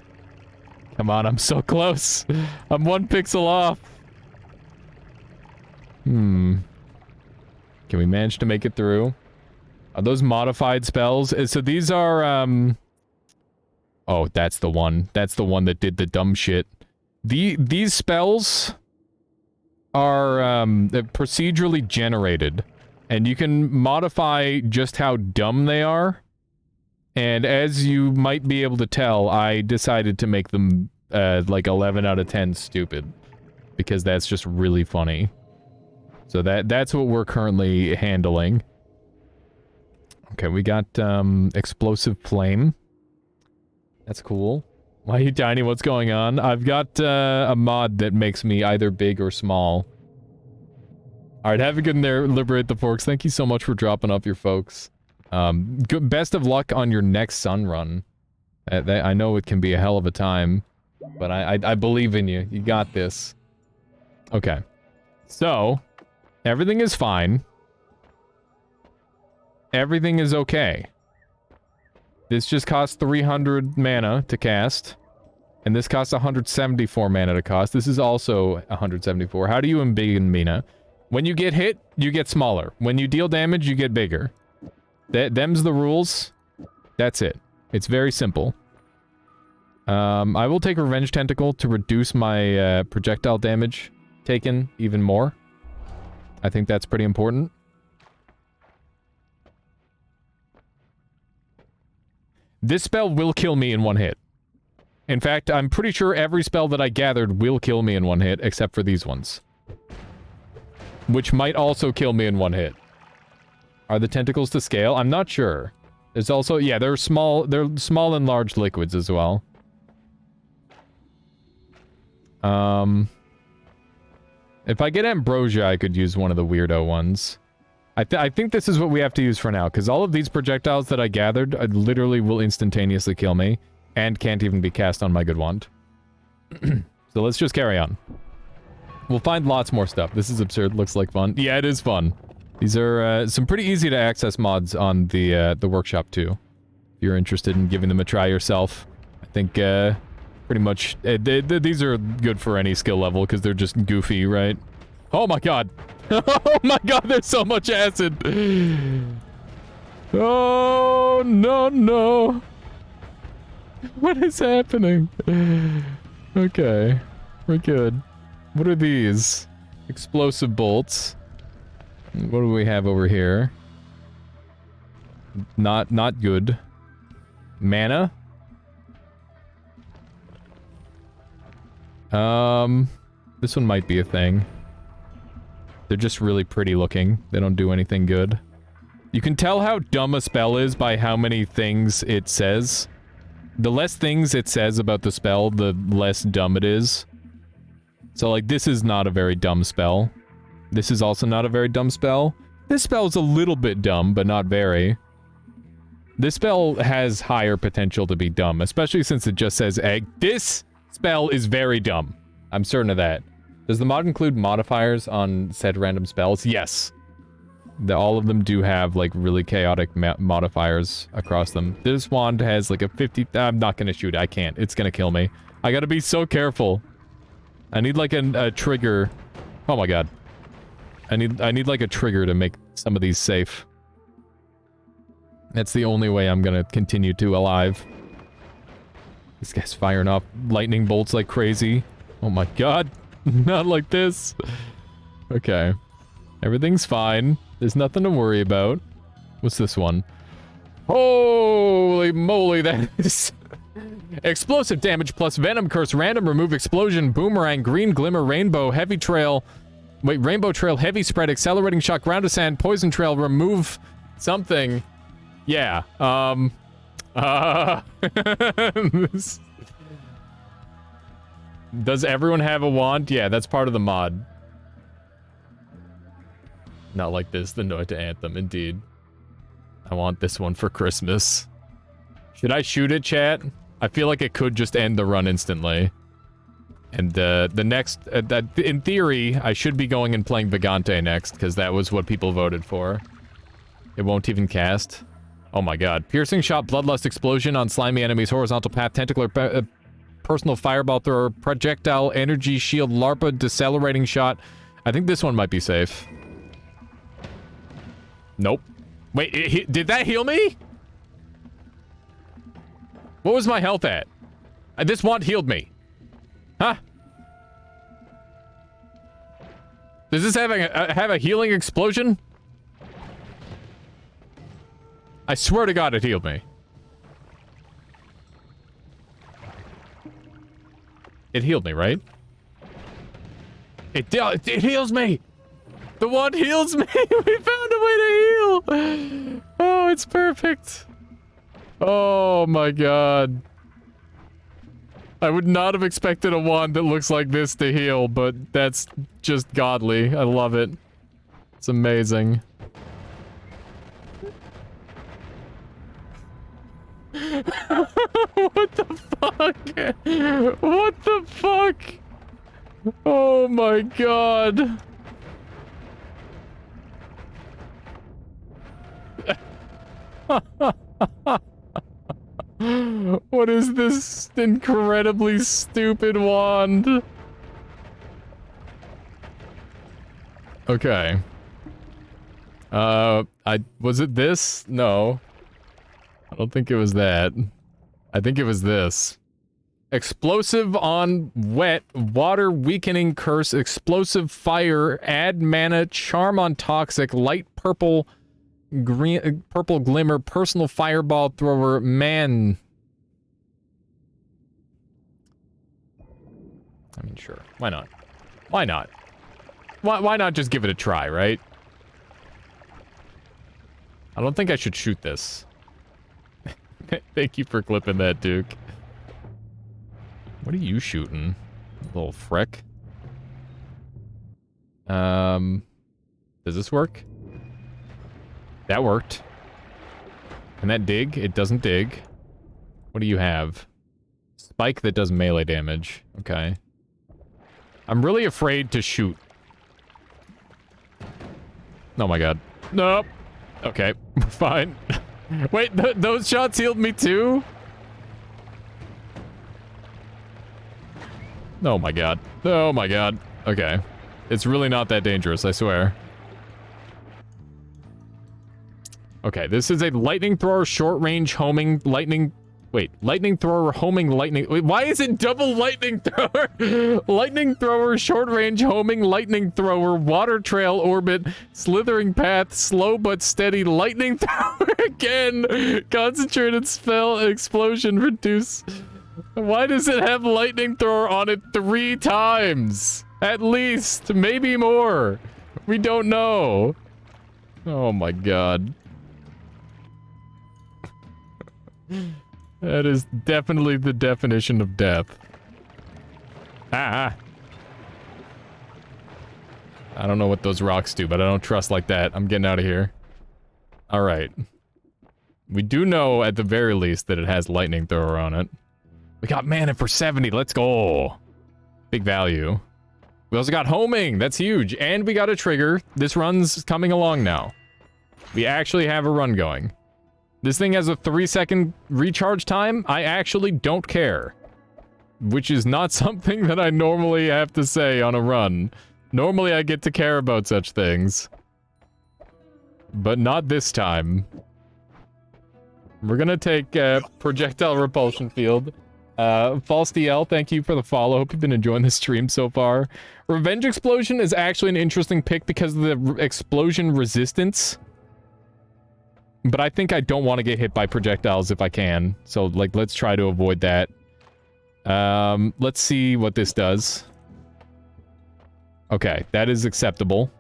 Come on, I'm so close. I'm 1 pixel off. Can we manage to make it through? Are those modified spells? So these are, oh, that's the one. That's the one that did the dumb shit. These spells are, procedurally generated. And you can modify just how dumb they are. And as you might be able to tell, I decided to make them, like 11 out of 10 stupid. Because that's just really funny. So that's what we're currently handling. Okay, we got, explosive flame. That's cool. Why are you tiny? What's going on? I've got, a mod that makes me either big or small. Alright, have a good there, Liberate the Forks. Thank you so much for dropping off your folks. Best of luck on your next sun run. I know it can be a hell of a time, but I believe in you. You got this. Okay. So, everything is fine. Everything is okay. This just costs 300 mana to cast. And this costs 174 mana to cast. This is also 174. How do you embiggen mana? When you get hit, you get smaller. When you deal damage, you get bigger. Them's the rules. That's it. It's very simple. I will take Revenge Tentacle to reduce my projectile damage taken even more. I think that's pretty important. This spell will kill me in 1 hit. In fact, I'm pretty sure every spell that I gathered will kill me in 1 hit, except for these ones. Which might also kill me in 1 hit. Are the tentacles to scale? I'm not sure. There's also, yeah, they're small and large liquids as well. If I get Ambrosia, I could use one of the weirdo ones. I think this is what we have to use for now, because all of these projectiles that I gathered literally will instantaneously kill me, and can't even be cast on my good wand. So let's just carry on. We'll find lots more stuff. This is absurd. Looks like fun. Yeah, it is fun. These are some pretty easy to access mods on the workshop too. If you're interested in giving them a try yourself, I think pretty much these are good for any skill level because they're just goofy, right? Oh my god! Oh my god! There's so much acid! Oh no no! What is happening? Okay, we're good. What are these? Explosive bolts. What do we have over here? Not good. Mana? This one might be a thing. They're just really pretty looking. They don't do anything good. You can tell how dumb a spell is by how many things it says. The less things it says about the spell, the less dumb it is. So, like, this is not a very dumb spell. This is also not a very dumb spell. This spell is a little bit dumb, but not very. This spell has higher potential to be dumb, especially since it just says egg. This spell is very dumb. I'm certain of that. Does the mod include modifiers on said random spells? Yes. all of them do have, like, really chaotic modifiers across them. This wand has, like, a 50... I'm not gonna shoot it. I can't. It's gonna kill me. I gotta be so careful. I need, like, a trigger. Oh my god. I need, like, a trigger to make some of these safe. That's the only way I'm gonna continue to alive. This guy's firing off lightning bolts like crazy. Oh my god. Not like this. Okay. Everything's fine. There's nothing to worry about. What's this one? Holy moly, that is... Explosive damage plus venom curse, random remove explosion, boomerang, green glimmer, rainbow, heavy trail. Wait, rainbow trail, heavy spread, accelerating shock, ground of sand, poison trail, remove something. Yeah, Does everyone have a wand? Yeah, that's part of the mod. Not like this, the Noita anthem, indeed. I want this one for Christmas. Should I shoot it, chat? I feel like it could just end the run instantly. And the next, in theory, I should be going and playing Vagante next, because that was what people voted for. It won't even cast. Oh my god. Piercing shot, bloodlust explosion on slimy enemies, horizontal path, tentacular, personal fireball thrower, projectile, energy shield, larpa, decelerating shot. I think this one might be safe. Nope. Wait, did that heal me? What was my health at? This wand healed me. Huh? Does this have a healing explosion? I swear to God it healed me. It healed me, right? It heals me! The wand heals me! We found a way to heal! Oh, it's perfect. Oh my god. I would not have expected a wand that looks like this to heal, but that's just godly. I love it. It's amazing. What the fuck? What the fuck? Oh my god. What is this incredibly stupid wand? Okay. Was it this? No. I don't think it was that. I think it was this. Explosive on wet, water weakening curse, explosive fire, add mana, charm on toxic, light purple, green, purple glimmer, personal fireball thrower, man. I mean, sure. Why not? Why not? Why not just give it a try, right? I don't think I should shoot this. Thank you for clipping that, Duke. What are you shooting? Little frick. Does this work? That worked. Can that dig? It doesn't dig. What do you have? Spike that does melee damage. Okay. I'm really afraid to shoot. Oh my god. Nope. Okay. Fine. Wait, those shots healed me too? Oh my god. Oh my god. Okay. It's really not that dangerous, I swear. Okay, this is a lightning thrower, short range homing, lightning... Wait, lightning thrower, homing, lightning... Wait, why is it double lightning thrower? Lightning thrower, short range, homing, lightning thrower, water trail, orbit, slithering path, slow but steady, lightning thrower again, concentrated spell, explosion, reduce. Why does it have lightning thrower on it 3 times? At least, maybe more. We don't know. Oh my god. That is definitely the definition of death. Ah! I don't know what those rocks do, but I don't trust like that. I'm getting out of here. Alright. We do know, at the very least, that it has lightning thrower on it. We got mana for 70, let's go! Big value. We also got homing, that's huge. And we got a trigger. This run's coming along now. We actually have a run going. This thing has a 3-second recharge time. I actually don't care. Which is not something that I normally have to say on a run. Normally I get to care about such things. But not this time. We're gonna take projectile repulsion field. False DL, thank you for the follow. Hope you've been enjoying the stream so far. Revenge Explosion is actually an interesting pick because of the explosion resistance. But I think I don't want to get hit by projectiles if I can. So, like, let's try to avoid that. Let's see what this does. Okay, that is acceptable.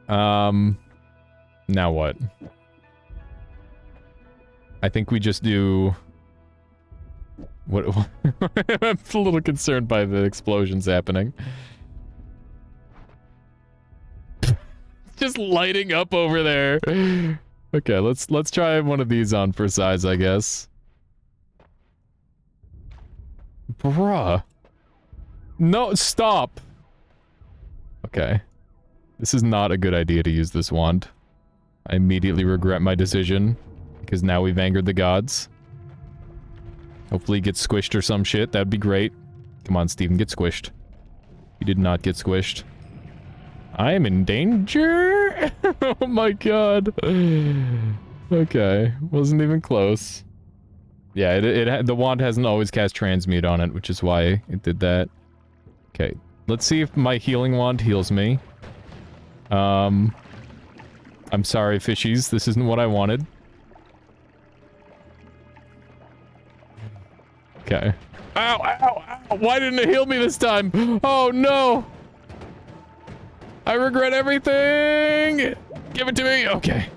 Now what? I think we just do... What? I'm a little concerned by the explosions happening. Just lighting up over there. Okay, let's try one of these on for size, I guess. Bruh. No, stop. Okay. This is not a good idea to use this wand. I immediately regret my decision, because now we've angered the gods. Hopefully he gets squished or some shit. That'd be great. Come on, Steven, get squished. You did not get squished. I am in danger? Oh my god. Okay, wasn't even close. Yeah, the wand hasn't always cast transmute on it, which is why it did that. Okay, let's see if my healing wand heals me. I'm sorry, fishies. This isn't what I wanted. Okay. Ow, ow, ow! Why didn't it heal me this time? Oh, no! I regret everything! Give it to me! Okay.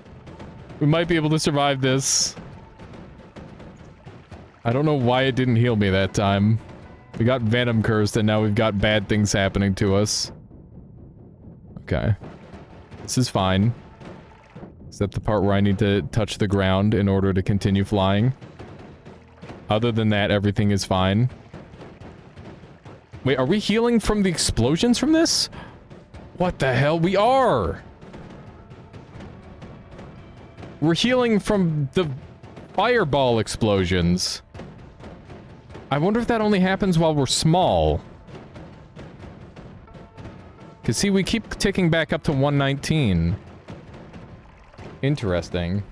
We might be able to survive this. I don't know why it didn't heal me that time. We got venom cursed and now we've got bad things happening to us. Okay. This is fine. Except the part where I need to touch the ground in order to continue flying. Other than that, everything is fine. Wait, are we healing from the explosions from this? What the hell? We are! We're healing from the fireball explosions. I wonder if that only happens while we're small. Cause see, we keep ticking back up to 119. Interesting.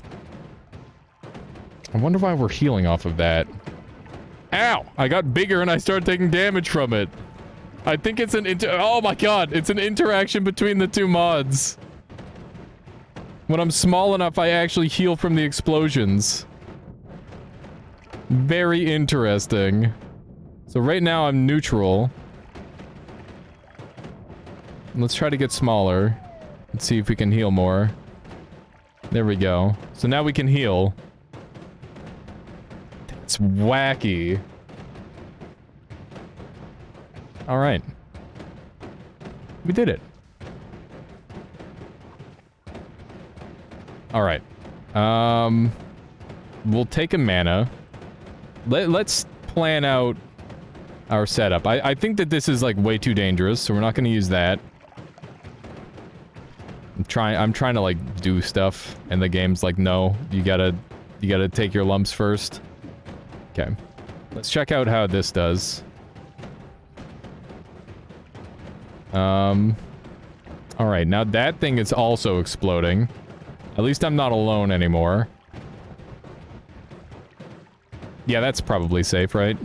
I wonder why we're healing off of that. Ow! I got bigger and I started taking damage from it. I think it's an oh my god, it's an interaction between the two mods. When I'm small enough, I actually heal from the explosions. Very interesting. So right now I'm neutral. Let's try to get smaller. Let's see if we can heal more. There we go. So now we can heal. It's wacky. Alright. We did it. Alright. We'll take a mana. Let's plan out our setup. I think that this is like way too dangerous, so we're not gonna use that. I'm trying to like do stuff, and the game's like, no, you gotta take your lumps first. Okay. Let's check out how this does. Alright, now that thing is also exploding. At least I'm not alone anymore. Yeah, that's probably safe, right?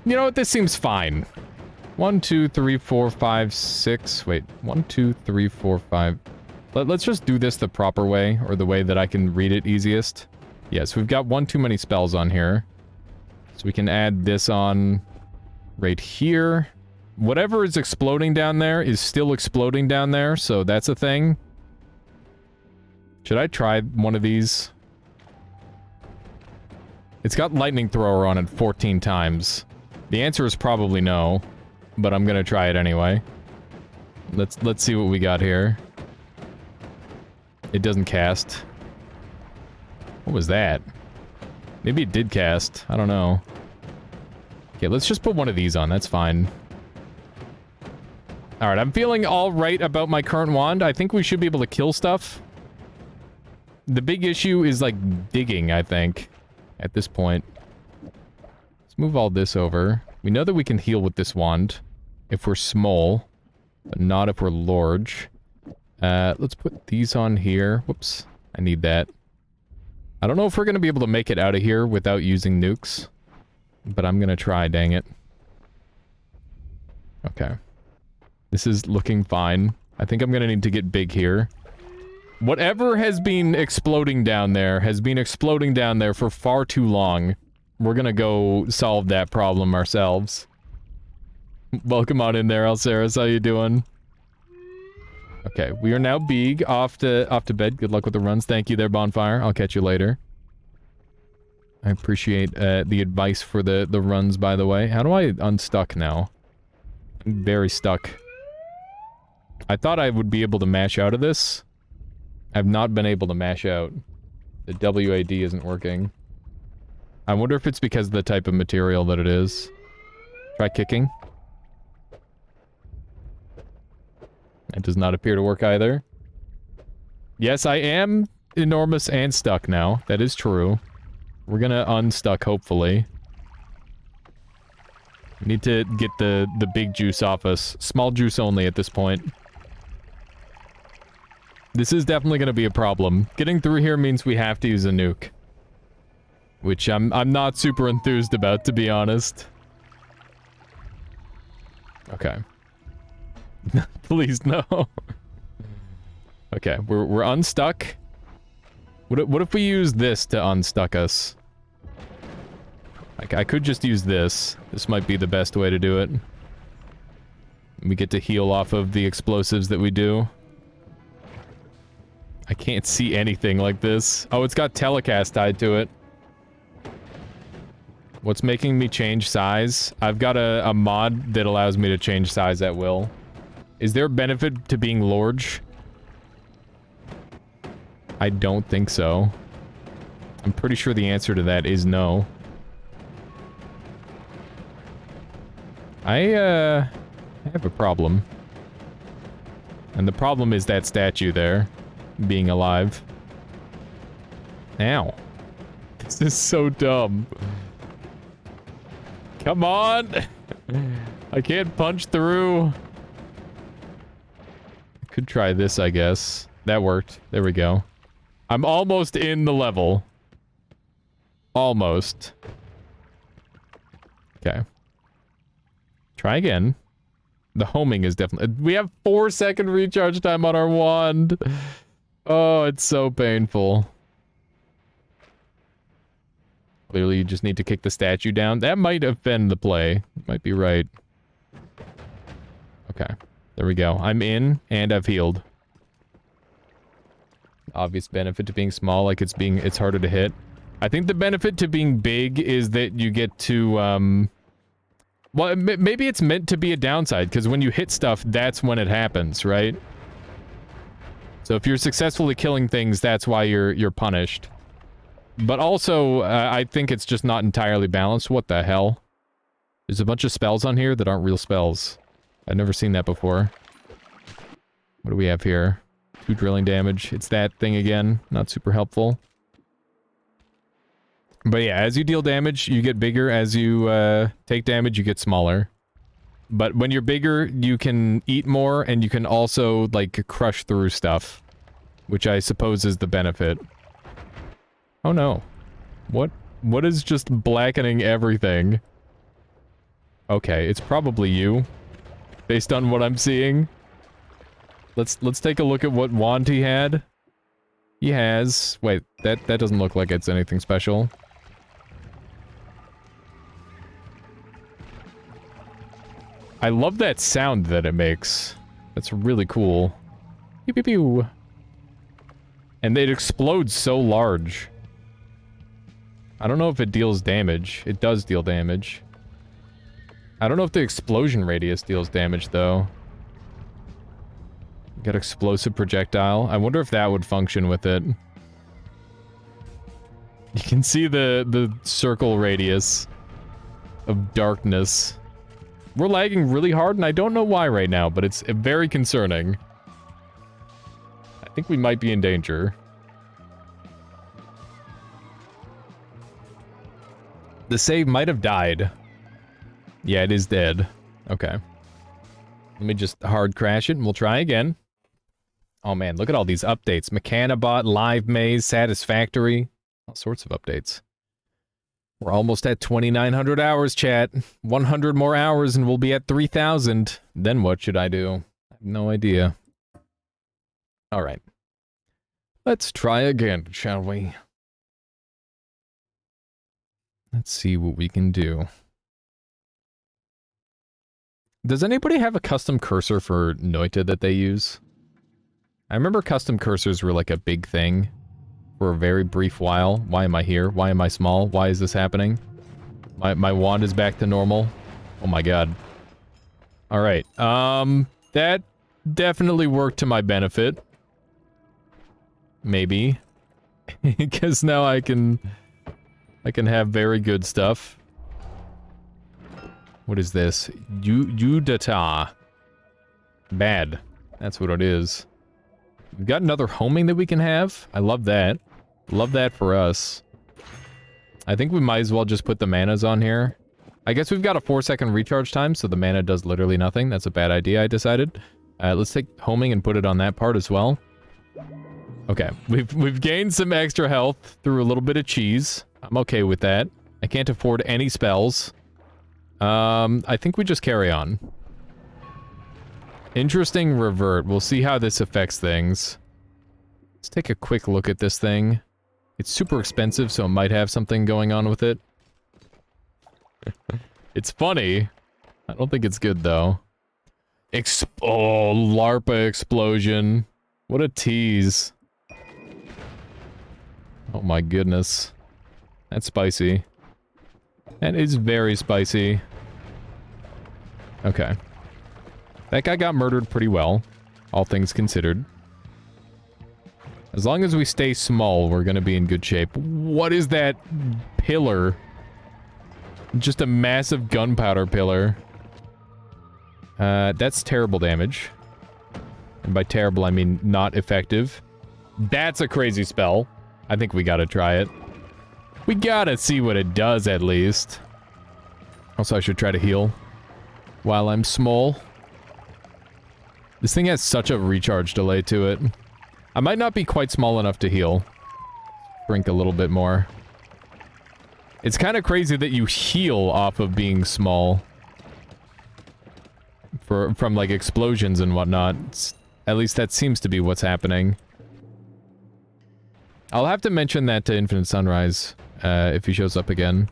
You know what? This seems fine. 1, 2, 3, 4, 5, 6. Wait. 1, 2, 3, 4, 5. Let's just do this the proper way, or the way that I can read it easiest. Yes, we've got one too many spells on here. So we can add this on right here. Whatever is exploding down there is still exploding down there, so that's a thing. Should I try one of these? It's got lightning thrower on it 14 times. The answer is probably no, but I'm gonna try it anyway. Let's see what we got here. It doesn't cast. What was that? Maybe it did cast. I don't know. Okay, let's just put one of these on. That's fine. All right, I'm feeling all right about my current wand. I think we should be able to kill stuff. The big issue is, like, digging, I think, at this point. Let's move all this over. We know that we can heal with this wand if we're small, but not if we're large. Let's put these on here. Whoops, I need that. I don't know if we're going to be able to make it out of here without using nukes, but I'm going to try, dang it. Okay. This is looking fine. I think I'm going to need to get big here. Whatever has been exploding down there has been exploding down there for far too long. We're going to go solve that problem ourselves. Welcome on in there, Alceris. How you doing? Okay, we are now big off to bed. Good luck with the runs. Thank you there, Bonfire. I'll catch you later. I appreciate the advice for the runs, by the way. How do I unstuck now? I'm very stuck. I thought I would be able to mash out of this. I've not been able to mash out. The WAD isn't working. I wonder if it's because of the type of material that it is. Try kicking. It does not appear to work either. Yes, I am enormous and stuck now. That is true. We're gonna unstuck, hopefully. We need to get the big juice off us. Small juice only at this point. This is definitely gonna be a problem. Getting through here means we have to use a nuke. Which I'm not super enthused about, to be honest. Okay. Please, no. Okay, we're unstuck. What if we use this to unstuck us? Like, I could just use this. This might be the best way to do it. We get to heal off of the explosives that we do. I can't see anything like this. Oh, it's got telecast tied to it. What's making me change size? I've got a mod that allows me to change size at will. Is there a benefit to being large? I don't think so. I'm pretty sure the answer to that is no. I have a problem. And the problem is that statue there, being alive. Ow. This is so dumb. Come on! I can't punch through. Could try this, I guess. That worked. There we go. I'm almost in the level. Almost. Okay. Try again. The homing is definitely... We have 4-second recharge time on our wand. Oh, it's so painful. Clearly, you just need to kick the statue down. That might have been the play. You might be right. Okay. There we go. I'm in, and I've healed. Obvious benefit to being small, like it's harder to hit. I think the benefit to being big is that you get to, well, maybe it's meant to be a downside, because when you hit stuff, that's when it happens, right? So if you're successfully killing things, that's why you're punished. But also, I think it's just not entirely balanced. What the hell? There's a bunch of spells on here that aren't real spells. I've never seen that before. What do we have here? 2 drilling damage. It's that thing again. Not super helpful. But yeah, as you deal damage, you get bigger. As you take damage, you get smaller. But when you're bigger, you can eat more, and you can also, like, crush through stuff. Which I suppose is the benefit. Oh no. What is just blackening everything? Okay, it's probably you. Based on what I'm seeing. Let's take a look at what wand he had. He has... Wait, that doesn't look like it's anything special. I love that sound that it makes. That's really cool. Pew pew pew. And it explodes so large. I don't know if it deals damage. It does deal damage. I don't know if the explosion radius deals damage, though. Got explosive projectile. I wonder if that would function with it. You can see the circle radius of darkness. We're lagging really hard, and I don't know why right now, but it's very concerning. I think we might be in danger. The save might have died. Yeah, it is dead. Okay. Let me just hard crash it, and we'll try again. Oh man, look at all these updates. Mechanabot, Live Maze, Satisfactory. All sorts of updates. We're almost at 2,900 hours, chat. 100 more hours and we'll be at 3,000. Then what should I do? I have no idea. Alright. Let's try again, shall we? Let's see what we can do. Does anybody have a custom cursor for Noita that they use? I remember custom cursors were like a big thing for a very brief while. Why am I here? Why am I small? Why is this happening? My wand is back to normal. Oh my god. Alright, that definitely worked to my benefit. Maybe. Because now I can have very good stuff. What is this? Yudata. Bad. That's what it is. We've got another homing that we can have. I love that. Love that for us. I think we might as well just put the manas on here. I guess we've got a 4-second recharge time, so the mana does literally nothing. That's a bad idea, I decided. Let's take homing and put it on that part as well. Okay, we've gained some extra health through a little bit of cheese. I'm okay with that. I can't afford any spells. I think we just carry on. Interesting revert. We'll see how this affects things. Let's take a quick look at this thing. It's super expensive, so it might have something going on with it. It's funny. I don't think it's good, though. Oh, LARPA explosion. What a tease. Oh my goodness. That's spicy. That is very spicy. Okay. That guy got murdered pretty well, all things considered. As long as we stay small, we're gonna be in good shape. What is that pillar? Just a massive gunpowder pillar. That's terrible damage. And by terrible, I mean not effective. That's a crazy spell. I think we gotta try it. We gotta see what it does, at least. Also, I should try to heal while I'm small. This thing has such a recharge delay to it. I might not be quite small enough to heal. Drink a little bit more. It's kind of crazy that you heal off of being small. From like explosions and whatnot. At least that seems to be what's happening. I'll have to mention that to Infinite Sunrise, if he shows up again.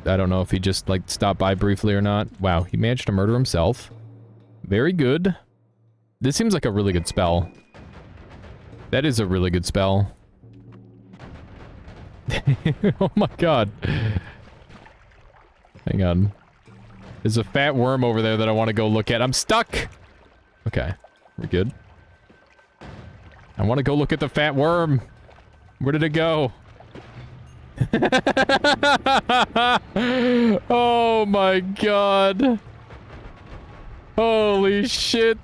I don't know if he just, like, stopped by briefly or not. Wow, he managed to murder himself. Very good. This seems like a really good spell. That is a really good spell. Oh my god. Hang on. There's a fat worm over there that I want to go look at. I'm stuck! Okay, we're good. I want to go look at the fat worm. Where did it go? Oh my god. Holy shit.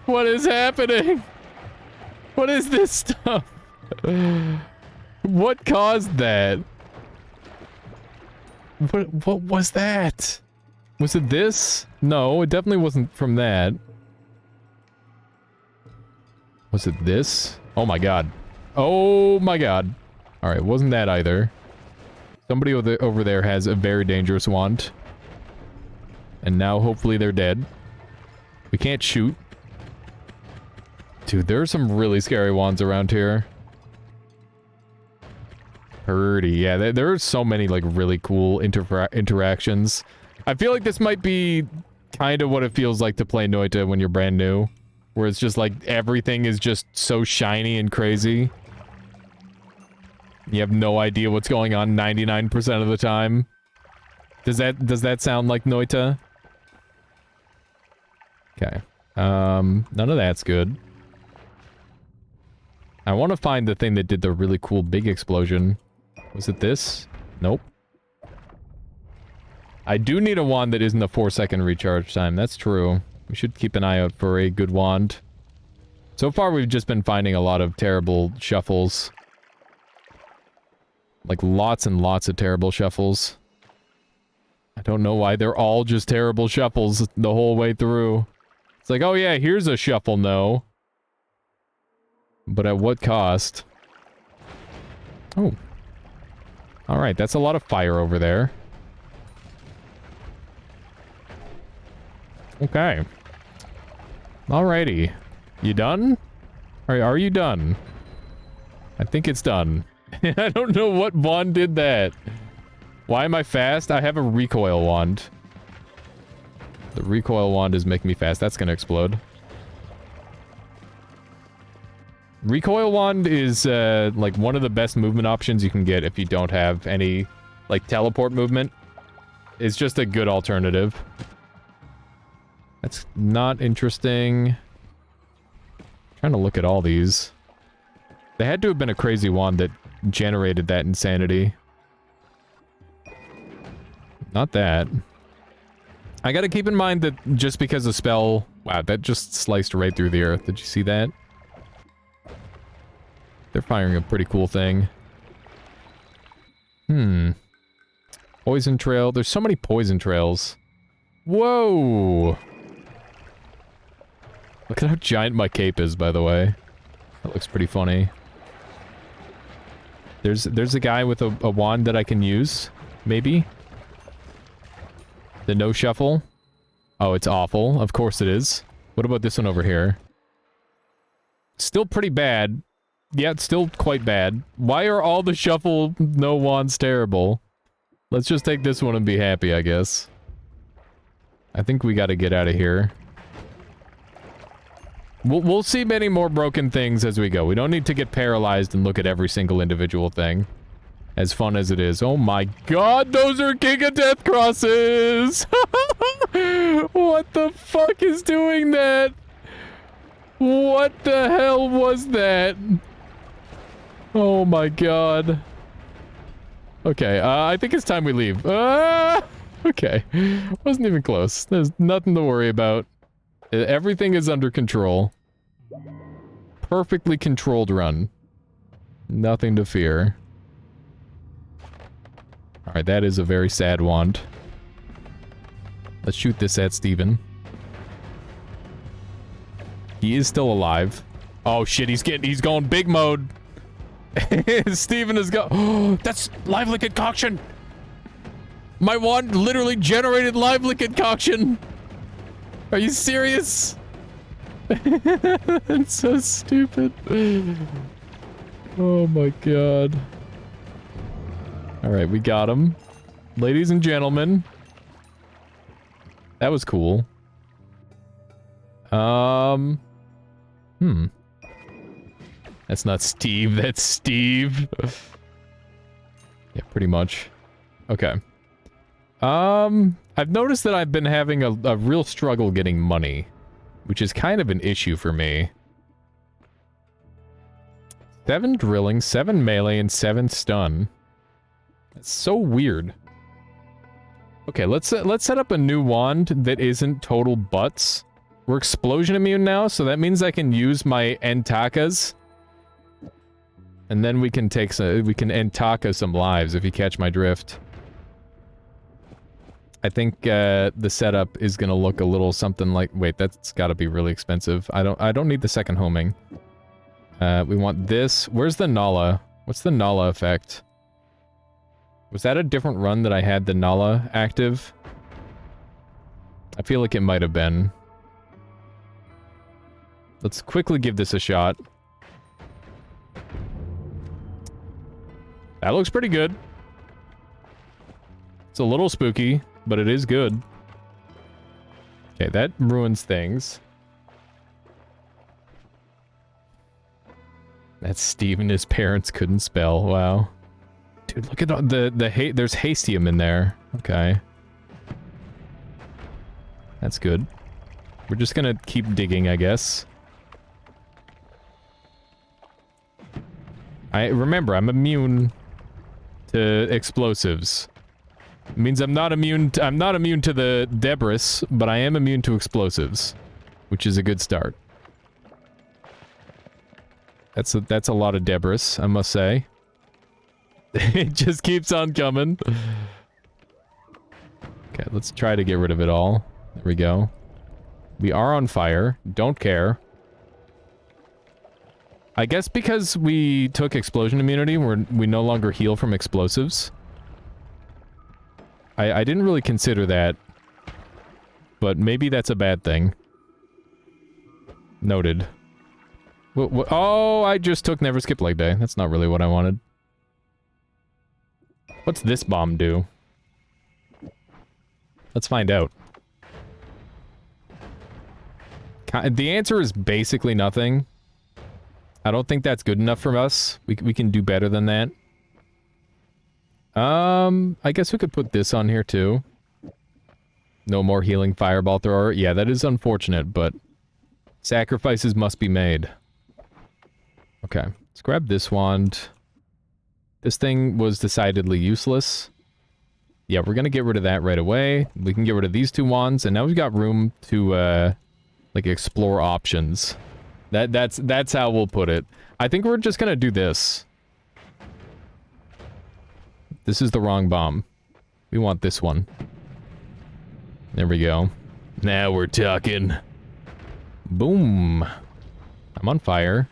What is happening? What is this stuff? What caused that? What was that? Was it this? No, it definitely wasn't from that. Was it this? Oh my god. Oh my god. Alright, it wasn't that either. Somebody over there has a very dangerous wand. And now hopefully they're dead. We can't shoot. Dude, there are some really scary wands around here. Pretty, yeah, there are so many, like, really cool interactions. I feel like this might be kind of what it feels like to play Noita when you're brand new. Where it's just, like, everything is just so shiny and crazy. You have no idea what's going on 99% of the time. Does that sound like Noita? Okay. None of that's good. I want to find the thing that did the really cool big explosion. Was it this? Nope. I do need a wand that isn't a 4-second recharge time. That's true. We should keep an eye out for a good wand. So far, we've just been finding a lot of terrible shuffles. Like, lots and lots of terrible shuffles. I don't know why they're all just terrible shuffles the whole way through. It's like, oh yeah, here's a shuffle, no. But at what cost? Oh. Alright, that's a lot of fire over there. Okay. Alrighty. You done? Are you done? I think it's done. I don't know what wand did that. Why am I fast? I have a recoil wand. The recoil wand is making me fast. That's gonna explode. Recoil wand is, like, one of the best movement options you can get if you don't have any, like, teleport movement. It's just a good alternative. That's not interesting. Trying to look at all these. They had to have been a crazy wand that generated that insanity. Not that. I gotta keep in mind that just because a spell... Wow, that just sliced right through the earth. Did you see that? They're firing a pretty cool thing. Poison trail. There's so many poison trails. Whoa! Look at how giant my cape is, by the way. That looks pretty funny. There's a guy with a wand that I can use. Maybe? The no shuffle? Oh, it's awful. Of course it is. What about this one over here? Still pretty bad. Yeah, it's still quite bad. Why are all the shuffle no wands terrible? Let's just take this one and be happy, I guess. I think we gotta get out of here. We'll see many more broken things as we go. We don't need to get paralyzed and look at every single individual thing. As fun as it is. Oh my god, those are King of Death crosses! What the fuck is doing that? What the hell was that? Oh my god. Okay, I think it's time we leave. Okay. Wasn't even close. There's nothing to worry about. Everything is under control. Perfectly controlled run. Nothing to fear. Alright, that is a very sad wand. Let's shoot this at Steven. He is still alive. Oh shit, he's going big mode. Steven is go- Oh, that's lively concoction! My wand literally generated lively concoction! Are you serious? That's so stupid. Oh my god. Alright, we got him. Ladies and gentlemen. That was cool. That's not Steve, that's Steve. Yeah, pretty much. Okay. I've noticed that I've been having a real struggle getting money, which is kind of an issue for me. 7 drilling, 7 melee, and 7 stun. That's so weird. Okay, let's set up a new wand that isn't total butts. We're explosion immune now, so that means I can use my Entakas. And then we can take some, we can Entaka some lives, if you catch my drift. I think the setup is gonna look a little something like, wait, that's gotta be really expensive. I don't need the second homing. We want this. Where's the Nala? What's the Nala effect? Was that a different run that I had the Nala active? I feel like it might have been. Let's quickly give this a shot. That looks pretty good. It's a little spooky, but it is good. Okay, that ruins things. That's Steve and his parents couldn't spell. Wow. Dude, look at all there's hastium in there. Okay. That's good. We're just gonna keep digging, I guess. Remember, I'm immune to explosives. It means I'm not immune to the debris, but I am immune to explosives, which is a good start. That's a lot of debris, I must say. It just keeps on coming. Okay, let's try to get rid of it all. There we go. We are on fire. Don't care. I guess because we took explosion immunity, we no longer heal from explosives. I didn't really consider that, but maybe that's a bad thing. Noted. Oh, I just took never skip leg day. That's not really what I wanted. What's this bomb do? Let's find out. The answer is basically nothing. I don't think that's good enough for us. We can do better than that. I guess we could put this on here too. No more healing fireball thrower. Yeah, that is unfortunate, but sacrifices must be made. Okay, let's grab this wand. This thing was decidedly useless. Yeah, we're gonna get rid of that right away. We can get rid of these two wands, and now we've got room to, like, explore options. That's how we'll put it. I think we're just gonna do this. This is the wrong bomb. We want this one. There we go. Now we're talking. Boom. I'm on fire.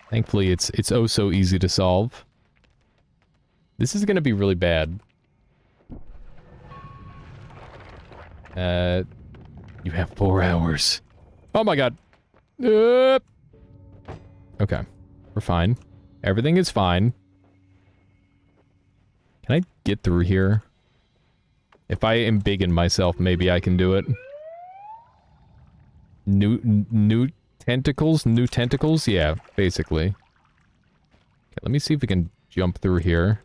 Thankfully, it's oh so easy to solve. This is gonna be really bad. You have 4 hours. Oh my god. Okay. We're fine. Everything is fine. Can I get through here? If I am big in myself, maybe I can do it. New tentacles? New tentacles? Yeah, basically. Okay, let me see if we can jump through here.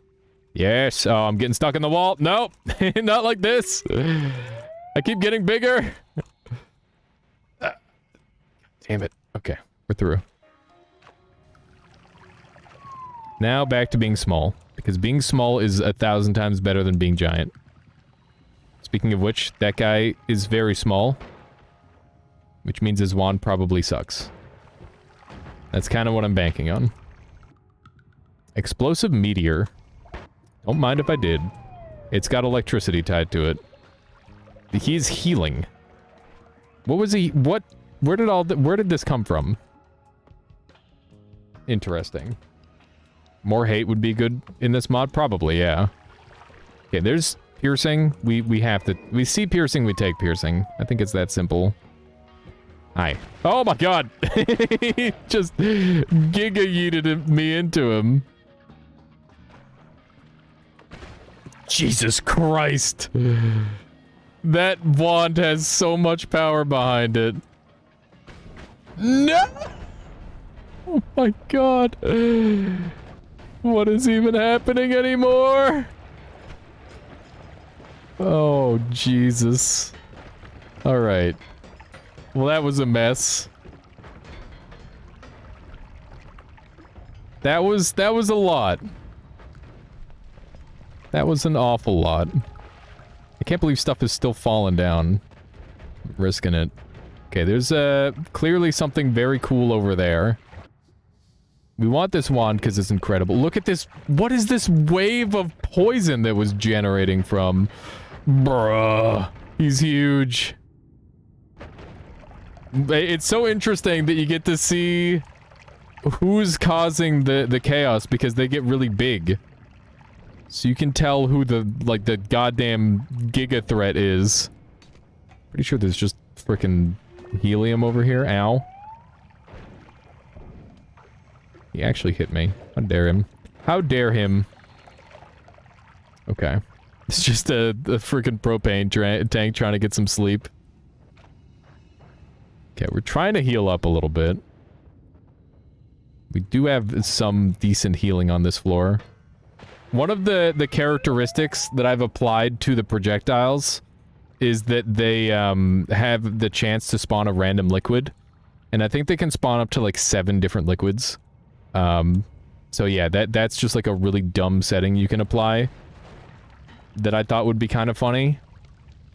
Yes! Oh, I'm getting stuck in the wall! Nope! Not like this! I keep getting bigger! Damn it. Okay, we're through. Now back to being small. Because being small is 1,000 times better than being giant. Speaking of which, that guy is very small. Which means his wand probably sucks. That's kind of what I'm banking on. Explosive meteor. Don't mind if I did. It's got electricity tied to it. He's healing. What was he... What... Where did this come from? Interesting. More hate would be good in this mod? Probably, yeah. Okay, there's piercing. We have to... We see piercing, we take piercing. I think it's that simple. Hi. Oh my god! He just giga-yeeted me into him. Jesus Christ! That wand has so much power behind it. No! Oh my god. What is even happening anymore? Oh, Jesus. Alright. Well, that was a mess. That was a lot. That was an awful lot. I can't believe stuff is still falling down. I'm risking it. Okay, there's clearly something very cool over there. We want this wand because it's incredible. Look at this. What is this wave of poison that was generating from? Bruh. He's huge. It's so interesting that you get to see who's causing the chaos because they get really big. So you can tell who the goddamn giga threat is. Pretty sure there's just frickin' helium over here. Ow. He actually hit me. How dare him. How dare him. Okay. It's just a freaking propane tank trying to get some sleep. Okay, we're trying to heal up a little bit. We do have some decent healing on this floor. One of the characteristics that I've applied to the projectiles is that they have the chance to spawn a random liquid. And I think they can spawn up to like 7 different liquids. So yeah, that's just like a really dumb setting you can apply. that I thought would be kind of funny.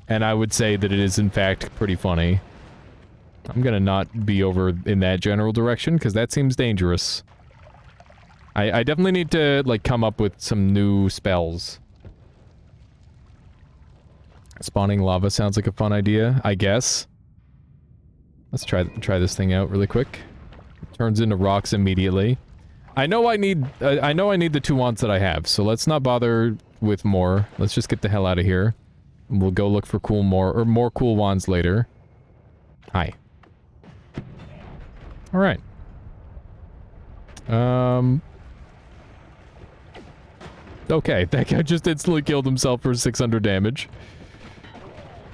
And I would say that it is, in fact, pretty funny. I'm gonna not be over in that general direction, because that seems dangerous. I definitely need to, like, come up with some new spells. Spawning lava sounds like a fun idea, I guess. Let's try this thing out really quick. It turns into rocks immediately. I know I need the 2 wands that I have, so let's not bother with more. Let's just get the hell out of here. We'll go look for more cool wands later. Hi. Alright. Okay, that guy just instantly killed himself for 600 damage.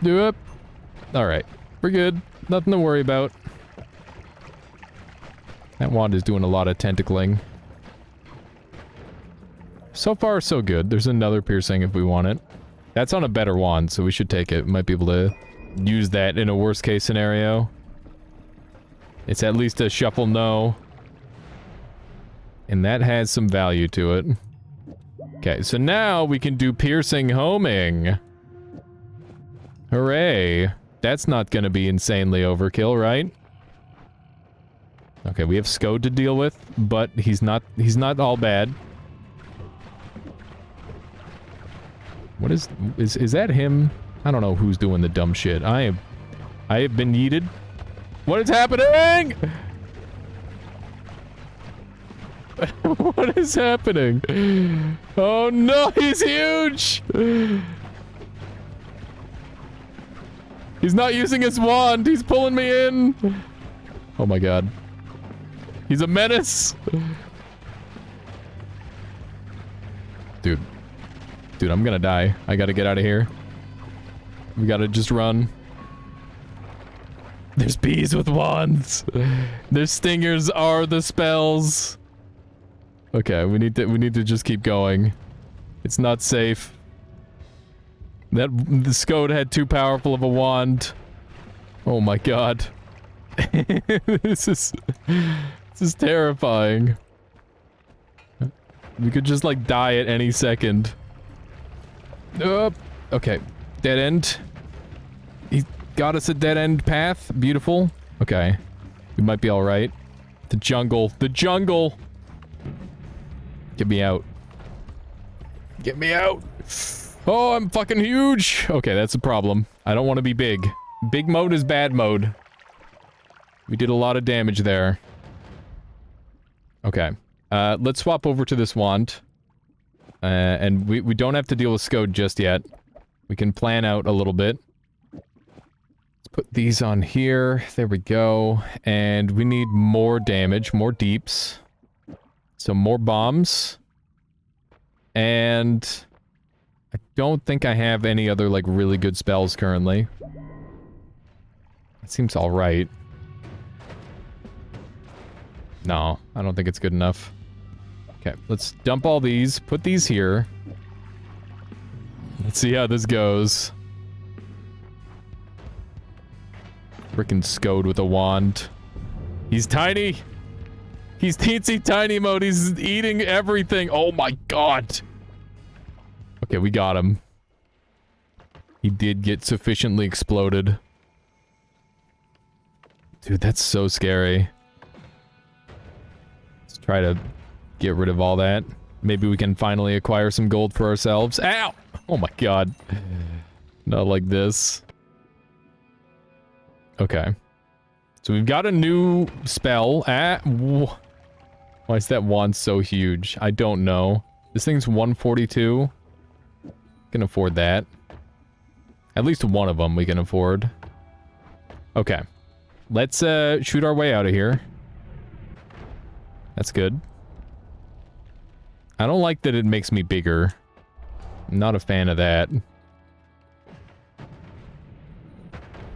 Do it. Alright. We're good. Nothing to worry about. That wand is doing a lot of tentacling. So far, so good. There's another piercing if we want it. That's on a better wand, so we should take it. Might be able to use that in a worst case scenario. It's at least a shuffle no. And that has some value to it. Okay, so now we can do piercing homing. Hooray. That's not gonna be insanely overkill, right? Okay, we have Scode to deal with, but he's not all bad. What is that him? I don't know who's doing the dumb shit. I have been yeeted. What is happening? What is happening? Oh no, he's huge! He's not using his wand, he's pulling me in! Oh my god. He's a menace! Dude. Dude, I'm gonna die. I gotta get out of here. We gotta just run. There's bees with wands! Their stingers are the spells! Okay, we need to just keep going. It's not safe. The Scode had too powerful of a wand. Oh my god. This is terrifying. We could just like die at any second. Okay. Dead end. He got us a dead end path. Beautiful. Okay. We might be alright. The jungle. The jungle! Get me out. Get me out! Oh, I'm fucking huge! Okay, that's a problem. I don't want to be big. Big mode is bad mode. We did a lot of damage there. Okay. Let's swap over to this wand. And we don't have to deal with Scode just yet. We can plan out a little bit. Let's put these on here. There we go. And we need more damage, more deeps. So more bombs. And I don't think I have any other, like, really good spells currently. It seems alright. No, I don't think it's good enough. Okay, let's dump all these, put these here. Let's see how this goes. Frickin' Scode with a wand. He's tiny! He's teensy tiny mode, he's eating everything! Oh my god! Okay, we got him. He did get sufficiently exploded. Dude, that's so scary. Let's try to get rid of all that. Maybe we can finally acquire some gold for ourselves. Ow! Oh my god. Not like this. Okay. So we've got a new spell. Why is that wand so huge? I don't know. This thing's 142. Can afford that. At least one of them we can afford. Okay. Let's shoot our way out of here. That's good. I don't like that it makes me bigger. I'm not a fan of that.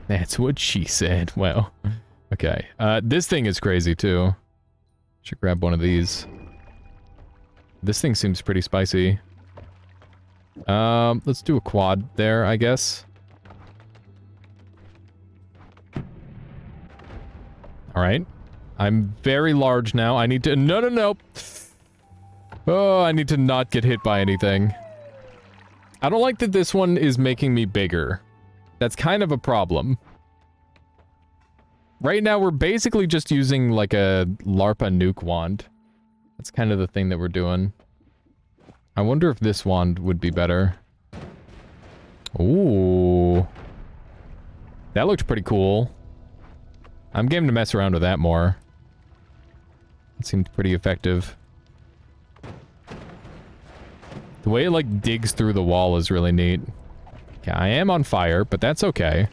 That's what she said. Well, okay. This thing is crazy too. Should grab one of these. This thing seems pretty spicy. Let's do a quad there, I guess. Alright. I'm very large now. I need to... No. Oh, I need to not get hit by anything. I don't like that this one is making me bigger. That's kind of a problem. Right now, we're basically just using, like, a LARPA nuke wand. That's kind of the thing that we're doing. I wonder if this wand would be better. Ooh. That looked pretty cool. I'm game to mess around with that more. It seemed pretty effective. The way it, like, digs through the wall is really neat. Okay, I am on fire, but that's okay.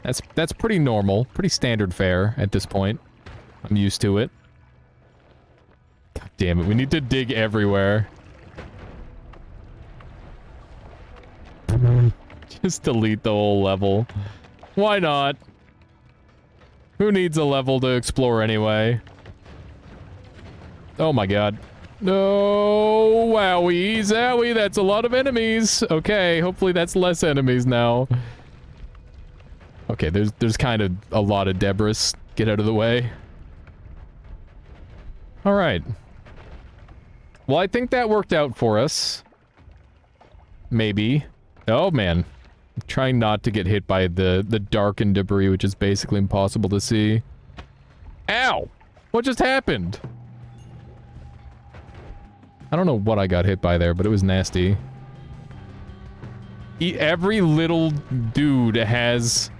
That's pretty normal, pretty standard fare at this point. I'm used to it. God damn it, we need to dig everywhere. Just delete the whole level. Why not? Who needs a level to explore anyway? Oh my god. No, wowie, zowie, that's a lot of enemies. Okay, hopefully that's less enemies now. Okay, there's kind of a lot of debris. Get out of the way. Alright. Well, I think that worked out for us. Maybe. Oh, man. I'm trying not to get hit by the darkened debris, which is basically impossible to see. Ow! What just happened? I don't know what I got hit by there, but it was nasty. Every little dude has,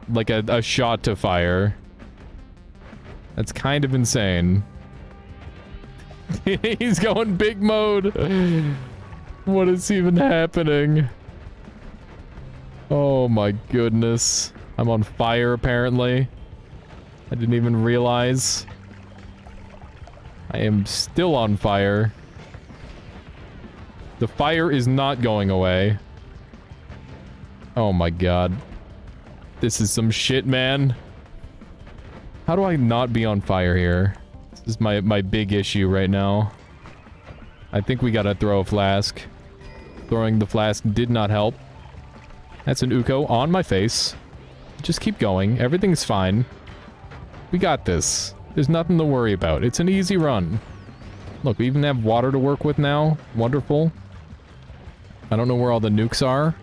like, a shot to fire. That's kind of insane. He's going big mode. What is even happening? Oh my goodness. I'm on fire, apparently. I didn't even realize. I am still on fire. The fire is not going away. Oh my god. This is some shit, man. How do I not be on fire here? This is my big issue right now. I think we gotta throw a flask. Throwing the flask did not help. That's an Uko on my face. Just keep going. Everything's fine. We got this. There's nothing to worry about. It's an easy run. Look, we even have water to work with now. Wonderful. I don't know where all the nukes are.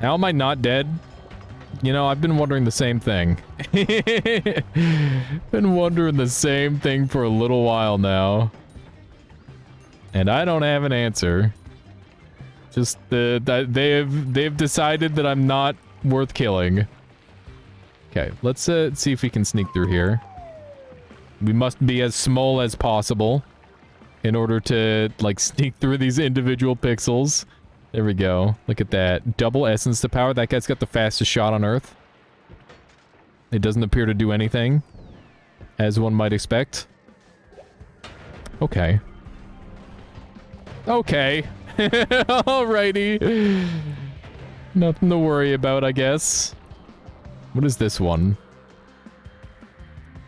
How am I not dead? You know, I've been wondering the same thing. Been wondering the same thing for a little while now. And I don't have an answer. Just, they've decided that I'm not worth killing. Okay, let's see if we can sneak through here. We must be as small as possible in order to, like, sneak through these individual pixels. There we go. Look at that. Double essence to power. That guy's got the fastest shot on Earth. It doesn't appear to do anything, as one might expect. Okay. Okay. Alrighty. Nothing to worry about, I guess. What is this one?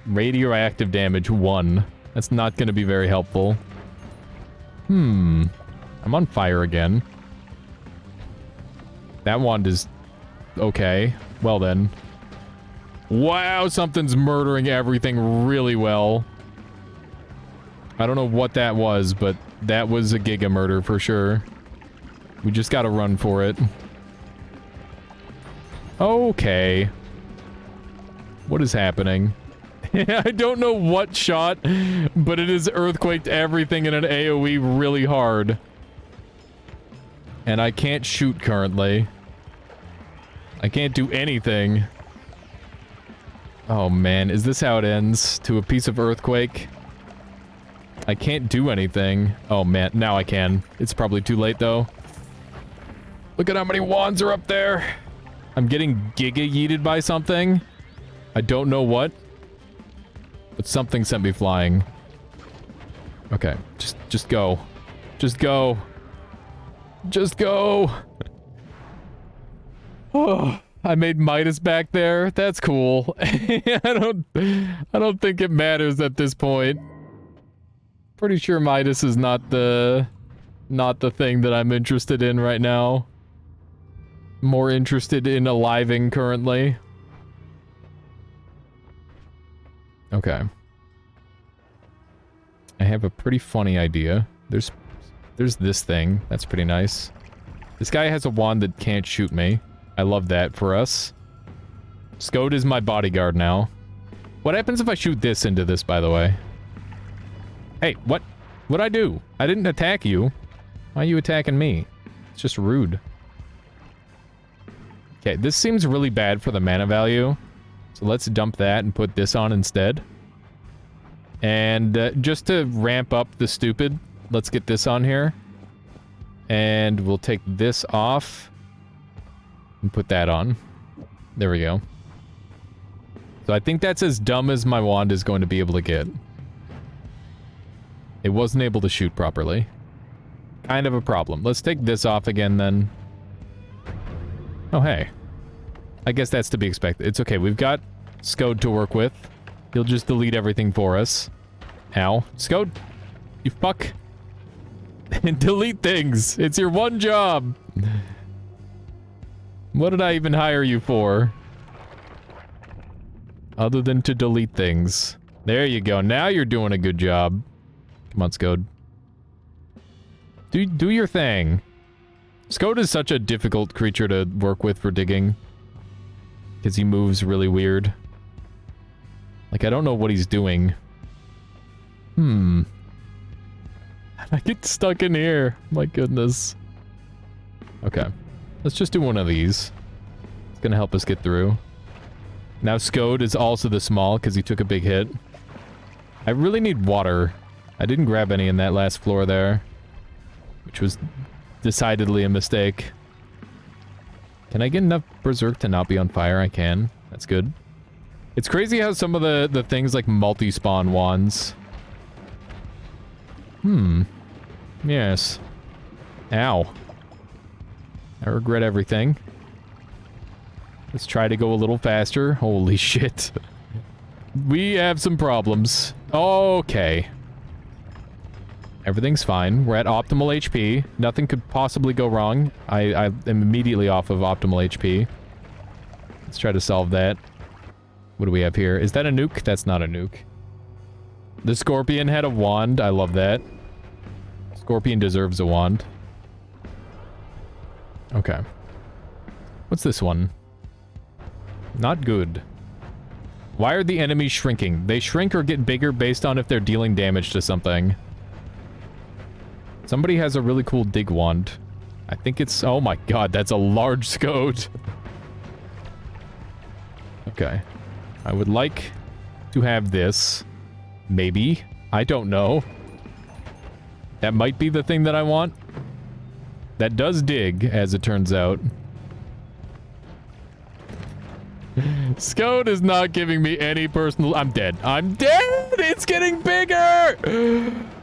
Radioactive damage 1. That's not going to be very helpful. I'm on fire again. That wand is okay. Well then. Wow, something's murdering everything really well. I don't know what that was, but that was a giga murder for sure. We just gotta run for it. Okay. What is happening? I don't know what shot, but it has earthquaked everything in an AoE really hard. And I can't shoot currently. I can't do anything. Oh man, is this how it ends? To a piece of earthquake? I can't do anything. Oh man, now I can. It's probably too late though. Look at how many wands are up there. I'm getting giga yeeted by something. I don't know what. But something sent me flying. Okay, just go. Just go. Just go. Oh, I made Midas back there. That's cool. I don't think it matters at this point. Pretty sure Midas is not the thing that I'm interested in right now. More interested in aliving currently. Okay. I have a pretty funny idea. There's this thing. That's pretty nice. This guy has a wand that can't shoot me. I love that for us. Scode is my bodyguard now. What happens if I shoot this into this, by the way? Hey, what? What'd I do? I didn't attack you. Why are you attacking me? It's just rude. Okay, this seems really bad for the mana value. So let's dump that and put this on instead. And just to ramp up the stupid, let's get this on here. And we'll take this off and put that on. There we go. So I think that's as dumb as my wand is going to be able to get. It wasn't able to shoot properly. Kind of a problem. Let's take this off again then. Oh, hey. I guess that's to be expected. It's okay. We've got Scode to work with. He'll just delete everything for us. Ow. Scode, you fuck. Delete things. It's your one job. What did I even hire you for? Other than to delete things. There you go. Now you're doing a good job. Come on, Scode. Do your thing. Scode is such a difficult creature to work with for digging. Because he moves really weird. Like, I don't know what he's doing. I get stuck in here. My goodness. Okay. Let's just do one of these. It's gonna help us get through. Now Scode is also the small because he took a big hit. I really need water. I didn't grab any in that last floor there. Which was decidedly a mistake. Can I get enough Berserk to not be on fire? I can. That's good. It's crazy how some of the things like multi-spawn wands. Yes. Ow. I regret everything. Let's try to go a little faster. Holy shit. We have some problems. Okay. Everything's fine. We're at optimal HP. Nothing could possibly go wrong. I am immediately off of optimal HP. Let's try to solve that. What do we have here? Is that a nuke? That's not a nuke. The Scorpion had a wand. I love that. Scorpion deserves a wand. Okay. What's this one? Not good. Why are the enemies shrinking? They shrink or get bigger based on if they're dealing damage to something. Somebody has a really cool dig wand. I think it's... Oh my god, that's a large Scode. Okay. I would like to have this. Maybe. I don't know. That might be the thing that I want. That does dig, as it turns out. Scode is not giving me any personal... I'm dead. I'm dead! It's getting bigger!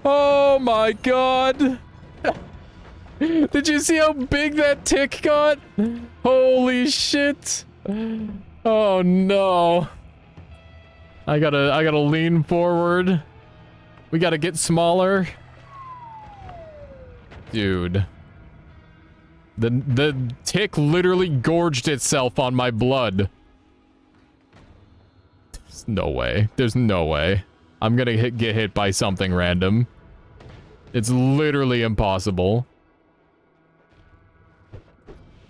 Oh my god! Did you see how big that tick got? Holy shit! Oh no. I gotta lean forward. We gotta get smaller. Dude. The tick literally gorged itself on my blood. There's no way. There's no way. I'm gonna get hit by something random. It's literally impossible.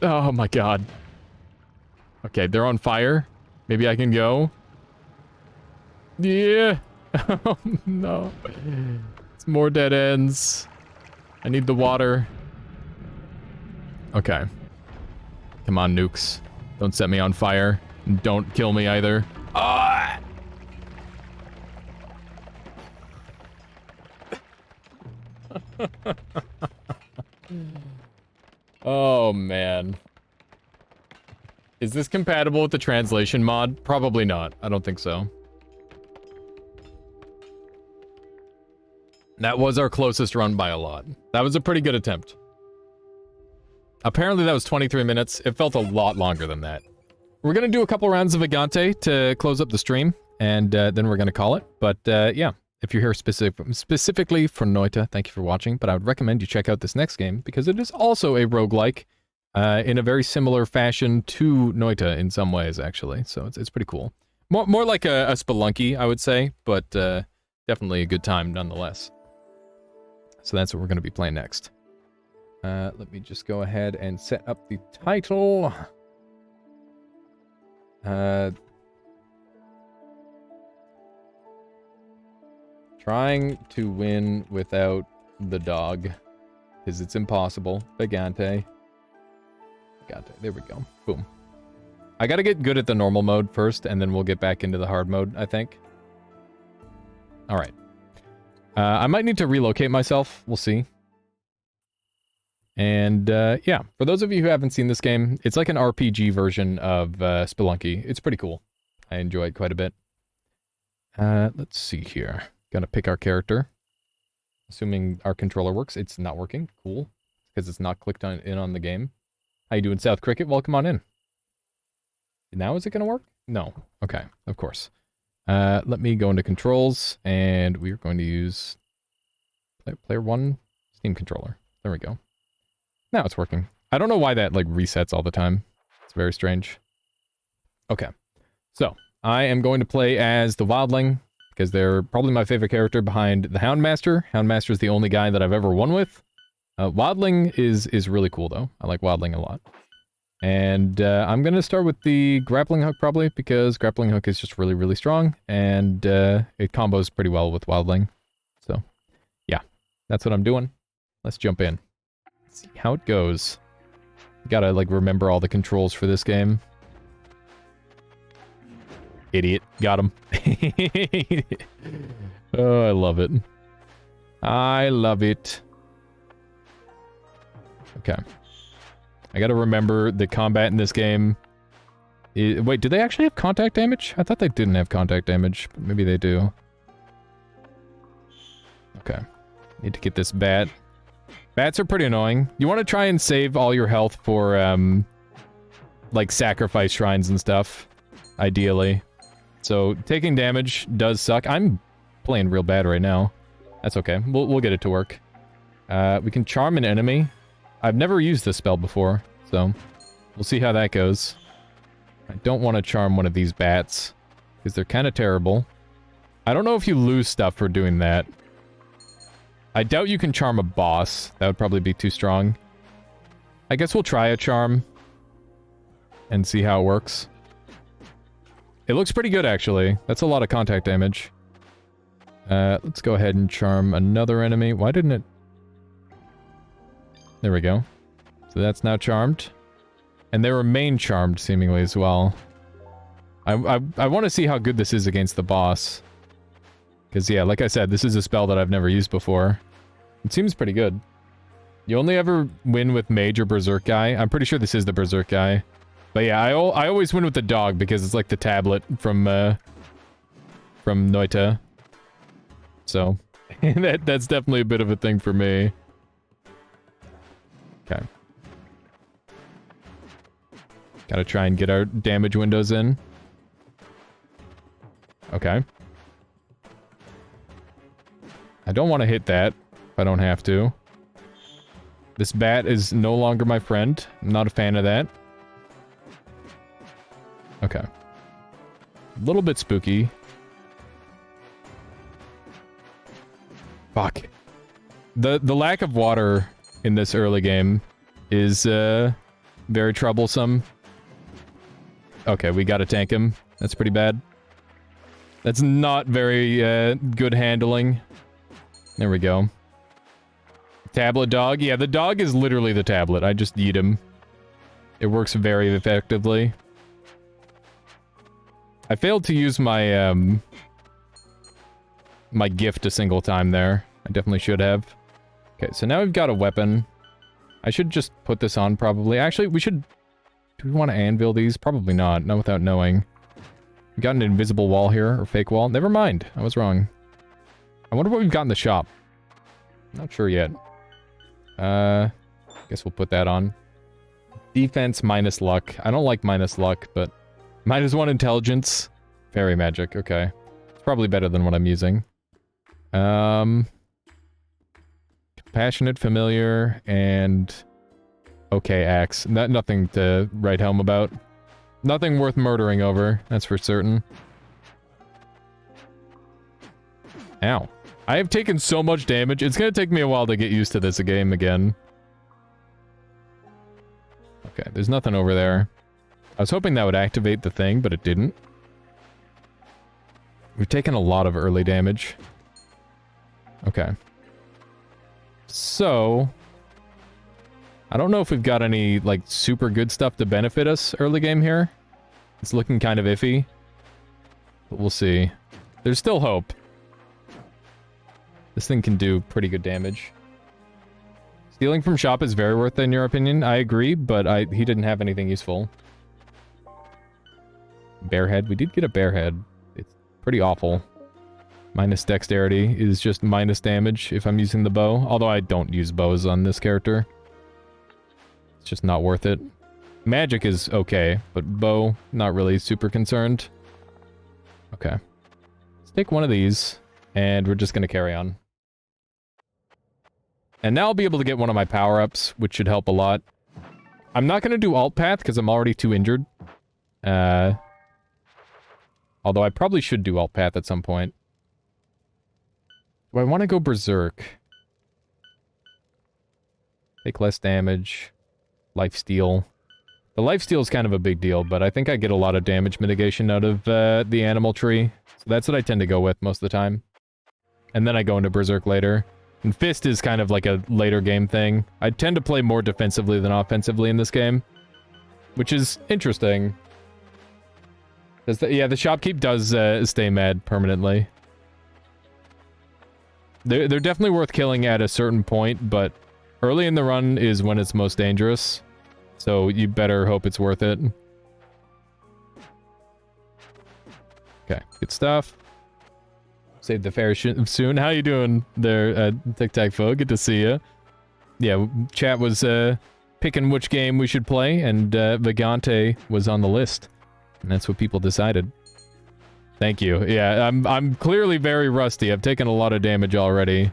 Oh my god. Okay, they're on fire. Maybe I can go. Yeah. Oh no. It's more dead ends. I need the water. Okay. Come on, nukes. Don't set me on fire. And don't kill me either. Ah! Oh, man. Is this compatible with the translation mod? Probably not. I don't think so. That was our closest run by a lot. That was a pretty good attempt. Apparently that was 23 minutes. It felt a lot longer than that. We're gonna do a couple rounds of Vagante to close up the stream, and then we're gonna call it. But yeah, if you're here specifically for Noita, thank you for watching, but I would recommend you check out this next game, because it is also a roguelike, in a very similar fashion to Noita in some ways, actually. So it's pretty cool. More like a Spelunky, I would say, but definitely a good time nonetheless. So that's what we're gonna be playing next. Let me just go ahead and set up the title. Trying to win without the dog. Because it's impossible. Vagante. There we go. Boom. I gotta get good at the normal mode first, and then we'll get back into the hard mode, I think. Alright. I might need to relocate myself. We'll see. And, yeah. For those of you who haven't seen this game, it's like an RPG version of Spelunky. It's pretty cool. I enjoy it quite a bit. Let's see here. Gonna pick our character. Assuming our controller works. It's not working. Cool. Because it's not clicked in on the game. How you doing, South Cricket? Welcome on in. Now is it gonna work? No. Okay, of course. Let me go into controls, and we're going to use player 1 Steam controller. There we go. Now it's working. I don't know why that, like, resets all the time. It's very strange. Okay. So, I am going to play as the Wildling, because they're probably my favorite character behind the Houndmaster. Houndmaster is the only guy that I've ever won with. Wildling is really cool, though. I like Wildling a lot. And I'm going to start with the grappling hook, probably, because grappling hook is just really, really strong, and it combos pretty well with Wildling. So, yeah, that's what I'm doing. Let's jump in. Let's see how it goes. Gotta, like, remember all the controls for this game. Idiot. Got him. Oh, I love it. I love it. Okay. I gotta remember the combat in this game. Wait, do they actually have contact damage? I thought they didn't have contact damage, but maybe they do. Okay. Need to get this bat. Bats are pretty annoying. You want to try and save all your health for, like, sacrifice shrines and stuff. Ideally. So, taking damage does suck. I'm playing real bad right now. That's okay. We'll get it to work. We can charm an enemy. I've never used this spell before, so we'll see how that goes. I don't want to charm one of these bats, because they're kind of terrible. I don't know if you lose stuff for doing that. I doubt you can charm a boss. That would probably be too strong. I guess we'll try a charm and see how it works. It looks pretty good, actually. That's a lot of contact damage. Let's go ahead and charm another enemy. Why didn't it... There we go. So that's now charmed. And they remain charmed, seemingly, as well. I want to see how good this is against the boss. Because, yeah, like I said, this is a spell that I've never used before. It seems pretty good. You only ever win with Mage or Berserk guy. I'm pretty sure this is the Berserk guy. But yeah, I always win with the dog, because it's like the tablet from Noita. So, that's definitely a bit of a thing for me. Okay. Gotta try and get our damage windows in. Okay. I don't want to hit that if I don't have to. This bat is no longer my friend. I'm not a fan of that. Okay. A little bit spooky. Fuck. The lack of water in this early game is very troublesome. Okay, we gotta tank him. That's pretty bad. That's not very good handling. There we go. Tablet dog. Yeah, the dog is literally the tablet. I just eat him. It works very effectively. I failed to use my my gift a single time there. I definitely should have. Okay, so now we've got a weapon. I should just put this on, probably. Actually, we should... Do we want to anvil these? Probably not. Not without knowing. We got an invisible wall here, or fake wall. Never mind. I was wrong. I wonder what we've got in the shop. Not sure yet. Guess we'll put that on. Defense minus luck. I don't like minus luck, but... -1 intelligence. Fairy magic. Okay. It's probably better than what I'm using. Compassionate familiar and okay axe. Nothing to write home about. Nothing worth murdering over, that's for certain. Ow. I have taken so much damage. It's gonna take me a while to get used to this game again. Okay, there's nothing over there. I was hoping that would activate the thing, but it didn't. We've taken a lot of early damage. Okay. So... I don't know if we've got any, like, super good stuff to benefit us early game here. It's looking kind of iffy. But we'll see. There's still hope. This thing can do pretty good damage. Stealing from shop is very worth it in your opinion. I agree, but he didn't have anything useful. Bear head. We did get a bear head. It's pretty awful. Minus dexterity is just minus damage if I'm using the bow. Although I don't use bows on this character. It's just not worth it. Magic is okay, but bow, not really super concerned. Okay. Let's take one of these, and we're just going to carry on. And now I'll be able to get one of my power-ups, which should help a lot. I'm not going to do alt path, because I'm already too injured. Although I probably should do alt path at some point. Do I want to go berserk? Take less damage. Lifesteal. The lifesteal is kind of a big deal, but I think I get a lot of damage mitigation out of the animal tree. So that's what I tend to go with most of the time. And then I go into berserk later. And fist is kind of like a later game thing. I tend to play more defensively than offensively in this game. Which is interesting. Yeah, the shopkeep does stay mad permanently. They're definitely worth killing at a certain point, but early in the run is when it's most dangerous. So you better hope it's worth it. Okay, good stuff. Save the fair soon. How you doing there, Tic Tac Fo? Good to see you. Yeah, chat was picking which game we should play, and Vagante was on the list. And that's what people decided. Thank you. Yeah, I'm clearly very rusty. I've taken a lot of damage already.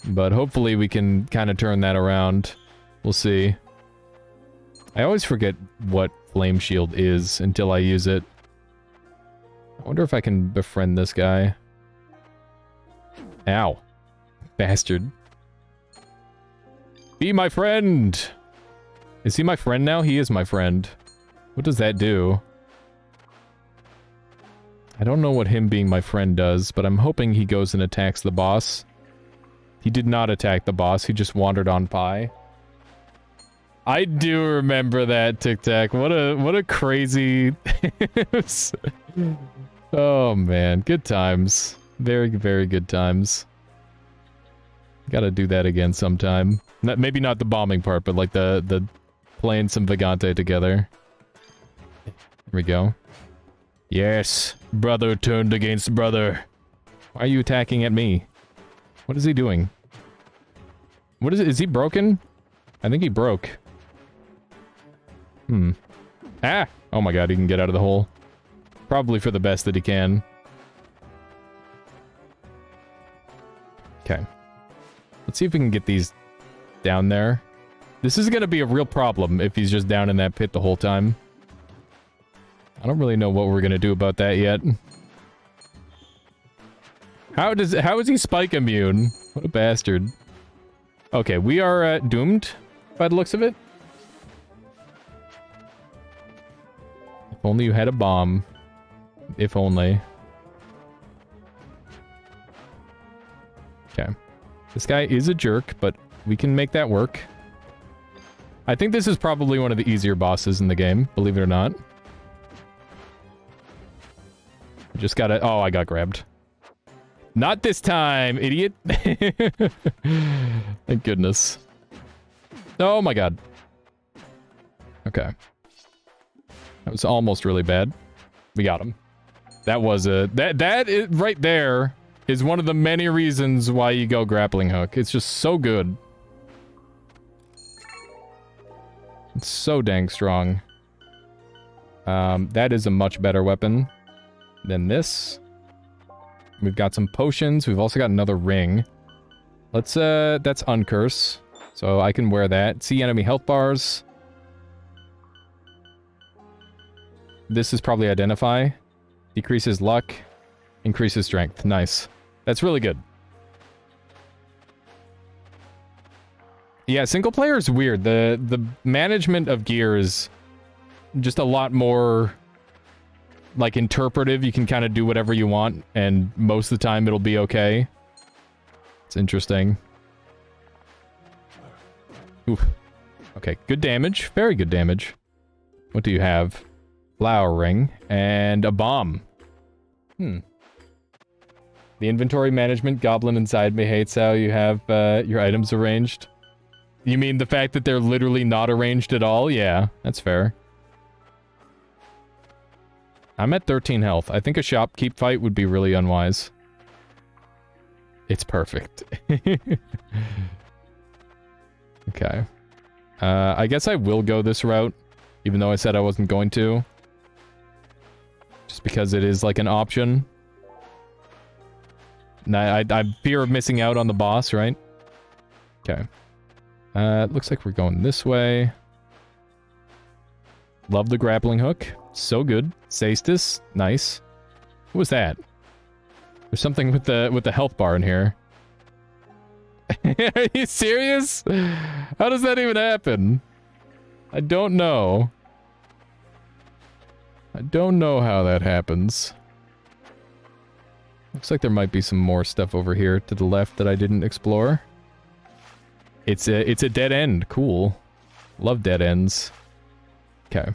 But hopefully we can kind of turn that around. We'll see. I always forget what Flame Shield is until I use it. I wonder if I can befriend this guy. Ow. Bastard. Be my friend! Is he my friend now? He is my friend. What does that do? I don't know what him being my friend does, but I'm hoping he goes and attacks the boss. He did not attack the boss, he just wandered on by. I do remember that, Tic Tac. What a crazy... Oh man, good times. Very, very good times. Gotta do that again sometime. Maybe not the bombing part, but like the playing some Vagante together. There we go. Yes, brother turned against brother. Why are you attacking at me? What is he doing? What is it? Is he broken? I think he broke. Ah! Oh my god, he can get out of the hole. Probably for the best that he can. Okay. Let's see if we can get these down there. This is gonna be a real problem if he's just down in that pit the whole time. I don't really know what we're gonna do about that yet. How is he spike immune? What a bastard. Okay, we are doomed by the looks of it. If only you had a bomb. If only. Okay. This guy is a jerk, but we can make that work. I think this is probably one of the easier bosses in the game, believe it or not. Just gotta... Oh, I got grabbed. Not this time, idiot! Thank goodness. Oh my god. Okay. That was almost really bad. We got him. That was a... That is, right there is one of the many reasons why you go grappling hook. It's just so good. It's so dang strong. That is a much better weapon than this. We've got some potions. We've also got another ring. Let's, that's uncurse. So I can wear that. See enemy health bars. This is probably identify. Decreases luck. Increases strength. Nice. That's really good. Yeah, single player is weird. The management of gear is just a lot more, like, interpretive. You can kind of do whatever you want, and most of the time it'll be okay. It's interesting. Oof. Okay, good damage. Very good damage. What do you have? Flower ring and a bomb. The inventory management goblin inside me hates how you have your items arranged. You mean the fact that they're literally not arranged at all? Yeah, that's fair. I'm at 13 health. I think a shopkeep fight would be really unwise. It's perfect. Okay. I guess I will go this route, even though I said I wasn't going to. Just because it is like an option. I fear of missing out on the boss, right? Okay. Looks like we're going this way. Love the grappling hook. So good. Cestus. Nice. What was that? There's something with the health bar in here. Are you serious? How does that even happen? I don't know. I don't know how that happens. Looks like there might be some more stuff over here to the left that I didn't explore. It's a dead end. Cool. Love dead ends. Okay.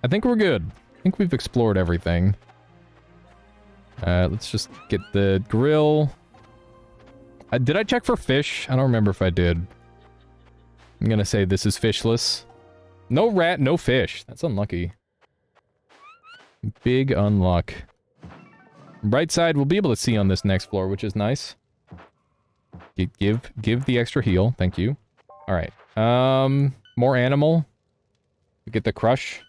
I think we're good. I think we've explored everything. Let's just get the grill. Did I check for fish? I don't remember if I did. I'm gonna say this is fishless. No rat, no fish. That's unlucky. Big unluck. Right side we'll be able to see on this next floor, which is nice. Give the extra heal. Thank you. Alright. More animal. We get the crush.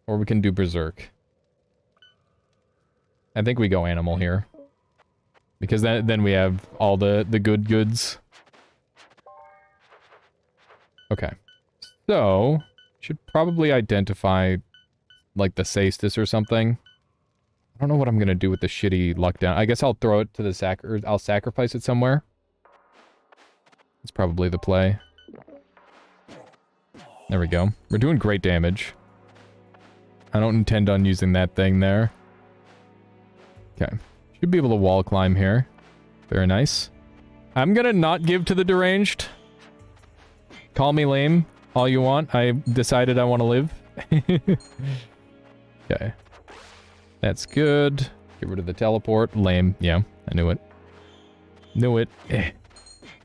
Or we can do berserk. I think we go animal here. Because then we have all the good goods. Okay. So, should probably identify, like, the Cestus or something. I don't know what I'm gonna do with the shitty luck down. I guess I'll throw it to the or I'll sacrifice it somewhere. That's probably the play. There we go. We're doing great damage. I don't intend on using that thing there. Okay. Should be able to wall climb here. Very nice. I'm gonna not give to the deranged. Call me lame all you want. I decided I want to live. Okay. That's good. Get rid of the teleport. Lame. Yeah, I knew it. Knew it.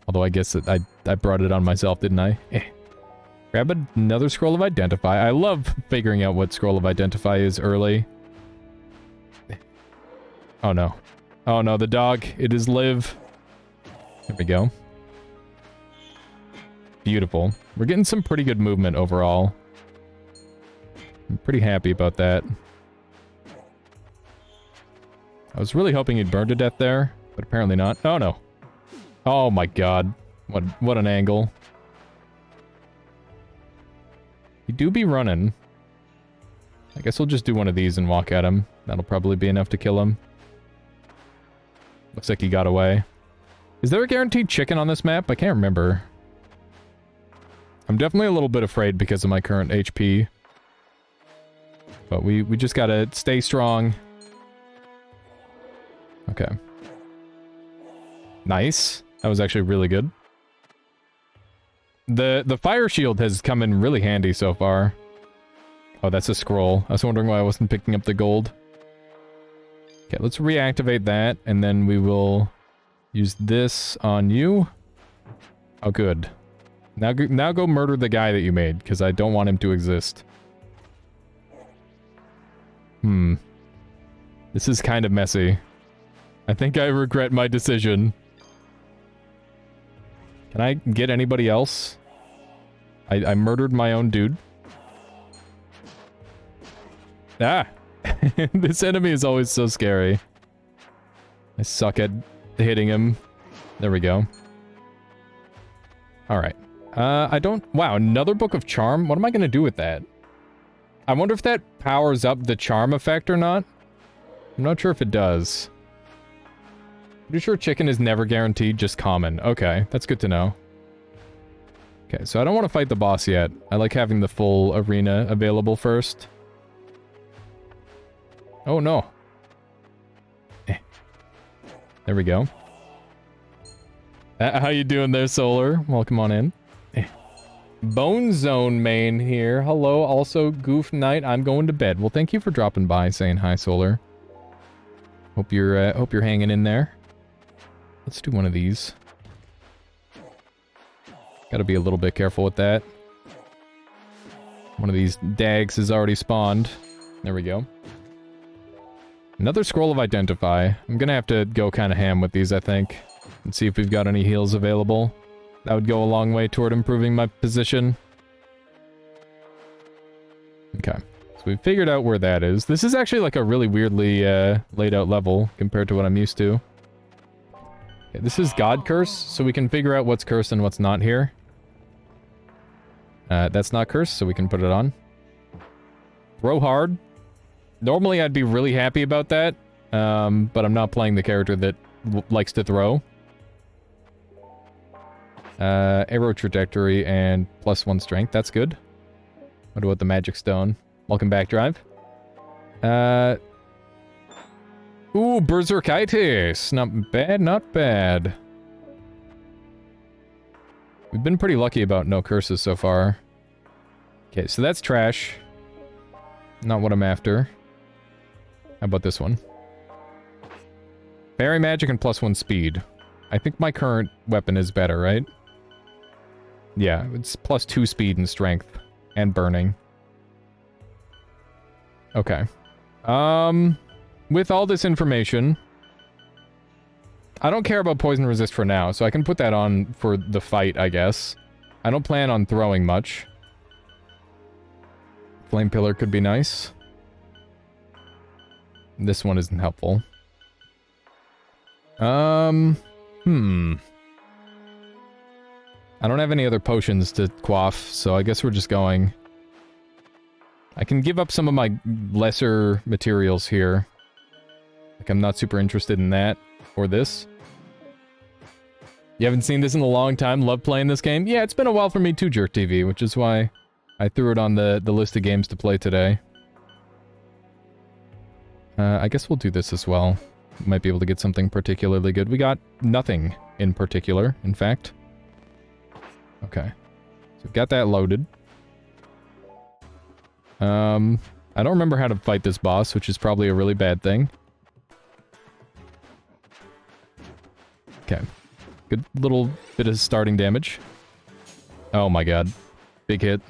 Although I guess I brought it on myself, didn't I? Grab another scroll of identify. I love figuring out what scroll of identify is early. Oh no. Oh no, the dog. It is live. There we go. Beautiful. We're getting some pretty good movement overall. I'm pretty happy about that. I was really hoping he'd burn to death there, but apparently not. Oh no. Oh my god. What an angle. He do be running. I guess we'll just do one of these and walk at him. That'll probably be enough to kill him. Looks like he got away. Is there a guaranteed chicken on this map? I can't remember. I'm definitely a little bit afraid because of my current HP. But we just gotta stay strong. Okay. Nice. That was actually really good. The fire shield has come in really handy so far. Oh, that's a scroll. I was wondering why I wasn't picking up the gold. Okay, let's reactivate that, and then we will use this on you. Oh, good. Now go murder the guy that you made, because I don't want him to exist. This is kind of messy. I think I regret my decision. Can I get anybody else? I murdered my own dude. Ah! This enemy is always so scary. I suck at hitting him. There we go. Alright. I don't... Wow, another Book of Charm? What am I gonna do with that? I wonder if that powers up the charm effect or not. I'm not sure if it does. Pretty sure chicken is never guaranteed, just common. Okay, that's good to know. Okay, so I don't want to fight the boss yet. I like having the full arena available first. Oh, no. There we go. How you doing there, Solar? Welcome on in. Bone Zone main here. Hello, also Goof Knight. I'm going to bed. Well, thank you for dropping by, saying hi, Solar. Hope you're hanging in there. Let's do one of these. Gotta be a little bit careful with that. One of these dags has already spawned. There we go. Another scroll of identify. I'm gonna have to go kind of ham with these, I think. And see if we've got any heals available. That would go a long way toward improving my position. Okay. So we figured out where that is. This is actually like a really weirdly laid out level compared to what I'm used to. Okay, this is God Curse, so we can figure out what's cursed and what's not here. That's not cursed, so we can put it on. Throw hard. Normally I'd be really happy about that, but I'm not playing the character that likes to throw. Arrow trajectory and +1 strength, that's good. What about the magic stone? Welcome back, Drive. Ooh, Berserkitis! Not bad, not bad. We've been pretty lucky about no curses so far. Okay, so that's trash. Not what I'm after. How about this one? Fairy magic and +1 speed. I think my current weapon is better, right? Yeah, it's +2 speed and strength. And burning. Okay. With all this information... I don't care about poison resist for now, so I can put that on for the fight, I guess. I don't plan on throwing much. Flame Pillar could be nice. This one isn't helpful. I don't have any other potions to quaff, so I guess we're just going. I can give up some of my lesser materials here. Like, I'm not super interested in that. Or this. You haven't seen this in a long time? Love playing this game? Yeah, it's been a while for me too, Jerk TV, which is why I threw it on the list of games to play today. I guess we'll do this as well. Might be able to get something particularly good. We got nothing in particular, in fact. Okay. So we've got that loaded. I don't remember how to fight this boss, which is probably a really bad thing. Okay. Good little bit of starting damage. Oh my god. Big hit.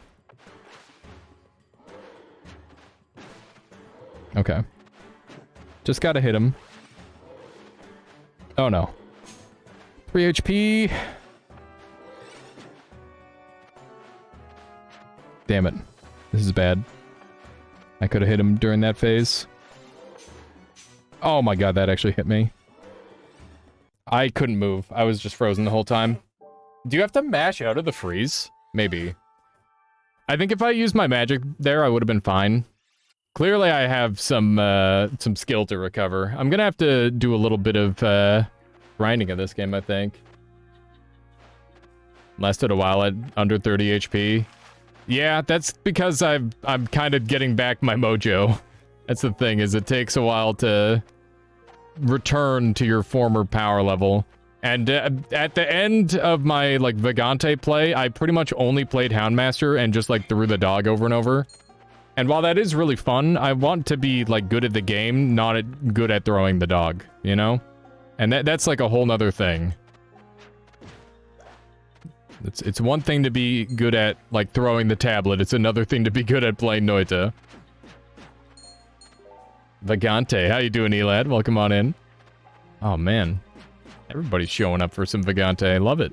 Okay. Just gotta hit him. Oh no. 3 HP. Damn it. This is bad. I could have hit him during that phase. Oh my god, that actually hit me. I couldn't move. I was just frozen the whole time. Do you have to mash out of the freeze? Maybe. I think if I used my magic there, I would have been fine. Clearly, I have some skill to recover. I'm gonna have to do a little bit of grinding of this game, I think. Lasted a while at under 30 HP. Yeah, that's because I'm kind of getting back my mojo. That's the thing, is it takes a while to return to your former power level. And at the end of my, like, Vagante play, I pretty much only played Houndmaster and just, like, threw the dog over and over. And while that is really fun, I want to be, like, good at the game, not good at throwing the dog, you know? And that's, like, a whole nother thing. It's one thing to be good at, like, throwing the tablet. It's another thing to be good at playing Noita. Vagante, how you doing, Elad? Welcome on in. Oh, man. Everybody's showing up for some Vagante. I love it.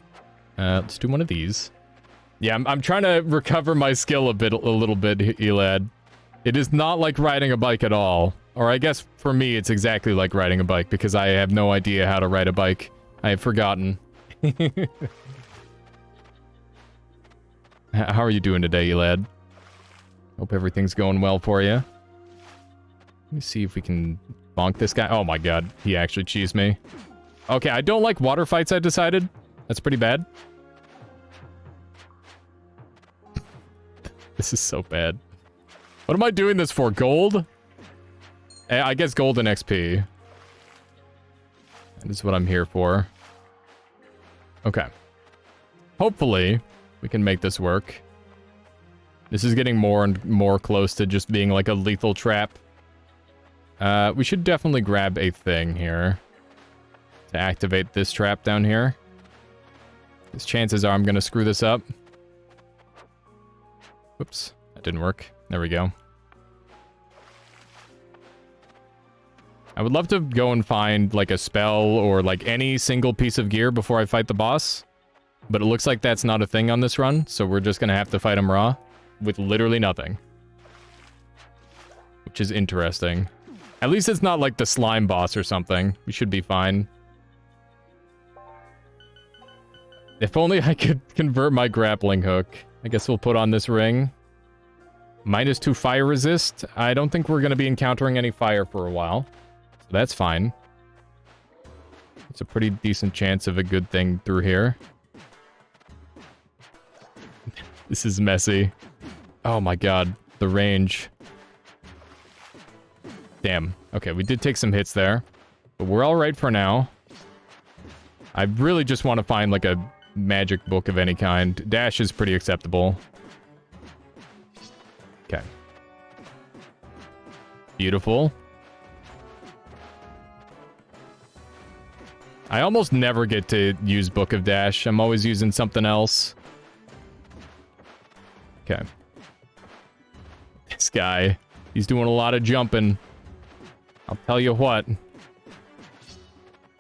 Let's do one of these. Yeah, I'm trying to recover my skill a little bit, Elad. It is not like riding a bike at all. Or I guess for me, it's exactly like riding a bike, because I have no idea how to ride a bike. I have forgotten. How are you doing today, Elad? Hope everything's going well for you. Let me see if we can bonk this guy. Oh my god, he actually cheesed me. Okay, I don't like water fights, I decided. That's pretty bad. This is so bad. What am I doing this for? Gold? I guess gold and XP. That is what I'm here for. Okay. Hopefully, we can make this work. This is getting more and more close to just being like a lethal trap. We should definitely grab a thing here to activate this trap down here. Because chances are I'm going to screw this up. Whoops, that didn't work. There we go. I would love to go and find like a spell or like any single piece of gear before I fight the boss. But it looks like that's not a thing on this run, so we're just going to have to fight him raw with literally nothing. Which is interesting. At least it's not like the slime boss or something. We should be fine. If only I could convert my grappling hook. I guess we'll put on this ring. -2 fire resist. I don't think we're going to be encountering any fire for a while. So that's fine. It's a pretty decent chance of a good thing through here. This is messy. Oh my god. The range. Damn. Okay, we did take some hits there. But we're alright for now. I really just want to find like a magic book of any kind. Dash is pretty acceptable. Okay. Beautiful. I almost never get to use Book of Dash. I'm always using something else. Okay. This guy, he's doing a lot of jumping. I'll tell you what.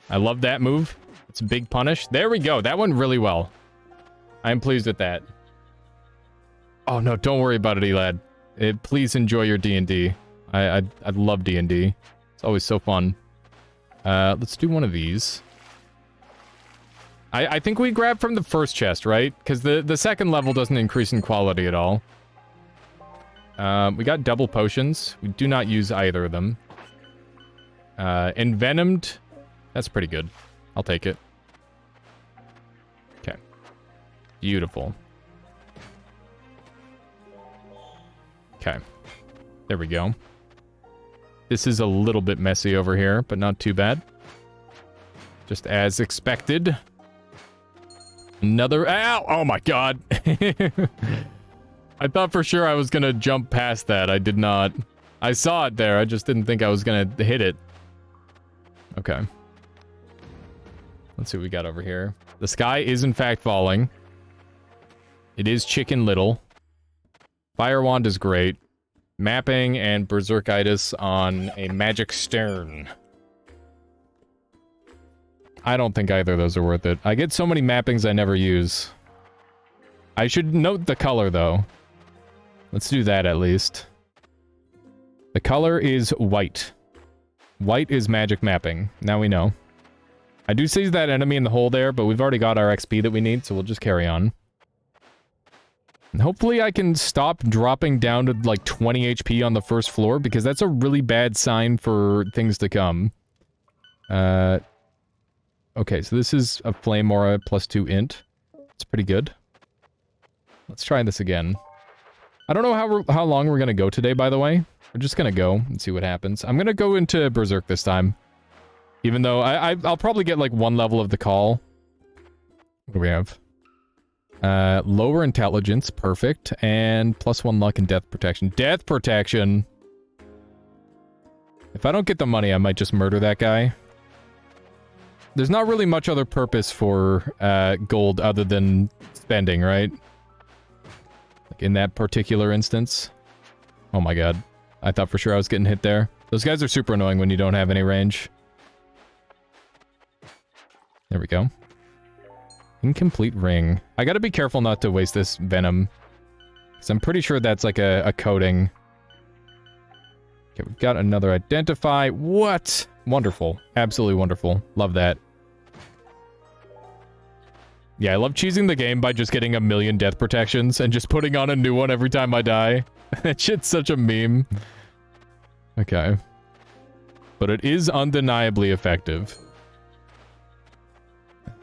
I love that move. It's a big punish. There we go. That went really well. I am pleased with that. Oh, no, don't worry about it, Elad. Please enjoy your D&D. I love D&D. It's always so fun. Let's do one of these. I think we grab from the first chest, right? Because the second level doesn't increase in quality at all. We got double potions. We do not use either of them. Envenomed. That's pretty good. I'll take it. Okay. Beautiful. Okay. There we go. This is a little bit messy over here, but not too bad. Just as expected. Another... Ow! Oh my god! I thought for sure I was gonna jump past that. I did not. I saw it there. I just didn't think I was gonna hit it. Okay. Let's see what we got over here. The sky is in fact falling. It is Chicken Little. Fire Wand is great. Mapping and Berserkitis on a Magic Stern. I don't think either of those are worth it. I get so many mappings I never use. I should note the color, though. Let's do that at least. The color is white. White is magic mapping. Now we know. I do see that enemy in the hole there, but we've already got our XP that we need, so we'll just carry on. And hopefully I can stop dropping down to like 20 HP on the first floor, because that's a really bad sign for things to come. Okay, so this is a Flame Aura +2 int. It's pretty good. Let's try this again. I don't know how long we're gonna go today, by the way. We're just gonna go and see what happens. I'm gonna go into Berserk this time. Even though I'll probably get like 1 level of the call. What do we have? Lower intelligence, perfect. And +1 luck and death protection. Death protection! If I don't get the money, I might just murder that guy. There's not really much other purpose for gold other than spending, right? Like in that particular instance. Oh my god. I thought for sure I was getting hit there. Those guys are super annoying when you don't have any range. There we go. Incomplete ring. I gotta be careful not to waste this venom. Because I'm pretty sure that's like a coating. Okay, we've got another identify. What? Wonderful. Absolutely wonderful. Love that. Yeah, I love cheesing the game by just getting 1,000,000 death protections and just putting on a new one every time I die. That shit's such a meme. Okay. But it is undeniably effective.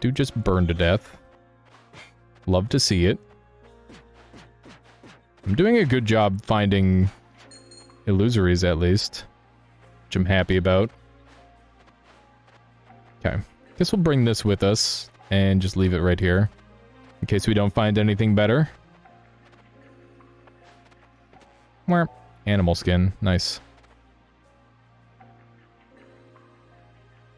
Do just burn to death. Love to see it. I'm doing a good job finding illusories, at least. Which I'm happy about. Okay. Guess we'll bring this with us and just leave it right here. In case we don't find anything better. Where? Animal skin. Nice.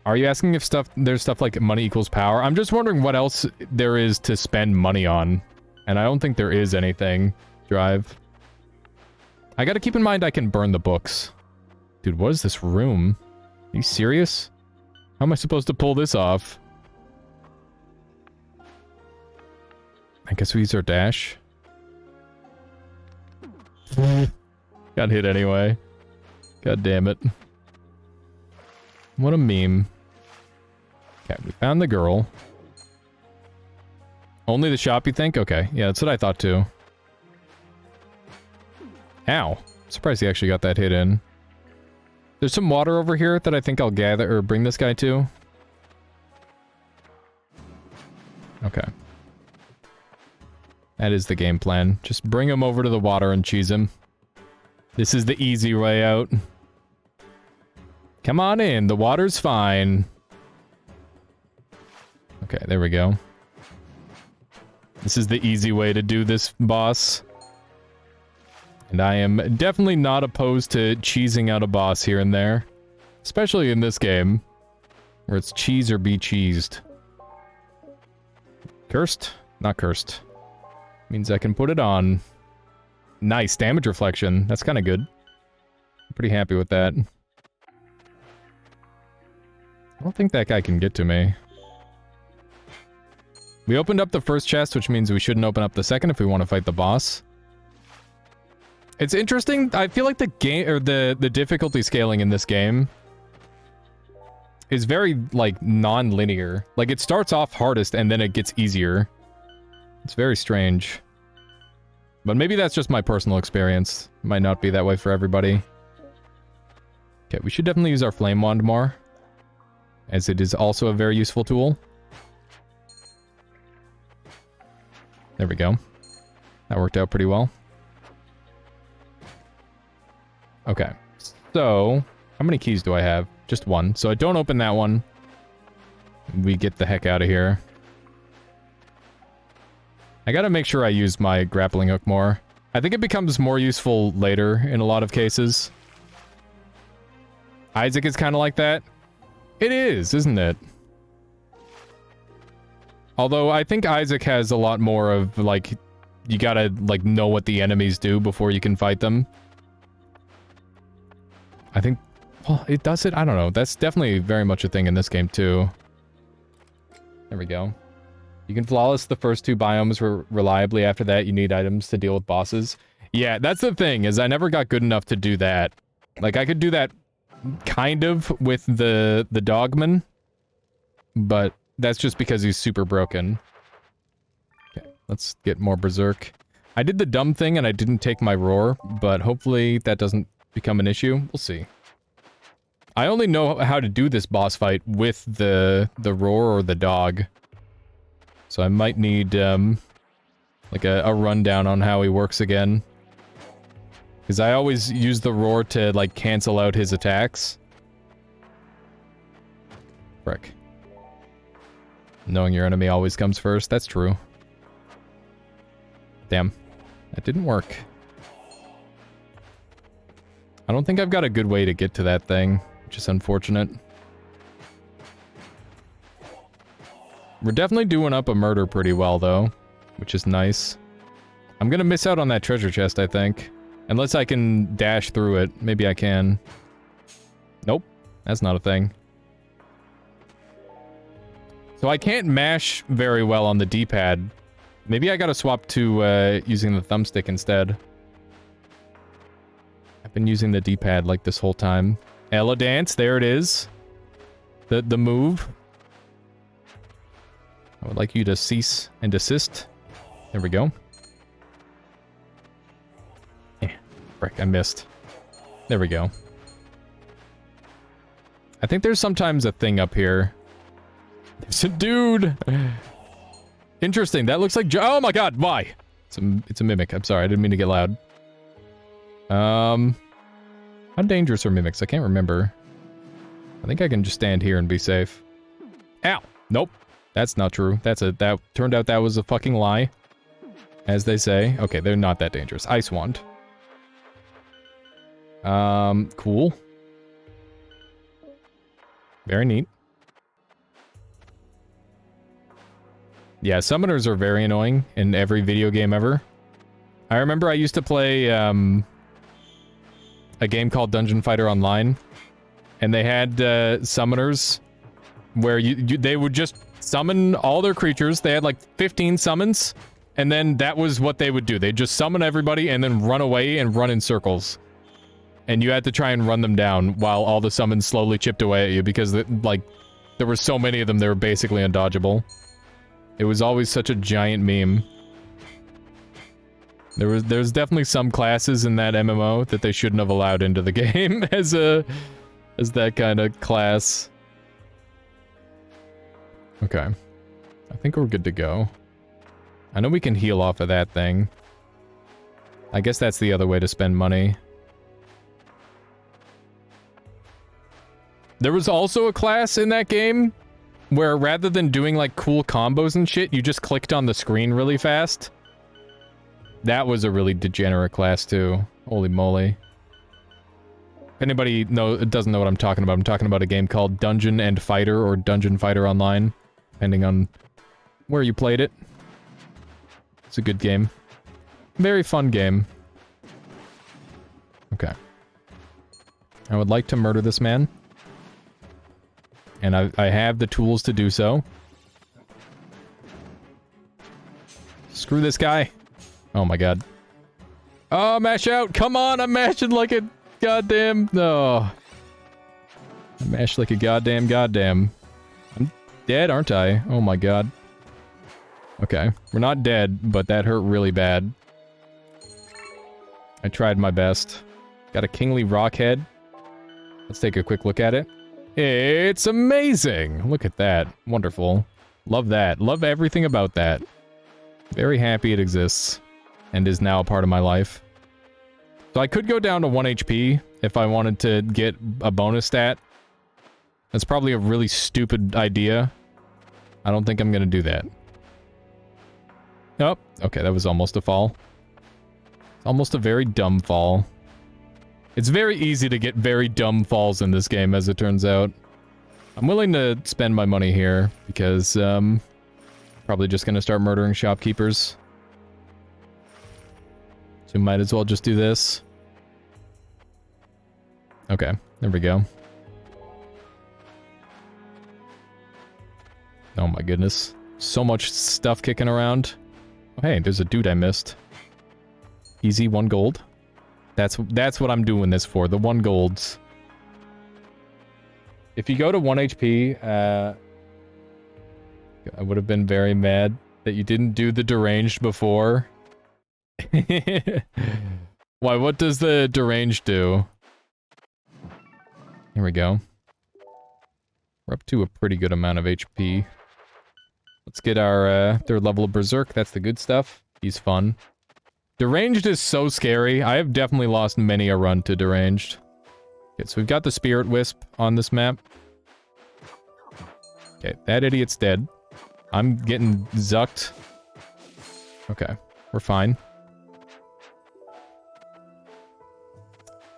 Are you asking if there's stuff like money equals power? I'm just wondering what else there is to spend money on. And I don't think there is anything. Drive. I gotta keep in mind I can burn the books. Dude, what is this room? Are you serious? How am I supposed to pull this off? I guess we use our dash. Got hit anyway. God damn it. What a meme. Okay, we found the girl. Only the shop, you think? Okay, yeah, that's what I thought too. Ow. Surprised he actually got that hit in. There's some water over here that I think I'll gather or bring this guy to. Okay. That is the game plan. Just bring him over to the water and cheese him. This is the easy way out. Come on in, the water's fine. Okay, there we go. This is the easy way to do this, boss. And I am definitely not opposed to cheesing out a boss here and there. Especially in this game. Where it's cheese or be cheesed. Cursed? Not cursed. Means I can put it on. Nice, damage reflection. That's kind of good. I'm pretty happy with that. I don't think that guy can get to me. We opened up the first chest, which means we shouldn't open up the second if we want to fight the boss. It's interesting. I feel like the game or the difficulty scaling in this game is very like non-linear. Like it starts off hardest and then it gets easier. It's very strange. But maybe that's just my personal experience. It might not be that way for everybody. Okay, we should definitely use our flame wand more, as it is also a very useful tool. There we go. That worked out pretty well. Okay, so how many keys do I have? Just one. So I don't open that one. We get the heck out of here. I gotta make sure I use my grappling hook more. I think it becomes more useful later in a lot of cases. Isaac is kind of like that. It is, isn't it? Although I think Isaac has a lot more of, like, you gotta, like, know what the enemies do before you can fight them. I think, well, it does it? I don't know. That's definitely very much a thing in this game, too. There we go. You can flawless the first two biomes reliably. After that, you need items to deal with bosses. Yeah, that's the thing, is I never got good enough to do that. Like, I could do that kind of with the dogman, but that's just because he's super broken. Okay, let's get more berserk. I did the dumb thing and I didn't take my roar, but hopefully that doesn't become an issue. We'll see. I only know how to do this boss fight with the roar or the dog. So I might need, like a rundown on how he works again. Because I always use the roar to, like, cancel out his attacks. Frick. Knowing your enemy always comes first, that's true. Damn. That didn't work. I don't think I've got a good way to get to that thing, which is unfortunate. We're definitely doing up a murder pretty well, though, which is nice. I'm gonna miss out on that treasure chest, I think. Unless I can dash through it. Maybe I can. Nope. That's not a thing. So I can't mash very well on the D-pad. Maybe I gotta swap to using the thumbstick instead. I've been using the D-pad like this whole time. Ella dance, there it is. The move. I would like you to cease and desist. There we go. Yeah, frick, I missed. There we go. I think there's sometimes a thing up here. There's a dude! Interesting, that looks like oh my god, why? It's a mimic. I'm sorry, I didn't mean to get loud. How dangerous are mimics? I can't remember. I think I can just stand here and be safe. Ow! Nope. That's not true. That turned out that was a fucking lie. As they say. Okay, they're not that dangerous. Ice wand. Cool. Very neat. Yeah, summoners are very annoying in every video game ever. I remember I used to play, a game called Dungeon Fighter Online, and they had, summoners where they would just summon all their creatures. They had like 15 summons, and then that was what they would do. They'd just summon everybody and then run away and run in circles. And you had to try and run them down while all the summons slowly chipped away at you because, like, there were so many of them they were basically undodgeable. It was always such a giant meme. There's definitely some classes in that MMO that they shouldn't have allowed into the game as that kind of class. Okay. I think we're good to go. I know we can heal off of that thing. I guess that's the other way to spend money. There was also a class in that game where rather than doing like cool combos and shit, you just clicked on the screen really fast. That was a really degenerate class too. Holy moly. If anybody doesn't know what I'm talking about a game called Dungeon and Fighter or Dungeon Fighter Online, depending on where you played it. It's a good game. Very fun game. Okay. I would like to murder this man. And I have the tools to do so. Screw this guy. Oh my god. Oh, mash out! Come on, I'm mashing like a goddamn... No. I mashed like a goddamn. I'm dead, aren't I? Oh my god. Okay. We're not dead, but that hurt really bad. I tried my best. Got a kingly rock head. Let's take a quick look at it. It's amazing! Look at that. Wonderful. Love that. Love everything about that. Very happy it exists. And is now a part of my life. So I could go down to 1 HP if I wanted to get a bonus stat. That's probably a really stupid idea. I don't think I'm gonna do that. Nope. Okay, that was almost a fall. Almost a very dumb fall. It's very easy to get very dumb falls in this game, as it turns out. I'm willing to spend my money here, because, probably just gonna start murdering shopkeepers. So might as well just do this. Okay, there we go. Oh my goodness. So much stuff kicking around. Oh, hey, there's a dude I missed. Easy, 1 gold. That's what I'm doing this for, the 1 golds. If you go to 1 HP, I would have been very mad that you didn't do the deranged before. Why, what does the deranged do? Here we go. We're up to a pretty good amount of HP. Let's get our 3rd level of Berserk, that's the good stuff. He's fun. Deranged is so scary. I have definitely lost many a run to Deranged. Okay, so we've got the Spirit Wisp on this map. Okay, that idiot's dead. I'm getting zucked. Okay, we're fine.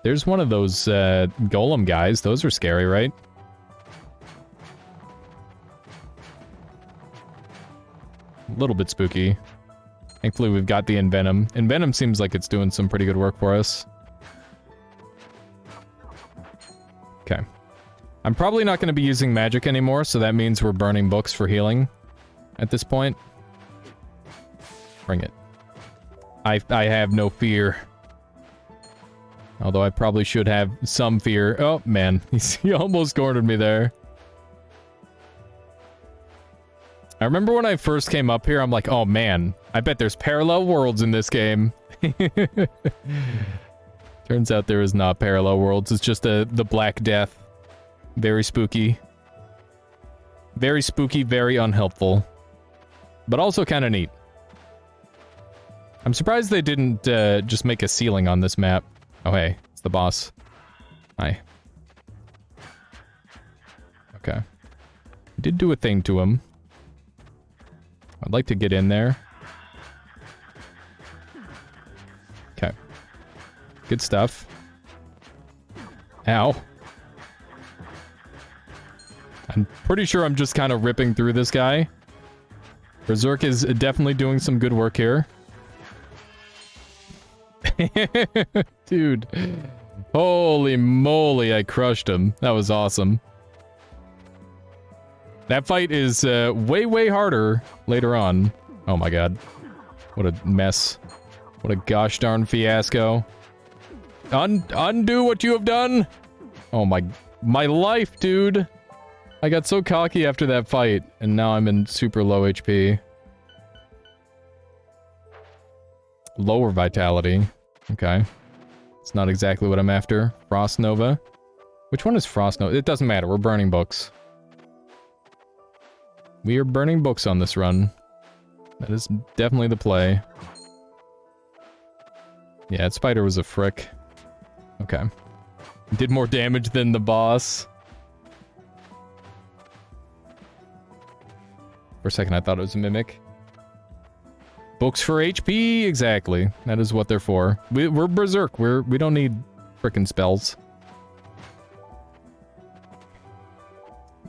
There's one of those golem guys. Those are scary, right? A little bit spooky. Thankfully, we've got the Envenom. Envenom seems like it's doing some pretty good work for us. Okay. I'm probably not going to be using magic anymore, so that means we're burning books for healing at this point. Bring it. I have no fear. Although I probably should have some fear. Oh, man. He almost cornered me there. I remember when I first came up here, I'm like, oh man, I bet there's parallel worlds in this game. Turns out there is not parallel worlds, it's just the Black Death. Very spooky. Very spooky, very unhelpful. But also kind of neat. I'm surprised they didn't just make a ceiling on this map. Oh, hey, it's the boss. Hi. Okay. Did do a thing to him. I'd like to get in there. Okay. Good stuff. Ow. I'm pretty sure I'm just kind of ripping through this guy. Berserk is definitely doing some good work here. Dude. Holy moly, I crushed him. That was awesome. That fight is way, way harder later on. Oh my god. What a mess. What a gosh darn fiasco. Undo what you have done? Oh my life, dude. I got so cocky after that fight, and now I'm in super low HP. Lower vitality. Okay. It's not exactly what I'm after. Frost Nova. Which one is Frost Nova? It doesn't matter. We're burning books. We are burning books on this run. That is definitely the play. Yeah, that spider was a frick. Okay. Did more damage than the boss. For a second, I thought it was a mimic. Books for HP, exactly. That is what they're for. We're berserk. We don't need frickin' spells.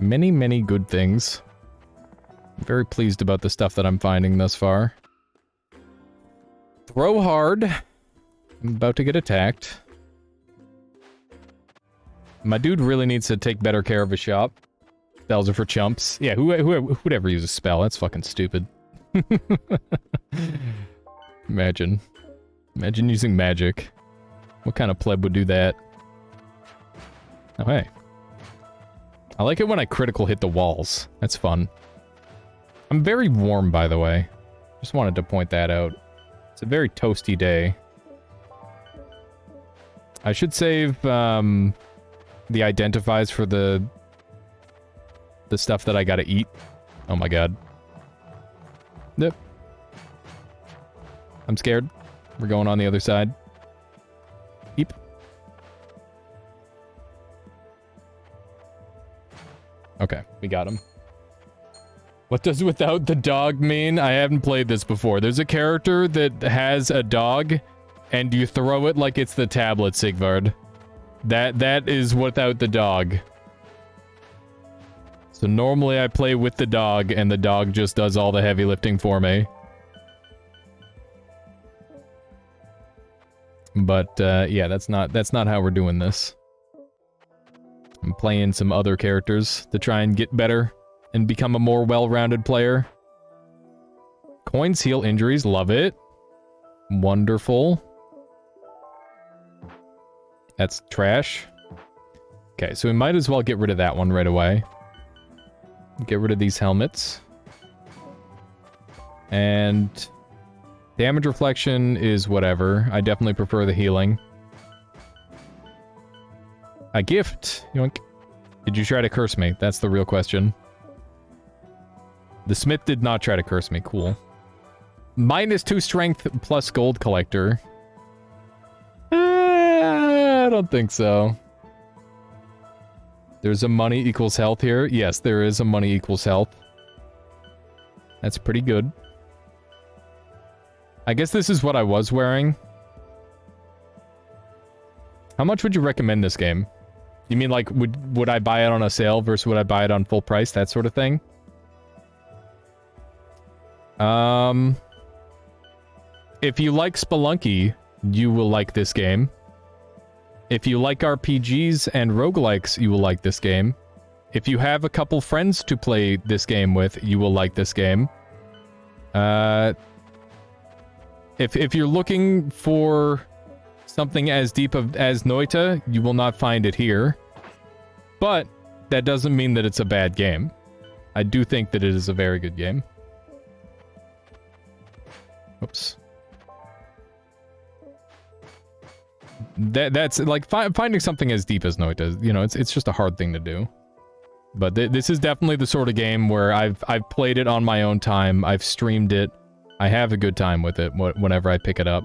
Many, many good things. I'm very pleased about the stuff that I'm finding thus far. Throw hard. I'm about to get attacked. My dude really needs to take better care of his shop. Spells are for chumps. Yeah, who'd ever use a spell? That's fucking stupid. Imagine using magic. What kind of pleb would do that? Oh, hey. I like it when I critical hit the walls. That's fun. I'm very warm, by the way. Just wanted to point that out. It's a very toasty day. I should save, the identifies for the stuff that I gotta eat. Oh my god. Nope. I'm scared. We're going on the other side. Eep. Okay, we got him. What does without the dog mean? I haven't played this before. There's a character that has a dog, and you throw it like it's the tablet, Sigvard. That is without the dog. So normally I play with the dog, and the dog just does all the heavy lifting for me. But, yeah, that's not how we're doing this. I'm playing some other characters to try and get better and become a more well-rounded player. Coins heal injuries, love it. Wonderful. That's trash. Okay, so we might as well get rid of that one right away. Get rid of these helmets. And damage reflection is whatever. I definitely prefer the healing. A gift. Yoink. Did you try to curse me? That's the real question. The smith did not try to curse me. Cool. -2 strength plus gold collector. I don't think so. There's a money equals health here. Yes, there is a money equals health. That's pretty good. I guess this is what I was wearing. How much would you recommend this game? You mean like, would I buy it on a sale versus would I buy it on full price? That sort of thing? If you like Spelunky, you will like this game. If you like RPGs and roguelikes, you will like this game. If you have a couple friends to play this game with, you will like this game. If you're looking for something as deep as Noita, you will not find it here. But that doesn't mean that it's a bad game. I do think that it is a very good game. Oops. That's like finding something as deep as Noita. You know, it's just a hard thing to do. But this is definitely the sort of game where I've played it on my own time. I've streamed it. I have a good time with it whenever I pick it up.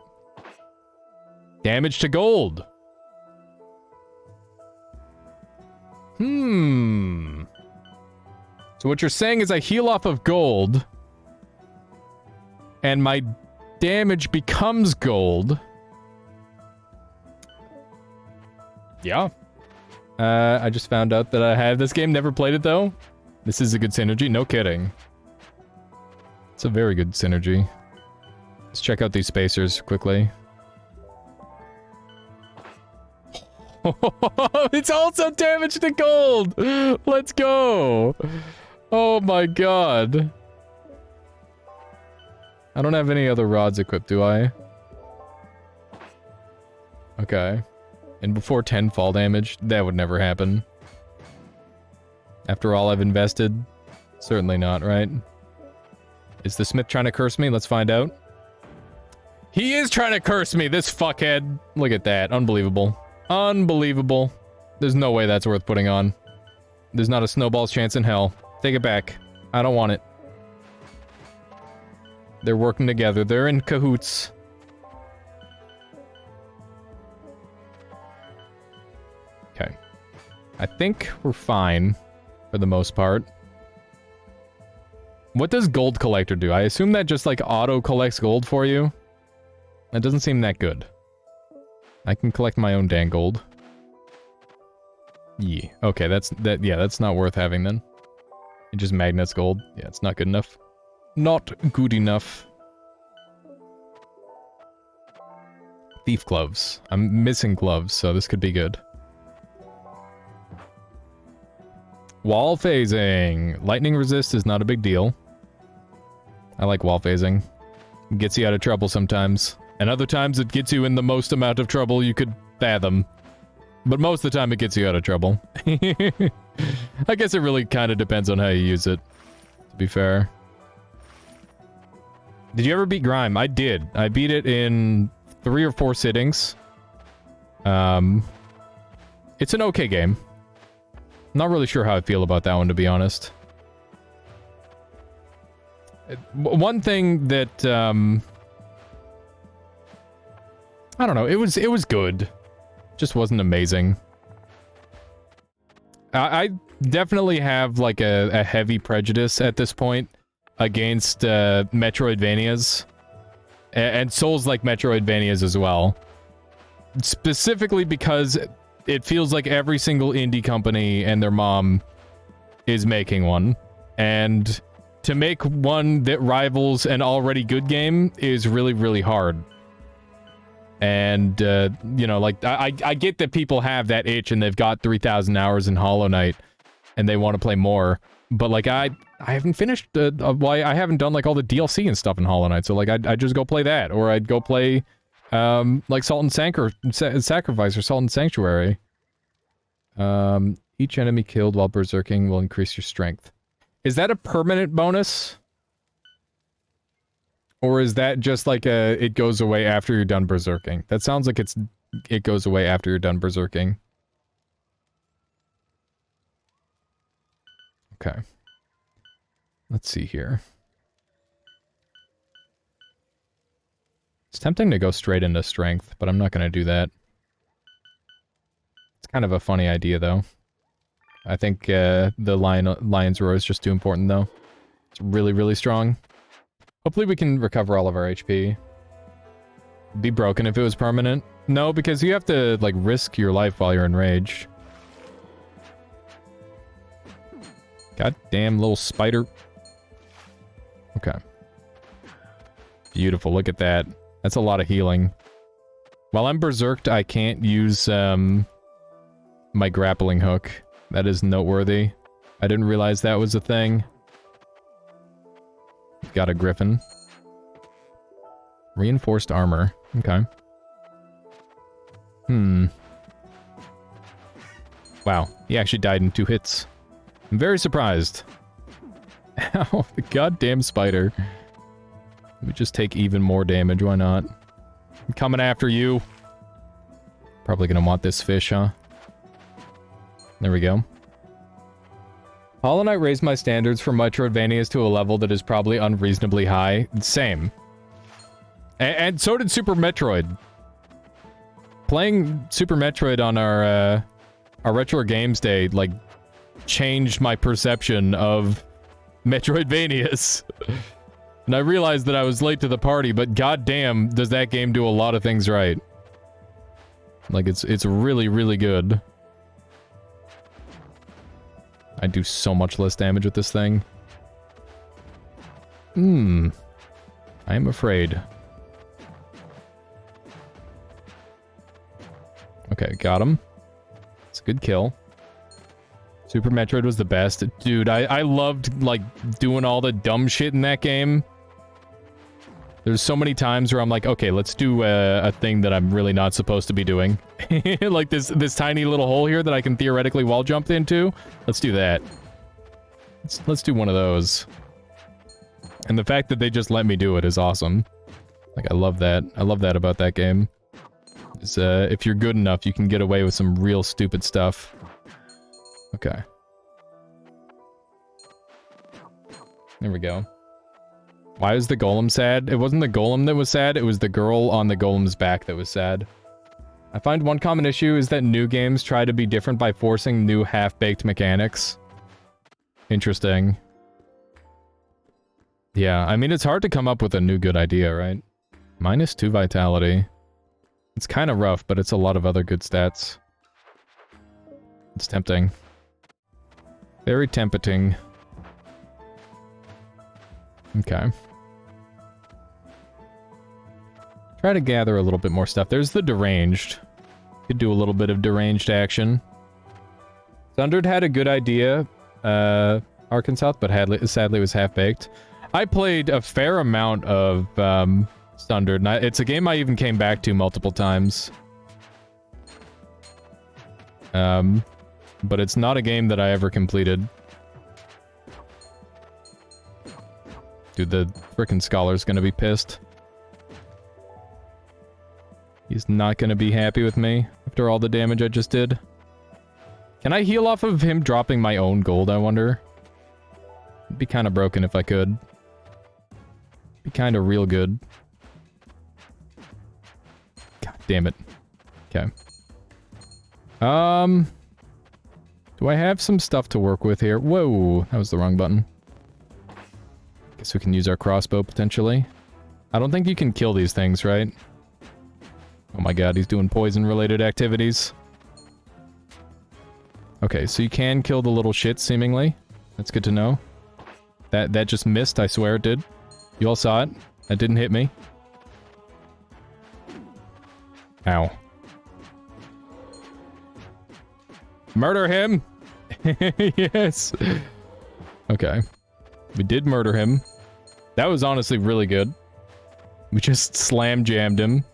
Damage to gold. So what you're saying is I heal off of gold, and my damage becomes gold. Yeah. I just found out that I have this game. Never played it, though. This is a good synergy. No kidding. It's a very good synergy. Let's check out these spacers quickly. It's also damage to gold! Let's go! Oh my god. I don't have any other rods equipped, do I? Okay. And before 10 fall damage? That would never happen. After all I've invested? Certainly not, right? Is the Smith trying to curse me? Let's find out. He is trying to curse me, this fuckhead! Look at that. Unbelievable. Unbelievable. There's no way that's worth putting on. There's not a snowball's chance in hell. Take it back. I don't want it. They're working together. They're in cahoots. Okay. I think we're fine for the most part. What does Gold Collector do? I assume that just like auto collects gold for you. That doesn't seem that good. I can collect my own dang gold. Yeah. Okay, that's not worth having then. It just magnets gold. Yeah, it's not good enough. Not good enough. Thief gloves. I'm missing gloves, so this could be good. Wall phasing. Lightning resist is not a big deal. I like wall phasing. It gets you out of trouble sometimes. And other times it gets you in the most amount of trouble you could fathom. But most of the time it gets you out of trouble. I guess it really kind of depends on how you use it, to be fair. Did you ever beat Grime? I did. I beat it in 3 or 4 sittings. It's an okay game. Not really sure how I feel about that one, to be honest. One thing that, I don't know, it was good. Just wasn't amazing. I definitely have, like, a heavy prejudice at this point against, Metroidvanias. And Souls like Metroidvanias as well. Specifically because it feels like every single indie company and their mom is making one. And to make one that rivals an already good game is really, really hard. And, you know, like, I get that people have that itch and they've got 3,000 hours in Hollow Knight and they want to play more. But, like, I haven't finished, I haven't done, like, all the DLC and stuff in Hollow Knight. So, like, I'd just go play that. Or I'd go play, like, Salt and Sacrifice or Salt and Sanctuary. Each enemy killed while berserking will increase your strength. Is that a permanent bonus? Or is that just like it goes away after you're done berserking? That sounds like it goes away after you're done berserking. Okay. Let's see here. It's tempting to go straight into strength, but I'm not going to do that. It's kind of a funny idea, though. I think the Lion's Roar is just too important, though. It's really, really strong. Hopefully we can recover all of our HP. Be broken if it was permanent. No, because you have to, like, risk your life while you're enraged. Goddamn little spider. Okay. Beautiful, look at that. That's a lot of healing. While I'm berserked, I can't use, my grappling hook. That is noteworthy. I didn't realize that was a thing. Got a griffin. Reinforced armor. Okay. Wow, he actually died in 2 hits. I'm very surprised. Ow, the goddamn spider. Let me just take even more damage, why not? I'm coming after you. Probably gonna want this fish, huh? There we go. Hollow Knight raised my standards for Metroidvanias to a level that is probably unreasonably high. Same. And so did Super Metroid. Playing Super Metroid on our Retro Games Day, like, changed my perception of Metroidvanias. And I realized that I was late to the party, but goddamn, does that game do a lot of things right. Like, it's really, really good. I do so much less damage with this thing. I am afraid. Okay, got him. It's a good kill. Super Metroid was the best. Dude, I loved, like, doing all the dumb shit in that game. There's so many times where I'm like, okay, let's do a thing that I'm really not supposed to be doing. Like this tiny little hole here that I can theoretically wall jump into. Let's do that. Let's do one of those. And the fact that they just let me do it is awesome. Like, I love that. I love that about that game. Is, if you're good enough, you can get away with some real stupid stuff. Okay. There we go. Why is the golem sad? It wasn't the golem that was sad, it was the girl on the golem's back that was sad. I find one common issue is that new games try to be different by forcing new half-baked mechanics. Interesting. Yeah, I mean, it's hard to come up with a new good idea, right? -2 vitality. It's kind of rough, but it's a lot of other good stats. It's tempting. Very tempting. Okay. Try to gather a little bit more stuff. There's the deranged. Could do a little bit of deranged action. Thundered had a good idea, Arkansas, but sadly was half-baked. I played a fair amount of Thundered, and it's a game I even came back to multiple times. But it's not a game that I ever completed. Dude, the frickin' scholar's gonna be pissed. He's not gonna be happy with me after all the damage I just did. Can I heal off of him dropping my own gold, I wonder? It'd be kinda broken if I could. Be kinda real good. God damn it. Okay. Do I have some stuff to work with here? Whoa, that was the wrong button. Guess we can use our crossbow, potentially. I don't think you can kill these things, right? Oh my god, he's doing poison-related activities. Okay, so you can kill the little shit, seemingly. That's good to know. That just missed, I swear it did. You all saw it. That didn't hit me. Ow. Murder him! Yes! Okay. We did murder him. That was honestly really good. We just slam-jammed him.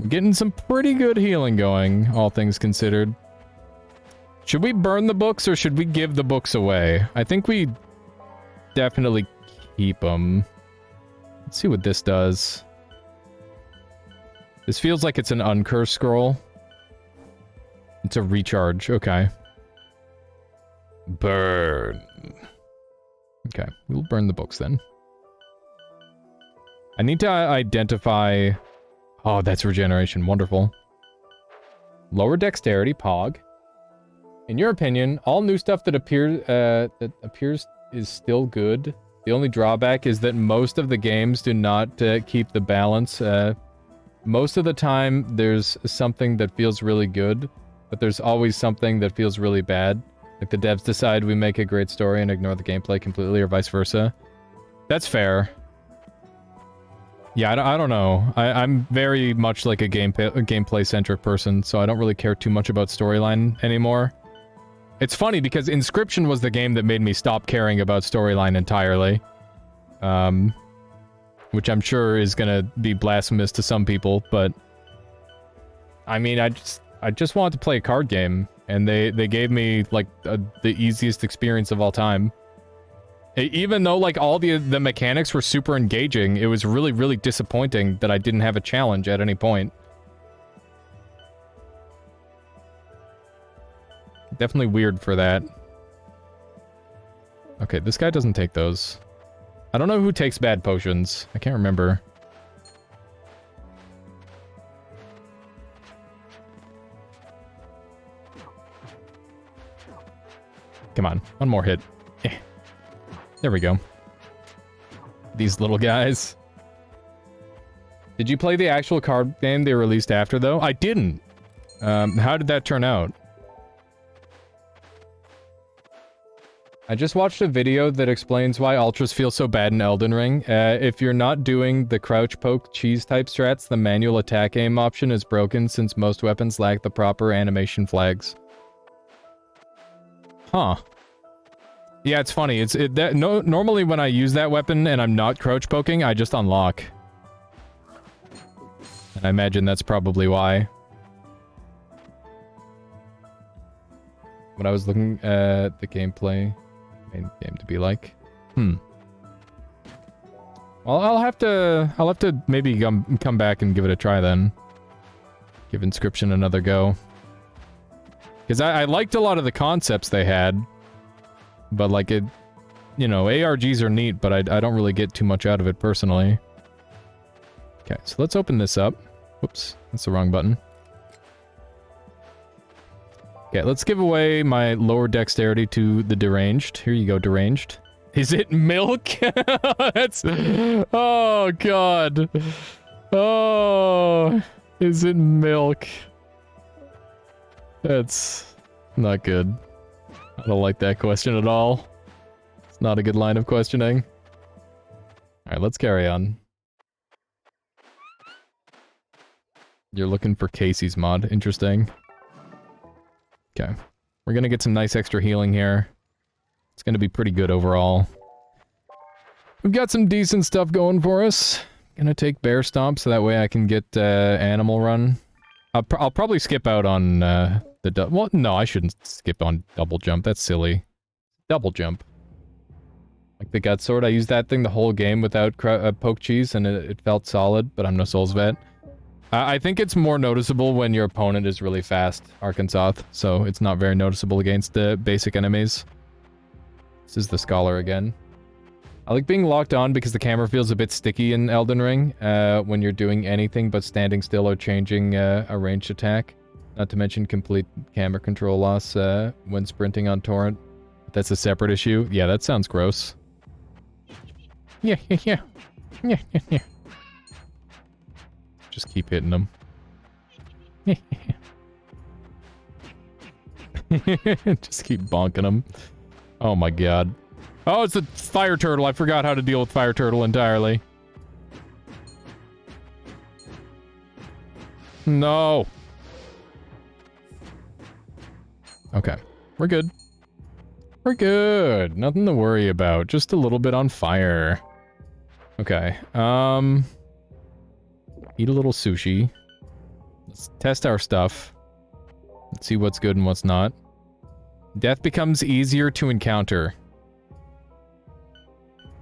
We're getting some pretty good healing going, all things considered. Should we burn the books or should we give the books away? I think we definitely keep them. Let's see what this does. This feels like it's an uncursed scroll. It's a recharge, okay. Burn. Okay, we'll burn the books then. I need to identify... Oh, that's regeneration, wonderful. Lower dexterity, Pog. In your opinion, all new stuff that appears is still good. The only drawback is that most of the games do not keep the balance. Most of the time, there's something that feels really good, but there's always something that feels really bad. Like the devs decide we make a great story and ignore the gameplay completely, or vice versa. That's fair. Yeah, I don't know. I'm very much like a gameplay-centric person, so I don't really care too much about storyline anymore. It's funny because Inscription was the game that made me stop caring about storyline entirely. Which I'm sure is gonna be blasphemous to some people, but... I mean, I just wanted to play a card game, and they gave me, like, the easiest experience of all time. Even though, like, all the mechanics were super engaging, it was really, really disappointing that I didn't have a challenge at any point. Definitely weird for that. Okay, this guy doesn't take those. I don't know who takes bad potions. I can't remember. Come on, one more hit. There we go. These little guys. Did you play the actual card game they released after, though? I didn't. How did that turn out? I just watched a video that explains why ultras feel so bad in Elden Ring. If you're not doing the crouch, poke, cheese type strats, the manual attack aim option is broken since most weapons lack the proper animation flags. Huh. Yeah, it's funny. Normally when I use that weapon and I'm not crouch poking, I just unlock. And I imagine that's probably why. When I was looking at the gameplay, main game to be like, Well, I'll have to maybe come back and give it a try then. Give Inscription another go. Because I liked a lot of the concepts they had, but like it, you know, ARGs are neat, but I don't really get too much out of it personally. Okay, so let's open this up. Whoops, that's the wrong button. Okay, let's give away my lower dexterity to the deranged. Here you go, deranged. Is it milk? That's... Oh, God. Oh, is it milk? That's not good. I don't like that question at all. It's not a good line of questioning. Alright, let's carry on. You're looking for Casey's mod. Interesting. Okay. We're gonna get some nice extra healing here. It's gonna be pretty good overall. We've got some decent stuff going for us. Gonna take Bear Stomp so that way I can get Animal Run. I'll probably skip out on well, no, I shouldn't skip on Double Jump. That's silly. Double Jump. Like the Gut Sword, I used that thing the whole game without poke cheese and it felt solid, but I'm no Souls vet. I think it's more noticeable when your opponent is really fast, Arkansas, so it's not very noticeable against the basic enemies. This is the Scholar again. I like being locked on because the camera feels a bit sticky in Elden Ring when you're doing anything but standing still or changing a ranged attack. Not to mention complete camera control loss when sprinting on Torrent. That's a separate issue. Yeah, that sounds gross. Yeah. Just keep hitting them. Just keep bonking them. Oh my god. Oh, it's the fire turtle. I forgot how to deal with fire turtle entirely. No. Okay. We're good. We're good. Nothing to worry about. Just a little bit on fire. Okay. Eat a little sushi. Let's test our stuff. Let's see what's good and what's not. Death becomes easier to encounter.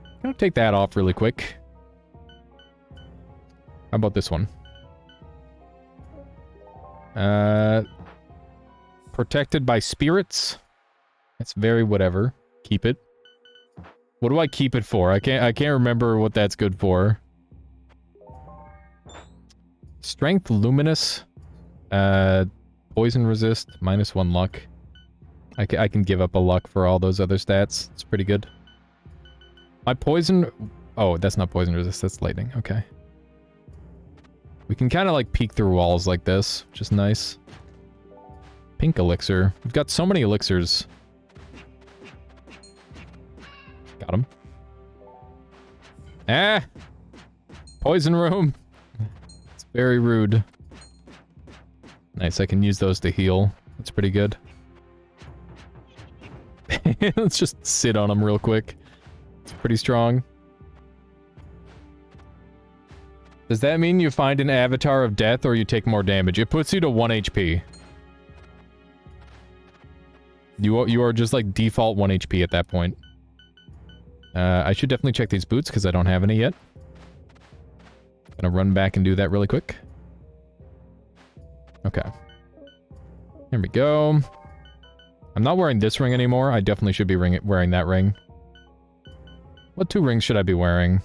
I'm gonna take that off really quick. How about this one? Protected by spirits. That's very whatever. Keep it. What do I keep it for? I can't remember what that's good for. Strength luminous. Poison resist. -1 luck. I can give up a luck for all those other stats. It's pretty good. My poison... Oh, that's not poison resist. That's lightning. Okay. We can kind of like peek through walls like this, which is nice. Pink elixir. We've got so many elixirs. Got him. Ah! Poison room. It's very rude. Nice, I can use those to heal. That's pretty good. Let's just sit on them real quick. It's pretty strong. Does that mean you find an avatar of death or you take more damage? It puts you to 1 HP. You are just like default 1 HP at that point. I should definitely check these boots because I don't have any yet. Gonna run back and do that really quick. Okay. Here we go. I'm not wearing this ring anymore. I definitely should be wearing that ring. What 2 rings should I be wearing?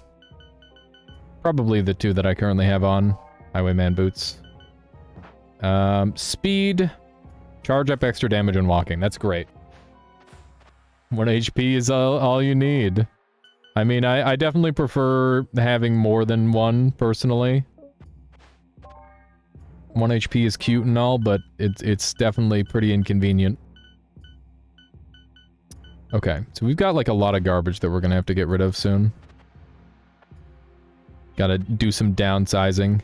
Probably the 2 that I currently have on. Highwayman boots. Speed. Charge up extra damage when walking. That's great. 1 HP is all you need. I mean, I definitely prefer having more than 1, personally. 1 HP is cute and all, but it's definitely pretty inconvenient. Okay, so we've got like a lot of garbage that we're gonna have to get rid of soon. Gotta do some downsizing.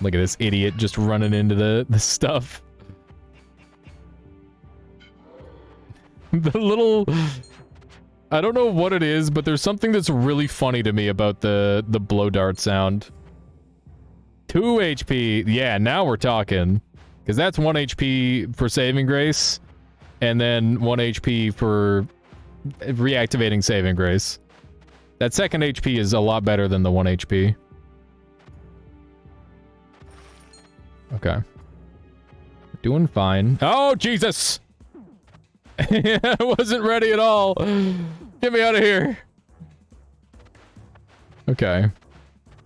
Look at this idiot just running into the stuff. The little... I don't know what it is, but there's something that's really funny to me about the blow dart sound. 2 HP. Yeah, now we're talking. Because that's 1 HP for saving grace. And then 1 HP for reactivating saving grace. That second HP is a lot better than the 1 HP. Okay. Doing fine. Oh, Jesus! I wasn't ready at all. Get me out of here. Okay.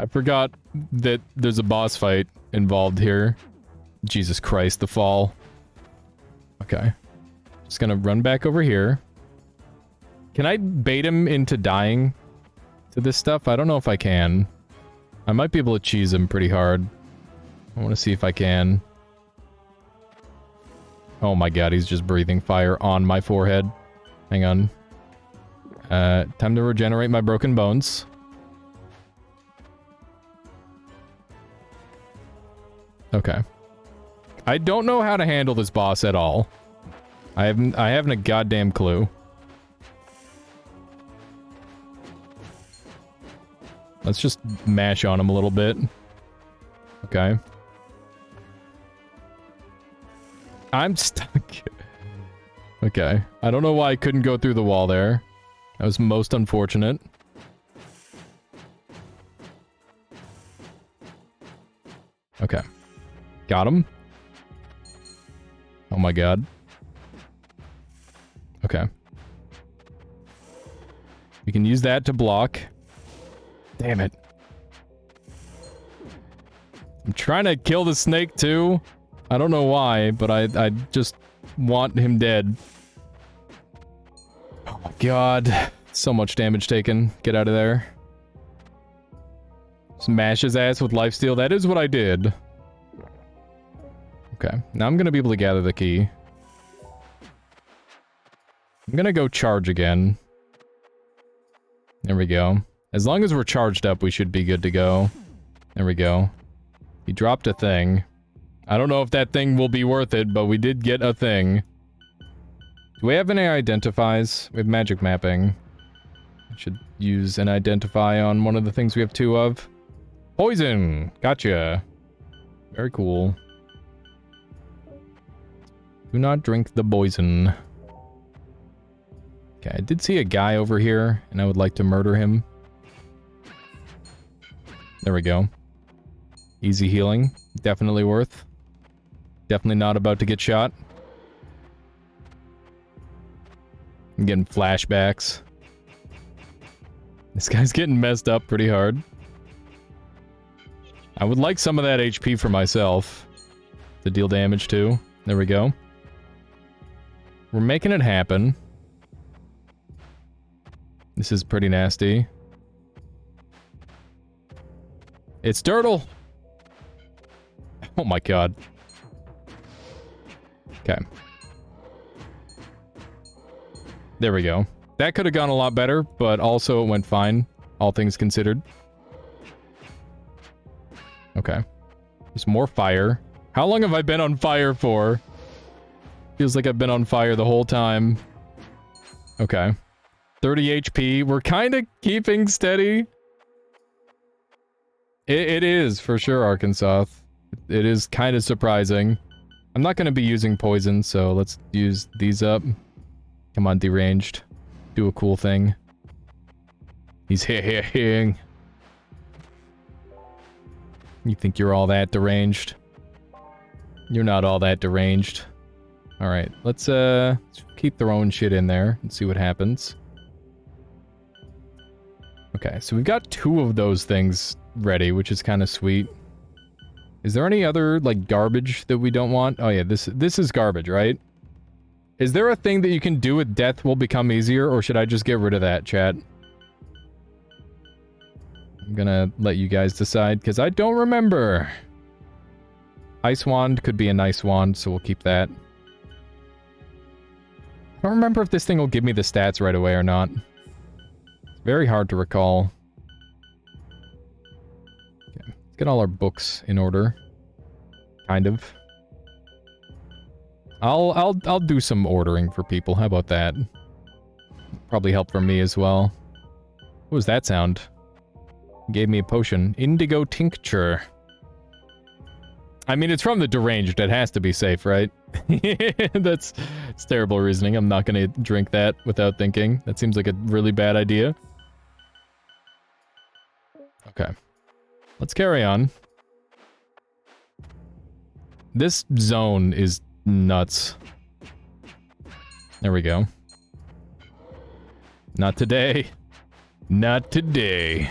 I forgot that there's a boss fight involved here. Jesus Christ, the fall. Okay. Just gonna run back over here. Can I bait him into dying to this stuff? I don't know if I can. I might be able to cheese him pretty hard. I want to see if I can. Oh my god, he's just breathing fire on my forehead. Hang on. Time to regenerate my broken bones. Okay. I don't know how to handle this boss at all. I haven't a goddamn clue. Let's just mash on him a little bit. Okay. I'm stuck. Okay. I don't know why I couldn't go through the wall there. That was most unfortunate. Okay. Got him. Oh my god. Okay. We can use that to block. Damn it. I'm trying to kill the snake too. I don't know why, but I just want him dead. Oh my god. So much damage taken. Get out of there. Smash his ass with lifesteal. That is what I did. Okay. Now I'm gonna be able to gather the key. I'm gonna go charge again. There we go. As long as we're charged up, we should be good to go. There we go. He dropped a thing. I don't know if that thing will be worth it, but we did get a thing. Do we have any identifies? We have magic mapping. I should use an identify on one of the things we have 2 of. Poison! Gotcha. Very cool. Do not drink the poison. Okay, I did see a guy over here, and I would like to murder him. There we go. Easy healing. Definitely worth. Definitely not about to get shot. I'm getting flashbacks. This guy's getting messed up pretty hard. I would like some of that HP for myself to deal damage to. There we go. We're making it happen. This is pretty nasty. It's Turtle! Oh my god. Okay. There we go. That could have gone a lot better, but also it went fine, all things considered. Okay. There's more fire. How long have I been on fire for? Feels like I've been on fire the whole time. Okay. 30 HP. We're kind of keeping steady. It is, for sure, Arkansas. It is kind of surprising. I'm not going to be using poison, so let's use these up. Come on, deranged. Do a cool thing. He's hitting. You think you're all that deranged? You're not all that deranged. Alright, let's keep throwing shit in there and see what happens. Okay, so we've got 2 of those things ready, which is kind of sweet. Is there any other, like, garbage that we don't want? Oh yeah, this is garbage, right? Is there a thing that you can do with death will become easier, or should I just get rid of that, chat? I'm gonna let you guys decide, because I don't remember. Ice wand could be a nice wand, so we'll keep that. I don't remember if this thing will give me the stats right away or not. It's very hard to recall. Okay, let's get all our books in order. Kind of. I'll do some ordering for people. How about that? Probably help for me as well. What was that sound? Gave me a potion. Indigo tincture. I mean, it's from the deranged. It has to be safe, right? That's terrible reasoning. I'm not gonna drink that without thinking. That seems like a really bad idea. Okay. Let's carry on. This zone is nuts. There we go. Not today. Not today.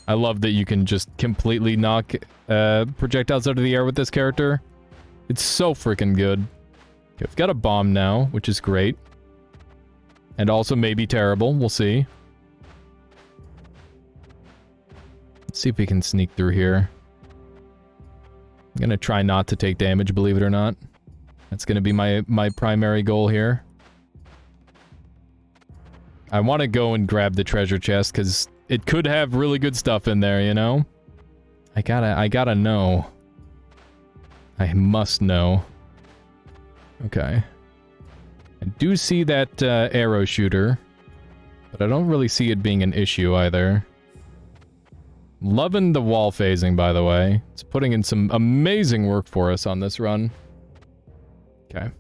I love that you can just completely knock projectiles out of the air with this character. It's so freaking good. Okay, we've got a bomb now, which is great. And also maybe terrible. We'll see. Let's see if we can sneak through here. I'm gonna try not to take damage, believe it or not. That's gonna be my primary goal here. I want to go and grab the treasure chest, because it could have really good stuff in there, you know? I gotta know. I must know. Okay. I do see that arrow shooter, but I don't really see it being an issue either. Loving the wall phasing, by the way. It's putting in some amazing work for us on this run. Okay.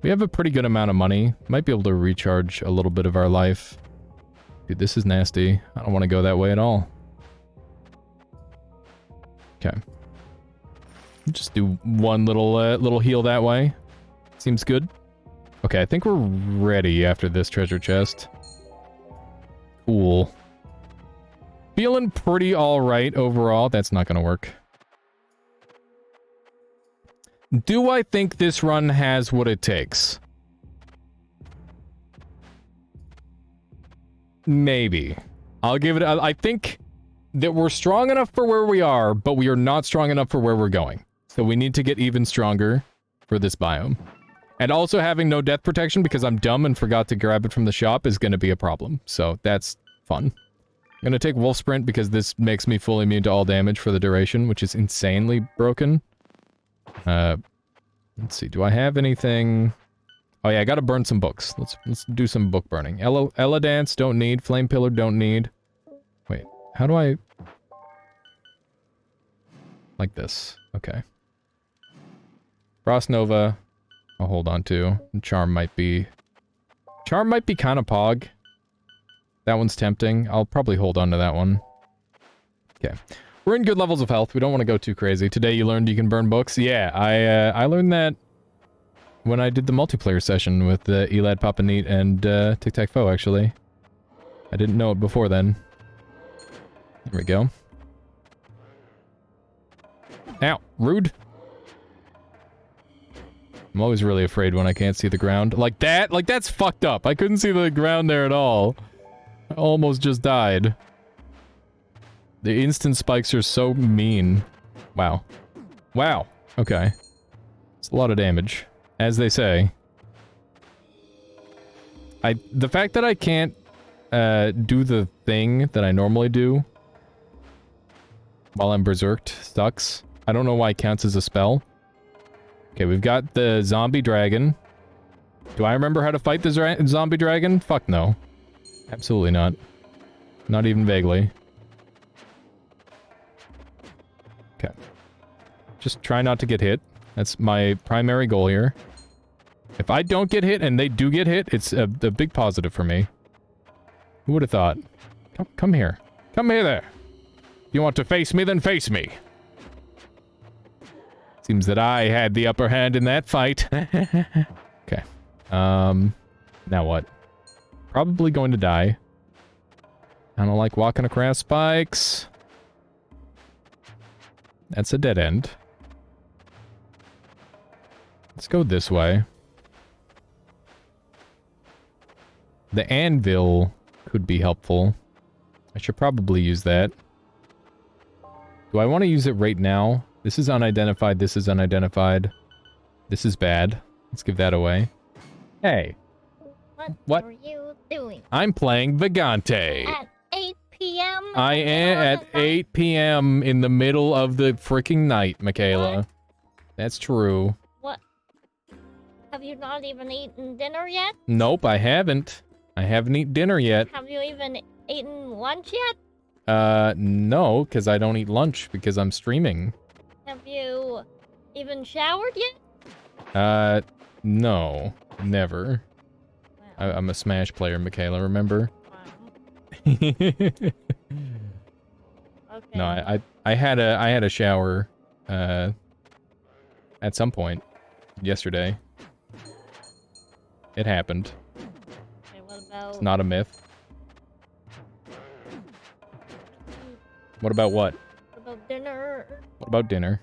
We have a pretty good amount of money. Might be able to recharge a little bit of our life. Dude, this is nasty. I don't want to go that way at all. Okay. Just do one little heal that way. Seems good. Okay, I think we're ready after this treasure chest. Cool. Feeling pretty alright overall. That's not gonna work. Do I think this run has what it takes? Maybe. I'll give it... I think that we're strong enough for where we are, but we are not strong enough for where we're going. So we need to get even stronger for this biome. And also having no death protection because I'm dumb and forgot to grab it from the shop is going to be a problem. So that's fun. I'm going to take Wolf Sprint because this makes me fully immune to all damage for the duration, which is insanely broken. Let's see. Do I have anything... Oh yeah, I gotta burn some books. Let's do some book burning. Ella Dance, don't need. Flame Pillar, don't need. Wait, how do I... Like this. Okay. Frost Nova, I'll hold on to. And Charm might be kind of pog. That one's tempting. I'll probably hold on to that one. Okay. We're in good levels of health. We don't want to go too crazy. Today you learned you can burn books? Yeah, I learned that when I did the multiplayer session with Elad, Papa Neat, and Tic Tac Foe, actually. I didn't know it before then. There we go. Ow, rude. I'm always really afraid when I can't see the ground. Like that? Like, that's fucked up. I couldn't see the ground there at all. I almost just died. The instant spikes are so mean. Wow. Wow. Okay. It's a lot of damage. As they say. The fact that I can't do the thing that I normally do while I'm berserked sucks. I don't know why it counts as a spell. Okay, we've got the zombie dragon. Do I remember how to fight the zombie dragon? Fuck no. Absolutely not. Not even vaguely. Okay. Just try not to get hit. That's my primary goal here. If I don't get hit and they do get hit, it's a big positive for me. Who would have thought? Come here. Come here there. You want to face me, then face me. Seems that I had the upper hand in that fight. Okay. Now what? Probably going to die. I don't like walking across spikes. That's a dead end. Let's go this way. The anvil could be helpful. I should probably use that. Do I want to use it right now? This is unidentified, this is unidentified. This is bad. Let's give that away. Hey. What are you doing? I'm playing Vagante. At 8 p.m.? I am at 8 p.m. in the middle of the freaking night, Michaela. What? That's true. What? Have you not even eaten dinner yet? Nope, I haven't. I haven't eaten dinner yet. Have you even eaten lunch yet? No, because I don't eat lunch because I'm streaming. Have you even showered yet? No. Never. Wow. I'm a Smash player, Michaela, remember? Wow. Okay. No, I had a shower, at some point yesterday. It happened. Okay, what about... It's not a myth. What about what? What about dinner? What about dinner?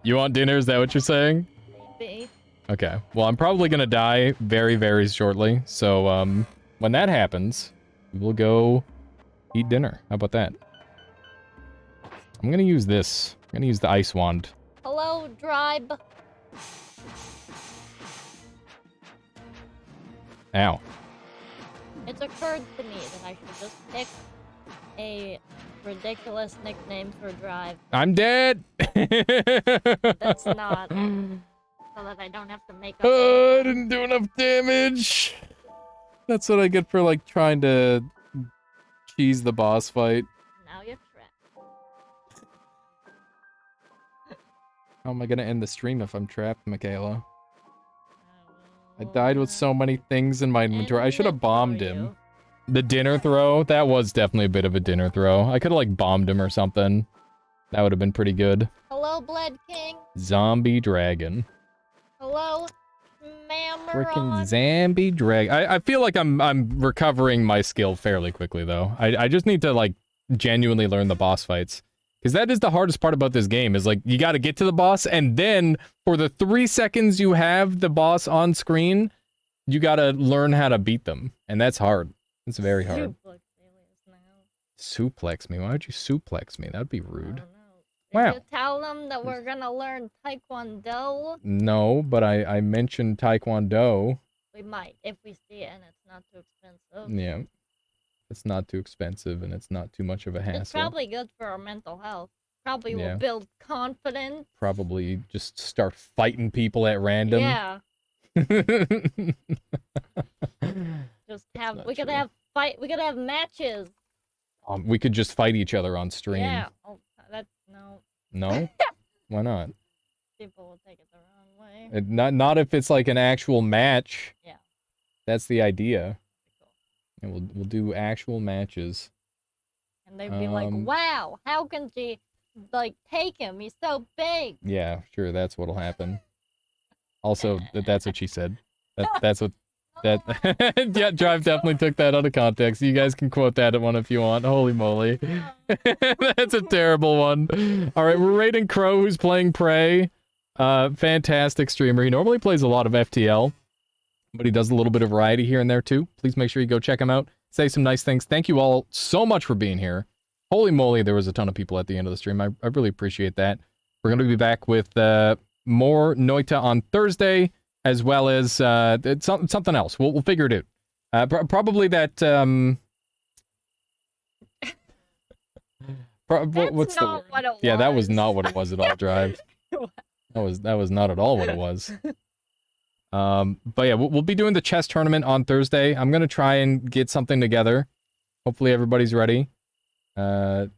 You want dinner? Is that what you're saying? Maybe. Okay. Well, I'm probably gonna die very, very shortly. So, when that happens, we'll go eat dinner. How about that? I'm gonna use this. I'm gonna use the ice wand. Hello, Dribe. Ow. It's occurred to me that I should just pick a ridiculous nickname for Drive. I'm dead! That's not. So that I don't have to make up. I didn't do enough damage. That's what I get for, like, trying to cheese the boss fight. Now you're trapped. How am I gonna end the stream if I'm trapped, Michaela? I died with so many things in my inventory. I should have bombed him. The dinner throw? That was definitely a bit of a dinner throw. I could have, like, bombed him or something. That would have been pretty good. Hello, Bled King. Zombie dragon. Hello, Mammon. Freaking zombie dragon. I feel like I'm recovering my skill fairly quickly, though. I just need to, like, genuinely learn the boss fights. Because that is the hardest part about this game, is, like, you gotta get to the boss, and then, for the 3 seconds you have the boss on screen, you gotta learn how to beat them. And that's hard. It's very hard. Suplex me? Why would you suplex me? That'd be rude. Wow. Did you tell them that we're gonna learn Taekwondo? No, but I mentioned Taekwondo. We might, if we see it and it's not too expensive. Yeah. It's not too expensive and it's not too much of a hassle. It's probably good for our mental health. Probably Yeah. will build confidence. Probably just start fighting people at random. Yeah. Just have, we could have matches. We could just fight each other on stream. Yeah. Oh, that's, no. No? Why not? People will take it the wrong way. Not if it's like an actual match. Yeah. That's the idea. And we'll do actual matches. And they'd be like, wow, how can she, like, take him? He's so big. Yeah, sure, that's what'll happen. Also, that's what she said. That's what... That yeah, Drive definitely took that out of context. You guys can quote that one if you want. Holy moly. That's a terrible one. Alright, we're rating Crow, who's playing Prey. Fantastic streamer. He normally plays a lot of FTL, but he does a little bit of variety here and there too. Please make sure you go check him out. Say some nice things. Thank you all so much for being here. Holy moly, there was a ton of people at the end of the stream. I really appreciate that. We're going to be back with more Noita on Thursday, as well as something else. We'll figure it out. Probably that... what's the word? What it Yeah, that was was. not what it was at all, Drive. That was not at all what it was. But yeah, we'll be doing the chess tournament on Thursday. I'm gonna try and get something together. Hopefully everybody's ready. How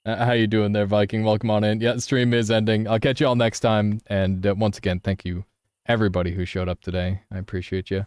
you doing there, Viking? Welcome on in. Yeah, the stream is ending. I'll catch you all next time. And once again, thank you everybody who showed up today. I appreciate you.